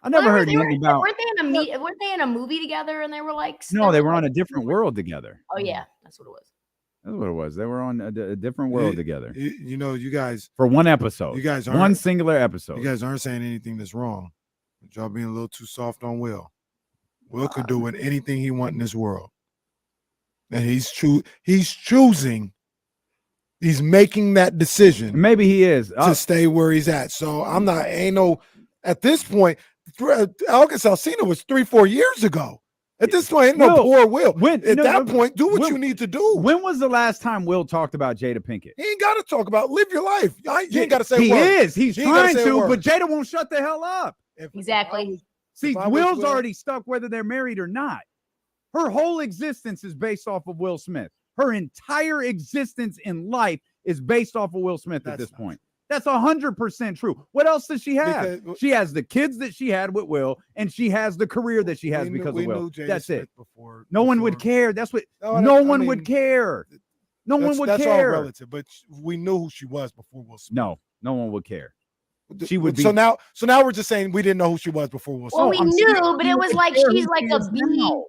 I never heard anything about. Weren't they in a movie together and they were like? No, they were on a different world together. Oh yeah, that's what it was. That's what it was. They were on a different world together. You know, you guys for one episode. You guys one singular episode. You guys aren't saying anything that's wrong. But y'all being a little too soft on Will. Will could do with anything he wants in this world, and he's choosing. He's making that decision. Maybe he is to stay where he's at. So I'm not. At this point, August Alsina was 3-4 years ago. At this point, ain't no poor Will. At that point, do what you need to do. When was the last time Will talked about Jada Pinkett? He ain't got to talk about. Live your life. You ain't got to say. He is. He's trying to, but but Jada won't shut the hell up. Exactly. See, Will's already stuck whether they're married or not. Her whole existence is based off of Will Smith. Her entire existence in life is based off of Will Smith at this point. That's 100% true. What else does she have? She has the kids that she had with Will, and she has the career that she has because of Will. That's it. No one would care. That's what. No one would care. No one would care. That's all relative. But we knew who she was before Will Smith. No one would care. She would be. So now we're just saying we didn't know who she was before Will Smith. Well, we knew, but it was like she's like a bee.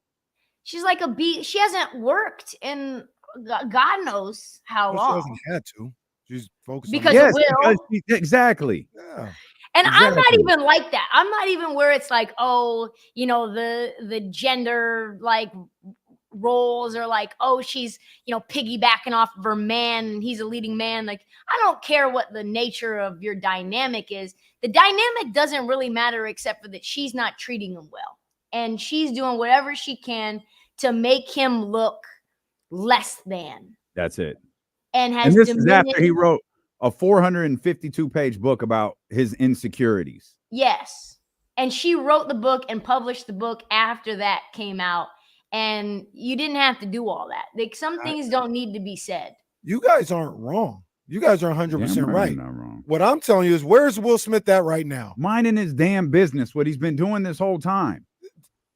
She's like a bee. She hasn't worked in God knows how long. She hasn't had to. She's focused because of Will. Exactly. Yeah. And I'm not even like that. I'm not even where it's like, oh, you know, the gender like roles are like, oh, she's, you know, piggybacking off of her man and he's a leading man. Like, I don't care what the nature of your dynamic is. The dynamic doesn't really matter except for that she's not treating him well. And she's doing whatever she can to make him look less than. That's it. And this is after he wrote a 452-page book about his insecurities. Yes. And she wrote the book and published the book after that came out. And you didn't have to do all that. Like some things don't need to be said. You guys aren't wrong. You guys are 100% right. Not wrong. What I'm telling you is, where's Will Smith at right now? Minding his damn business, what he's been doing this whole time.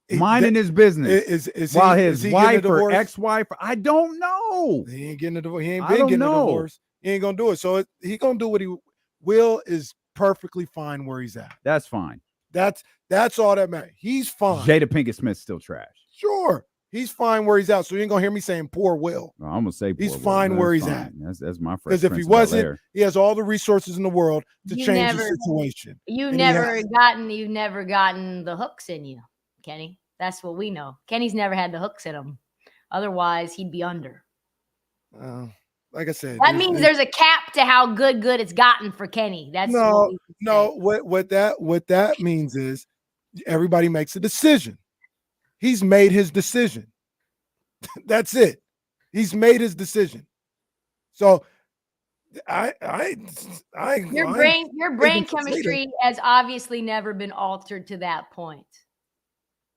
Minding his business. While his wife or ex-wife, I don't know. He ain't getting a divorce. He ain't been getting a divorce. He ain't gonna do it. So he gonna do what he will. Is perfectly fine where he's at. That's fine. That's all that matters. He's fine. Jada Pinkett Smith's still trash. Sure. He's fine where he's at. So you ain't gonna hear me saying poor Will. No, I'm gonna say he's fine where he's at. That's my friend. Because if he wasn't, he has all the resources in the world to change the situation. You've never gotten the hooks in you, Kenny. That's what we know. Kenny's never had the hooks in him. Otherwise, he'd be under. Like I said, that means there's a cap to how good it's gotten for Kenny. That's what that means is everybody makes a decision. He's made his decision. That's it. He's made his decision. So your brain chemistry has obviously never been altered to that point.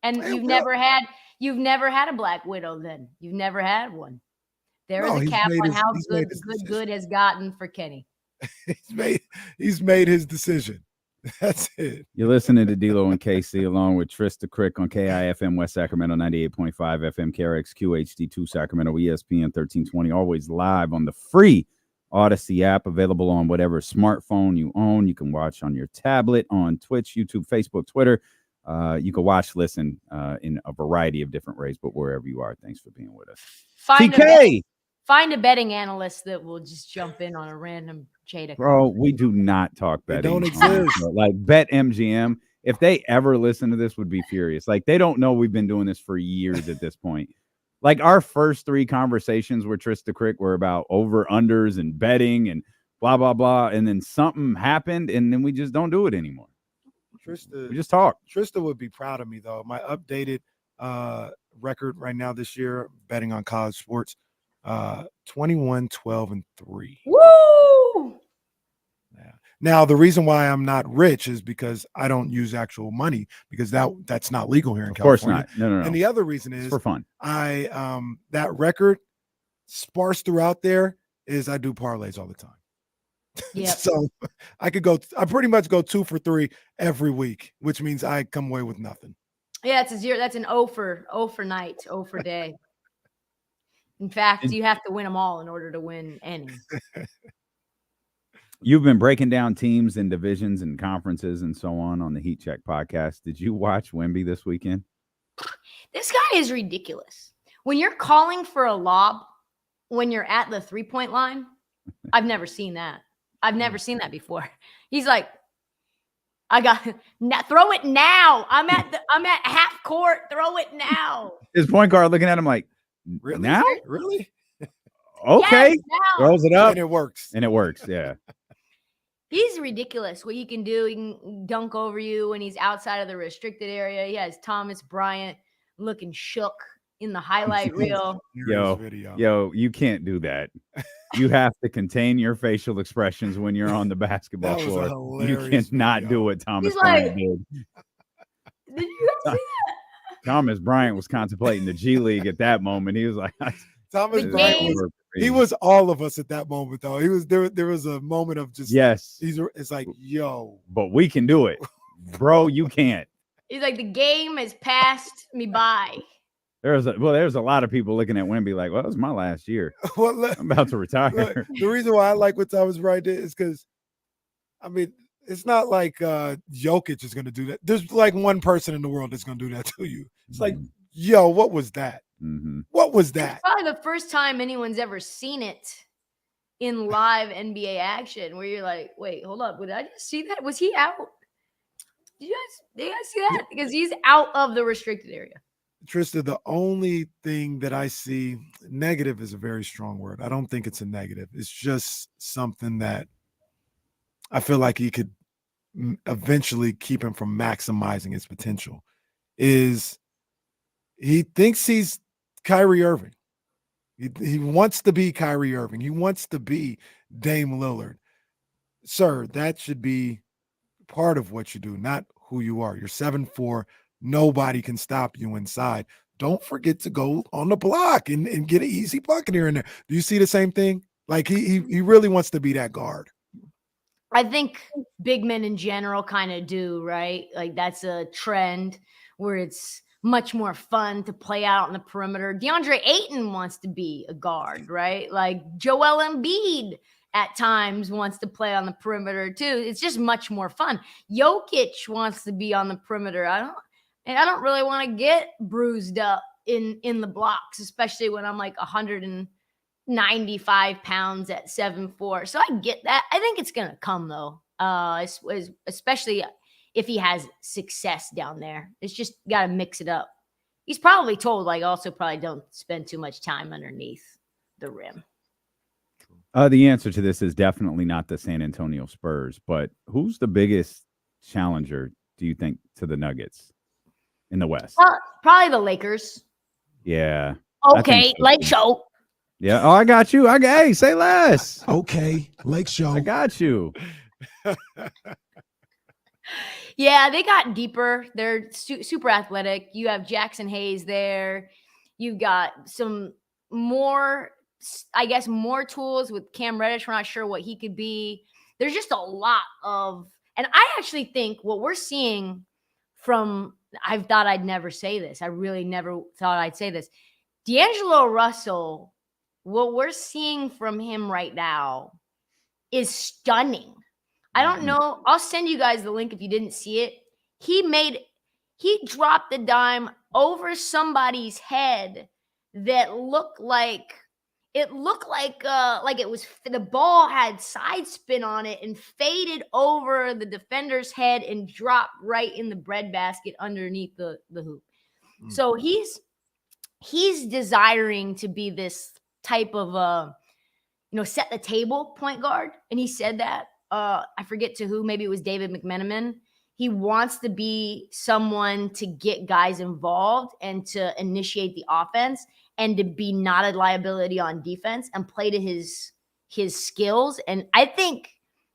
And you've never had a Black Widow then. You've never had one. There is a cap on how good has gotten for Kenny. He's made his decision. That's it. You're listening to D-Lo and KC along with Trysta Krick on KIFM West Sacramento 98.5 FM, KRXQ HD2 Sacramento, ESPN 1320, always live on the free Odyssey app, available on whatever smartphone you own. You can watch on your tablet, on Twitch, YouTube, Facebook, Twitter. You can watch, listen in a variety of different ways, but wherever you are, thanks for being with us. Find a betting analyst that will just jump in on a random Jada. Bro, we do not talk betting. They don't exist. Like BetMGM, if they ever listen to this, would be furious. Like they don't know we've been doing this for years at this point. Like our first 3 conversations with Trysta Krick were about over-unders and betting and blah, blah, blah. And then something happened, and then we just don't do it anymore. We just talk. Trysta would be proud of me, though. My updated record right now this year, betting on college sports, 21, 12, and 3. Woo! Yeah. Now, the reason why I'm not rich is because I don't use actual money, because that's not legal here in California. Of course not. No. And the other reason is it's for fun. I that record sparse throughout there is I do parlays all the time. Yeah. So I pretty much go 2 for 3 every week, which means I come away with nothing. Yeah, it's a 0. That's an O for night, O for day. In fact, you have to win them all in order to win any. You've been breaking down teams and divisions and conferences and so on the Heat Check podcast. Did you watch Wemby this weekend? This guy is ridiculous. When you're calling for a lob when you're at the 3-point line, I've never seen that. I've never seen that before. He's like, throw it now. I'm at half court. Throw it now. His point guard looking at him like, really? Now? Really? Okay. Yes, now. Throws it up. And it works. Yeah. He's ridiculous what he can do. He can dunk over you when he's outside of the restricted area. He has Thomas Bryant looking shook in the highlight reel. Yo, you can't do that. You have to contain your facial expressions when you're on the basketball floor. You cannot do what Thomas Bryant did. Did you guys see that? Thomas Bryant was contemplating the G League at that moment. He was like, Thomas Bryant he was all of us at that moment, though. He was there was a moment of just it's like, yo. But we can do it. Bro, you can't. He's like, the game has passed me by. There's a lot of people looking at Wemby like, well, it was my last year. I'm about to retire. Look, the reason why I like what Thomas Bryant did is because, I mean, it's not like Jokic is going to do that. There's like one person in the world that's going to do that to you. It's like, yo, what was that? Mm-hmm. What was that? It's probably the first time anyone's ever seen it in live NBA action where you're like, wait, hold up. Did I just see that? Was he out? Did you guys see that? Because he's out of the restricted area. Trysta, the only thing that I see, negative is a very strong word. I don't think it's a negative. It's just something that I feel like he could eventually keep him from maximizing his potential, is he thinks he's Kyrie Irving. He wants to be Kyrie Irving. He wants to be Dame Lillard. Sir, that should be part of what you do, not who you are. You're 7'4". Nobody can stop you inside. Don't forget to go on the block and get an easy bucket here and there. Do you see the same thing? Like he really wants to be that guard. I think big men in general kind of do, right? Like that's a trend where it's much more fun to play out on the perimeter. DeAndre Ayton wants to be a guard, right? Like Joel Embiid at times wants to play on the perimeter too. It's just much more fun. Jokic wants to be on the perimeter. I don't really want to get bruised up in the blocks, especially when I'm like 195 pounds at 7'4". So I get that. I think it's gonna come though, especially if he has success down there. It's just got to mix it up. He's probably told, like, also probably don't spend too much time underneath the rim. The answer to this is definitely not the San Antonio Spurs, but who's the biggest challenger, do you think, to the Nuggets in the West? Probably the Lakers. Yeah. Okay, Lake Show. Yeah. Oh, I got you. Hey, say less. Okay, Lake Show. I got you. Yeah, they got deeper. They're super athletic. You have Jackson Hayes there. You've got some more, I guess, more tools with Cam Reddish. We're not sure what he could be. There's just a lot of, and I actually think what we're seeing from, I thought I'd never say this. I really never thought I'd say this. D'Angelo Russell, what we're seeing from him right now is stunning. I don't know. I'll send you guys the link if you didn't see it. He dropped the dime over somebody's head that looked like it was, the ball had side spin on it and faded over the defender's head and dropped right in the breadbasket underneath the hoop. So he's he's desiring to be this type of set the table point guard. And he said that, I forget to who, maybe it was David McMenamin. He wants to be someone to get guys involved and to initiate the offense and to be not a liability on defense and play to his skills. And I think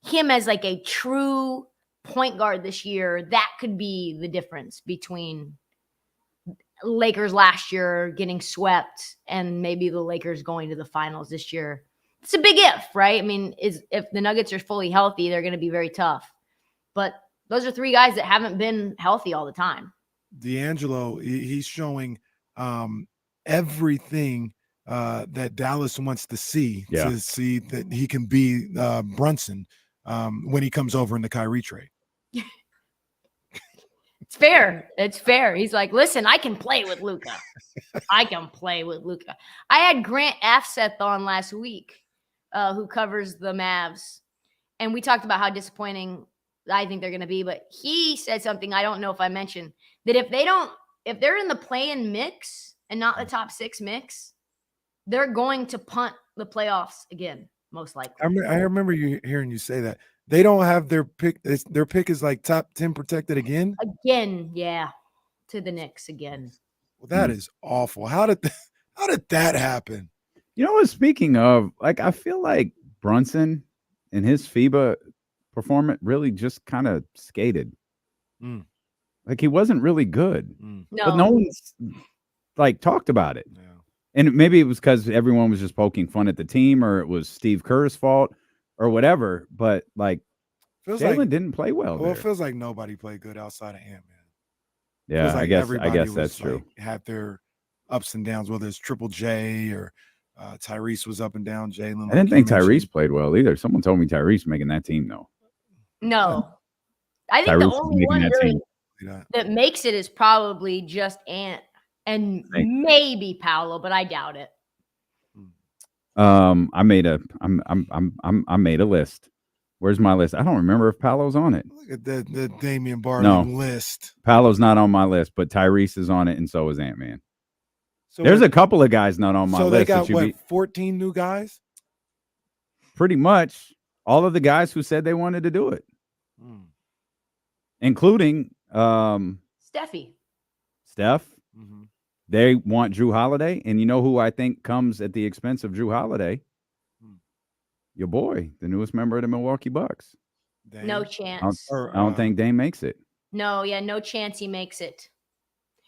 him as like a true point guard this year, that could be the difference between Lakers last year getting swept and maybe the Lakers going to the finals this year. It's a big if, right? I mean, if the Nuggets are fully healthy, they're going to be very tough. But those are three guys that haven't been healthy all the time. D'Angelo, he's showing everything that Dallas wants to see that he can be Brunson when he comes over in the Kyrie trade. It's fair. It's fair. He's like, listen, I can play with Luka. I can play with Luka. I had Grant Afseth on last week, who covers the Mavs, and we talked about how disappointing I think they're going to be. But he said something I don't know if I mentioned, that if they're in the play-in mix and not the top 6 mix, they're going to punt the playoffs again, most likely. I remember hearing you say that. They don't have their pick. Their pick is like top 10 protected again? Again, yeah. To the Knicks again. Well, that is awful. How did that happen? You know what? Speaking of, like, I feel like Brunson and his FIBA performance really just kind of skated. Like, he wasn't really good. No. But no one's like talked about it. And maybe it was because everyone was just poking fun at the team, or it was Steve Kerr's fault, or whatever. But like, Jalen didn't play well. Well, it feels like nobody played good outside of Ant-Man. Yeah, like I guess that's true. Had their ups and downs, whether it's Triple J or Tyrese was up and down. Jalen. I didn't think Tyrese played well either. Someone told me Tyrese making that team though. No. I think Tyrese the only one really that makes it is probably just Ant and maybe Paolo, but I doubt it. I made a list. Where's my list? I don't remember if Paolo's on it. Look at the Damian Barley list. Paolo's not on my list, but Tyrese is on it, and so is Ant-Man. So there's a couple of guys not on my list. So they got what, 14 new guys? Pretty much all of the guys who said they wanted to do it, including Steph. Mm-hmm. They want Drew Holiday, and you know who I think comes at the expense of Drew Holiday? Your boy, the newest member of the Milwaukee Bucks. Dame. No chance. I don't think Dame makes it. No chance he makes it.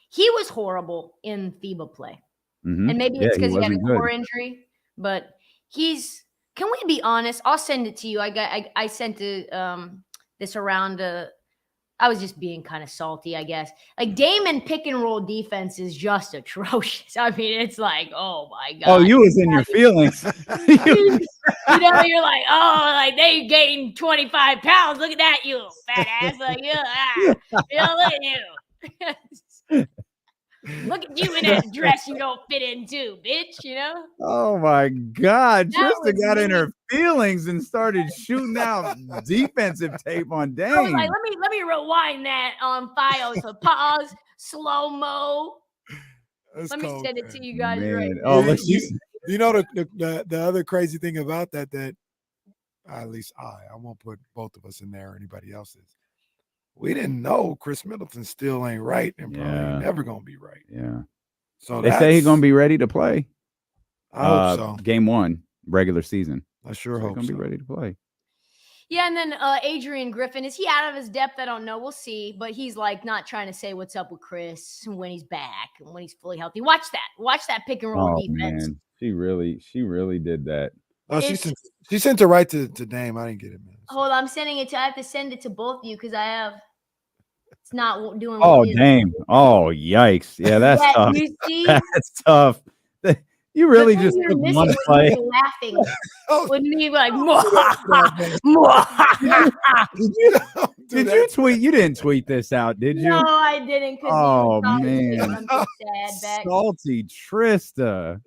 He was horrible in FIBA play. And maybe it's because he had a core injury, but can we be honest? I'll send it to you. I sent this around I was just being kind of salty, I guess. Like, Dame pick and roll defense is just atrocious. I mean, it's like, oh my God. Oh, you was in your feelings. You're like, oh, like they gained 25 pounds. Look at that, you fat ass. Like, look at you. Look at you in that dress you don't fit into, bitch, Oh my God. Trista got in her feelings and started shooting out defensive tape on Dame. I was like, let me rewind that on file. So pause, slow-mo. Let me send it to you guys right now. Oh, you know the other crazy thing about that at least I won't put both of us in there or anybody else's. We didn't know Chris Middleton still ain't right and probably never gonna be right. Yeah. So they say he's gonna be ready to play. I hope so. Game 1, regular season. I sure hope he's gonna so. be ready to play. Yeah, and then Adrian Griffin, is he out of his depth? I don't know. We'll see. But he's like not trying to say what's up with Chris when he's back and when he's fully healthy. Watch that pick and roll defense. Man. She really did that. Oh, she sent it right to Dame. I didn't get it, man. Hold on, I'm sending it to. I have to send it to both of you because it's not doing. Oh, Dame. Oh, yikes. Yeah, that's tough. You see? That's tough. You really just took one play. Laughing with me like, Did you tweet? You didn't tweet this out, did you? No, I didn't. Oh man, I'm sad back. Salty Trista.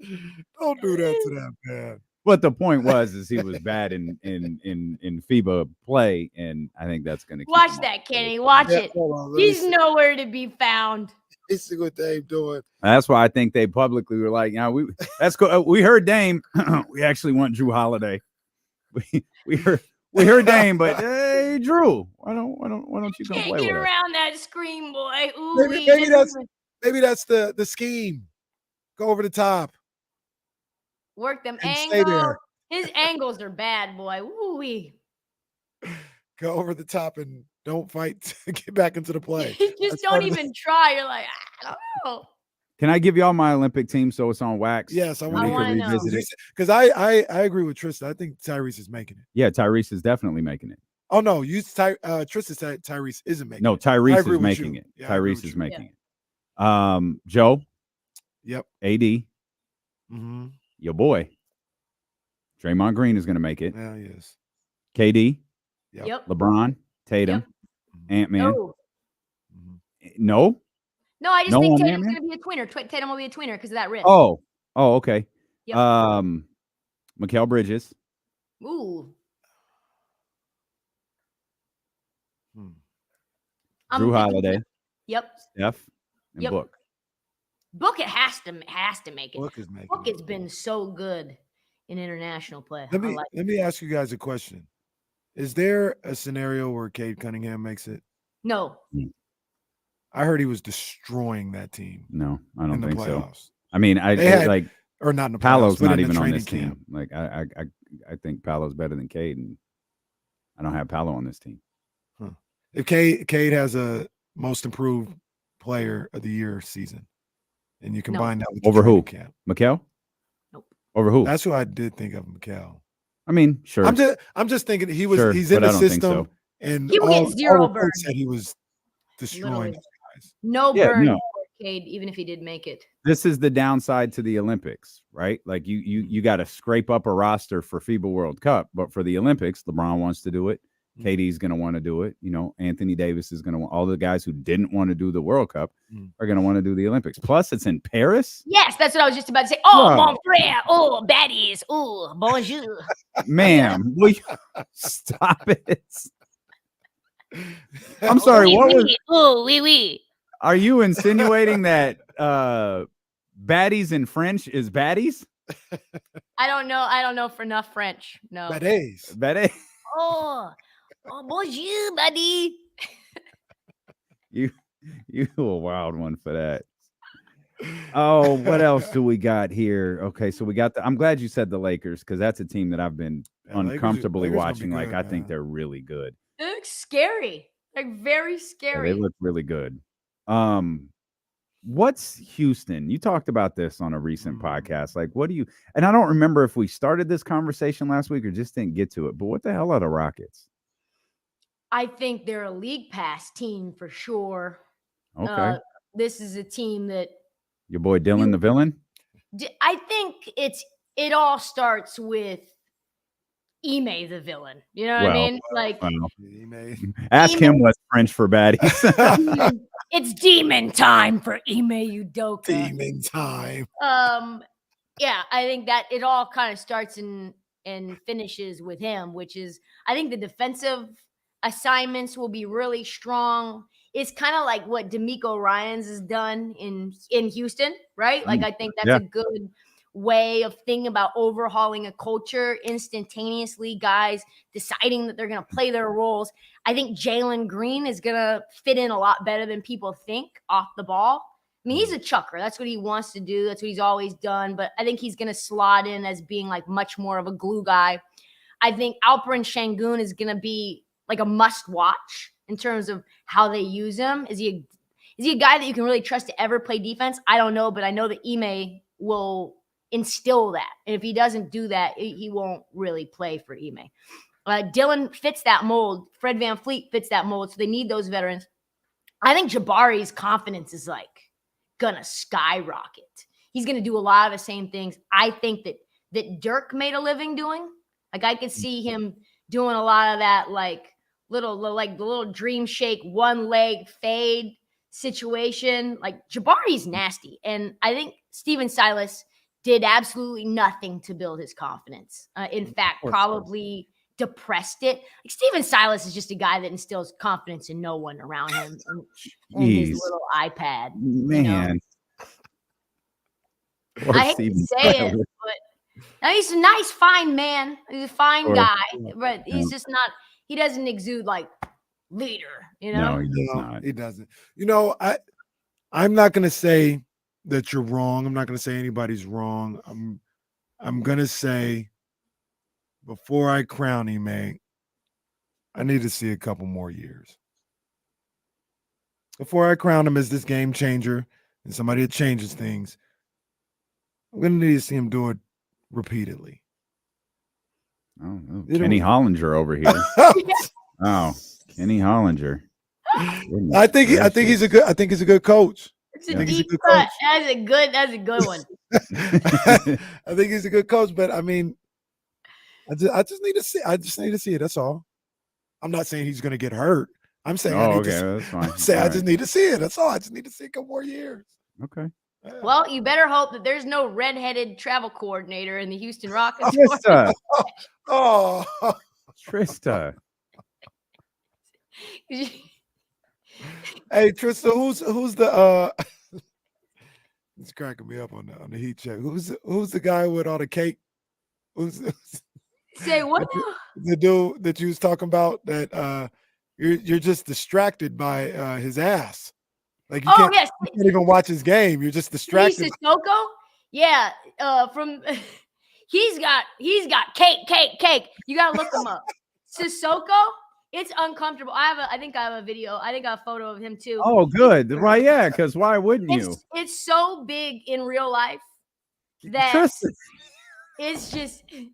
Don't do that to that man. But the point is he was bad in FIBA play, and I think that's going to watch that, Kenny. Watch it. He's nowhere to be found. see what Dame doing. That's why I think they publicly were like, that's cool. We heard Dame. We actually want Drew Holiday. We heard Dame, but hey, Drew, why don't you come Can't play get with us? around that screen, boy. Ooh, Maybe that's the scheme. Go over the top. Work them And stay angles. there. His angles are bad, boy. Ooh-wee. Go over the top and don't fight to get back into the play. Just don't even try. You're like, I don't know. Can I give y'all my Olympic team so it's on wax? Yes, I And want we to can revisit it. because I agree with Trysta. I think Tyrese is making it. Yeah, Tyrese is definitely making it. Oh no, Trysta said Tyrese isn't making No, it. I Tyrese agree is with making you. it. Yeah, I agree Tyrese with is you. making it. Joe. Yep. AD. Mm-hmm. Your boy. Draymond Green is going to make it. Yeah, he is. KD. Yep. LeBron. Tatum. Ant-Man. No. No? No, I just No think on Tatum's Ant-Man? going to be a tweener. Tatum will be a tweener because of that wrist. Oh, okay. Yep. Mikal Bridges. Ooh. Drew Holiday. Yep. Steph. And Yep. Book. Book it has to make it. Book is making Book has been so good in international play. Let I me like let me ask you guys a question. Is there a scenario where Cade Cunningham makes it? No. I heard he was destroying that team. No, I don't in the think so. playoffs. I mean, They had- like or not in the playoffs, Paolo's but not in the even on training this camp. team. Like I think Paolo's better than Cade, and I don't have Paolo on this team. If Cade has a most improved player of the year season, and you combine that with the Over who? training camp. Mikal? Nope. Over who? That's who I did think of, Mikal. I mean, sure. I'm just thinking he's Sure, in but the I don't think system, so. and He will all get zero reports burn. said he was destroying Literally. those guys. No Yeah, burn no. for Cade, even if he did make it. This is the downside to the Olympics, right? Like you got to scrape up a roster for FIBA World Cup, but for the Olympics, LeBron wants to do it. KD's going to want to do it. You know, Anthony Davis is going to want. All the guys who didn't want to do the World Cup are going to want to do the Olympics. Plus, it's in Paris. Yes, that's what I was just about to say. Oh, Wow. Mon-Fri. Oh, baddies. Oh, bonjour. Ma'am, will you stop it? I'm sorry. Oui, What oui. was? Oh, oui, oui. Are you insinuating that baddies in French is baddies? I don't know. I don't know for enough French. No. Baddies. Baddies. Oh, bonjour, buddy. You a wild one for that. Oh, what else do we got here? Okay, so we got I'm glad you said the Lakers because that's a team that I've been uncomfortably Lakers gonna be watching. Like good, I think they're really good. They look scary. Like very Yeah, scary. they look really good. What's Houston? You talked about this on a recent podcast. Like, what do you? And I don't remember if we started this conversation last week or just didn't get to it. But what the hell are the Rockets? I think they're a league pass team for sure. Okay, This is a team that your boy Dylan the villain. I think it all starts with Ime the villain. You know what I mean? Like Ask him what's French for baddies. it's demon time for Ime Udoka. Demon time. Yeah, I think that it all kind of starts and finishes with him, which is I think the defensive assignments will be really strong. It's kind of like what D'Amico Ryans has done in Houston, right? Like I think that's a good way of thinking about overhauling a culture instantaneously, guys deciding that they're going to play their roles. I think Jalen Green is going to fit in a lot better than people think off the ball. I mean, he's a chucker. That's what he wants to do. That's what he's always done. But I think he's going to slot in as being like much more of a glue guy. I think Alperen Şengün is going to be like a must watch in terms of how they use him. Is he a guy that you can really trust to ever play defense? I don't know, but I know that Ime will instill that. And if he doesn't do that, he won't really play for Ime. Dylan fits that mold. Fred VanVleet fits that mold. So they need those veterans. I think Jabari's confidence is like gonna skyrocket. He's gonna do a lot of the same things. I think that Dirk made a living doing. Like I could see him doing a lot of that, like the little dream shake, one leg fade situation. Like Jabari's nasty. And I think Steven Silas did absolutely nothing to build his confidence. In fact, probably depressed it. Like Steven Silas is just a guy that instills confidence in no one around him and his little iPad. Man. You know? I hate to say it, but now he's a nice, fine man. He's a fine guy, but he's just not. He doesn't exude like leader. You know, No, he does not. He doesn't. You know, I'm not going to say that you're wrong. I'm not going to say anybody's wrong. I'm going to say before I crown him, man, I need to see a couple more years. Before I crown him as this game changer and somebody that changes things, I'm going to need to see him do it repeatedly. Oh, Kenny Hollinger over here. Oh, Kenny Hollinger. I think he's a good coach. It's a deep cut. That's a good one. I think he's a good coach, but I mean, I just need to see. I just need to see it. That's all. I'm not saying he's going to get hurt. I'm saying that's fine. I just need to see it. That's all. I just need to see a couple more years. Okay. Well, you better hope that there's no redheaded travel coordinator in the Houston Rockets. Trysta. Oh, Trysta. Hey, Trysta, who's the it's cracking me up on the heat check. Who's the guy with all the cake? Say what? The dude that you was talking about that you're just distracted by his ass. Like you can't even watch his game. You're just distracted. Sissoko? Yeah, from he's got cake. You gotta look him up. Sissoko? It's uncomfortable. I think I have a video. I think I have a photo of him too. Oh, good. Right, yeah, because why wouldn't you? It's so big in real life that it's just you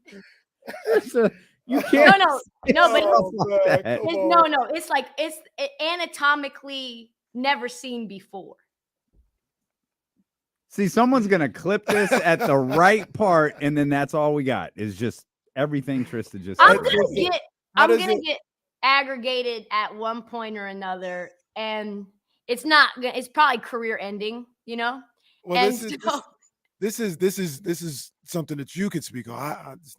can't. No, but it's like it's anatomically never seen before. See, someone's gonna clip this at the right part, and then that's all we got is just everything Trysta just said. I'm gonna get aggregated at one point or another, and it's probably career ending, you know. Well, this is something that you could speak on. It's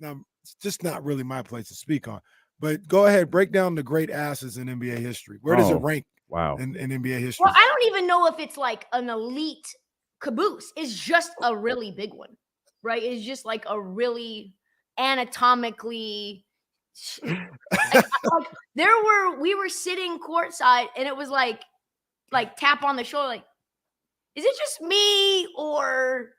just not really my place to speak on. But go ahead, break down the great asses in NBA history. Where does it rank? Wow. In NBA history. Well, I don't even know if it's like an elite caboose. It's just a really big one, right? It's just like a really anatomically. We were sitting courtside, and it was like tap on the shoulder. Like, is it just me, or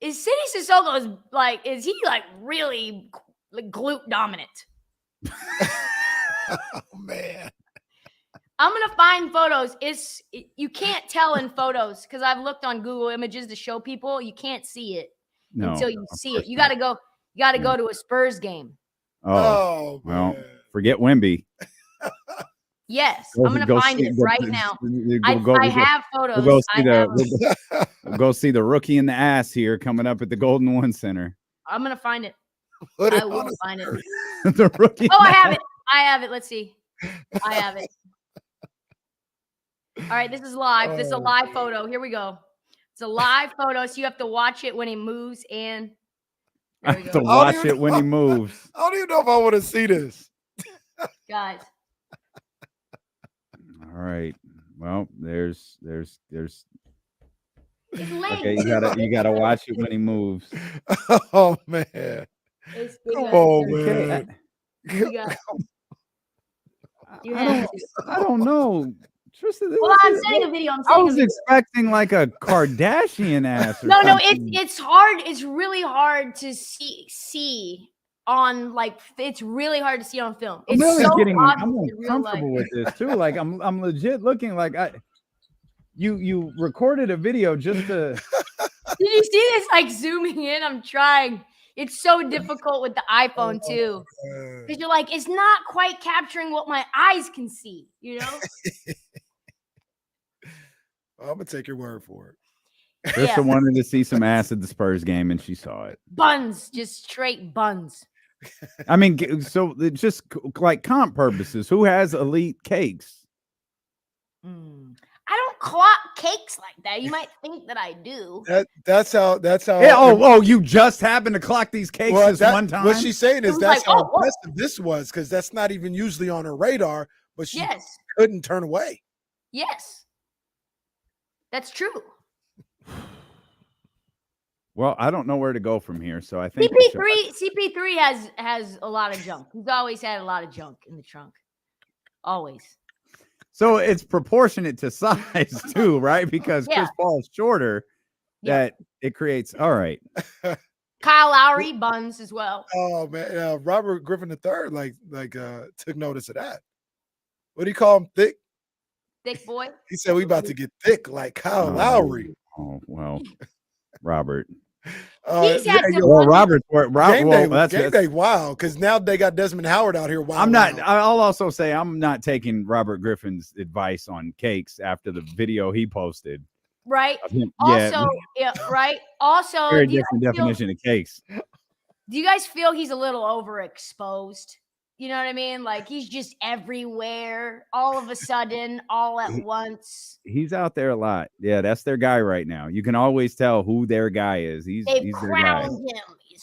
is City Sissoko is he like really glute dominant? Oh man. I'm gonna find photos. You can't tell in photos because I've looked on Google Images to show people. You can't see it until you see it. You gotta go to a Spurs game. Oh well, forget Wemby. Yes, I'm gonna find it right now. I have photos. We'll go see the rookie in the ass here coming up at the Golden One Center. I'm gonna find it. I will find it. The rookie. Oh, I have it. Let's see. I have it. All right, this is live. This is a live photo. Here we go. It's a live photo, so you have to watch it when he moves. And I have to watch it when he moves. I don't even know if I want to see this, guys. All right. Well, there's. Okay, you gotta watch it when he moves. Oh man! Come on, man. I don't know. Trysta, I'm sending a video. I was expecting like a Kardashian ass. No, it's hard. It's really hard to see on it's really hard to see on film. It's I'm uncomfortable with this too. Like I'm legit looking like you recorded a video just to. Did you see this? Like zooming in, I'm trying. It's so difficult with the iPhone too, because you're like, it's not quite capturing what my eyes can see. You know. I'm gonna take your word for it. Trysta wanted to see some ass at the Spurs game, and she saw it. Buns, just straight buns. I mean, so it's just like comp purposes, who has elite cakes? I don't clock cakes like that. You might think that I do. That's how. Yeah, you just happened to clock these cakes this one time. What she's saying is was that's like, how impressive this was, because that's not even usually on her radar. But she couldn't turn away. Yes, that's true. Well, I don't know where to go from here, so I think CP3 has a lot of junk. He's always had a lot of junk in the trunk. Always. So it's proportionate to size too, right? Because Chris Paul is shorter, that it creates. All right. Kyle Lowry buns as well. Oh man, Robert Griffin III took notice of that. What do you call him? Thick? Thick boy. He said we about to get thick like Kyle Lowry. Oh well, Robert. Robert. Game day wild, because now they got Desmond Howard out here. Wild. I'll also say I'm not taking Robert Griffin's advice on cakes after the video he posted. Right. Also, right. Also, very different definition of cakes. Do you guys feel he's a little overexposed? You know what I mean? Like he's just everywhere, all of a sudden, all at once. He's out there a lot. Yeah, that's their guy right now. You can always tell who their guy is. He's their guy. Him.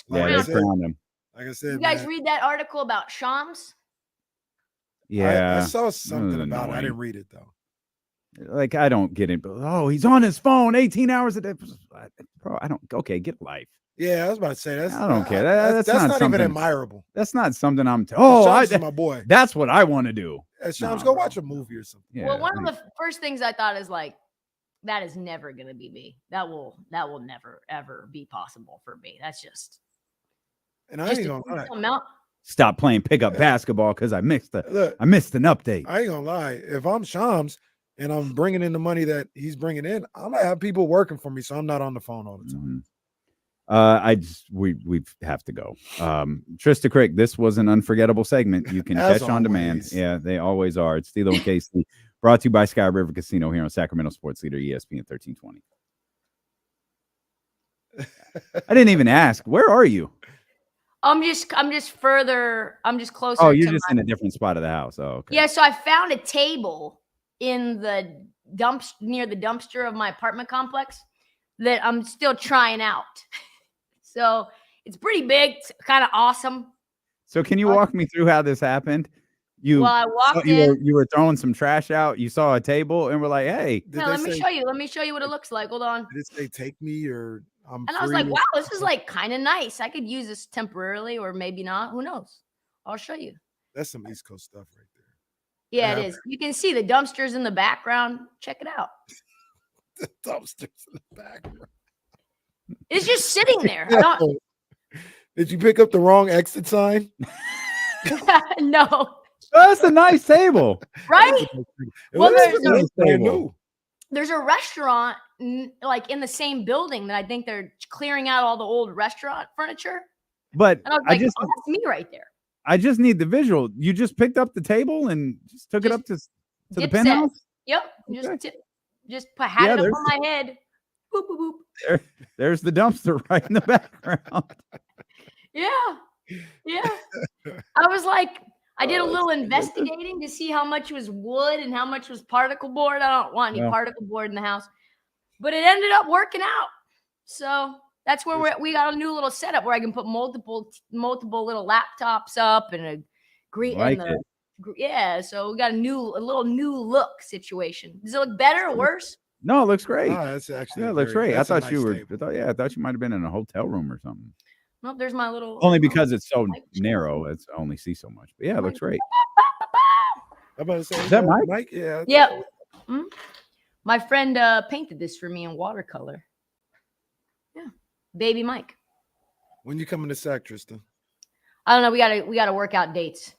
They crowned him. Like I said, you guys read that article about Shams? Yeah, I saw something about it. I didn't read it though. Like I don't get it. But, he's on his phone 18 hours a day. Bro, I don't. Okay, get life. Yeah, I was about to say I don't care. That's not even admirable. That's not something I'm. Shams is my boy. That's what I want to do. Shams, go watch a movie or something. Yeah, well, one of the first things I thought is like, that is never going to be me. That will never ever be possible for me. That's just. And I ain't gonna lie. Stop playing pickup basketball because I missed an update. I ain't gonna lie. If I'm Shams and I'm bringing in the money that he's bringing in, I'm gonna have people working for me, so I'm not on the phone all the time. Mm-hmm. We have to go. Trysta Krick, this was an unforgettable segment. You can catch on demand. Yeah, they always are. It's Stilo and Casey, brought to you by Sky River Casino here on Sacramento Sports Leader ESPN 1320. I didn't even ask. Where are you? I'm just closer. Oh, you're just in a different spot of the house. Oh, okay. Yeah, so I found a table in the near the dumpster of my apartment complex that I'm still trying out. So it's pretty big. It's kind of awesome. So can you walk me through how this happened? I walked in. You were throwing some trash out. You saw a table and we're like, hey. Let me show you. Let me show you what it looks like. Hold on. Did it say take me or I'm And I was like, wow, this is like kind of nice. I could use this temporarily or maybe not. Who knows? I'll show you. That's some East Coast stuff right there. Yeah, it is. You can see the dumpsters in the background. Check it out. The dumpsters in the background. It's just sitting there. Did you pick up the wrong exit sign? No. That's a nice table. Right? Well, there's a restaurant like in the same building that I think they're clearing out all the old restaurant furniture. But and I was like, that's me right there. I just need the visual. You just picked up the table and just took it up to the penthouse? Yep. Just had it up on my head. Boop, boop, boop. There's the dumpster right in the background. Yeah. I was like, I did a little investigating to see how much was wood and how much was particle board. I don't want any particle board in the house, but it ended up working out. So that's where we got a new little setup where I can put multiple little laptops up and a great so we got a little new look situation. Does it look better or worse? No, it looks great. That's actually it looks great. I thought you might have been in a hotel room or something. Nope, there's my little. Only because it's so narrow, it's only see so much. But yeah, it looks great. I'm about to say, is that Mike? Mike? Yeah. Yep. Mm-hmm. My friend painted this for me in watercolor. Yeah, baby Mike. When you coming to Sac, Trysta? I don't know. We gotta work out dates.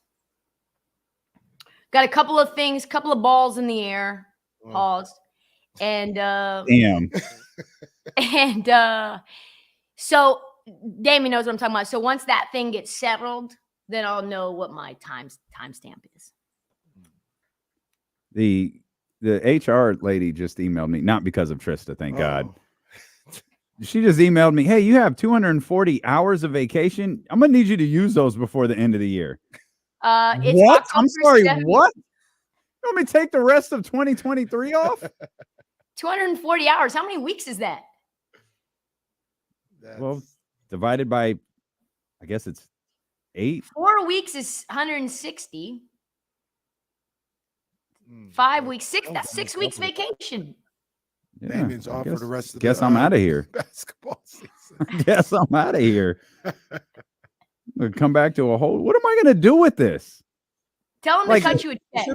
Got a couple of things, couple of balls in the air. Paused. And damn. And so Damien knows what I'm talking about. So once that thing gets settled, then I'll know what my timestamp is. The HR lady just emailed me, not because of Trysta, thank God. She just emailed me, hey, you have 240 hours of vacation. I'm gonna need you to use those before the end of the year. It's what? October I'm sorry, 7th. what? You want me to take the rest of 2023 off? 240 hours. How many weeks is that? Well, divided by, I guess it's 8. 4 weeks is 160. 5 weeks, 6. That's 6 weeks vacation. Yeah, Damien's I off for the rest of guess the I'm out of here. basketball season. I guess I'm out of here. We'll come back to a whole. What am I going to do with this? Tell them Like, to cut you a check.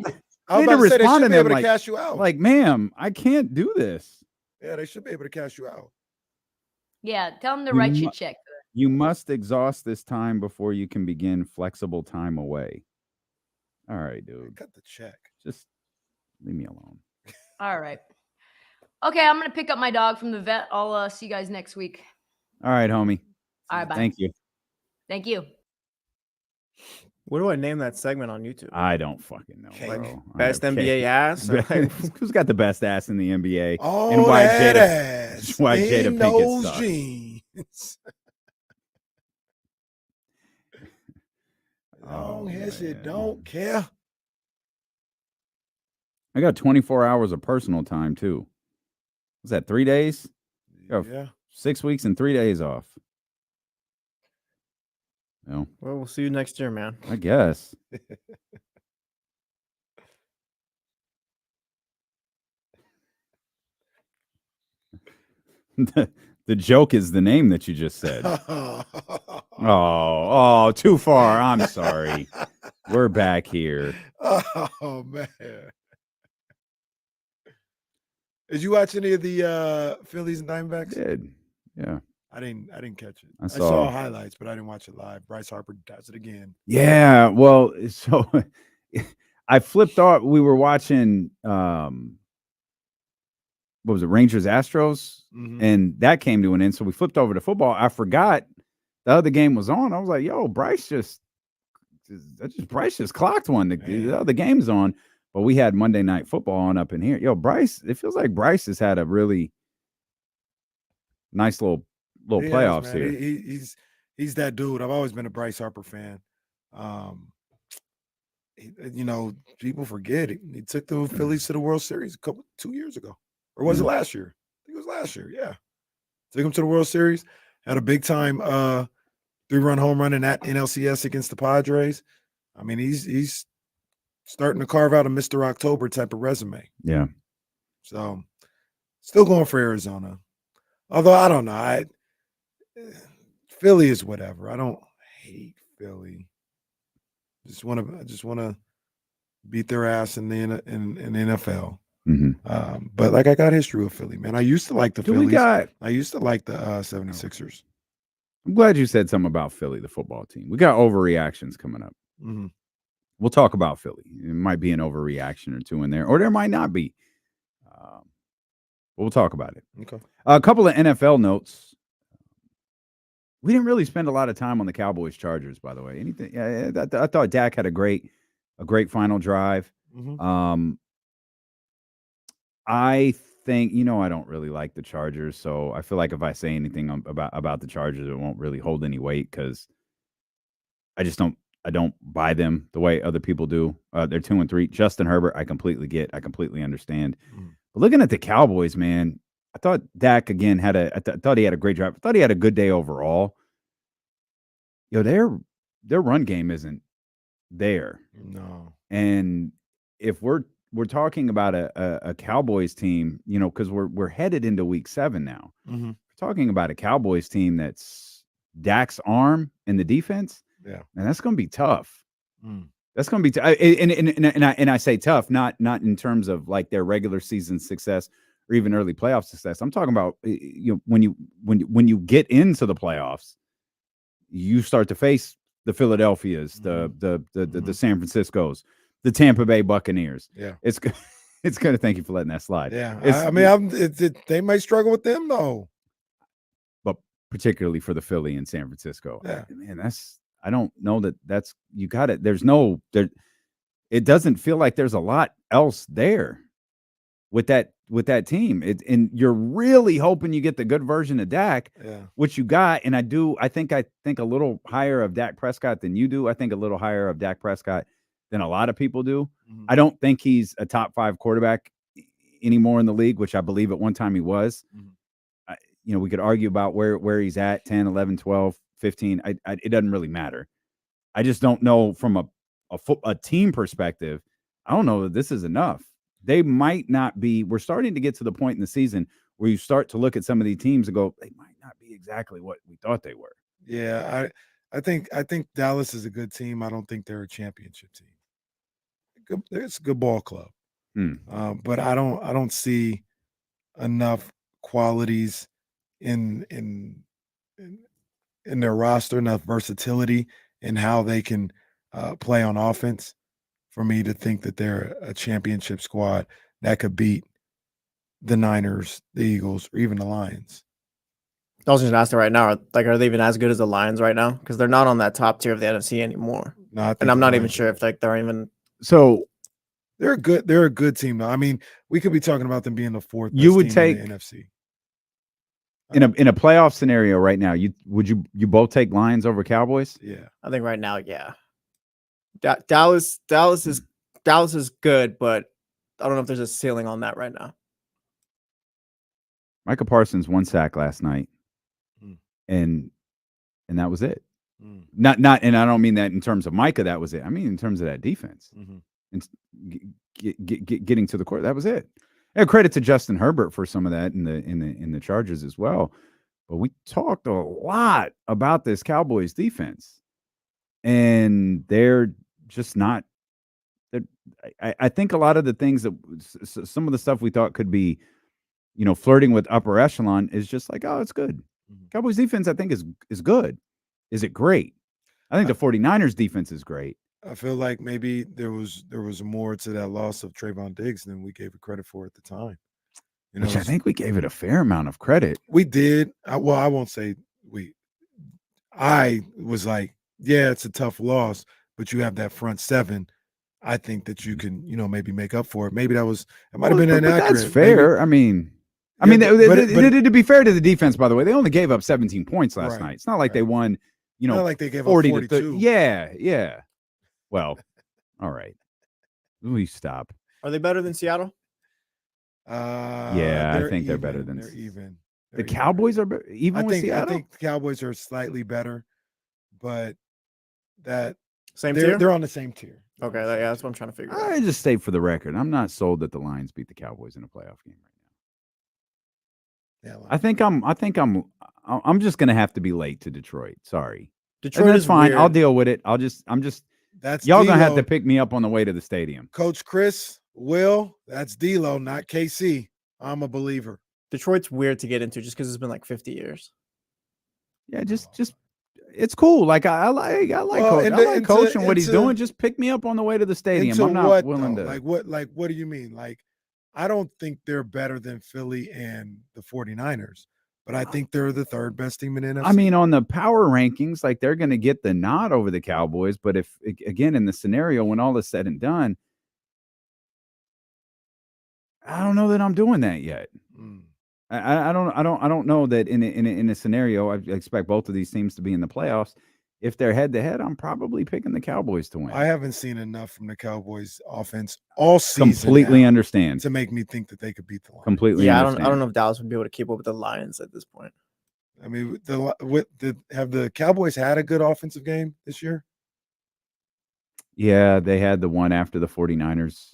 I was Need about to say, they respond should be them able to like, cash you out. Like, ma'am, I can't do this. Yeah, they should be able to cash you out. Yeah, tell them to You write mu- you a check. You must exhaust this time before you can begin flexible time away. All right, dude. Cut the check. Just leave me alone. All right. Okay, I'm gonna pick up my dog from the vet. I'll see you guys next week. All right, homie. All right, bye. Thank you. Thank you. What do I name that segment on YouTube? I don't fucking know, Like, bro. best I have NBA ass? Or like- Who's got the best ass in the NBA? Oh, and why that Jada? ass Why in Jada Pinkett those sucks. jeans. Long hair shit, don't care. I got 24 hours of personal time too. Was that 3 days? Yeah. 6 weeks and 3 days off. No, Well, we'll see you next year, man. I guess. The joke is the name that you just said. Oh, too far. I'm sorry. We're back here. Oh man. Did you watch any of the Phillies and Diamondbacks? Did. Yeah. I didn't catch it. I I saw- saw highlights, but I didn't watch it live. Bryce Harper does it again. Yeah. Well, so I flipped off. We were watching what was it, Rangers Astros, and that came to an end. So we flipped over to football. I forgot the other game was on. I was like, "Yo, Bryce just clocked one. The other game's on." But we had Monday Night Football on up in here. Yo, Bryce. It feels like Bryce has had a really nice little He has, playoffs man. here. He's that dude. I've always been a Bryce Harper fan. People forget it. He took the Phillies to the World Series 2 years ago, or was it last year? I think it was last year. Yeah, took him to the World Series. Had a big time 3-run home run in that NLCS against the Padres. I mean, he's starting to carve out a Mr. October type of resume. Yeah. So, still going for Arizona. Although I don't know, Philly is whatever. I don't hate Philly. I just want to beat their ass in the NFL. But like I got history with Philly, man. I used to like the Phillies. I used to like the 76ers. I'm glad you said something about Philly, the football team. We got overreactions coming up. Mhm. We'll talk about Philly. It might be an overreaction or two in there, or there might not be. But we'll talk about it. Okay. A couple of NFL notes. We didn't really spend a lot of time on the Cowboys Chargers, by the way. Anything? I thought Dak had a great final drive. Mhm. I think I don't really like the Chargers, so I feel like if I say anything about the Chargers, it won't really hold any weight because I just don't buy them the way other people do. They're 2-3. Justin Herbert, I completely get. I completely understand. But looking at the Cowboys, man, I thought Dak again I thought he had a great drive. I thought he had a good day overall. Their run game isn't there. No. And if we're talking about a Cowboys team, because we're headed into week 7 now. Mhm. We're talking about a Cowboys team that's Dak's arm in the defense. Yeah. And that's going to be tough. Mm. That's going to be and I say tough, not in terms of like their regular season success or even early playoff success. I'm talking about when you get into the playoffs, you start to face the Philadelphias, the San Franciscos, the Tampa Bay Buccaneers. Yeah. It's good to thank you for letting that slide. Yeah. It's, They might struggle with them though. but particularly for the Philly and San Francisco. Yeah. Man, I don't know that's you got it. It doesn't feel like there's a lot else there with that team. And you're really hoping you get the good version of Dak, which you got. And I think a little higher of Dak Prescott than you do. I think a little higher of Dak Prescott than a lot of people do. I don't think he's a top 5 quarterback anymore in the league, which I believe at one time he was. We could argue about where he's at 10, 11, 12, 15. It doesn't really matter. I just don't know from a team perspective. I don't know that this is enough. They might not be. We're starting to get to the point in the season where you start to look at some of these teams and go, they might not be exactly what we thought they were. Yeah, I think Dallas is a good team. I don't think they're a championship team. It's a good ball club, but I don't see enough qualities in their roster, enough versatility in how they can play on offense for me to think that they're a championship squad that could beat the Niners, the Eagles, or even the Lions. I was just asking right now, are they even as good as the Lions right now? Because they're not on that top tier of the NFC anymore. No, and I'm not even sure if they're even. So they're a good team though. I mean, we could be talking about them being the fourth. You would team take in the NFC in a playoff scenario right now. You both take Lions over Cowboys? Yeah, I think right now, yeah. Dallas is good, but I don't know if there's a ceiling on that right now. Micah Parsons 1 sack last night, and that was it. Not, and I don't mean that in terms of Micah. That was it. I mean in terms of that defense and getting to the court. That was it. And credit to Justin Herbert for some of that in the Chargers as well. But we talked a lot about this Cowboys defense, and they're just not. I think a lot of the things that some of the stuff we thought could be, flirting with upper echelon is just like, oh, it's good. Cowboys defense, I think, is good. Is it great? I think the 49ers defense is great. I feel like maybe there was more to that loss of Trayvon Diggs than we gave it credit for at the time. Which I think we gave it a fair amount of credit. We did. I won't say we. I was like, yeah, it's a tough loss, but you have that front seven. I think that you can, maybe make up for it. Maybe it might have been inaccurate. That's fair. Maybe. I mean, to be fair to the defense, by the way, they only gave up 17 points last night. It's not like they won, not like they gave 40 up 42. Yeah. Well, all right. We stop. Are they better than Seattle? Yeah, I think they're better than. They're even. The Cowboys are even with Seattle. I think the Cowboys are slightly better, but same tier. They're on the same tier. Okay, yeah, that's what I'm trying to figure out. I just state for the record, I'm not sold that the Lions beat the Cowboys in a playoff game right now. Yeah, I think I'm just gonna have to be late to Detroit. Sorry, Detroit is is fine. weird. I'll deal with it. That's y'all gonna have D-Lo. to pick me up on the way to the stadium. Coach Chris, Will, that's D-Lo, not KC. I'm a believer. Detroit's weird to get into just because it's been like 50 years. Yeah, just it's cool. Like I like Coach and what he's doing. Just pick me up on the way to the stadium. I'm not willing to. What do you mean? Like, I don't think they're better than Philly and the 49ers, but I think they're the third best team in NFC. I mean, on the power rankings, like they're going to get the nod over the Cowboys. But if again in the scenario when all is said and done, I don't know that I'm doing that yet. I don't know that in a scenario I expect both of these teams to be in the playoffs. If they're head to head, I'm probably picking the Cowboys to win. I haven't seen enough from the Cowboys offense all season. Completely understand to make me think that they could beat the Lions. Completely. Yeah, understand. I don't know if Dallas would be able to keep up with the Lions at this point. I mean, have the Cowboys had a good offensive game this year? Yeah, they had the one after the 49ers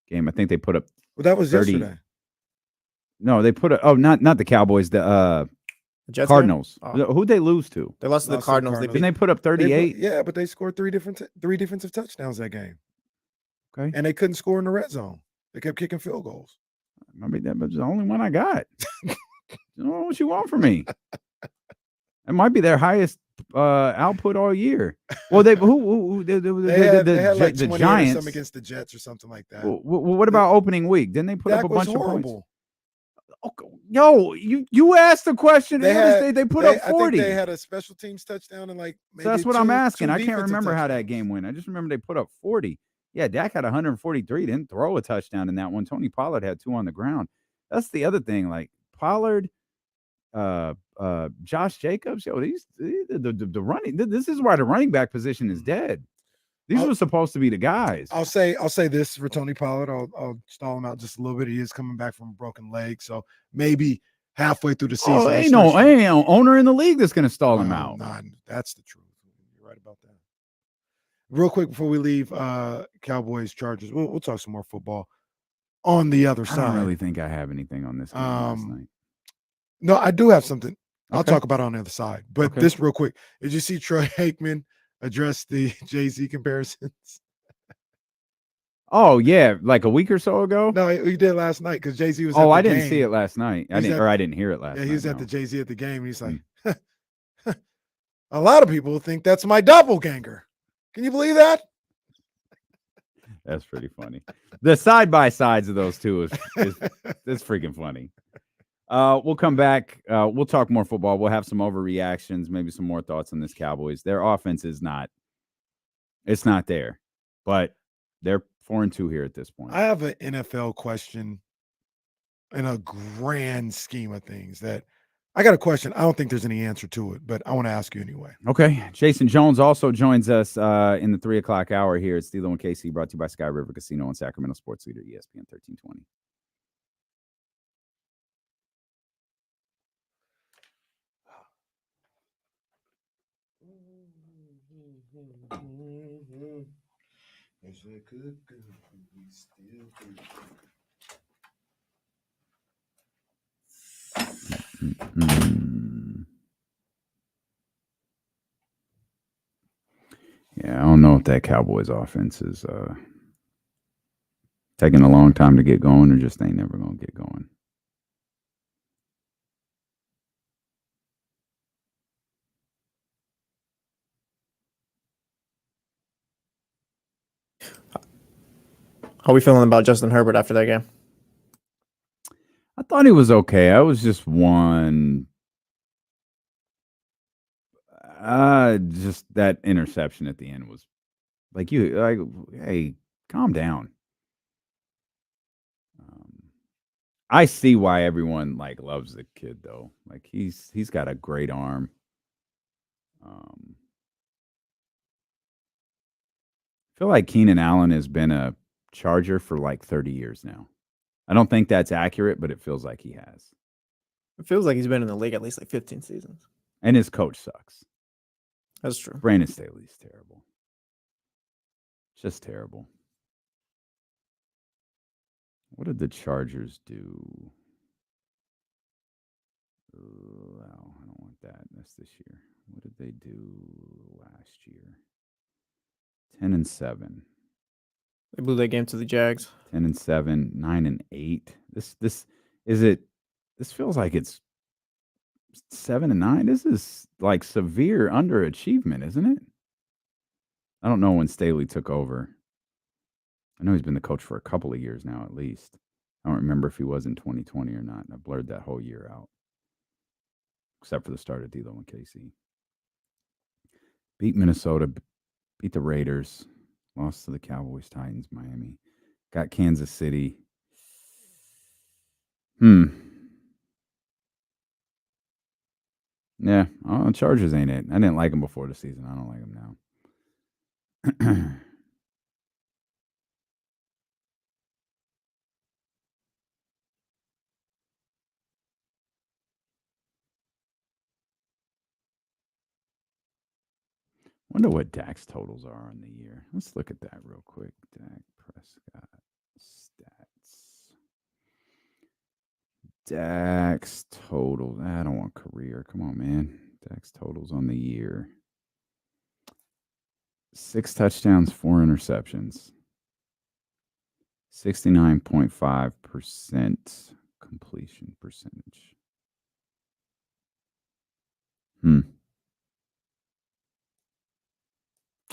game. I think they put up. Well, that was 30. yesterday. No, they put a not the Cowboys, the Jets Cardinals. game? Who'd they lose to? They lost to the Cardinals. Didn't they put up 38? Yeah, but they scored three defensive touchdowns that game. Okay. And they couldn't score in the red zone. They kept kicking field goals. I mean, that was the only one I got. I don't know what you want from me. It might be their highest output all year. Well, they had like the 20 Giants. or something against the Jets or something like that. What about opening week? Didn't they put up a bunch of points? Yo, you asked the question. They put up 40. I think they had a special teams touchdown and like maybe so that's what I'm asking. I can't remember how that game went. I just remember they put up 40. Yeah, Dak had 143. Didn't throw a touchdown in that one. Tony Pollard had 2 on the ground. That's the other thing. Like Pollard, Josh Jacobs. Yo, the running. This is why the running back position is dead. These were supposed to be the guys. I'll say this for Tony Pollard. I'll stall him out just a little bit. He is coming back from a broken leg, so maybe halfway through the season. Ain't no owner in the league that's going to stall him out. Nah, that's the truth. You're right about that. Real quick before we leave, Cowboys, Chargers. We'll talk some more football on the other side. I don't really think I have anything on this game last night. No, I do have something. I'll Okay. talk about it on the other side. But Okay. this real quick. Did you see Troy Aikman address the Jay-Z comparisons? Oh yeah, like a week or so ago. No, he did last night because Jay-Z was. Oh, at the I didn't game. see it last night. I didn't hear it last night. Yeah, he was at no. the Jay-Z at the game. And he's like, a lot of people think that's my doppelganger. Can you believe that? That's pretty funny. The side by sides of those two is freaking funny. We'll come back. We'll talk more football. We'll have some overreactions, maybe some more thoughts on this Cowboys. Their offense is not. It's not there, but they're 4-2 here at this point. I have an NFL question in a grand scheme of things that I got a question. I don't think there's any answer to it, but I want to ask you anyway. Okay. Jason Jones also joins us in the 3 o'clock hour here at Steelo and KC, brought to you by Sky River Casino and Sacramento Sports Leader, ESPN 1320. Yeah, I don't know if that Cowboys offense is taking a long time to get going or just ain't never going to get going. How are we feeling about Justin Herbert after that game? I thought he was okay. I was just just that interception at the end was like, hey, calm down. I see why everyone loves the kid though. Like he's got a great arm. I feel like Keenan Allen has been a Charger for 30 years now. I don't think that's accurate, but it feels like he has. It feels like he's been in the league at least 15 seasons. And his coach sucks. That's true. Brandon Staley's terrible. Just terrible. What did the Chargers do? Oh, I don't want that. That's this year. What did they do last year? 10-7. They blew that game to the Jags. 10-7, 9-8. This is it. This feels like it's 7-9. This is severe underachievement, isn't it? I don't know when Staley took over. I know he's been the coach for a couple of years now, at least. I don't remember if he was in 2020 or not. I blurred that whole year out, except for the start of D'Lo and KC. Beat Minnesota, beat the Raiders, lost to the Cowboys, Titans, Miami. Got Kansas City. Yeah, Chargers ain't it. I didn't like them before the season. I don't like them now. Wonder what Dak's totals are on the year. Let's look at that real quick. Dak Prescott stats. Dak's totals. I don't want career. Come on, man. Dak's totals on the year. 6 touchdowns, 4 interceptions. 69.5% completion percentage.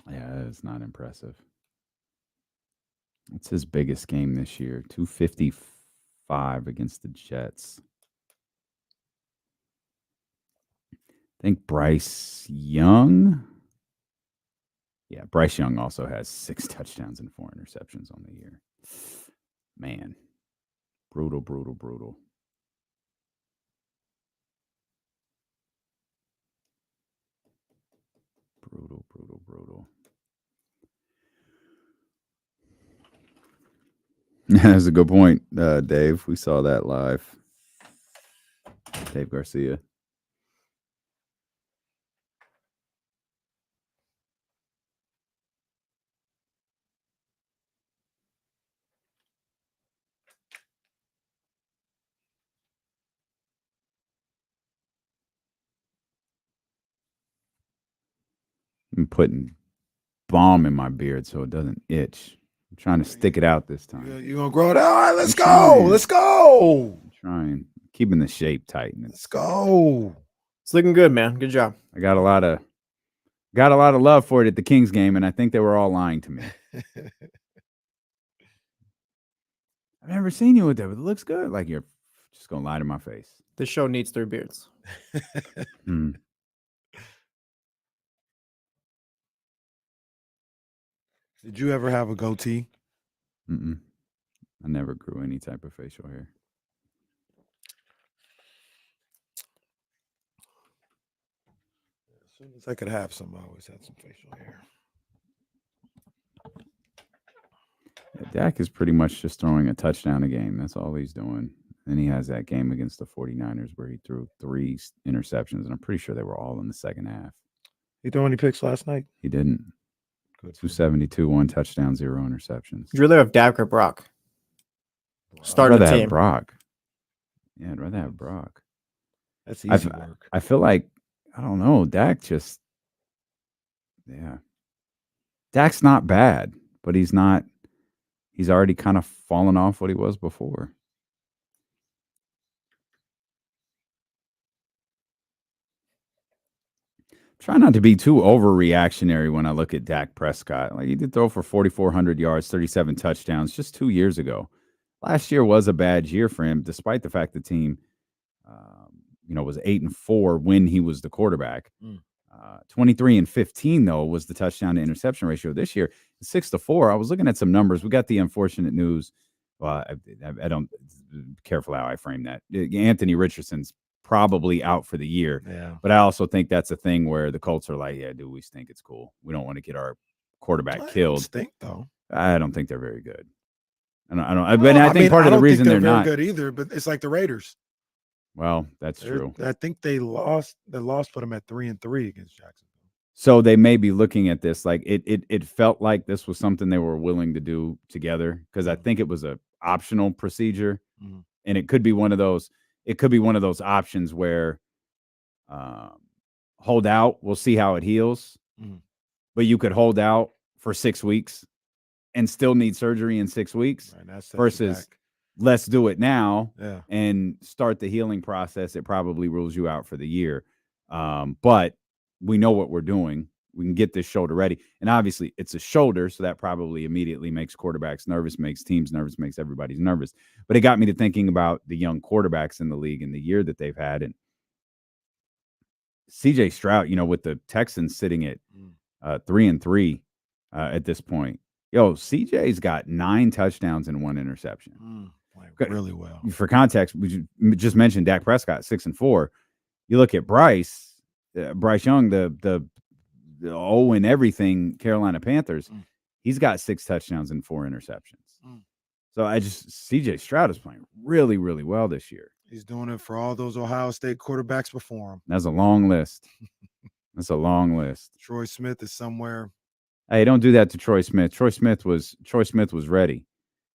Yeah, it's not impressive. It's his biggest game this year. 255 against the Jets. I think Bryce Young. Yeah, Bryce Young also has 6 touchdowns and 4 interceptions on the year. Man, brutal. Brutal. That's a good point, Dave. We saw that live. Dave Garcia. I'm putting balm in my beard so it doesn't itch. I'm trying to stick it out this time. You gonna grow it out? All right, let's I'm go. trying. Let's go. I'm trying. Keeping the shape tight. Let's go. It's looking good, man. Good job. I got a lot of love for it at the Kings game, and I think they were all lying to me. I've never seen you with that, but it looks good. Like you're just gonna lie to my face. This show needs 3 beards. Hmm. Did you ever have a goatee? Mm-mm. I never grew any type of facial hair. As soon as I could have some, I always had some facial hair. Yeah, Dak is pretty much just throwing a touchdown a game. That's all he's doing. And he has that game against the 49ers where he threw 3 interceptions, and I'm pretty sure they were all in the second half. He threw any picks last night? He didn't. Good. 272, 1 touchdown, 0 interceptions. Would you rather have Dak or Brock? Starting I'd rather the team. have Brock. Yeah, I'd rather have Brock. That's easy work. I feel like, I don't know, Dak just, yeah. Dak's not bad, but he's already kind of fallen off what he was before. Try not to be too overreactionary when I look at Dak Prescott. Like, he did throw for 4,400 yards, 37 touchdowns just 2 years ago. Last year was a bad year for him, despite the fact the team, was 8-4 when he was the quarterback. 23-15 though was the touchdown to interception ratio this year. 6-4. I was looking at some numbers. We got the unfortunate news. Well, I don't careful how I frame that. Anthony Richardson's probably out for the year. Yeah. But I also think that's a thing where the Colts are like, yeah, dude, we think it's cool. We don't want to get our quarterback killed. Stink though. I don't think they're very good. I think part of the reason they're not good either, but it's like the Raiders. Well, that's true. I think they lost. The loss put them at 3-3 against Jacksonville. So they may be looking at this like it felt like this was something they were willing to do together, because I think it was a optional procedure, and it could be one of those. It could be one of those options where hold out. We'll see how it heals, but you could hold out for 6 weeks and still need surgery in 6 weeks, versus let's do it now and start the healing process. It probably rules you out for the year. But we know what we're doing. We can get this shoulder ready. And obviously it's a shoulder, so that probably immediately makes quarterbacks nervous, makes teams nervous, makes everybody nervous. But it got me to thinking about the young quarterbacks in the league and the year that they've had. And CJ Stroud, with the Texans sitting at 3-3 at this point. CJ's got 9 touchdowns and 1 interception. Really well. For context, we just mentioned Dak Prescott, 6-4. You look at Bryce Young, the and everything Carolina Panthers. He's got 6 touchdowns and 4 interceptions. So CJ Stroud is playing really, really well this year. He's doing it for all those Ohio State quarterbacks before him. That's a long list. That's a long list. Troy Smith is somewhere. Hey, don't do that to Troy Smith. Troy Smith was ready,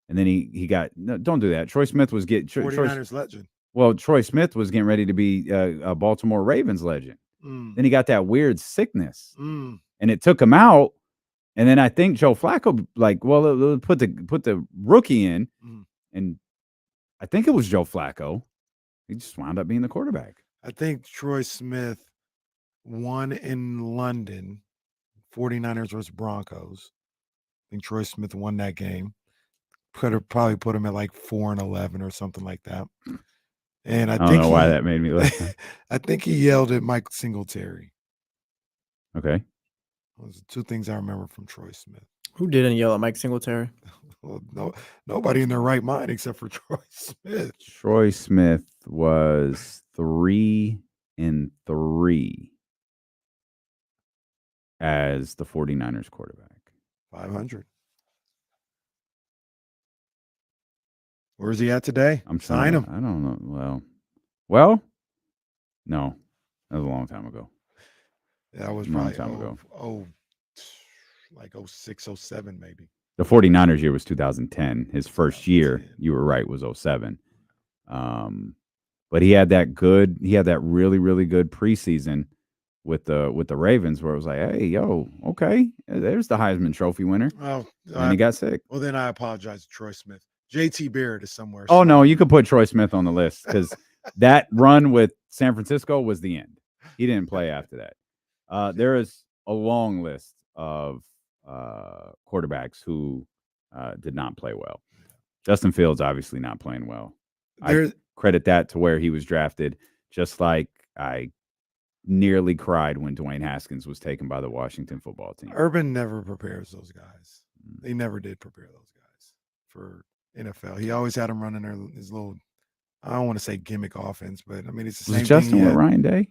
and then he got don't do that. Troy Smith was 49ers legend. Well, Troy Smith was getting ready to be a Baltimore Ravens legend. Then he got that weird sickness, and it took him out. And then I think Joe Flacco put the rookie in, and I think it was Joe Flacco. He just wound up being the quarterback. I think Troy Smith won in London. 49ers versus Broncos. I think Troy Smith won that game. Probably put him at like 4-11 or something like that. And I don't know why that made me laugh. I think he yelled at Mike Singletary. Okay. Those are 2 things I remember from Troy Smith. Who didn't yell at Mike Singletary? Well, nobody in their right mind except for Troy Smith. Troy Smith was 3-3 as the 49ers quarterback. 500. Where's he at today? I'm Sign trying him. I don't know. Well, no, that was a long time ago. Yeah, that was A long probably time ago. like 06, 07 maybe. The 49ers year was 2010. His first year, you were right, was 07. But he had that really, really good preseason with the Ravens where it was like, hey, yo, okay, there's the Heisman Trophy winner. Well, and he got sick. Well, then I apologize to Troy Smith. JT Barrett is somewhere. Oh, no, you could put Troy Smith on the list because that run with San Francisco was the end. He didn't play after that. There is a long list of quarterbacks who did not play well. Justin Fields obviously not playing well. I credit that to where he was drafted, just like I nearly cried when Dwayne Haskins was taken by the Washington football team. Urban never prepares those guys. They never did prepare those guys for NFL. He always had them running his little, I don't want to say gimmick offense, but I mean, it's the same Was Justin thing. with Ryan Day?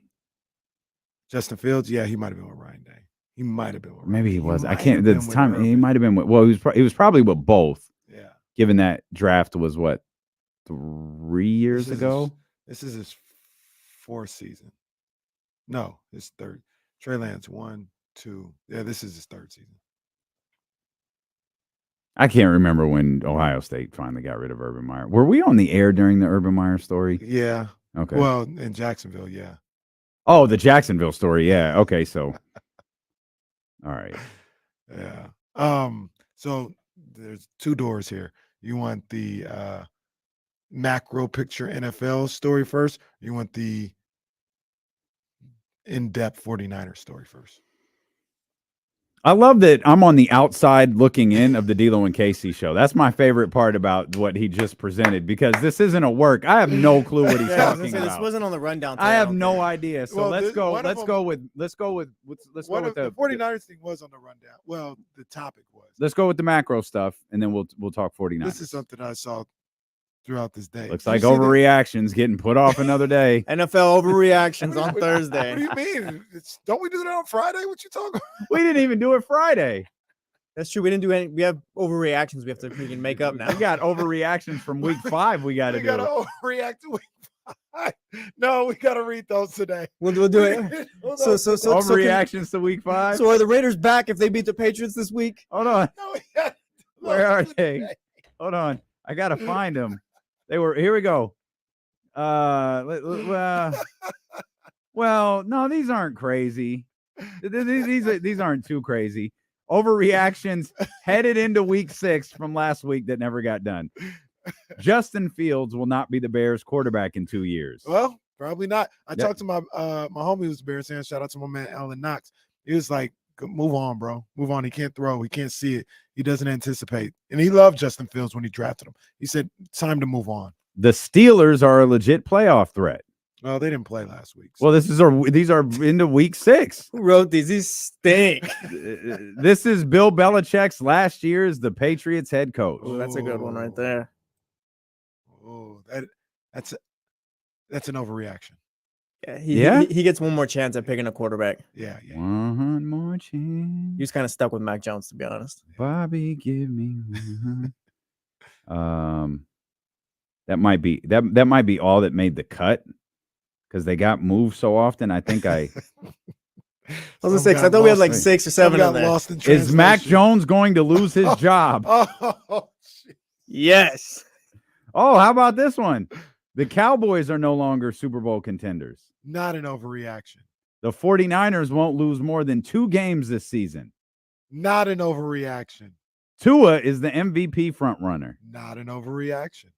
Justin Fields? Yeah, he might have been with Ryan Day. He might have been with Maybe he Ryan. was. I can't. This time he might have been with. Well, he was probably with both. Yeah. Given that draft was what 3 years ago. This is his fourth season. No, his third. Trey Lance 1, 2. Yeah, this is his third season. I can't remember when Ohio State finally got rid of Urban Meyer. Were we on the air during the Urban Meyer story? Yeah. Okay. Well, in Jacksonville, yeah. Oh, the Jacksonville story. Yeah. Okay. So. All right. Yeah. So there's two doors here. You want the macro picture NFL story first? Or you want the in-depth 49ers story first? I love that I'm on the outside looking in of the D'Lo and Casey show. That's my favorite part about what he just presented because this isn't a work. I have no clue what he's talking about. This wasn't on the rundown. I have no idea. So Well, let's go with One of the 49ers thing was on the rundown. Well, the topic was. Let's go with the macro stuff, and then we'll talk 49ers. This is something I saw throughout this day. Looks like overreactions getting put off another day. NFL overreactions on Thursday. What do you mean? Don't we do that on Friday? What you talking about? We didn't even do it Friday. That's true. We didn't do any. We have overreactions. We have to freaking make up now. We got overreactions from week 5. We got to do. We got to overreact to week 5. No, we got to read those today. We'll do it. So overreactions to week 5. So are the Raiders back if they beat the Patriots this week? Hold on. No, Where are they? Hold on. I got to find them. They were, here we go. Well, no, these aren't crazy. These aren't too crazy. Overreactions headed into week 6 from last week that never got done. Justin Fields will not be the Bears quarterback in 2 years. Well, probably not. I talked to my homie who's a Bears fan. Shout out to my man Alan Knox. He was like, move on, bro. Move on. He can't throw. He can't see it. He doesn't anticipate. And he loved Justin Fields when he drafted him. He said, time to move on. The Steelers are a legit playoff threat. Well, they didn't play last week. So. Well, these are into week 6. Who wrote these? These stink. This is Bill Belichick's last year as the Patriots head coach. Ooh, that's a good one right there. Oh, that's an overreaction. Yeah, he gets one more chance at picking a quarterback. Yeah. One more chance. He was kind of stuck with Mac Jones, to be honest. Bobby, give me one. That might be all that made the cut because they got moved so often. I think I was 6. I thought we had like 6 or 7 in there. Lost in Is Mac Jones going to lose his job? Yes. Oh, how about this one? The Cowboys are no longer Super Bowl contenders. Not an overreaction. The 49ers won't lose more than 2 games this season. Not an overreaction. Tua is the MVP frontrunner. Not an overreaction.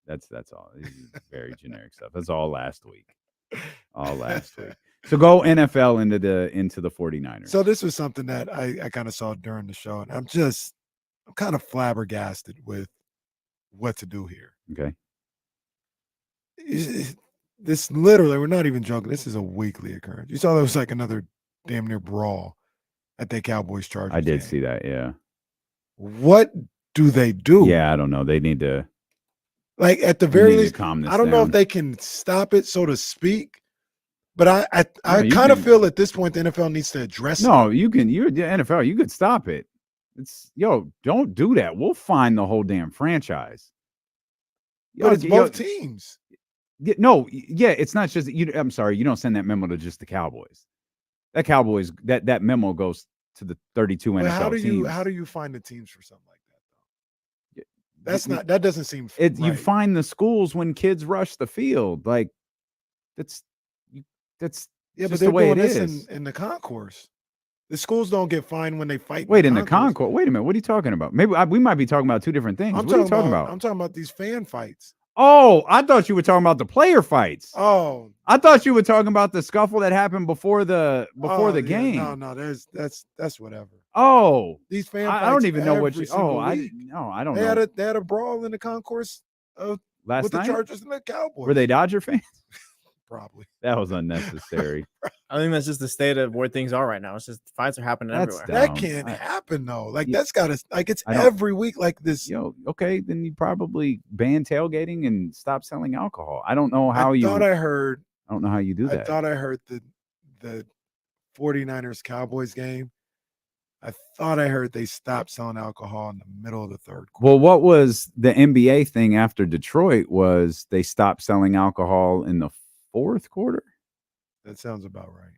That's all. This is very generic stuff. That's all last week. So go NFL into the 49ers. So this was something that I kind of saw during the show, and I'm kind of flabbergasted with what to do here. Okay. This literally, we're not even joking. This is a weekly occurrence. You saw there was like another damn near brawl at the Cowboys Chargers. I did see that. Yeah. What do they do? Yeah, I don't know. They need to. Like at the very least, I don't know if they can stop it, so to speak. But I kind of feel at this point the NFL needs to address it. No, you can. You're the NFL. You could stop it. Don't do that. We'll find the whole damn franchise. But it's both teams. No, yeah, it's not just you. I'm sorry, you don't send that memo to just the Cowboys. That Cowboys that memo goes to the 32 NFL teams. How do you find the teams for something like that though? That doesn't seem right. You find the schools when kids rush the field. Like that's but just they're the way doing it this is. in the concourse. The schools don't get fined when they fight. Wait, in the concourse. Wait a minute. What are you talking about? Maybe we might be talking about two different things. What are you talking about? I'm talking about these fan fights. Oh, I thought you were talking about the player fights. Oh, I thought you were talking about the scuffle that happened before the game. No, that's whatever. Oh, these fan I fights. don't even know what you. Oh, I don't know. They had a brawl in the concourse last with night. The Chargers and the Cowboys. Were they Dodger fans? Probably. That was unnecessary. I think that's just the state of where things are right now. It's just fights are happening everywhere. That can't happen though. Like that's got to it's every week like this. Okay, then you probably ban tailgating and stop selling alcohol. I don't know how you. I don't know how you do that. I thought I heard the 49ers Cowboys game. I thought I heard they stopped selling alcohol in the middle of the third quarter. Well, what was the NBA thing after Detroit was they stopped selling alcohol in the fourth quarter. That sounds about right.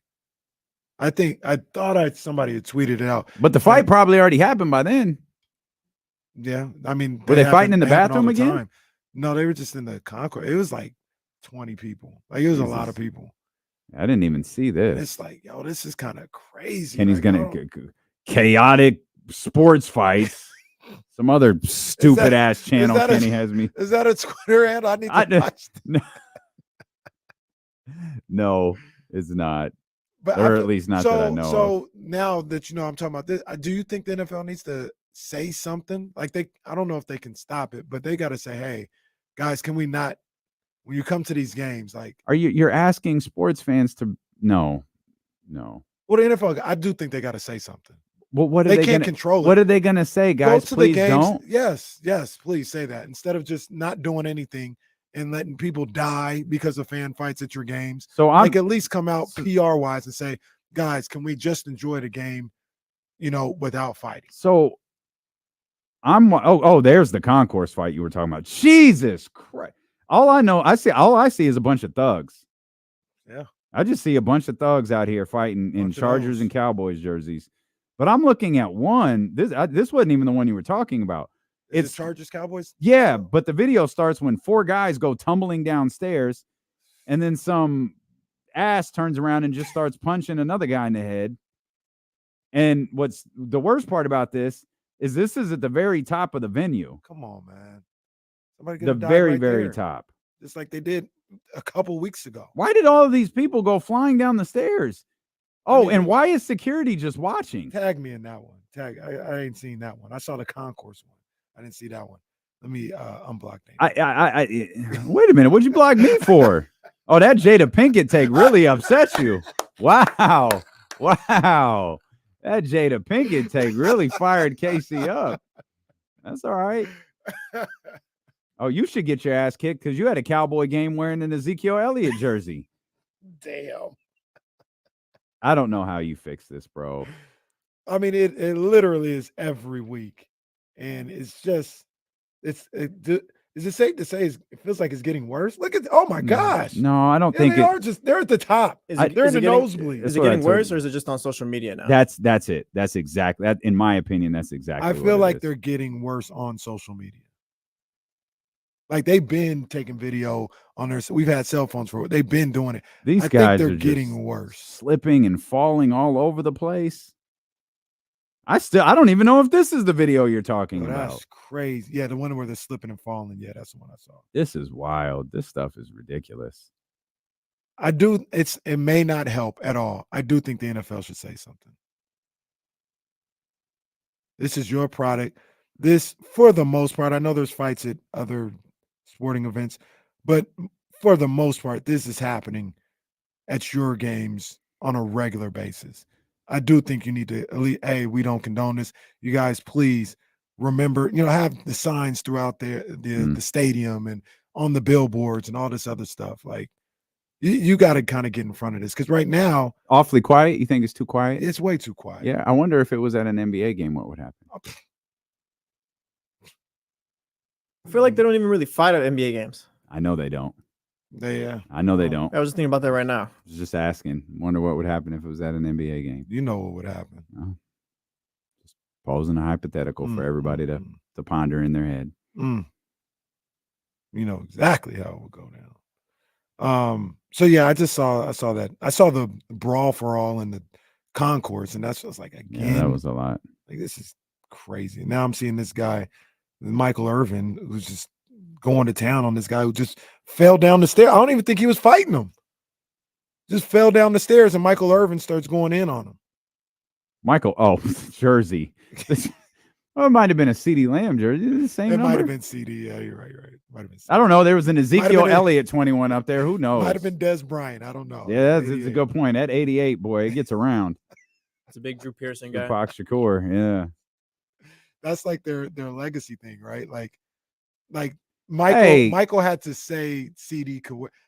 I thought somebody had tweeted it out. But the fight probably already happened by then. Yeah. I mean, were they fighting in the bathroom again? No, they were just in the concourse. It was like 20 people. Like it was a lot of people. I didn't even see this. And it's like, yo, this is kind of crazy. And he's gonna chaotic sports fights. Some other stupid ass channel Kenny has me. Is that a Twitter ad? I need to watch. No, it's not. But or at least not that I know. So now that you know I'm talking about this, do you think the NFL needs to say something? Like I don't know if they can stop it, but they got to say, hey, guys, can we not, when you come to these games, like you're asking sports fans to no. Well, the NFL, I do think they got to say something. Well, what are they can't control it. What are they gonna say, guys? Please don't. Yes, please say that instead of just not doing anything and letting people die because of fan fights at your games. So I'm at least come out PR wise and say, guys, can we just enjoy the game, without fighting? So there's the concourse fight you were talking about. Jesus Christ. All I see is a bunch of thugs. Yeah. I just see a bunch of thugs out here fighting in Chargers and Cowboys jerseys. But I'm looking at one. This wasn't even the one you were talking about. It's Chargers Cowboys. Yeah, but the video starts when 4 guys go tumbling downstairs, and then some ass turns around and just starts punching another guy in the head. And what's the worst part about this is at the very top of the venue. Come on, man. Somebody the very, very top. Just like they did a couple weeks ago. Why did all of these people go flying down the stairs? Oh, and why is security just watching? Tag me in that one. I ain't seen that one. I saw the concourse one. I didn't see that one. Let me unblock that. Wait a minute. What'd you block me for? Oh, that Jada Pinkett take really upset you. Wow. That Jada Pinkett take really fired Casey up. That's all right. Oh, you should get your ass kicked because you had a Cowboy game wearing an Ezekiel Elliott jersey. Damn. I don't know how you fix this, bro. I mean, it literally is every week. And it's just, is it safe to say it feels like it's getting worse? Look at, oh my gosh. No, I don't think they're at the top. They're in the nosebleed. Is it getting worse or is it just on social media now? That's it. That's exactly that. In my opinion, that's exactly. I feel like they're getting worse on social media. Like they've been taking video on their. We've had cell phones for it. They've been doing it. These guys they're are getting worse, slipping and falling all over the place. I don't even know if this is the video you're talking about. That's crazy. Yeah, the one where they're slipping and falling. Yeah, that's the one I saw. This is wild. This stuff is ridiculous. It may not help at all. I do think the NFL should say something. This is your product. This, for the most part, I know there's fights at other sporting events, but for the most part, this is happening at your games on a regular basis. I do think you need to, hey, we don't condone this. You guys, please remember, have the signs throughout the stadium and on the billboards and all this other stuff. Like, you got to kind of get in front of this because right now, awfully quiet. You think it's too quiet? It's way too quiet. Yeah, I wonder if it was at an NBA game, what would happen? I feel like they don't even really fight at NBA games. I know they don't. I know they don't. I was just thinking about that right now. I was just asking. Wonder what would happen if it was at an NBA game. You know what would happen. Just posing a hypothetical for everybody to ponder in their head. You know exactly how it would go down. So yeah, I saw that. I saw the brawl for all in the concourse, and that's just like again. Yeah, that was a lot. Like this is crazy. Now I'm seeing this guy, Michael Irvin, who's just going to town on this guy who just fell down the stairs. I don't even think he was fighting him. Just fell down the stairs, and Michael Irvin starts going in on him. Michael, jersey. Well, it might have been a CD Lamb jersey. The same It number? might have been CD. Yeah, you're right. Might have been. I don't know. There was an Ezekiel been a- Elliott 21 up there. Who knows? Might have been Des Bryant. I don't know. Yeah, that's a good point. That 88, boy, it gets around. It's a big Drew Pearson guy. Tupac Shakur, yeah. That's like their legacy thing, right? Like Michael had to say CD.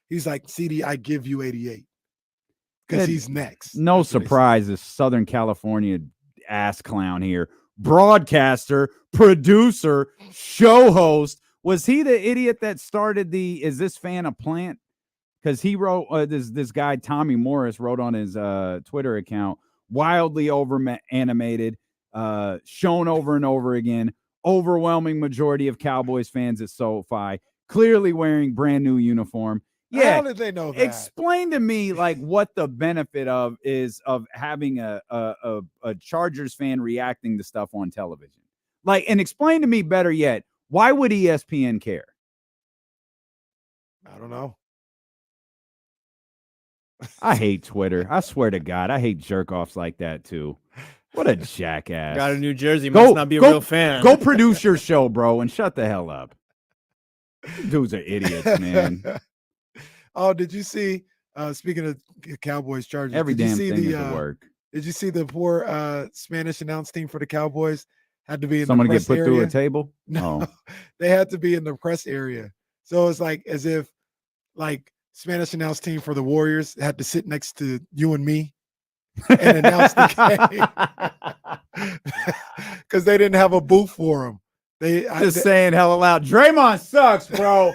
He's like, CD, I give you 88 because he's next. No surprise, this Southern California ass clown here, broadcaster, producer, show host. Was he the idiot that started the "Is this fan a plant"? Because he wrote this guy Tommy Morris wrote on his Twitter account, wildly over animated, shown over and over again. Overwhelming majority of Cowboys fans at SoFi, clearly wearing brand new uniform. Yeah, how did they know that? Explain to me like what the benefit of having a Chargers fan reacting to stuff on television. Like, and explain to me better yet, why would ESPN care? I don't know. I hate Twitter. I swear to God, I hate jerk offs like that too. What a jackass. Got a New Jersey, must not be a real fan. Go produce your show, bro, and shut the hell up. Dudes are idiots, man. Oh, did you see, speaking of Cowboys Chargers, Every did you damn see thing the, is a work. Did you see the poor Spanish announce team for the Cowboys had to be in Someone the press get put area? through a table? No, they had to be in the press area. So it's like as if like Spanish announce team for the Warriors had to sit next to you and me and announce the game because they didn't have a booth for them. Saying hella loud, Draymond sucks, bro.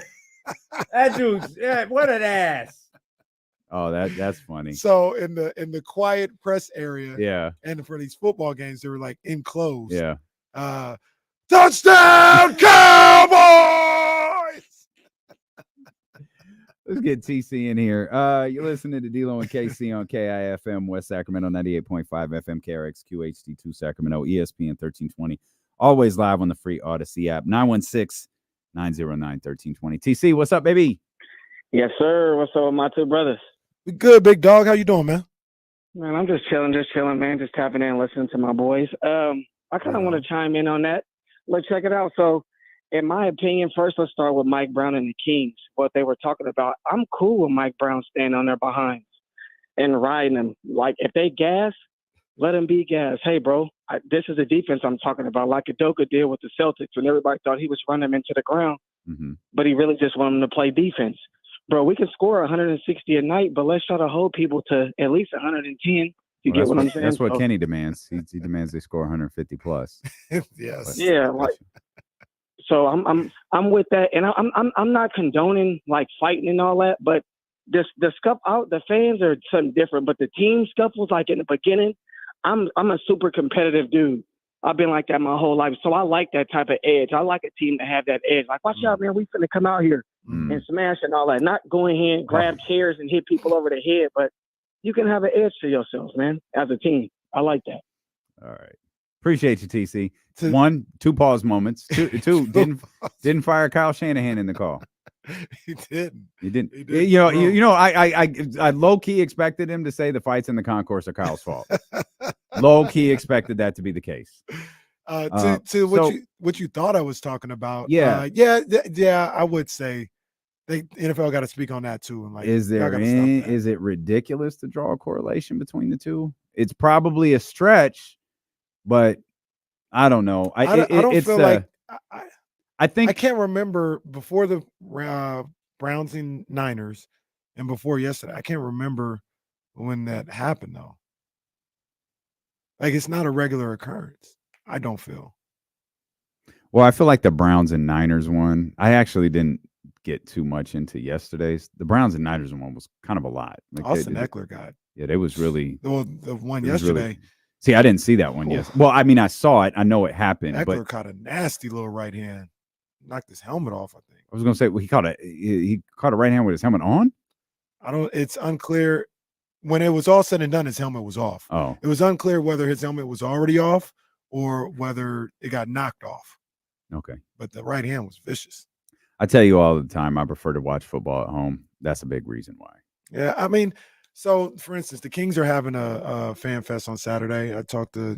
That dude's what an ass. Oh, that's funny. So in the quiet press area, Yeah. and for these football games, they were like enclosed. Yeah. Touchdown Cowboys! Let's get TC in here. You're listening to D-Lo and KC on KIFM West Sacramento 98.5 FM KRX QHD2 Sacramento ESPN 1320. Always live on the free Odyssey app. 916-909-1320. TC, what's up, baby? Yes, sir. What's up with my two brothers? We good, big dog. How you doing, man? Man, I'm just chilling, man. Just tapping in, listening to my boys. I kind of want to chime in on that. Let's check it out. So, in my opinion, first let's start with Mike Brown and the Kings. What they were talking about. I'm cool with Mike Brown standing on their behinds and riding them. Like if they gas, let them be gas. Hey, bro, this is the defense I'm talking about. Like Udoka did with the Celtics when everybody thought he was running them into the ground, but he really just wanted them to play defense. Bro, we can score 160 a night, but let's try to hold people to at least 110. You get what I'm saying? That's what Kenny demands. He demands they score 150 plus. Yes. Yeah, like so I'm with that, and I'm not condoning like fighting and all that, but the scuff out the fans are something different. But the team scuffles, like in the beginning, I'm a super competitive dude. I've been like that my whole life, so I like that type of edge. I like a team to have that edge. Like, watch out, man, we finna come out here and smash and all that. Not go ahead and grab chairs and hit people over the head, but you can have an edge for yourselves, man, as a team. I like that. All right. Appreciate you, TC. One, two pause moments. Two didn't fire Kyle Shanahan in the call. He didn't. He didn't. I low key expected him to say the fights in the concourse are Kyle's fault. Low key expected that to be the case. What you thought I was talking about. Yeah. I would say the NFL got to speak on that too. And like, is it ridiculous to draw a correlation between the two? It's probably a stretch, but I don't know. I don't feel like I think I can't remember before the Browns and Niners and before yesterday. I can't remember when that happened though. Like it's not a regular occurrence. I don't feel. Well, I feel like the Browns and Niners one. I actually didn't get too much into yesterday's. The Browns and Niners one was kind of a lot. Like Austin Eckler got. Yeah, they was really the one it was yesterday. Really, see, I didn't see that one yet. Well, I mean, I saw it. I know it happened. Eckler But caught a nasty little right hand, knocked his helmet off. I think. I was gonna say well, he caught a right hand with his helmet on. It's unclear. When it was all said and done, his helmet was off. Oh, it was unclear whether his helmet was already off or whether it got knocked off. Okay. But the right hand was vicious. I tell you all the time, I prefer to watch football at home. That's a big reason why. Yeah, I mean, so for instance, the Kings are having a fan fest on Saturday. I talked to,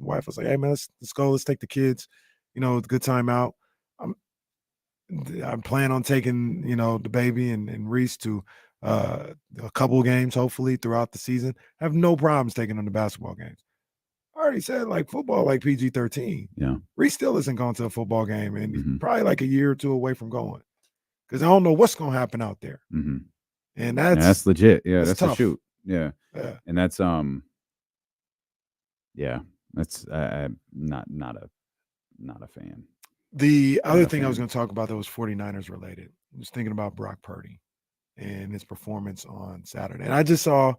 wife was like, hey man, let's go, let's take the kids, good time out. I'm planning on taking, the baby and Reese to a couple of games, hopefully throughout the season. I have no problems taking them to basketball games. I already said like football, like PG-13. Yeah. Reese still isn't going to a football game and probably like a year or two away from going because I don't know what's going to happen out there. Mm-hmm. And that's legit. Yeah, that's tough. a shoot. Yeah. And that's yeah, that's not a fan. The other thing I was going to talk about that was 49ers related. I was thinking about Brock Purdy and his performance on Saturday. And I saw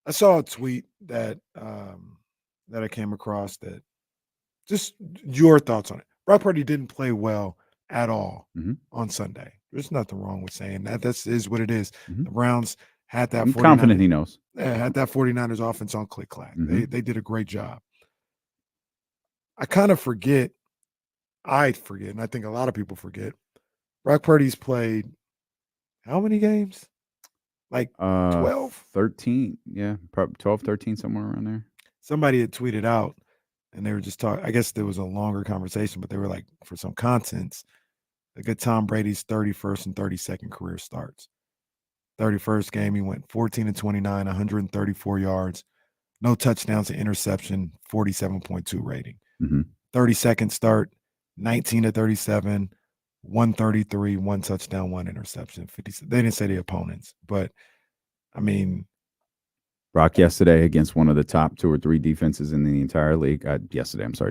a tweet that I came across that just your thoughts on it. Brock Purdy didn't play well at all on Sunday. There's nothing wrong with saying that. That is what it is. The Browns had that. I'm confident he knows. Yeah, had that 49ers offense on click-clack. They did a great job. I kind of forget, and I think a lot of people forget, Brock Purdy's played how many games? Like 12? 13. Yeah, probably 12, 13, somewhere around there. Somebody had tweeted out, and they were just talking. I guess there was a longer conversation, but they were like, for some contents, look at Tom Brady's 31st and 32nd career starts. 31st game, he went 14-29, 134 yards, no touchdowns, an interception, 47.2 rating. 32nd start, 19-37, 133, one touchdown, one interception, 50. They didn't say the opponents, but I mean, Brock yesterday against one of the top 2 or 3 defenses in the entire league.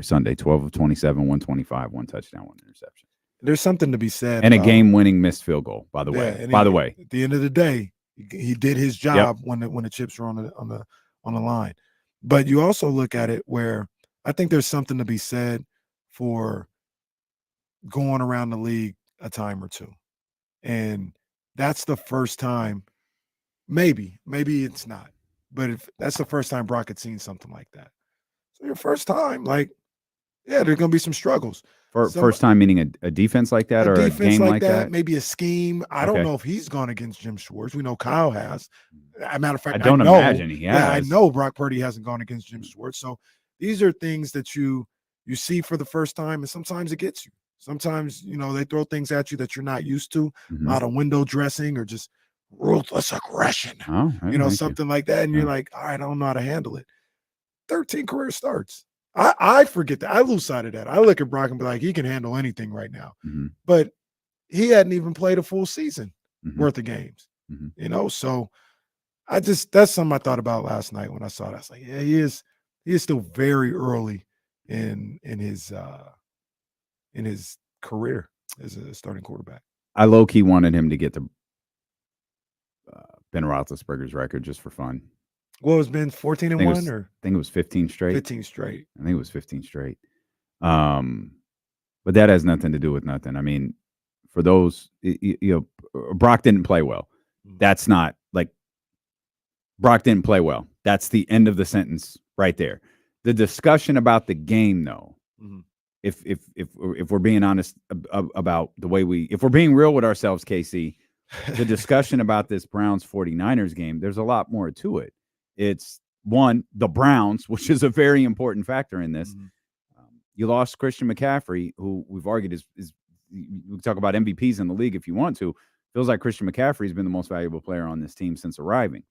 Sunday, 12 of 27, 125, one touchdown, one interception. There's something to be said. And a game-winning missed field goal, by the way. At the end of the day, he did his job when the chips were on the line. But you also look at it where I think there's something to be said for going around the league a time or two. And that's the first time, maybe it's not, but if that's the first time Brock had seen something like that. So your first time, like, yeah, there's going to be some struggles. First time meaning a defense like that or a game like that? Maybe a scheme. I don't know if he's gone against Jim Schwartz. We know Kyle has. As a matter of fact, I don't imagine he has. Yeah, I know Brock Purdy hasn't gone against Jim Schwartz. So these are things that you see for the first time, and sometimes it gets you. Sometimes, they throw things at you that you're not used to, a lot of window dressing or just ruthless aggression, something like that. And you're like, all right, I don't know how to handle it. 13 career starts. I forget that. I lose sight of that. I look at Brock and be like, he can handle anything right now. But he hadn't even played a full season worth of games, So that's something I thought about last night when I saw that. I was like, yeah, he is still very early in his career as a starting quarterback. I low-key wanted him to get the Ben Roethlisberger's record just for fun. What was Ben 14-1 or? I think it was 15 straight. 15 straight. I think it was 15 straight. But that has nothing to do with nothing. I mean, for those, Brock didn't play well. That's not like Brock didn't play well. That's the end of the sentence right there. The discussion about the game, though, if we're being honest about the way if we're being real with ourselves, KC, the discussion about this Browns 49ers game, there's a lot more to it. It's one, the Browns, which is a very important factor in this. You lost Christian McCaffrey, who we've argued is we can talk about MVPs in the league if you want to. Feels like Christian McCaffrey has been the most valuable player on this team since arriving.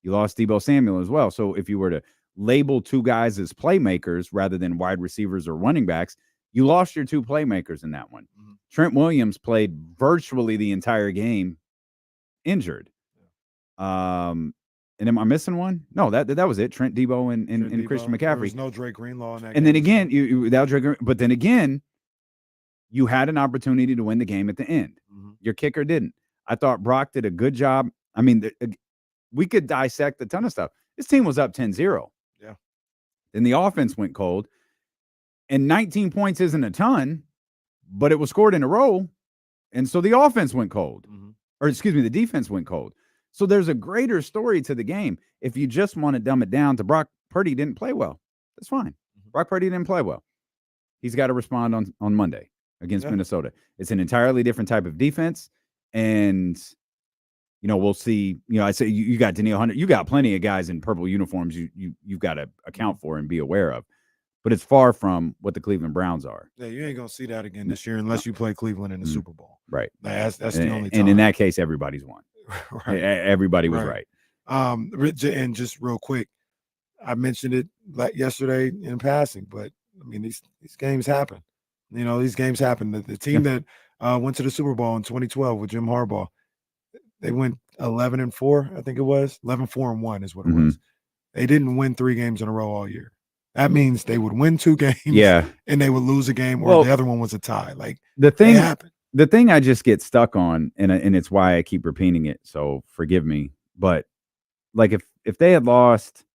You lost Deebo Samuel as well. So if you were to label 2 guys as playmakers rather than wide receivers or running backs, you lost your 2 playmakers in that one. Trent Williams played virtually the entire game injured. And am I missing one? No, that was it. Trent, Deebo, and Christian McCaffrey. There's no Drake Greenlaw in that and game. then again, without Drake, but then again, You had an opportunity to win the game at the end. Your kicker didn't. I thought Brock did a good job. I mean, we could dissect a ton of stuff. This team was up 10-0. Yeah. Then the offense went cold. And 19 points isn't a ton, but it was scored in a row. And so the offense went cold. Or excuse me, the defense went cold. So there's a greater story to the game. If you just want to dumb it down to Brock Purdy didn't play well, that's fine. Brock Purdy didn't play well. He's got to respond on Monday against Minnesota. It's an entirely different type of defense. And, we'll see. I say you got Danielle Hunter. You got plenty of guys in purple uniforms you've got to account for and be aware of. But it's far from what the Cleveland Browns are. Yeah, you ain't going to see that again this year unless you play Cleveland in the Super Bowl. Right. That's the only time. And in that case, everybody's won. Right. Everybody was right. And just real quick, I mentioned it yesterday in passing, but I mean, these games happen. These games happen. The team that went to the Super Bowl in 2012 with Jim Harbaugh, they went 11-4, I think it was. 11-4-1 is what it was. They didn't win 3 games in a row all year. That means they would win 2 games, and they would lose a game, or the other one was a tie. Like the thing I just get stuck on, and it's why I keep repeating it. So forgive me, but like if they had lost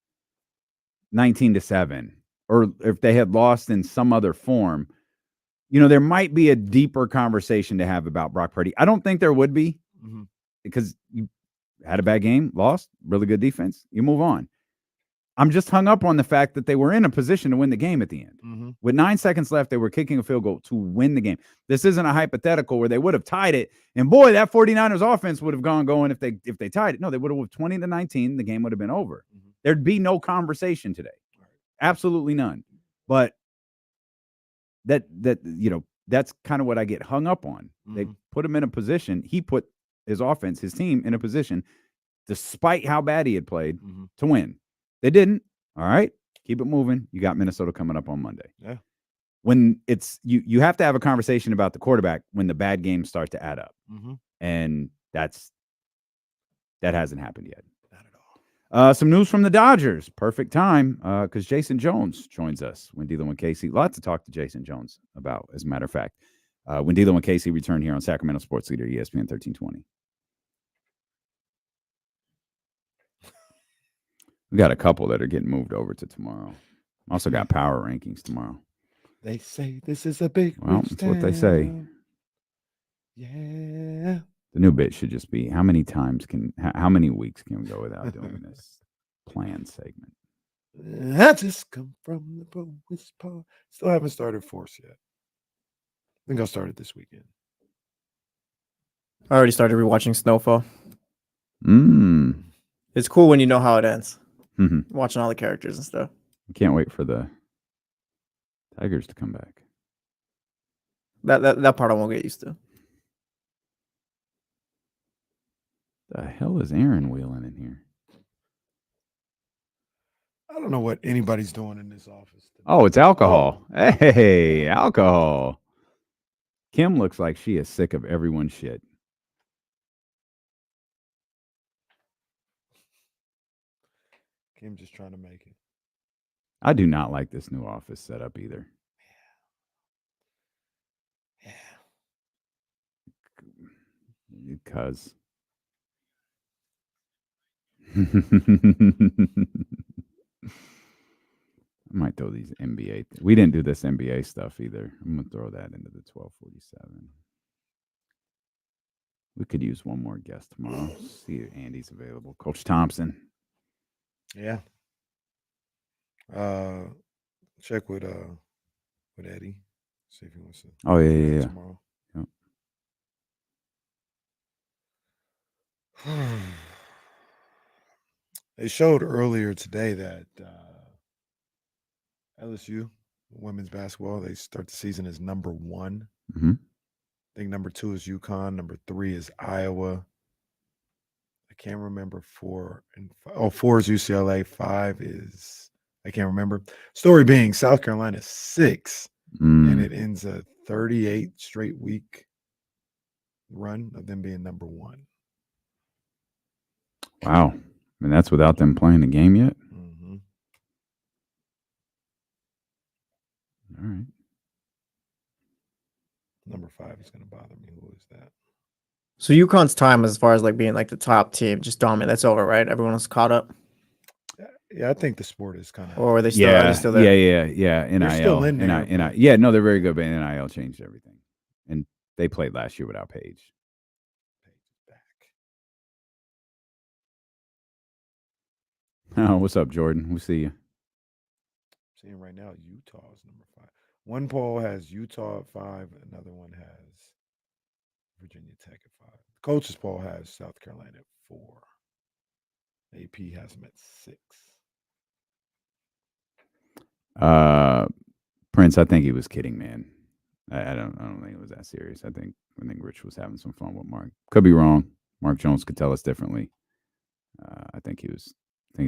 19-7, or if they had lost in some other form, there might be a deeper conversation to have about Brock Purdy. I don't think there would be, because you had a bad game, lost, really good defense, you move on. I'm just hung up on the fact that they were in a position to win the game at the end. With 9 seconds left, they were kicking a field goal to win the game. This isn't a hypothetical where they would have tied it. And boy, that 49ers offense would have going if they tied it. No, they would have won 20-19. The game would have been over. There'd be no conversation today. Absolutely none. But that's kind of what I get hung up on. They put him in a position. He put his offense, his team in a position, despite how bad he had played, to win. They didn't. All right. Keep it moving. You got Minnesota coming up on Monday. Yeah. When it's you have to have a conversation about the quarterback when the bad games start to add up. And that hasn't happened yet. Not at all. Some news from the Dodgers. Perfect time because Jason Jones joins us when dealing with Casey. Lots to talk to Jason Jones about, as a matter of fact. When dealing with Casey return here on Sacramento Sports Leader, ESPN 1320. We got a couple that are getting moved over to tomorrow. Also got power rankings tomorrow. They say this is a big. Well, that's what they say. Yeah. The new bit should just be how many weeks can we go without doing this planned segment? I just come from the Bruce Park. Still haven't started Force yet. I think I'll start it this weekend. I already started rewatching Snowfall. Mm. It's cool when you know how it ends. Watching all the characters and stuff. I can't wait for the Tigers to come back. That part I won't get used to. The hell is Aaron wheeling in here? I don't know what anybody's doing in this office. Oh, it's alcohol. Oh. Hey, alcohol. Kim looks like she is sick of everyone's shit. Kim just trying to make it. I do not like this new office setup either. Yeah. Because. I might throw these NBA. We didn't do this NBA stuff either. I'm going to throw that into the 1247. We could use one more guest tomorrow. See if Andy's available. Coach Thompson. Yeah. Check with Eddie. See if he wants to. Oh yeah. Tomorrow. Yep. They showed earlier today that LSU women's basketball, they start the season as number 1. Mm-hmm. I think number 2 is UConn. Number 3 is Iowa. I can't remember 4 and 5. 4 is UCLA. 5 is I can't remember. Story being South Carolina 6, and it ends a 38 straight week run of them being number 1. Wow. And that's without them playing the game yet? Mm-hmm. All right. number 5 is going to bother me. Who is that? So UConn's time as far as like being like the top team, just dominant. That's over, right? Everyone's caught up. Yeah, I think the sport is kind of. Or are they still? Are they still there? Yeah. NIL. They're still in there, NIL. Yeah, no, they're very good, but NIL changed everything, and they played last year without Paige. Oh, what's up, Jordan? We'll see you. Seeing right now, Utah is number 5. One poll has Utah at 5. Another one has Virginia Tech at 5. The coaches poll has South Carolina at 4. AP has them at 6. Prince, I think he was kidding, man. I don't think it was that serious. I think Rich was having some fun with Mark. Could be wrong. Mark Jones could tell us differently. I think he was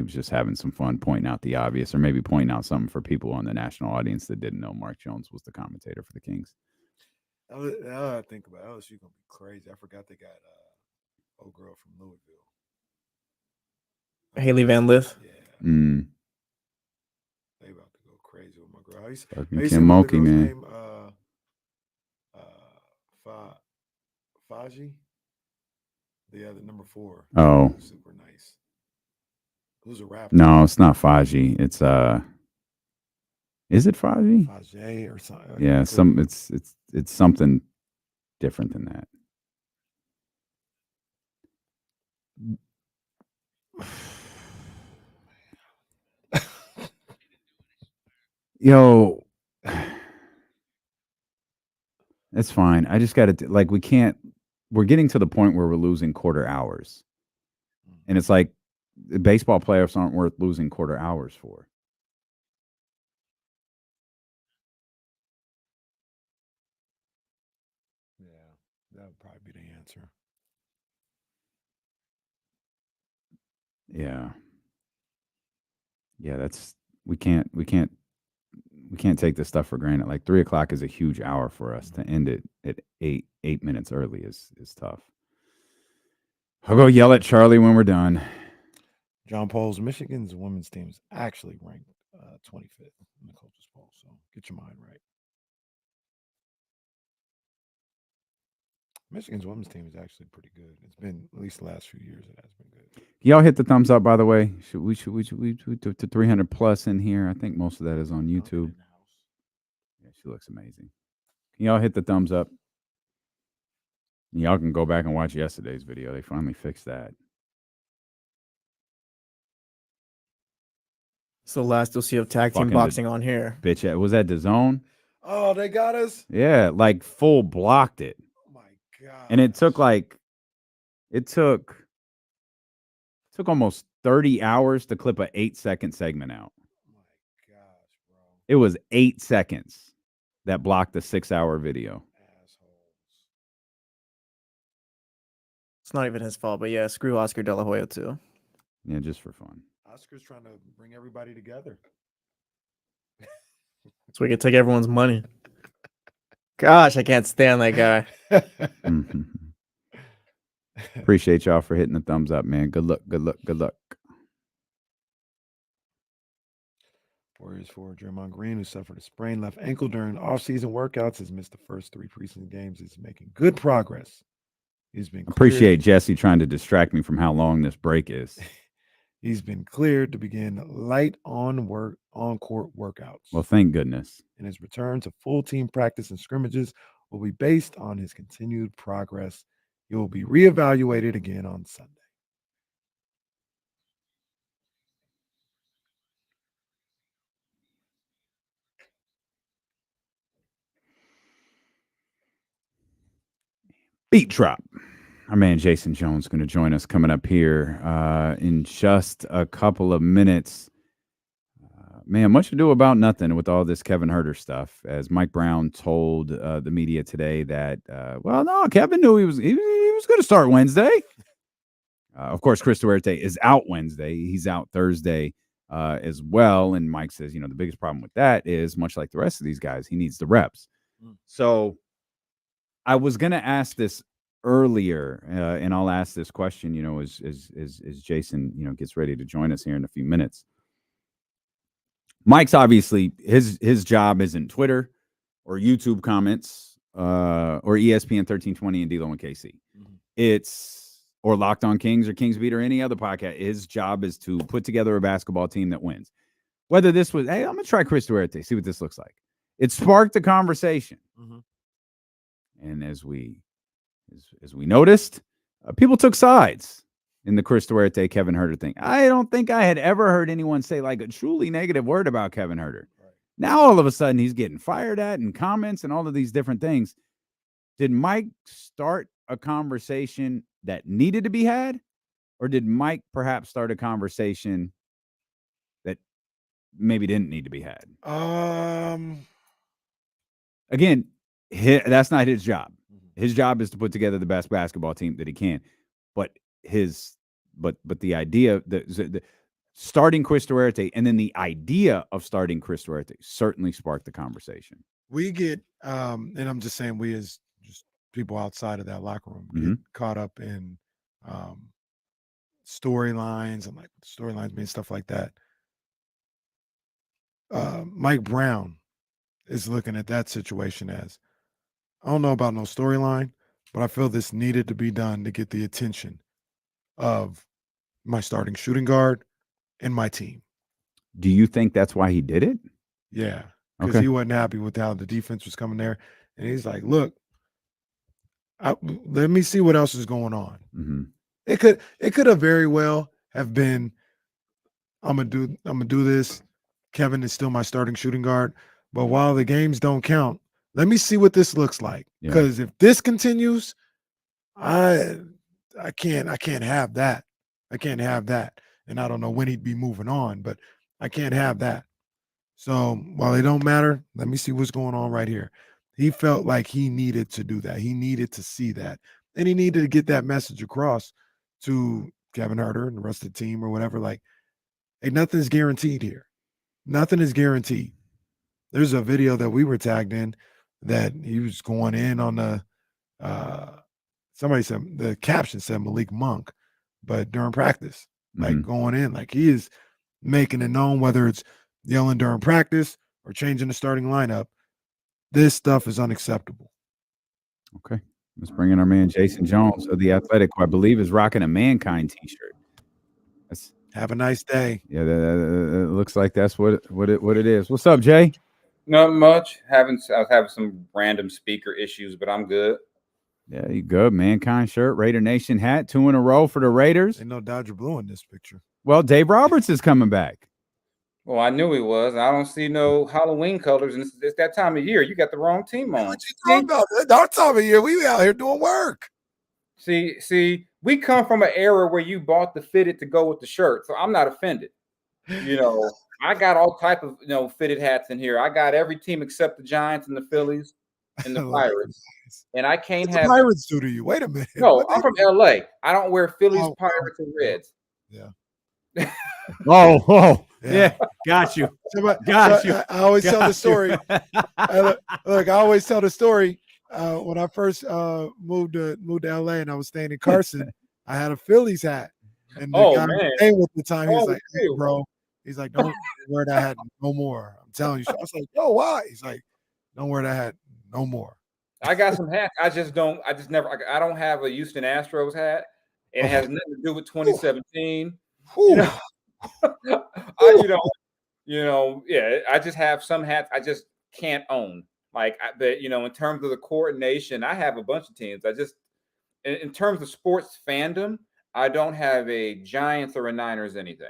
just having some fun, pointing out the obvious, or maybe pointing out something for people on the national audience that didn't know Mark Jones was the commentator for the Kings. I think about LSU gonna be crazy. I forgot they got old girl from Louisville, Haley Van Lith. Yeah, Mm. they about to go crazy with my girl. Fucking Kim Mulkey, man. Name, Faji. The number 4. Oh, super nice. Who's a rapper? no, it's not Faji. It's is it Faji? Faji or something. Yeah, it's something different than that. Yo, it's fine. I just got to we're getting to the point where we're losing quarter hours. And it's like baseball playoffs aren't worth losing quarter hours for. Yeah, that would probably be the answer. Yeah. Yeah, we can't take this stuff for granted. Like 3:00 is a huge hour for us. To end it at 8 minutes early is tough. I'll go yell at Charlie when we're done. John Paul's Michigan's women's team is actually ranked 25th in the coaches poll. So get your mind right. Michigan's women's team is actually pretty good. It's been, at least the last few years, it has been good. Y'all hit the thumbs up, by the way. Should we to 300 plus in here? I think most of that is on YouTube. Yeah, she looks amazing. Can y'all hit the thumbs up? Y'all can go back and watch yesterday's video. They finally fixed that. So last you'll see of tag team Fucking boxing on here. Bitch, was that DAZN? Oh, they got us? Yeah, like full blocked it. Oh my God. And it took almost 30 hours to clip a 8-second segment out. Oh my gosh, bro. It was 8 seconds that blocked the 6-hour video. It's not even his fault, but yeah, screw Oscar De La Hoya too. Yeah, just for fun. Oscar's trying to bring everybody together. So we can take everyone's money. Gosh, I can't stand that guy. Mm-hmm. Appreciate y'all for hitting the thumbs up, man. Good luck. Warriors forward Draymond Green, who suffered a sprained left ankle during offseason workouts, has missed the first 3 preseason games. Is making good progress. He's been Appreciate Jesse trying to distract me from how long this break is. He's been cleared to begin light on-court workouts. Well, thank goodness. And his return to full team practice and scrimmages will be based on his continued progress. He will be reevaluated again on Sunday. Beat drop. Our man Jason Jones going to join us coming up here in just a couple of minutes. Man, much ado about nothing with all this Kevin Huerter stuff. As Mike Brown told the media today that, Kevin knew he was going to start Wednesday. Of course, Trysta Krick is out Wednesday. He's out Thursday as well. And Mike says, the biggest problem with that is, much like the rest of these guys, he needs the reps. So I was going to ask this earlier, and I'll ask this question, as Jason, gets ready to join us here in a few minutes. Mike's obviously his job isn't Twitter or YouTube comments or ESPN 1320 and D'Lo and KC. It's or Locked On Kings or Kings Beat or any other podcast. His job is to put together a basketball team that wins. Whether this was, hey, I'm gonna try Trysta Krick, see what this looks like. It sparked a conversation, and as we noticed, people took sides in the Trysta Krick, Kevin Huerter thing. I don't think I had ever heard anyone say like a truly negative word about Kevin Huerter. Now all of a sudden he's getting fired at and comments and all of these different things. Did Mike start a conversation that needed to be had, or did Mike perhaps start a conversation that maybe didn't need to be had? Again, that's not his job. His job is to put together the best basketball team that he can. But the idea the starting Trysta Krick and then the idea of starting Trysta Krick certainly sparked the conversation. We get and I'm just saying we as just people outside of that locker room get caught up in storylines and like storylines being stuff like that. Mike Brown is looking at that situation as, I don't know about no storyline, but I feel this needed to be done to get the attention of my starting shooting guard and my team. Do you think that's why he did it? Yeah, because he wasn't happy with how the defense was coming there. And he's like, look, let me see what else is going on. It could have very well have been, I'm gonna do this. Kevin is still my starting shooting guard. But while the games don't count, let me see what this looks like. Because if this continues, I can't have that. I can't have that. And I don't know when he'd be moving on, but I can't have that. So while it don't matter, let me see what's going on right here. He felt like he needed to do that. He needed to see that. And he needed to get that message across to Kevin Huerter and the rest of the team or whatever. Like, hey, nothing's guaranteed here. Nothing is guaranteed. There's a video that we were tagged in that he was going in on the somebody said the caption said Malik Monk, but during practice, like going in, like he is making it known, whether it's yelling during practice or changing the starting lineup. This stuff is unacceptable. Okay. Let's bring in our man Jason Jones of The Athletic, who I believe is rocking a Mankind t-shirt. Have a nice day. Yeah, it looks like that's what it is. What's up, Jay? Not much. I was having some random speaker issues, but I'm good. Yeah, you good. Mankind shirt, Raider Nation hat, 2 in a row for the Raiders. Ain't no Dodger blue in this picture. Well, Dave Roberts is coming back. Well, I knew he was. I don't see no Halloween colors, and it's that time of year. You got the wrong team on. What you talking about? Our time of year, we out here doing work. See, we come from an era where you bought the fitted to go with the shirt, so I'm not offended. You know, I got all type of fitted hats in here. I got every team except the Giants and the Phillies and the Pirates, and I can't have the Pirates do to you. Wait a minute. No, I'm from LA. I don't wear Phillies, Pirates, and Reds. Yeah. Oh, yeah. Got you. Got you. I always tell the story. I always tell the story. When I first moved to LA and I was staying in Carson, I had a Phillies hat. And the guy I was staying with the time, he's like, hey, bro. He's like, don't wear that hat no more. I'm telling you. So I was like, yo, why? He's like, don't wear that hat no more. I got some hats. I don't have a Houston Astros hat. It has nothing to do with 2017. I just have some hats I just can't own. Like, in terms of the coordination, I have a bunch of teams. In terms of sports fandom, I don't have a Giants or a Niners anything.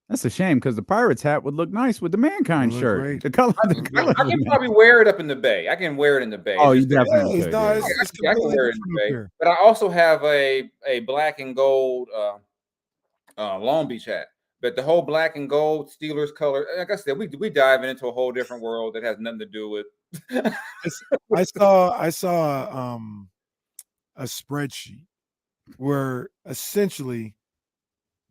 That's a shame because the Pirates hat would look nice with the Mankind shirt. Great. The color. I can probably wear it up in the Bay. I can wear it in the Bay. Oh, you definitely could. I can wear it in the Bay. But I also have a black and gold Long Beach hat. But the whole black and gold Steelers color, like I said, we dive into a whole different world that has nothing to do with. I saw a spreadsheet where essentially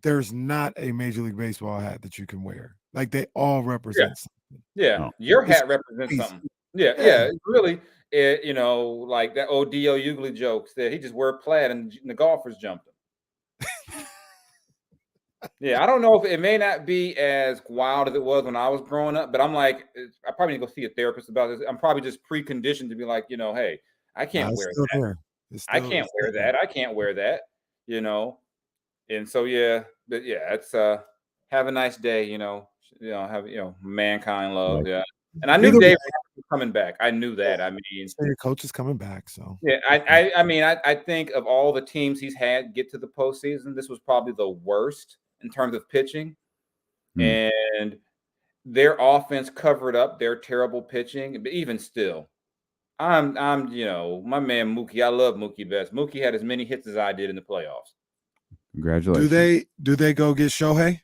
there's not a Major League Baseball hat that you can wear. Like they all represent something. Yeah, your hat represents something. Yeah. It's really, like that old D.L. Hughley jokes that he just wore plaid and the golfers jumped him. Yeah, I don't know if it may not be as wild as it was when I was growing up, but I'm like, I probably need to go see a therapist about this. I'm probably just preconditioned to be like, hey, I can't It's wear still that. there. I can't wear that. I can't wear that. And so but yeah, it's have a nice day. Have mankind love. Yeah, and I knew Either Dave way, was coming back. I knew that. I mean, your coach is coming back, so yeah, I think of all the teams he's had get to the postseason, this was probably the worst in terms of pitching. And their offense covered up their terrible pitching. But even still, I'm my man Mookie. I love Mookie Betts. Mookie had as many hits as I did in the playoffs. Congratulations. Do they go get Shohei?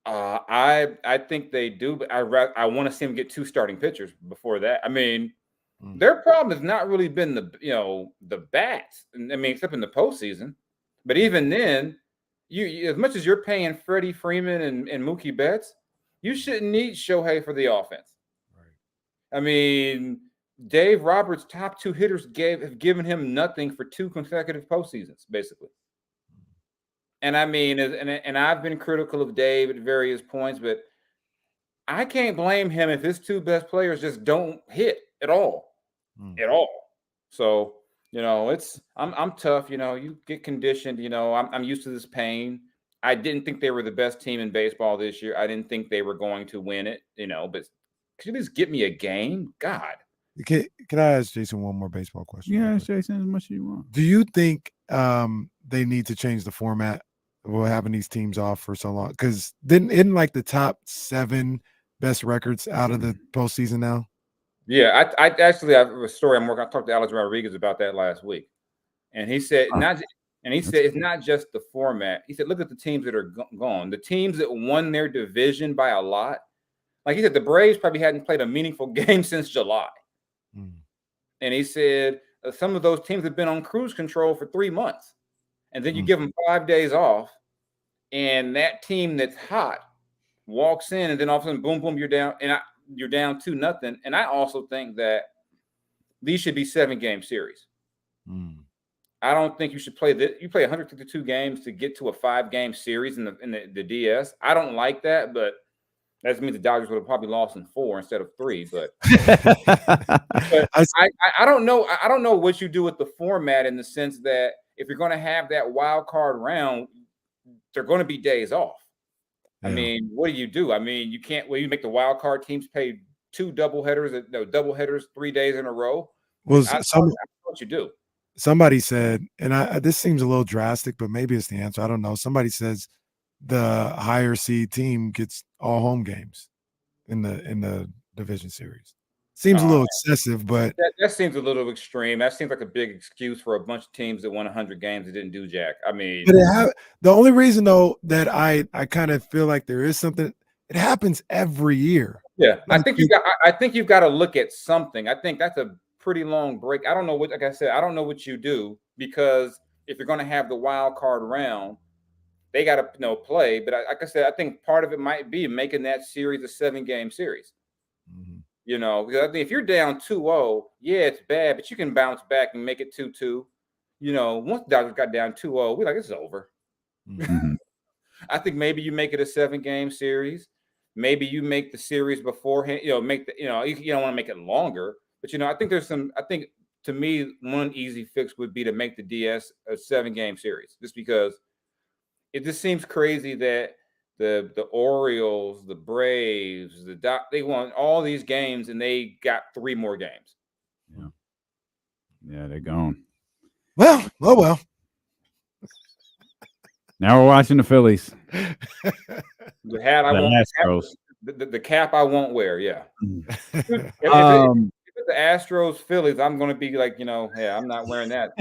I think they do, but I want to see him get 2 starting pitchers before that. I mean, their problem has not really been the bats. I mean, except in the postseason. But even then, you as much as you're paying Freddie Freeman and Mookie Betts, you shouldn't need Shohei for the offense. Right. I mean, Dave Roberts' top 2 hitters have given him nothing for 2 consecutive postseasons, basically. And I mean, and I've been critical of Dave at various points, but I can't blame him if his 2 best players just don't hit at all. At all. So, I'm tough, you get conditioned, I'm used to this pain. I didn't think they were the best team in baseball this year. I didn't think they were going to win it, but could you at least get me a game? God. Can I ask Jason one more baseball question? Yeah, ask Jason as much as you want. Do you think they need to change the format of having these teams off for so long? Because isn't like the top 7 best records out of the postseason now? Yeah, I actually have a story I'm working. I talked to Alex Rodriguez about that last week, and he said it's not just the format. He said, look at the teams that are gone. The teams that won their division by a lot. Like he said, the Braves probably hadn't played a meaningful game since July. And he said some of those teams have been on cruise control for 3 months, and then you give them 5 days off, and that team that's hot walks in, and then all of a sudden, boom, boom, you're down, and you're down 2-0. And I also think that these should be 7-game series. I don't think you should play this. You play 152 games to get to a 5-game series in the DS. I don't like that, but that means the Dodgers would have probably lost in 4 instead of 3. But, but I don't know. I don't know what you do with the format in the sense that if you're going to have that wild card round, they're going to be days off. I mean, what do? I mean, you can't. Well, you make the wild card teams pay 2 doubleheaders 3 days in a row. Well, that's what you do. Somebody said, and this seems a little drastic, but maybe it's the answer. I don't know. Somebody says the higher seed team gets all home games in the division series. Seems a little excessive, but that seems a little extreme. That seems like a big excuse for a bunch of teams that won 100 games that didn't do jack. I mean, but the only reason though that I kind of feel like there is something. It happens every year. Yeah, I think you've got to look at something. I think that's a pretty long break. I don't know what, like I said, I don't know what you do, because if you're going to have the wild card round, they got to play. But like I said, I think part of it might be making that series a 7-game series. Because I think if you're down 2-0, yeah, it's bad, but you can bounce back and make it 2-2. Once the Dodgers got down 2-0, we're like, it's over. I think maybe you make it a 7-game series. Maybe you make the series beforehand. You don't want to make it longer. But I think to me, one easy fix would be to make the DS a 7-game series, just because it just seems crazy that the Orioles, the Braves, they won all these games and they got 3 more games. Yeah, they're gone. Well. Now we're watching the Phillies. The hat I won't. The cap I won't wear. Yeah. If it's the Astros Phillies, I'm going to be like, hey, I'm not wearing that.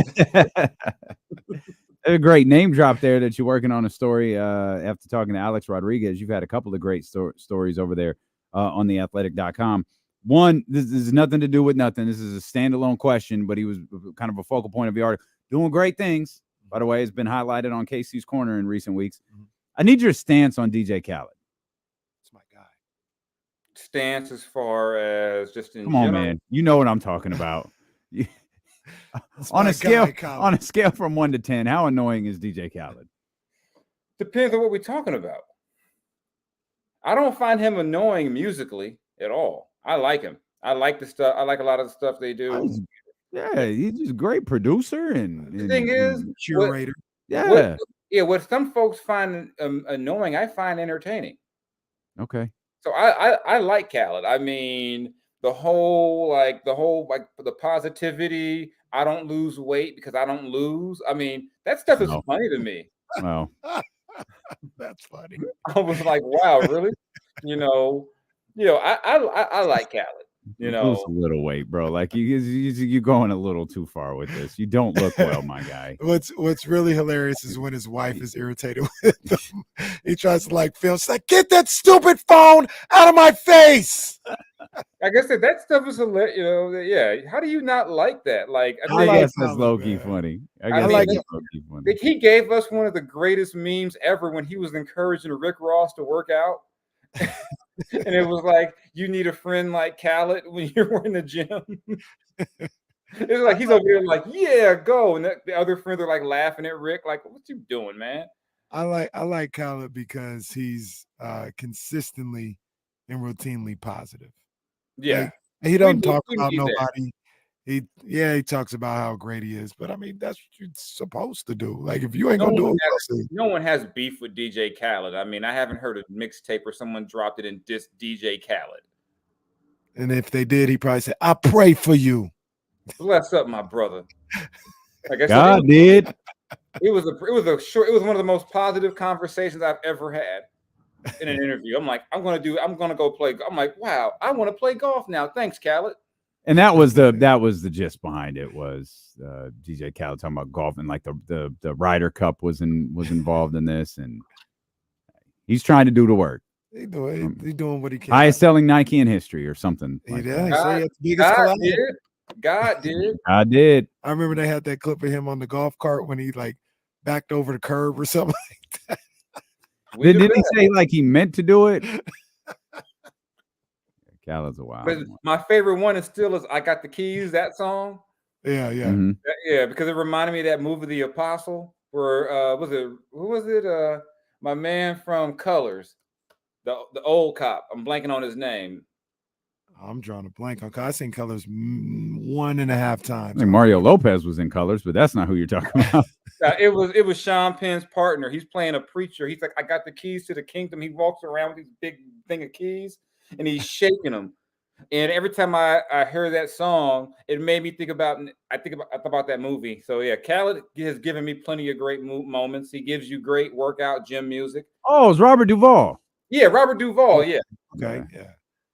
A great name drop there that you're working on a story after talking to Alex Rodriguez. You've had a couple of great stories over there on theathletic.com. One, this is nothing to do with nothing. This is a standalone question, but he was kind of a focal point of the article. Doing great things, by the way. It's been highlighted on KC's Corner in recent weeks. I need your stance on DJ Khaled. That's my guy. Stance as far as just in Come on, general? man. You know what I'm talking about. On a scale from 1 to 10, how annoying is DJ Khaled? Depends on what we're talking about. I don't find him annoying musically at all. I like him. I like the stuff. I like a lot of the stuff they do. Yeah, he's just a great producer The thing is, curator. What some folks find annoying, I find entertaining. Okay. So I like Khaled. I mean, the whole the positivity. I don't lose weight because I don't lose. I mean, that stuff is funny to me. Well, that's funny. I was like, wow, really? I like Khaled. Lose a little weight, bro. Like you're going a little too far with this. You don't look well, my guy. What's really hilarious is when his wife is irritated with him. He tries to film. She's like, "Get that stupid phone out of my face!" Like I said, that stuff is hilarious. Yeah. How do you not like that? Like, I guess that's low key funny. I like it. Low-key funny. Like, he gave us one of the greatest memes ever when he was encouraging Rick Ross to work out. And it was like, you need a friend like Khaled when you're in the gym. It's like he's over there like, yeah, go. And the other friends are like laughing at Rick, like, what you doing, man? I like Khaled because he's consistently and routinely positive. Yeah. He doesn't talk about nobody. He talks about how great he is, but I mean that's what you're supposed to do. Like if you ain't gonna do it, no one has beef with DJ Khaled. I mean, I haven't heard a mixtape where someone dropped it and dissed DJ Khaled. And if they did, he probably said, "I pray for you." Bless up, my brother. Like I God said, did. It was one of the most positive conversations I've ever had in an interview. I'm like, I'm gonna go play. I'm like, wow, I want to play golf now. Thanks, Khaled. And that was the gist behind it was DJ Khaled talking about golf and like the Ryder Cup was involved in this, and he's trying to do the work. He's doing what he can. Highest selling Nike in history or something. God did. I did. I remember they had that clip of him on the golf cart when he like backed over the curb or something like that. Didn't he say like he meant to do it? Khaled's a wild. But my favorite one is still "I Got the Keys." That song. Yeah. Mm-hmm. Yeah, because it reminded me of that movie, The Apostle, where who was it? My man from Colors, the old cop. I'm blanking on his name. I'm drawing a blank on. I seen Colors 1.5 times. I think Mario Lopez was in Colors, but that's not who you're talking about. It was Sean Penn's partner. He's playing a preacher. He's like, "I got the keys to the kingdom." He walks around with these big thing of keys, and he's shaking them. And every time I hear that song, it made me think about that movie. So yeah, Khaled has given me plenty of great moments. He gives you great workout gym music. Oh, it's Robert Duvall. Yeah, Robert Duvall. Yeah. Okay.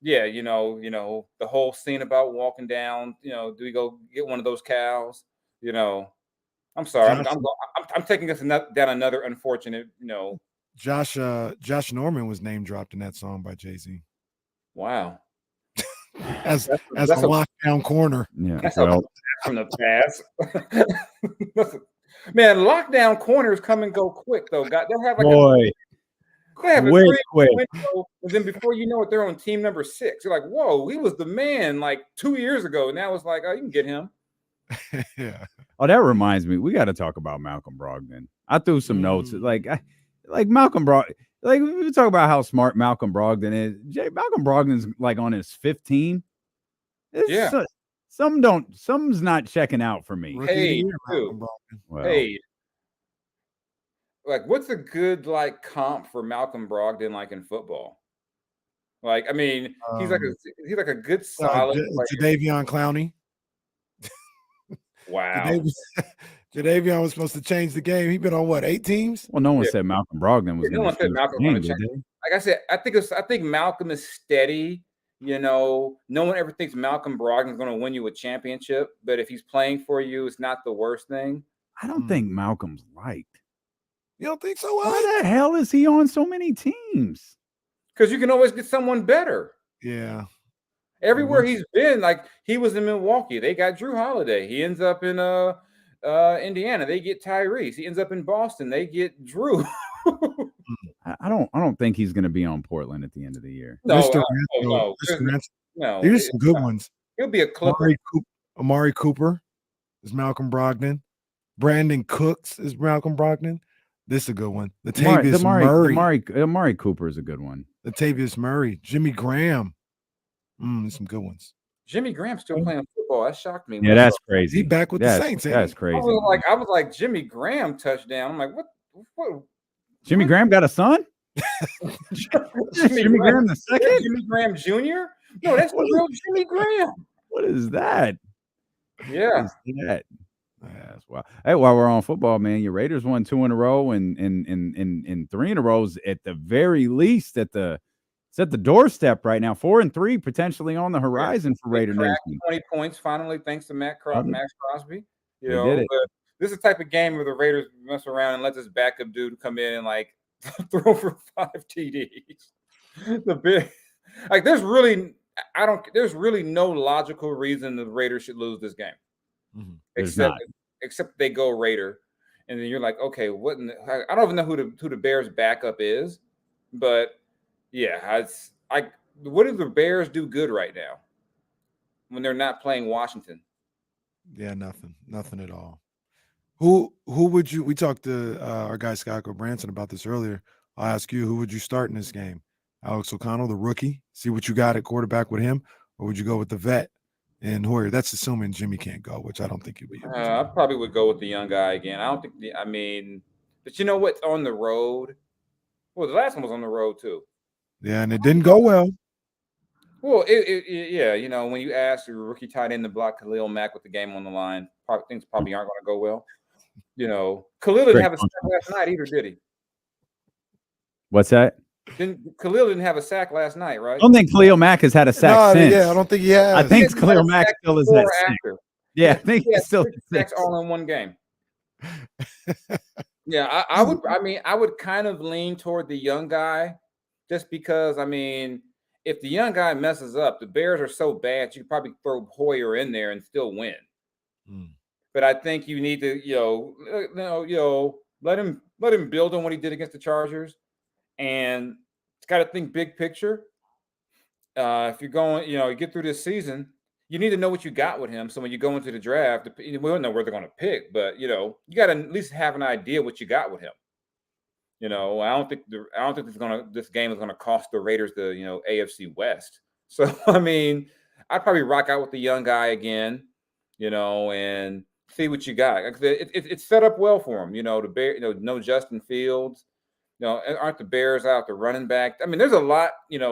Yeah. You know the whole scene about walking down. Do we go get one of those cows? I'm sorry. I'm taking us down another unfortunate. Josh Norman was name dropped in that song by Jay-Z. Wow. as a lockdown corner. Yeah. That's from the past. Man, lockdown corners come and go quick though. They have like a quick. Window, and then before you know it, they're on team number 6. You're like, whoa, he was the man like 2 years ago. Now it's like, oh, you can get him. Yeah. Oh, that reminds me, we got to talk about Malcolm Brogdon. I threw some notes like Malcolm Brogdon. Like we talk about how smart Malcolm Brogdon is. Malcolm Brogdon's like on his 15. Yeah. Some's not checking out for me. Hey, like what's a good like comp for Malcolm Brogdon like in football? Like, I mean, he's like a good solid Jadeveon Clowney. Wow. Jadeveon was supposed to change the game. He's been on what, 8 teams? Well, no one said Malcolm Brogdon was. No one said Malcolm going to change. Like I said, I think Malcolm is steady. No one ever thinks Malcolm Brogdon is going to win you a championship, but if he's playing for you, it's not the worst thing. I don't think Malcolm's liked. You don't think so? Why the hell is he on so many teams? Because you can always get someone better. Yeah. Everywhere he's been, like he was in Milwaukee, they got Drew Holiday. He ends up in Indiana, they get Tyrese. He ends up in Boston, they get Drew. I don't think he's going to be on Portland at the end of the year. No, Here's some good ones. He'll be a Clipper. Amari Cooper is Malcolm Brogdon. Brandon Cooks is Malcolm Brogdon. This is a good one. Latavius Murray. Amari Cooper is a good one. Latavius Murray. Jimmy Graham. There's some good ones. Jimmy Graham's still playing football. That shocked me. Yeah, that's crazy. He back with the Saints. That's crazy. I was like Jimmy Graham touchdown. I'm like, what? Jimmy Graham got a son? Jimmy Graham the second? Jimmy Graham Jr.? No, that's the real Jimmy Graham. What is that? Yeah. What is that? That's wild. Hey, while we're on football, man, your Raiders won 2 in a row and 3 in a row at the very least it's at the doorstep right now. 4-3 potentially on the horizon for Raider Nation. 20 points finally, thanks to Max Crosby. They did it. But this is the type of game where the Raiders mess around and let this backup dude come in and like throw for 5 TDs. There's really no logical reason the Raiders should lose this game. Except they go Raider, and then you're like, okay, I don't even know who the Bears backup is, but yeah, what do the Bears do good right now when they're not playing Washington? Yeah, nothing at all. Who would you? We talked to our guy Scott Gulbransen about this earlier. I'll ask you, who would you start in this game? Alex O'Connell, the rookie, see what you got at quarterback with him, or would you go with the vet and Hoyer? That's assuming Jimmy can't go, which I don't think he'll be. I probably would go with the young guy again. I don't think. But you know what's on the road? Well, the last one was on the road too. Yeah, and it didn't go well. Well, yeah, when you ask your rookie tight end to block Khalil Mack with the game on the line, things probably aren't going to go well. Khalil didn't have a sack last night either, did he? What's that? Khalil didn't have a sack last night, right? I don't think Khalil Mack has had a sack since. Yeah, I don't think he has. I think Khalil Mack still is that sick. Yeah, I think he's still sacks all in one game. Yeah, I would kind of lean toward the young guy, just because if the young guy messes up, the Bears are so bad you could probably throw Hoyer in there and still win. But I think you need to, let him build on what he did against the Chargers, and it's got to think big picture. If you're going, you get through this season, you need to know what you got with him. So when you go into the draft, we don't know where they're going to pick, but you got to at least have an idea what you got with him. I don't think this game is gonna cost the Raiders the AFC West. So I'd probably rock out with the young guy again, and see what you got. It's set up well for him. The Bear, no Justin Fields. Aren't the Bears out the running back? There's a lot. There's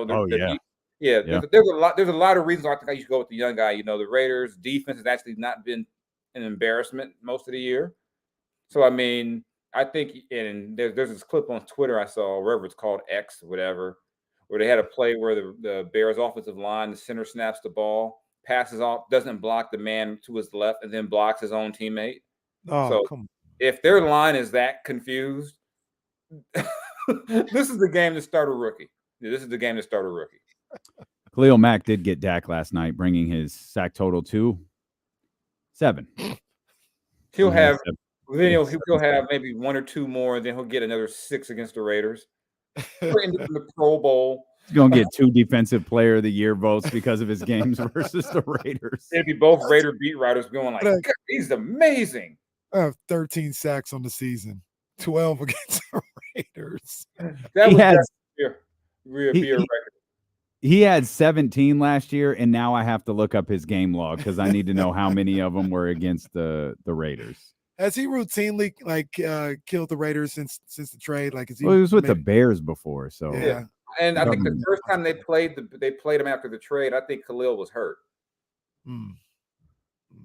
a lot of reasons I think I should go with the young guy. The Raiders defense has actually not been an embarrassment most of the year. So I think, and there's this clip on Twitter I saw, wherever it's called X or whatever, where they had a play where the Bears offensive line, the center snaps the ball, passes off, doesn't block the man to his left, and then blocks his own teammate. Oh, come on. If their line is that confused, this is the game to start a rookie. This is the game to start a rookie. Khalil Mack did get Dak last night, bringing his sack total to 7. He'll have maybe 1 or 2 more, and then he'll get another 6 against the Raiders. In the Pro Bowl. He's going to get 2 Defensive Player of the Year votes because of his games versus the Raiders. It'd be both Raider beat writers going like, God, he's amazing. I have 13 sacks on the season, 12 against the Raiders. That would be a record. He had 17 last year, and now I have to look up his game log because I need to know how many of them were against the Raiders. Has he routinely killed the Raiders since the trade? He was with the Bears before, so yeah. And I think the first time they played him after the trade, I think Khalil was hurt.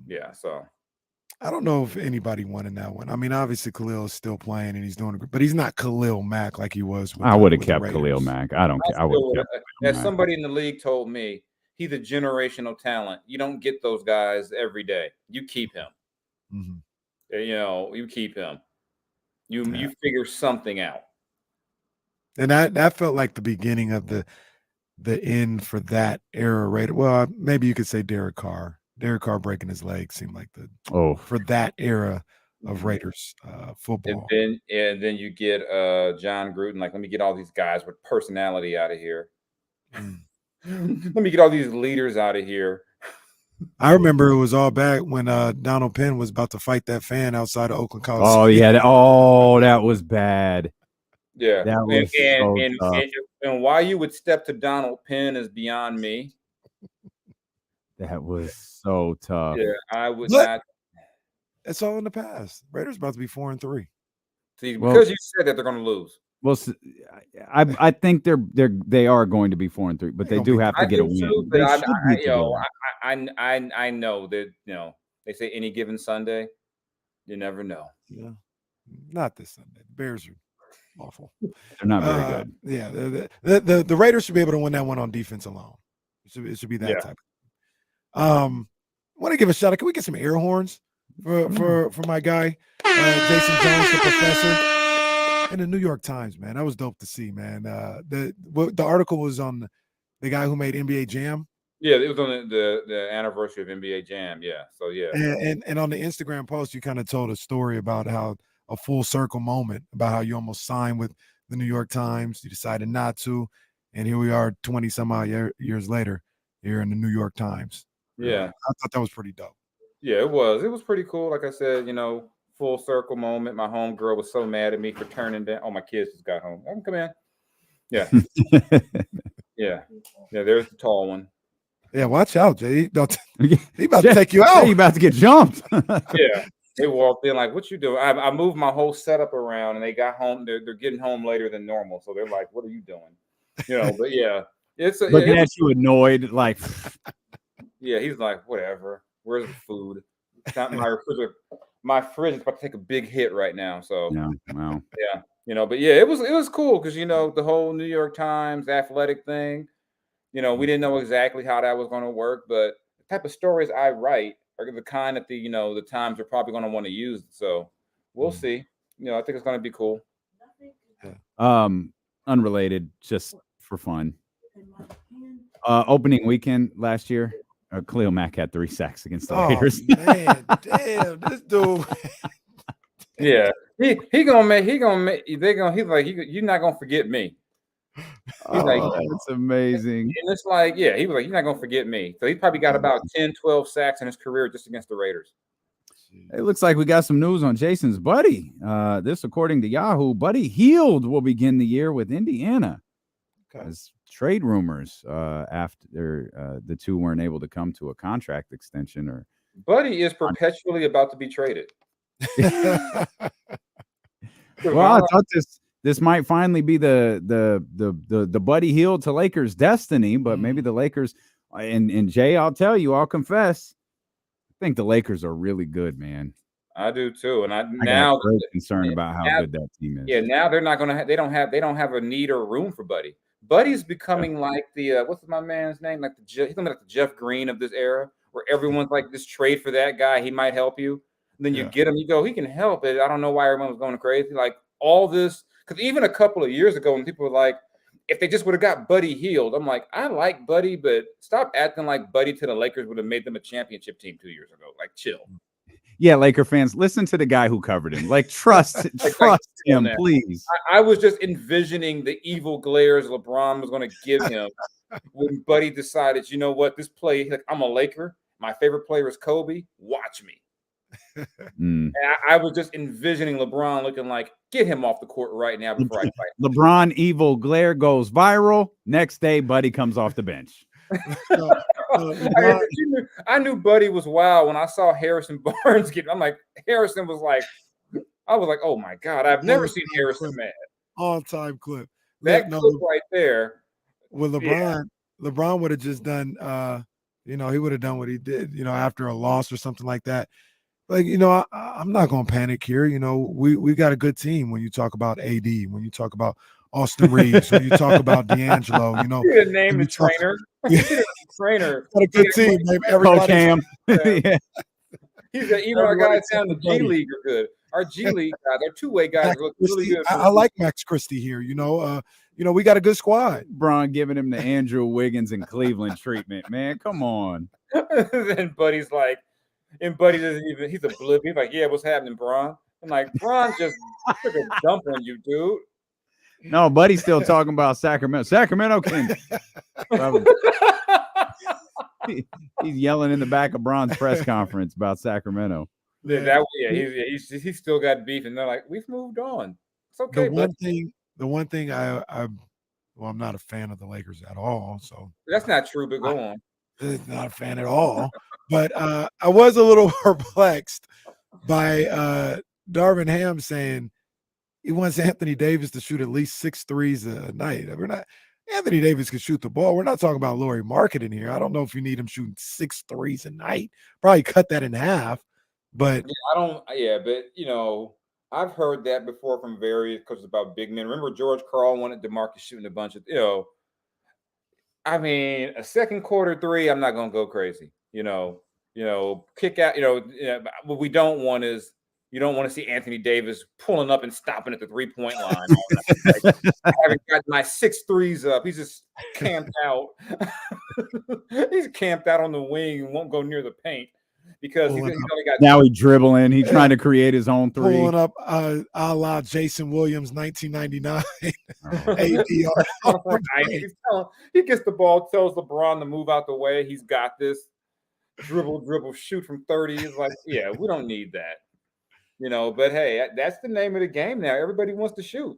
Yeah, so I don't know if anybody won in that one. Obviously Khalil is still playing and he's doing good, but he's not Khalil Mack like he was. I would have kept Khalil Mack. I don't care. I would have kept. As somebody in the league told me, he's a generational talent. You don't get those guys every day. You keep him. You keep him. You figure something out. And that felt like the beginning of the end for that era Raider. Well, maybe you could say Derek Carr. Derek Carr breaking his leg seemed like for that era of Raiders football. And then you get John Gruden, like, let me get all these guys with personality out of here. Let me get all these leaders out of here. I remember it was all back when Donald Penn was about to fight that fan outside of Oakland College. Oh yeah, that was bad. Yeah, That was so tough. and why you would step to Donald Penn is beyond me. That was so tough. Yeah, I would But not. it's all in the past. Raiders about to be 4-3. See, Well- because you said that they're going to lose. Well, I think they are going to be 4-3, but they do have to get a win. But They should be together. I know that they say any given Sunday, you never know. Yeah, not this Sunday. The Bears are awful. They're not very good. Yeah, the Raiders should be able to win that one on defense alone. It should be that type. I want to give a shout out. Can we get some air horns for my guy Jason Jones, the professor? In the New York Times, man, that was dope to see, man. The article was on the guy who made NBA Jam. Yeah, it was on the anniversary of NBA Jam. Yeah, so yeah, and on the Instagram post, you kind of told a story about how a full circle moment about how you almost signed with the New York Times, you decided not to, and here we are, 20 some odd years later, here in the New York Times. Yeah, I thought that was pretty dope. Yeah, it was pretty cool. Like I said, full circle moment. My homegirl was so mad at me for turning down. Oh, my kids just got home. Come in. Yeah. yeah. There's the tall one. Yeah, watch out, Jay. He about to take you out. You about to get jumped. Yeah. They walked in like, what you doing? I moved my whole setup around, and they got home. They're getting home later than normal. So they're like, what are you doing? But yeah. Looking at you annoyed, like. Yeah, he's like, whatever. Where's the food? It's not my refrigerator. My fridge is about to take a big hit right now. So wow. Yeah. But yeah, it was cool because the whole New York Times athletic thing, we didn't know exactly how that was going to work, but the type of stories I write are the kind that the Times are probably going to want to use. So we'll see. I think it's going to be cool. Unrelated, just for fun. Opening weekend last year. Khalil Mack had 3 sacks against the Raiders. Man, damn, this dude. Yeah, he's like, you're not gonna forget me. He's like, that's amazing. And it's like, yeah, he was like, you're not gonna forget me. So he probably got about 10, 12 sacks in his career just against the Raiders. It looks like we got some news on Jason's buddy. This, according to Yahoo, Buddy Hield will begin the year with Indiana. As trade rumors after the two weren't able to come to a contract extension. Or Buddy is perpetually about to be traded. Well, I thought this might finally be the Buddy Hield to Lakers destiny, but maybe the Lakers and Jay, I'll tell you, I'll confess, I think the Lakers are really good, man. I do too, and I got great concern about how good that team is. Yeah, now they're not gonna. They don't have a need or room for Buddy. Buddy's becoming like the what's my man's name? Like he's like the Jeff Green of this era, where everyone's like, this trade for that guy, he might help you. And then you get him, you go, he can help it. I don't know why everyone was going crazy. Like all this, because even a couple of years ago, when people were like, if they just would have got Buddy Hield, I'm like, I like Buddy, but stop acting like Buddy to the Lakers would have made them a championship team 2 years ago. Like, chill. Yeah, Laker fans, listen to the guy who covered him. Like, trust him, please. I was just envisioning the evil glares LeBron was going to give him when Buddy decided, you know what, this play, like, I'm a Laker. My favorite player is Kobe. Watch me. And I was just envisioning LeBron looking like, get him off the court right now before I fight. LeBron evil glare goes viral. Next day, Buddy comes off the bench. I knew Buddy was wild when I saw Harrison Barnes get. I'm like, Harrison was like, I was like, oh my God, I've never seen Harrison mad. All-time clip. That clip right there. Well, LeBron would have just done, he would have done what he did, after a loss or something like that. Like, I'm not going to panic here. We got a good team when you talk about AD, when you talk about Austin Reeves, when you talk about D'Angelo, You didn't name the trainer. Trainer. What a good team. Everybody. Yeah. He said, even our guys down the G League are good. Our G League guys, our two-way guys look really good. I like Max Christie here. We got a good squad. Bron giving him the Andrew Wiggins and Cleveland treatment, man. Come on. Then Buddy's like, and Buddy doesn't even, he's oblivious. He's like, yeah, what's happening, Bron? I'm like, Bron just took a dump on you, dude. No, Buddy's still talking about Sacramento. Sacramento can. He's yelling in the back of Braun's press conference about Sacramento. He's still got beef, and they're like, we've moved on. It's okay. The one thing I'm not a fan of the Lakers at all. So That's not true, but go on. Not a fan at all. But I was a little perplexed by Darvin Ham saying he wants Anthony Davis to shoot at least 6 threes a night. Anthony Davis can shoot the ball. We're not talking about Lauri Markkanen here. I don't know if you need him shooting 6 threes a night. Probably cut that in half. But I've heard that before from various coaches about big men. Remember George Karl wanted DeMarcus shooting a bunch of, a second quarter three, I'm not going to go crazy, kick out, what we don't want is, you don't want to see Anthony Davis pulling up and stopping at the 3-point line. I haven't got my 6 threes up. He's just camped out. He's camped out on the wing and won't go near the paint because he's only got. Now he's dribbling. He's trying to create his own three. Pulling up a la Jason Williams, 1999. He gets the ball, tells LeBron to move out the way. He's got this. Dribble, shoot from 30. It's like, yeah, we don't need that. But hey, that's the name of the game now. Everybody wants to shoot.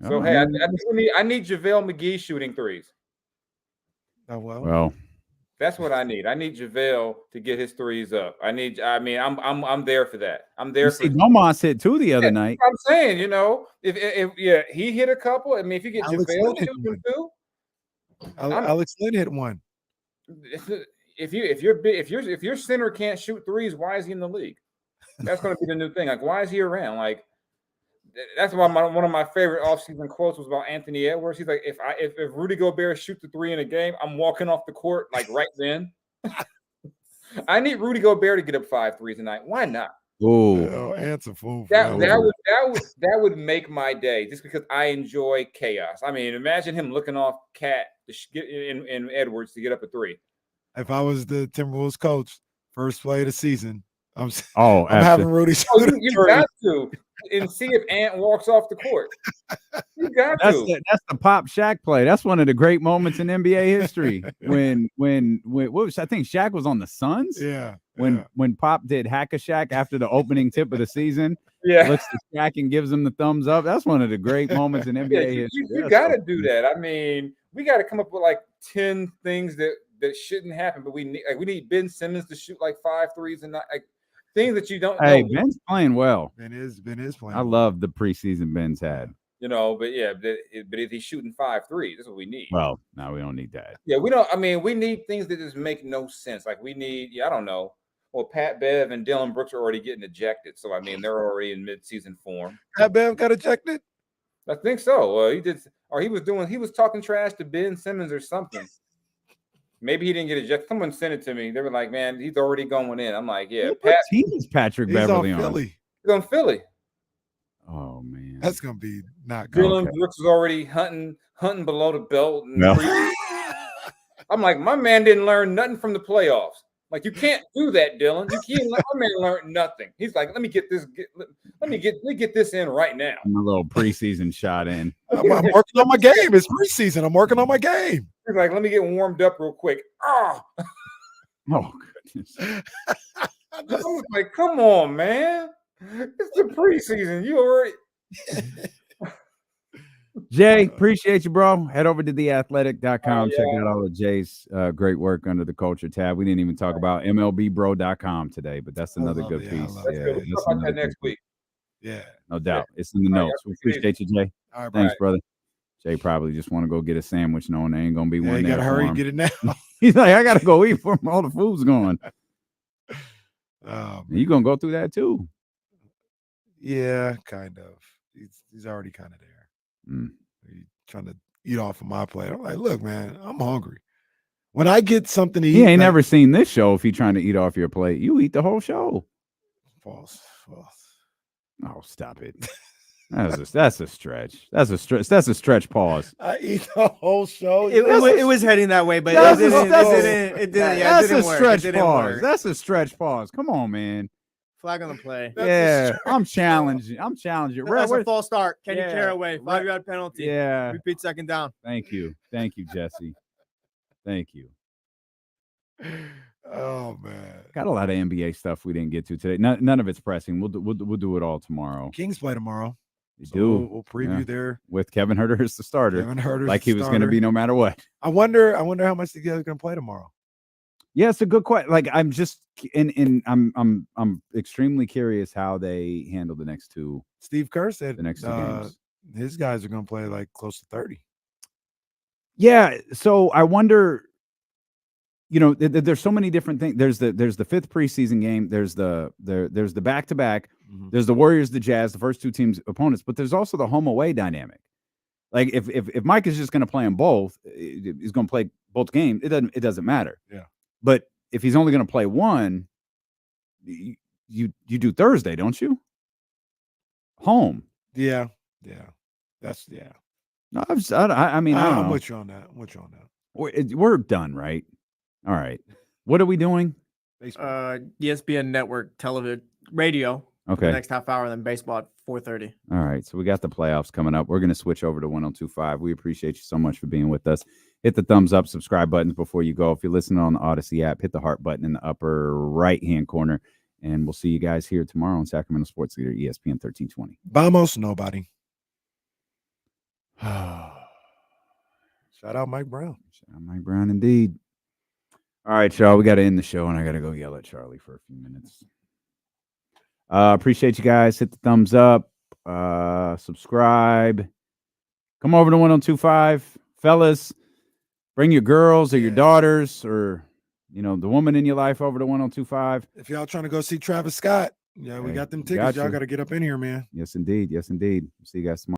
So hey, I need JaVale McGee shooting threes. Oh well. That's what I need. I need JaVale to get his threes up. I'm there for that. I'm there for Domas hit 2 the other night. I'm saying, if he hit a couple, if you get JaVale shooting 2, Alex Lynn hit 1. If your center can't shoot threes, why is he in the league? That's going to be the new thing. Like, why is he around? Like, that's why one of my favorite offseason quotes was about Anthony Edwards. He's like, if Rudy Gobert shoots the 3 in a game, I'm walking off the court like right then. I need Rudy Gobert to get up 5 threes a night. Why not? Answer fool. That would make my day just because I enjoy chaos. I mean, imagine him looking off Cat in Edwards to get up a 3. If I was the Timberwolves coach, first play of the season, I'm Oh, having Rudy. You got to and see if Ant walks off the court. You got to. That's the Pop Shaq play. That's one of the great moments in NBA history. when what was, I think Shaq was on the Suns. Yeah. When Pop did Hack-a-Shaq after the opening tip of the season. Yeah. Looks to Shaq and gives him the thumbs up. That's one of the great moments in NBA history. You got to do that. I mean, we got to come up with like 10 things that shouldn't happen, but we need Ben Simmons to shoot like 5 threes and not like things that you don't know. Hey, Ben's playing well. Ben is playing. I love the preseason Ben's had. But if he's shooting 5 threes, that's what we need. Well, no, we don't need that. Yeah, we don't. I mean, we need things that just make no sense. Like we need, I don't know. Well, Pat Bev and Dylan Brooks are already getting ejected, so I mean they're already in mid-season form. Pat Bev got ejected? I think so. He did, or he was talking trash to Ben Simmons or something. Maybe he didn't get ejected. Someone sent it to me. They were like, "Man, he's already going in." I'm like, "Yeah." What team is Patrick Beverly on? Philly. He's on Philly. Oh man, that's gonna be not good. Dylan Brooks was already hunting below the belt. I'm like, my man didn't learn nothing from the playoffs. Like, you can't do that, Dylan. You can't. My man learned nothing. He's like, let me get this in right now. A little preseason shot in. I'm working on my game. It's preseason. I'm working on my game. He's like, let me get warmed up real quick. Oh goodness. I was like, come on, man. It's the preseason. You already. Jay, appreciate you, bro. Head over to theathletic.com. Check out all of Jay's great work under the culture tab. We didn't even talk about MLBbro.com today, but that's another good piece. We'll talk about that next week. Yeah. No doubt. It's in the notes. We appreciate you, Jay. All right, thanks, brother. Jay probably just want to go get a sandwich knowing there ain't going to be one you there. Gotta hurry and get it now. He's like, I got to go eat for all the food's gone. Oh, you going to go through that too? Yeah, kind of. He's already kind of there. He's trying to eat off of my plate. I'm like, look, man, I'm hungry. When I get something to eat, he ain't never seen this show. If he's trying to eat off your plate, you eat the whole show. False. Oh, stop it. That's a stretch. That's a stretch. Pause. I eat the whole show. It was heading that way, but it didn't. That's a stretch pause. That's a stretch pause. Come on, man. Flag on the play. Yeah, I'm challenging. That's a false start. Kenny Caraway, 5-yard penalty. Yeah. Repeat second down. Thank you, Jesse. Thank you. Oh man, got a lot of NBA stuff we didn't get to today. None of it's pressing. We'll do it all tomorrow. Kings play tomorrow. They So do. We'll preview there with Kevin Huerter as the starter. Kevin Huerter's like the he was going to starter. be no matter what. I wonder how much together going to play tomorrow. Yeah, it's a good question. Like I'm just I'm extremely curious how they handle the next two. Steve Kerr said the next two games. His guys are going to play like close to 30. Yeah, so I wonder. You know, there's so many different things. There's the fifth preseason game. There's the back-to-back. Mm-hmm. There's the Warriors, the Jazz, the first two teams' opponents. But there's also the home away dynamic. Like if Mike is just going to play them both, he's going to play both games. It doesn't matter. Yeah. But if he's only going to play one, you do Thursday, don't you? Home. Yeah. That's No, I mean, I don't I'm know. with you on that. We're done, right? All right. What are we doing? ESPN network television radio. Okay. The next half hour, then baseball at 4:30. All right. So we got the playoffs coming up. We're going to switch over to 102.5. We appreciate you so much for being with us. Hit the thumbs up, subscribe buttons before you go. If you're listening on the Odyssey app, hit the heart button in the upper right-hand corner. And we'll see you guys here tomorrow on Sacramento Sports Leader, ESPN 1320. Vamos, nobody. Shout out Mike Brown. Shout out Mike Brown, indeed. All right, y'all. We got to end the show, and I got to go yell at Charlie for a few minutes. Appreciate you guys. Hit the thumbs up. Subscribe. Come over to 102.5. Fellas, bring your girls or your daughters or, the woman in your life over to 102.5. If y'all trying to go see Travis Scott, we got them tickets. Y'all got to get up in here, man. Yes, indeed. See you guys tomorrow.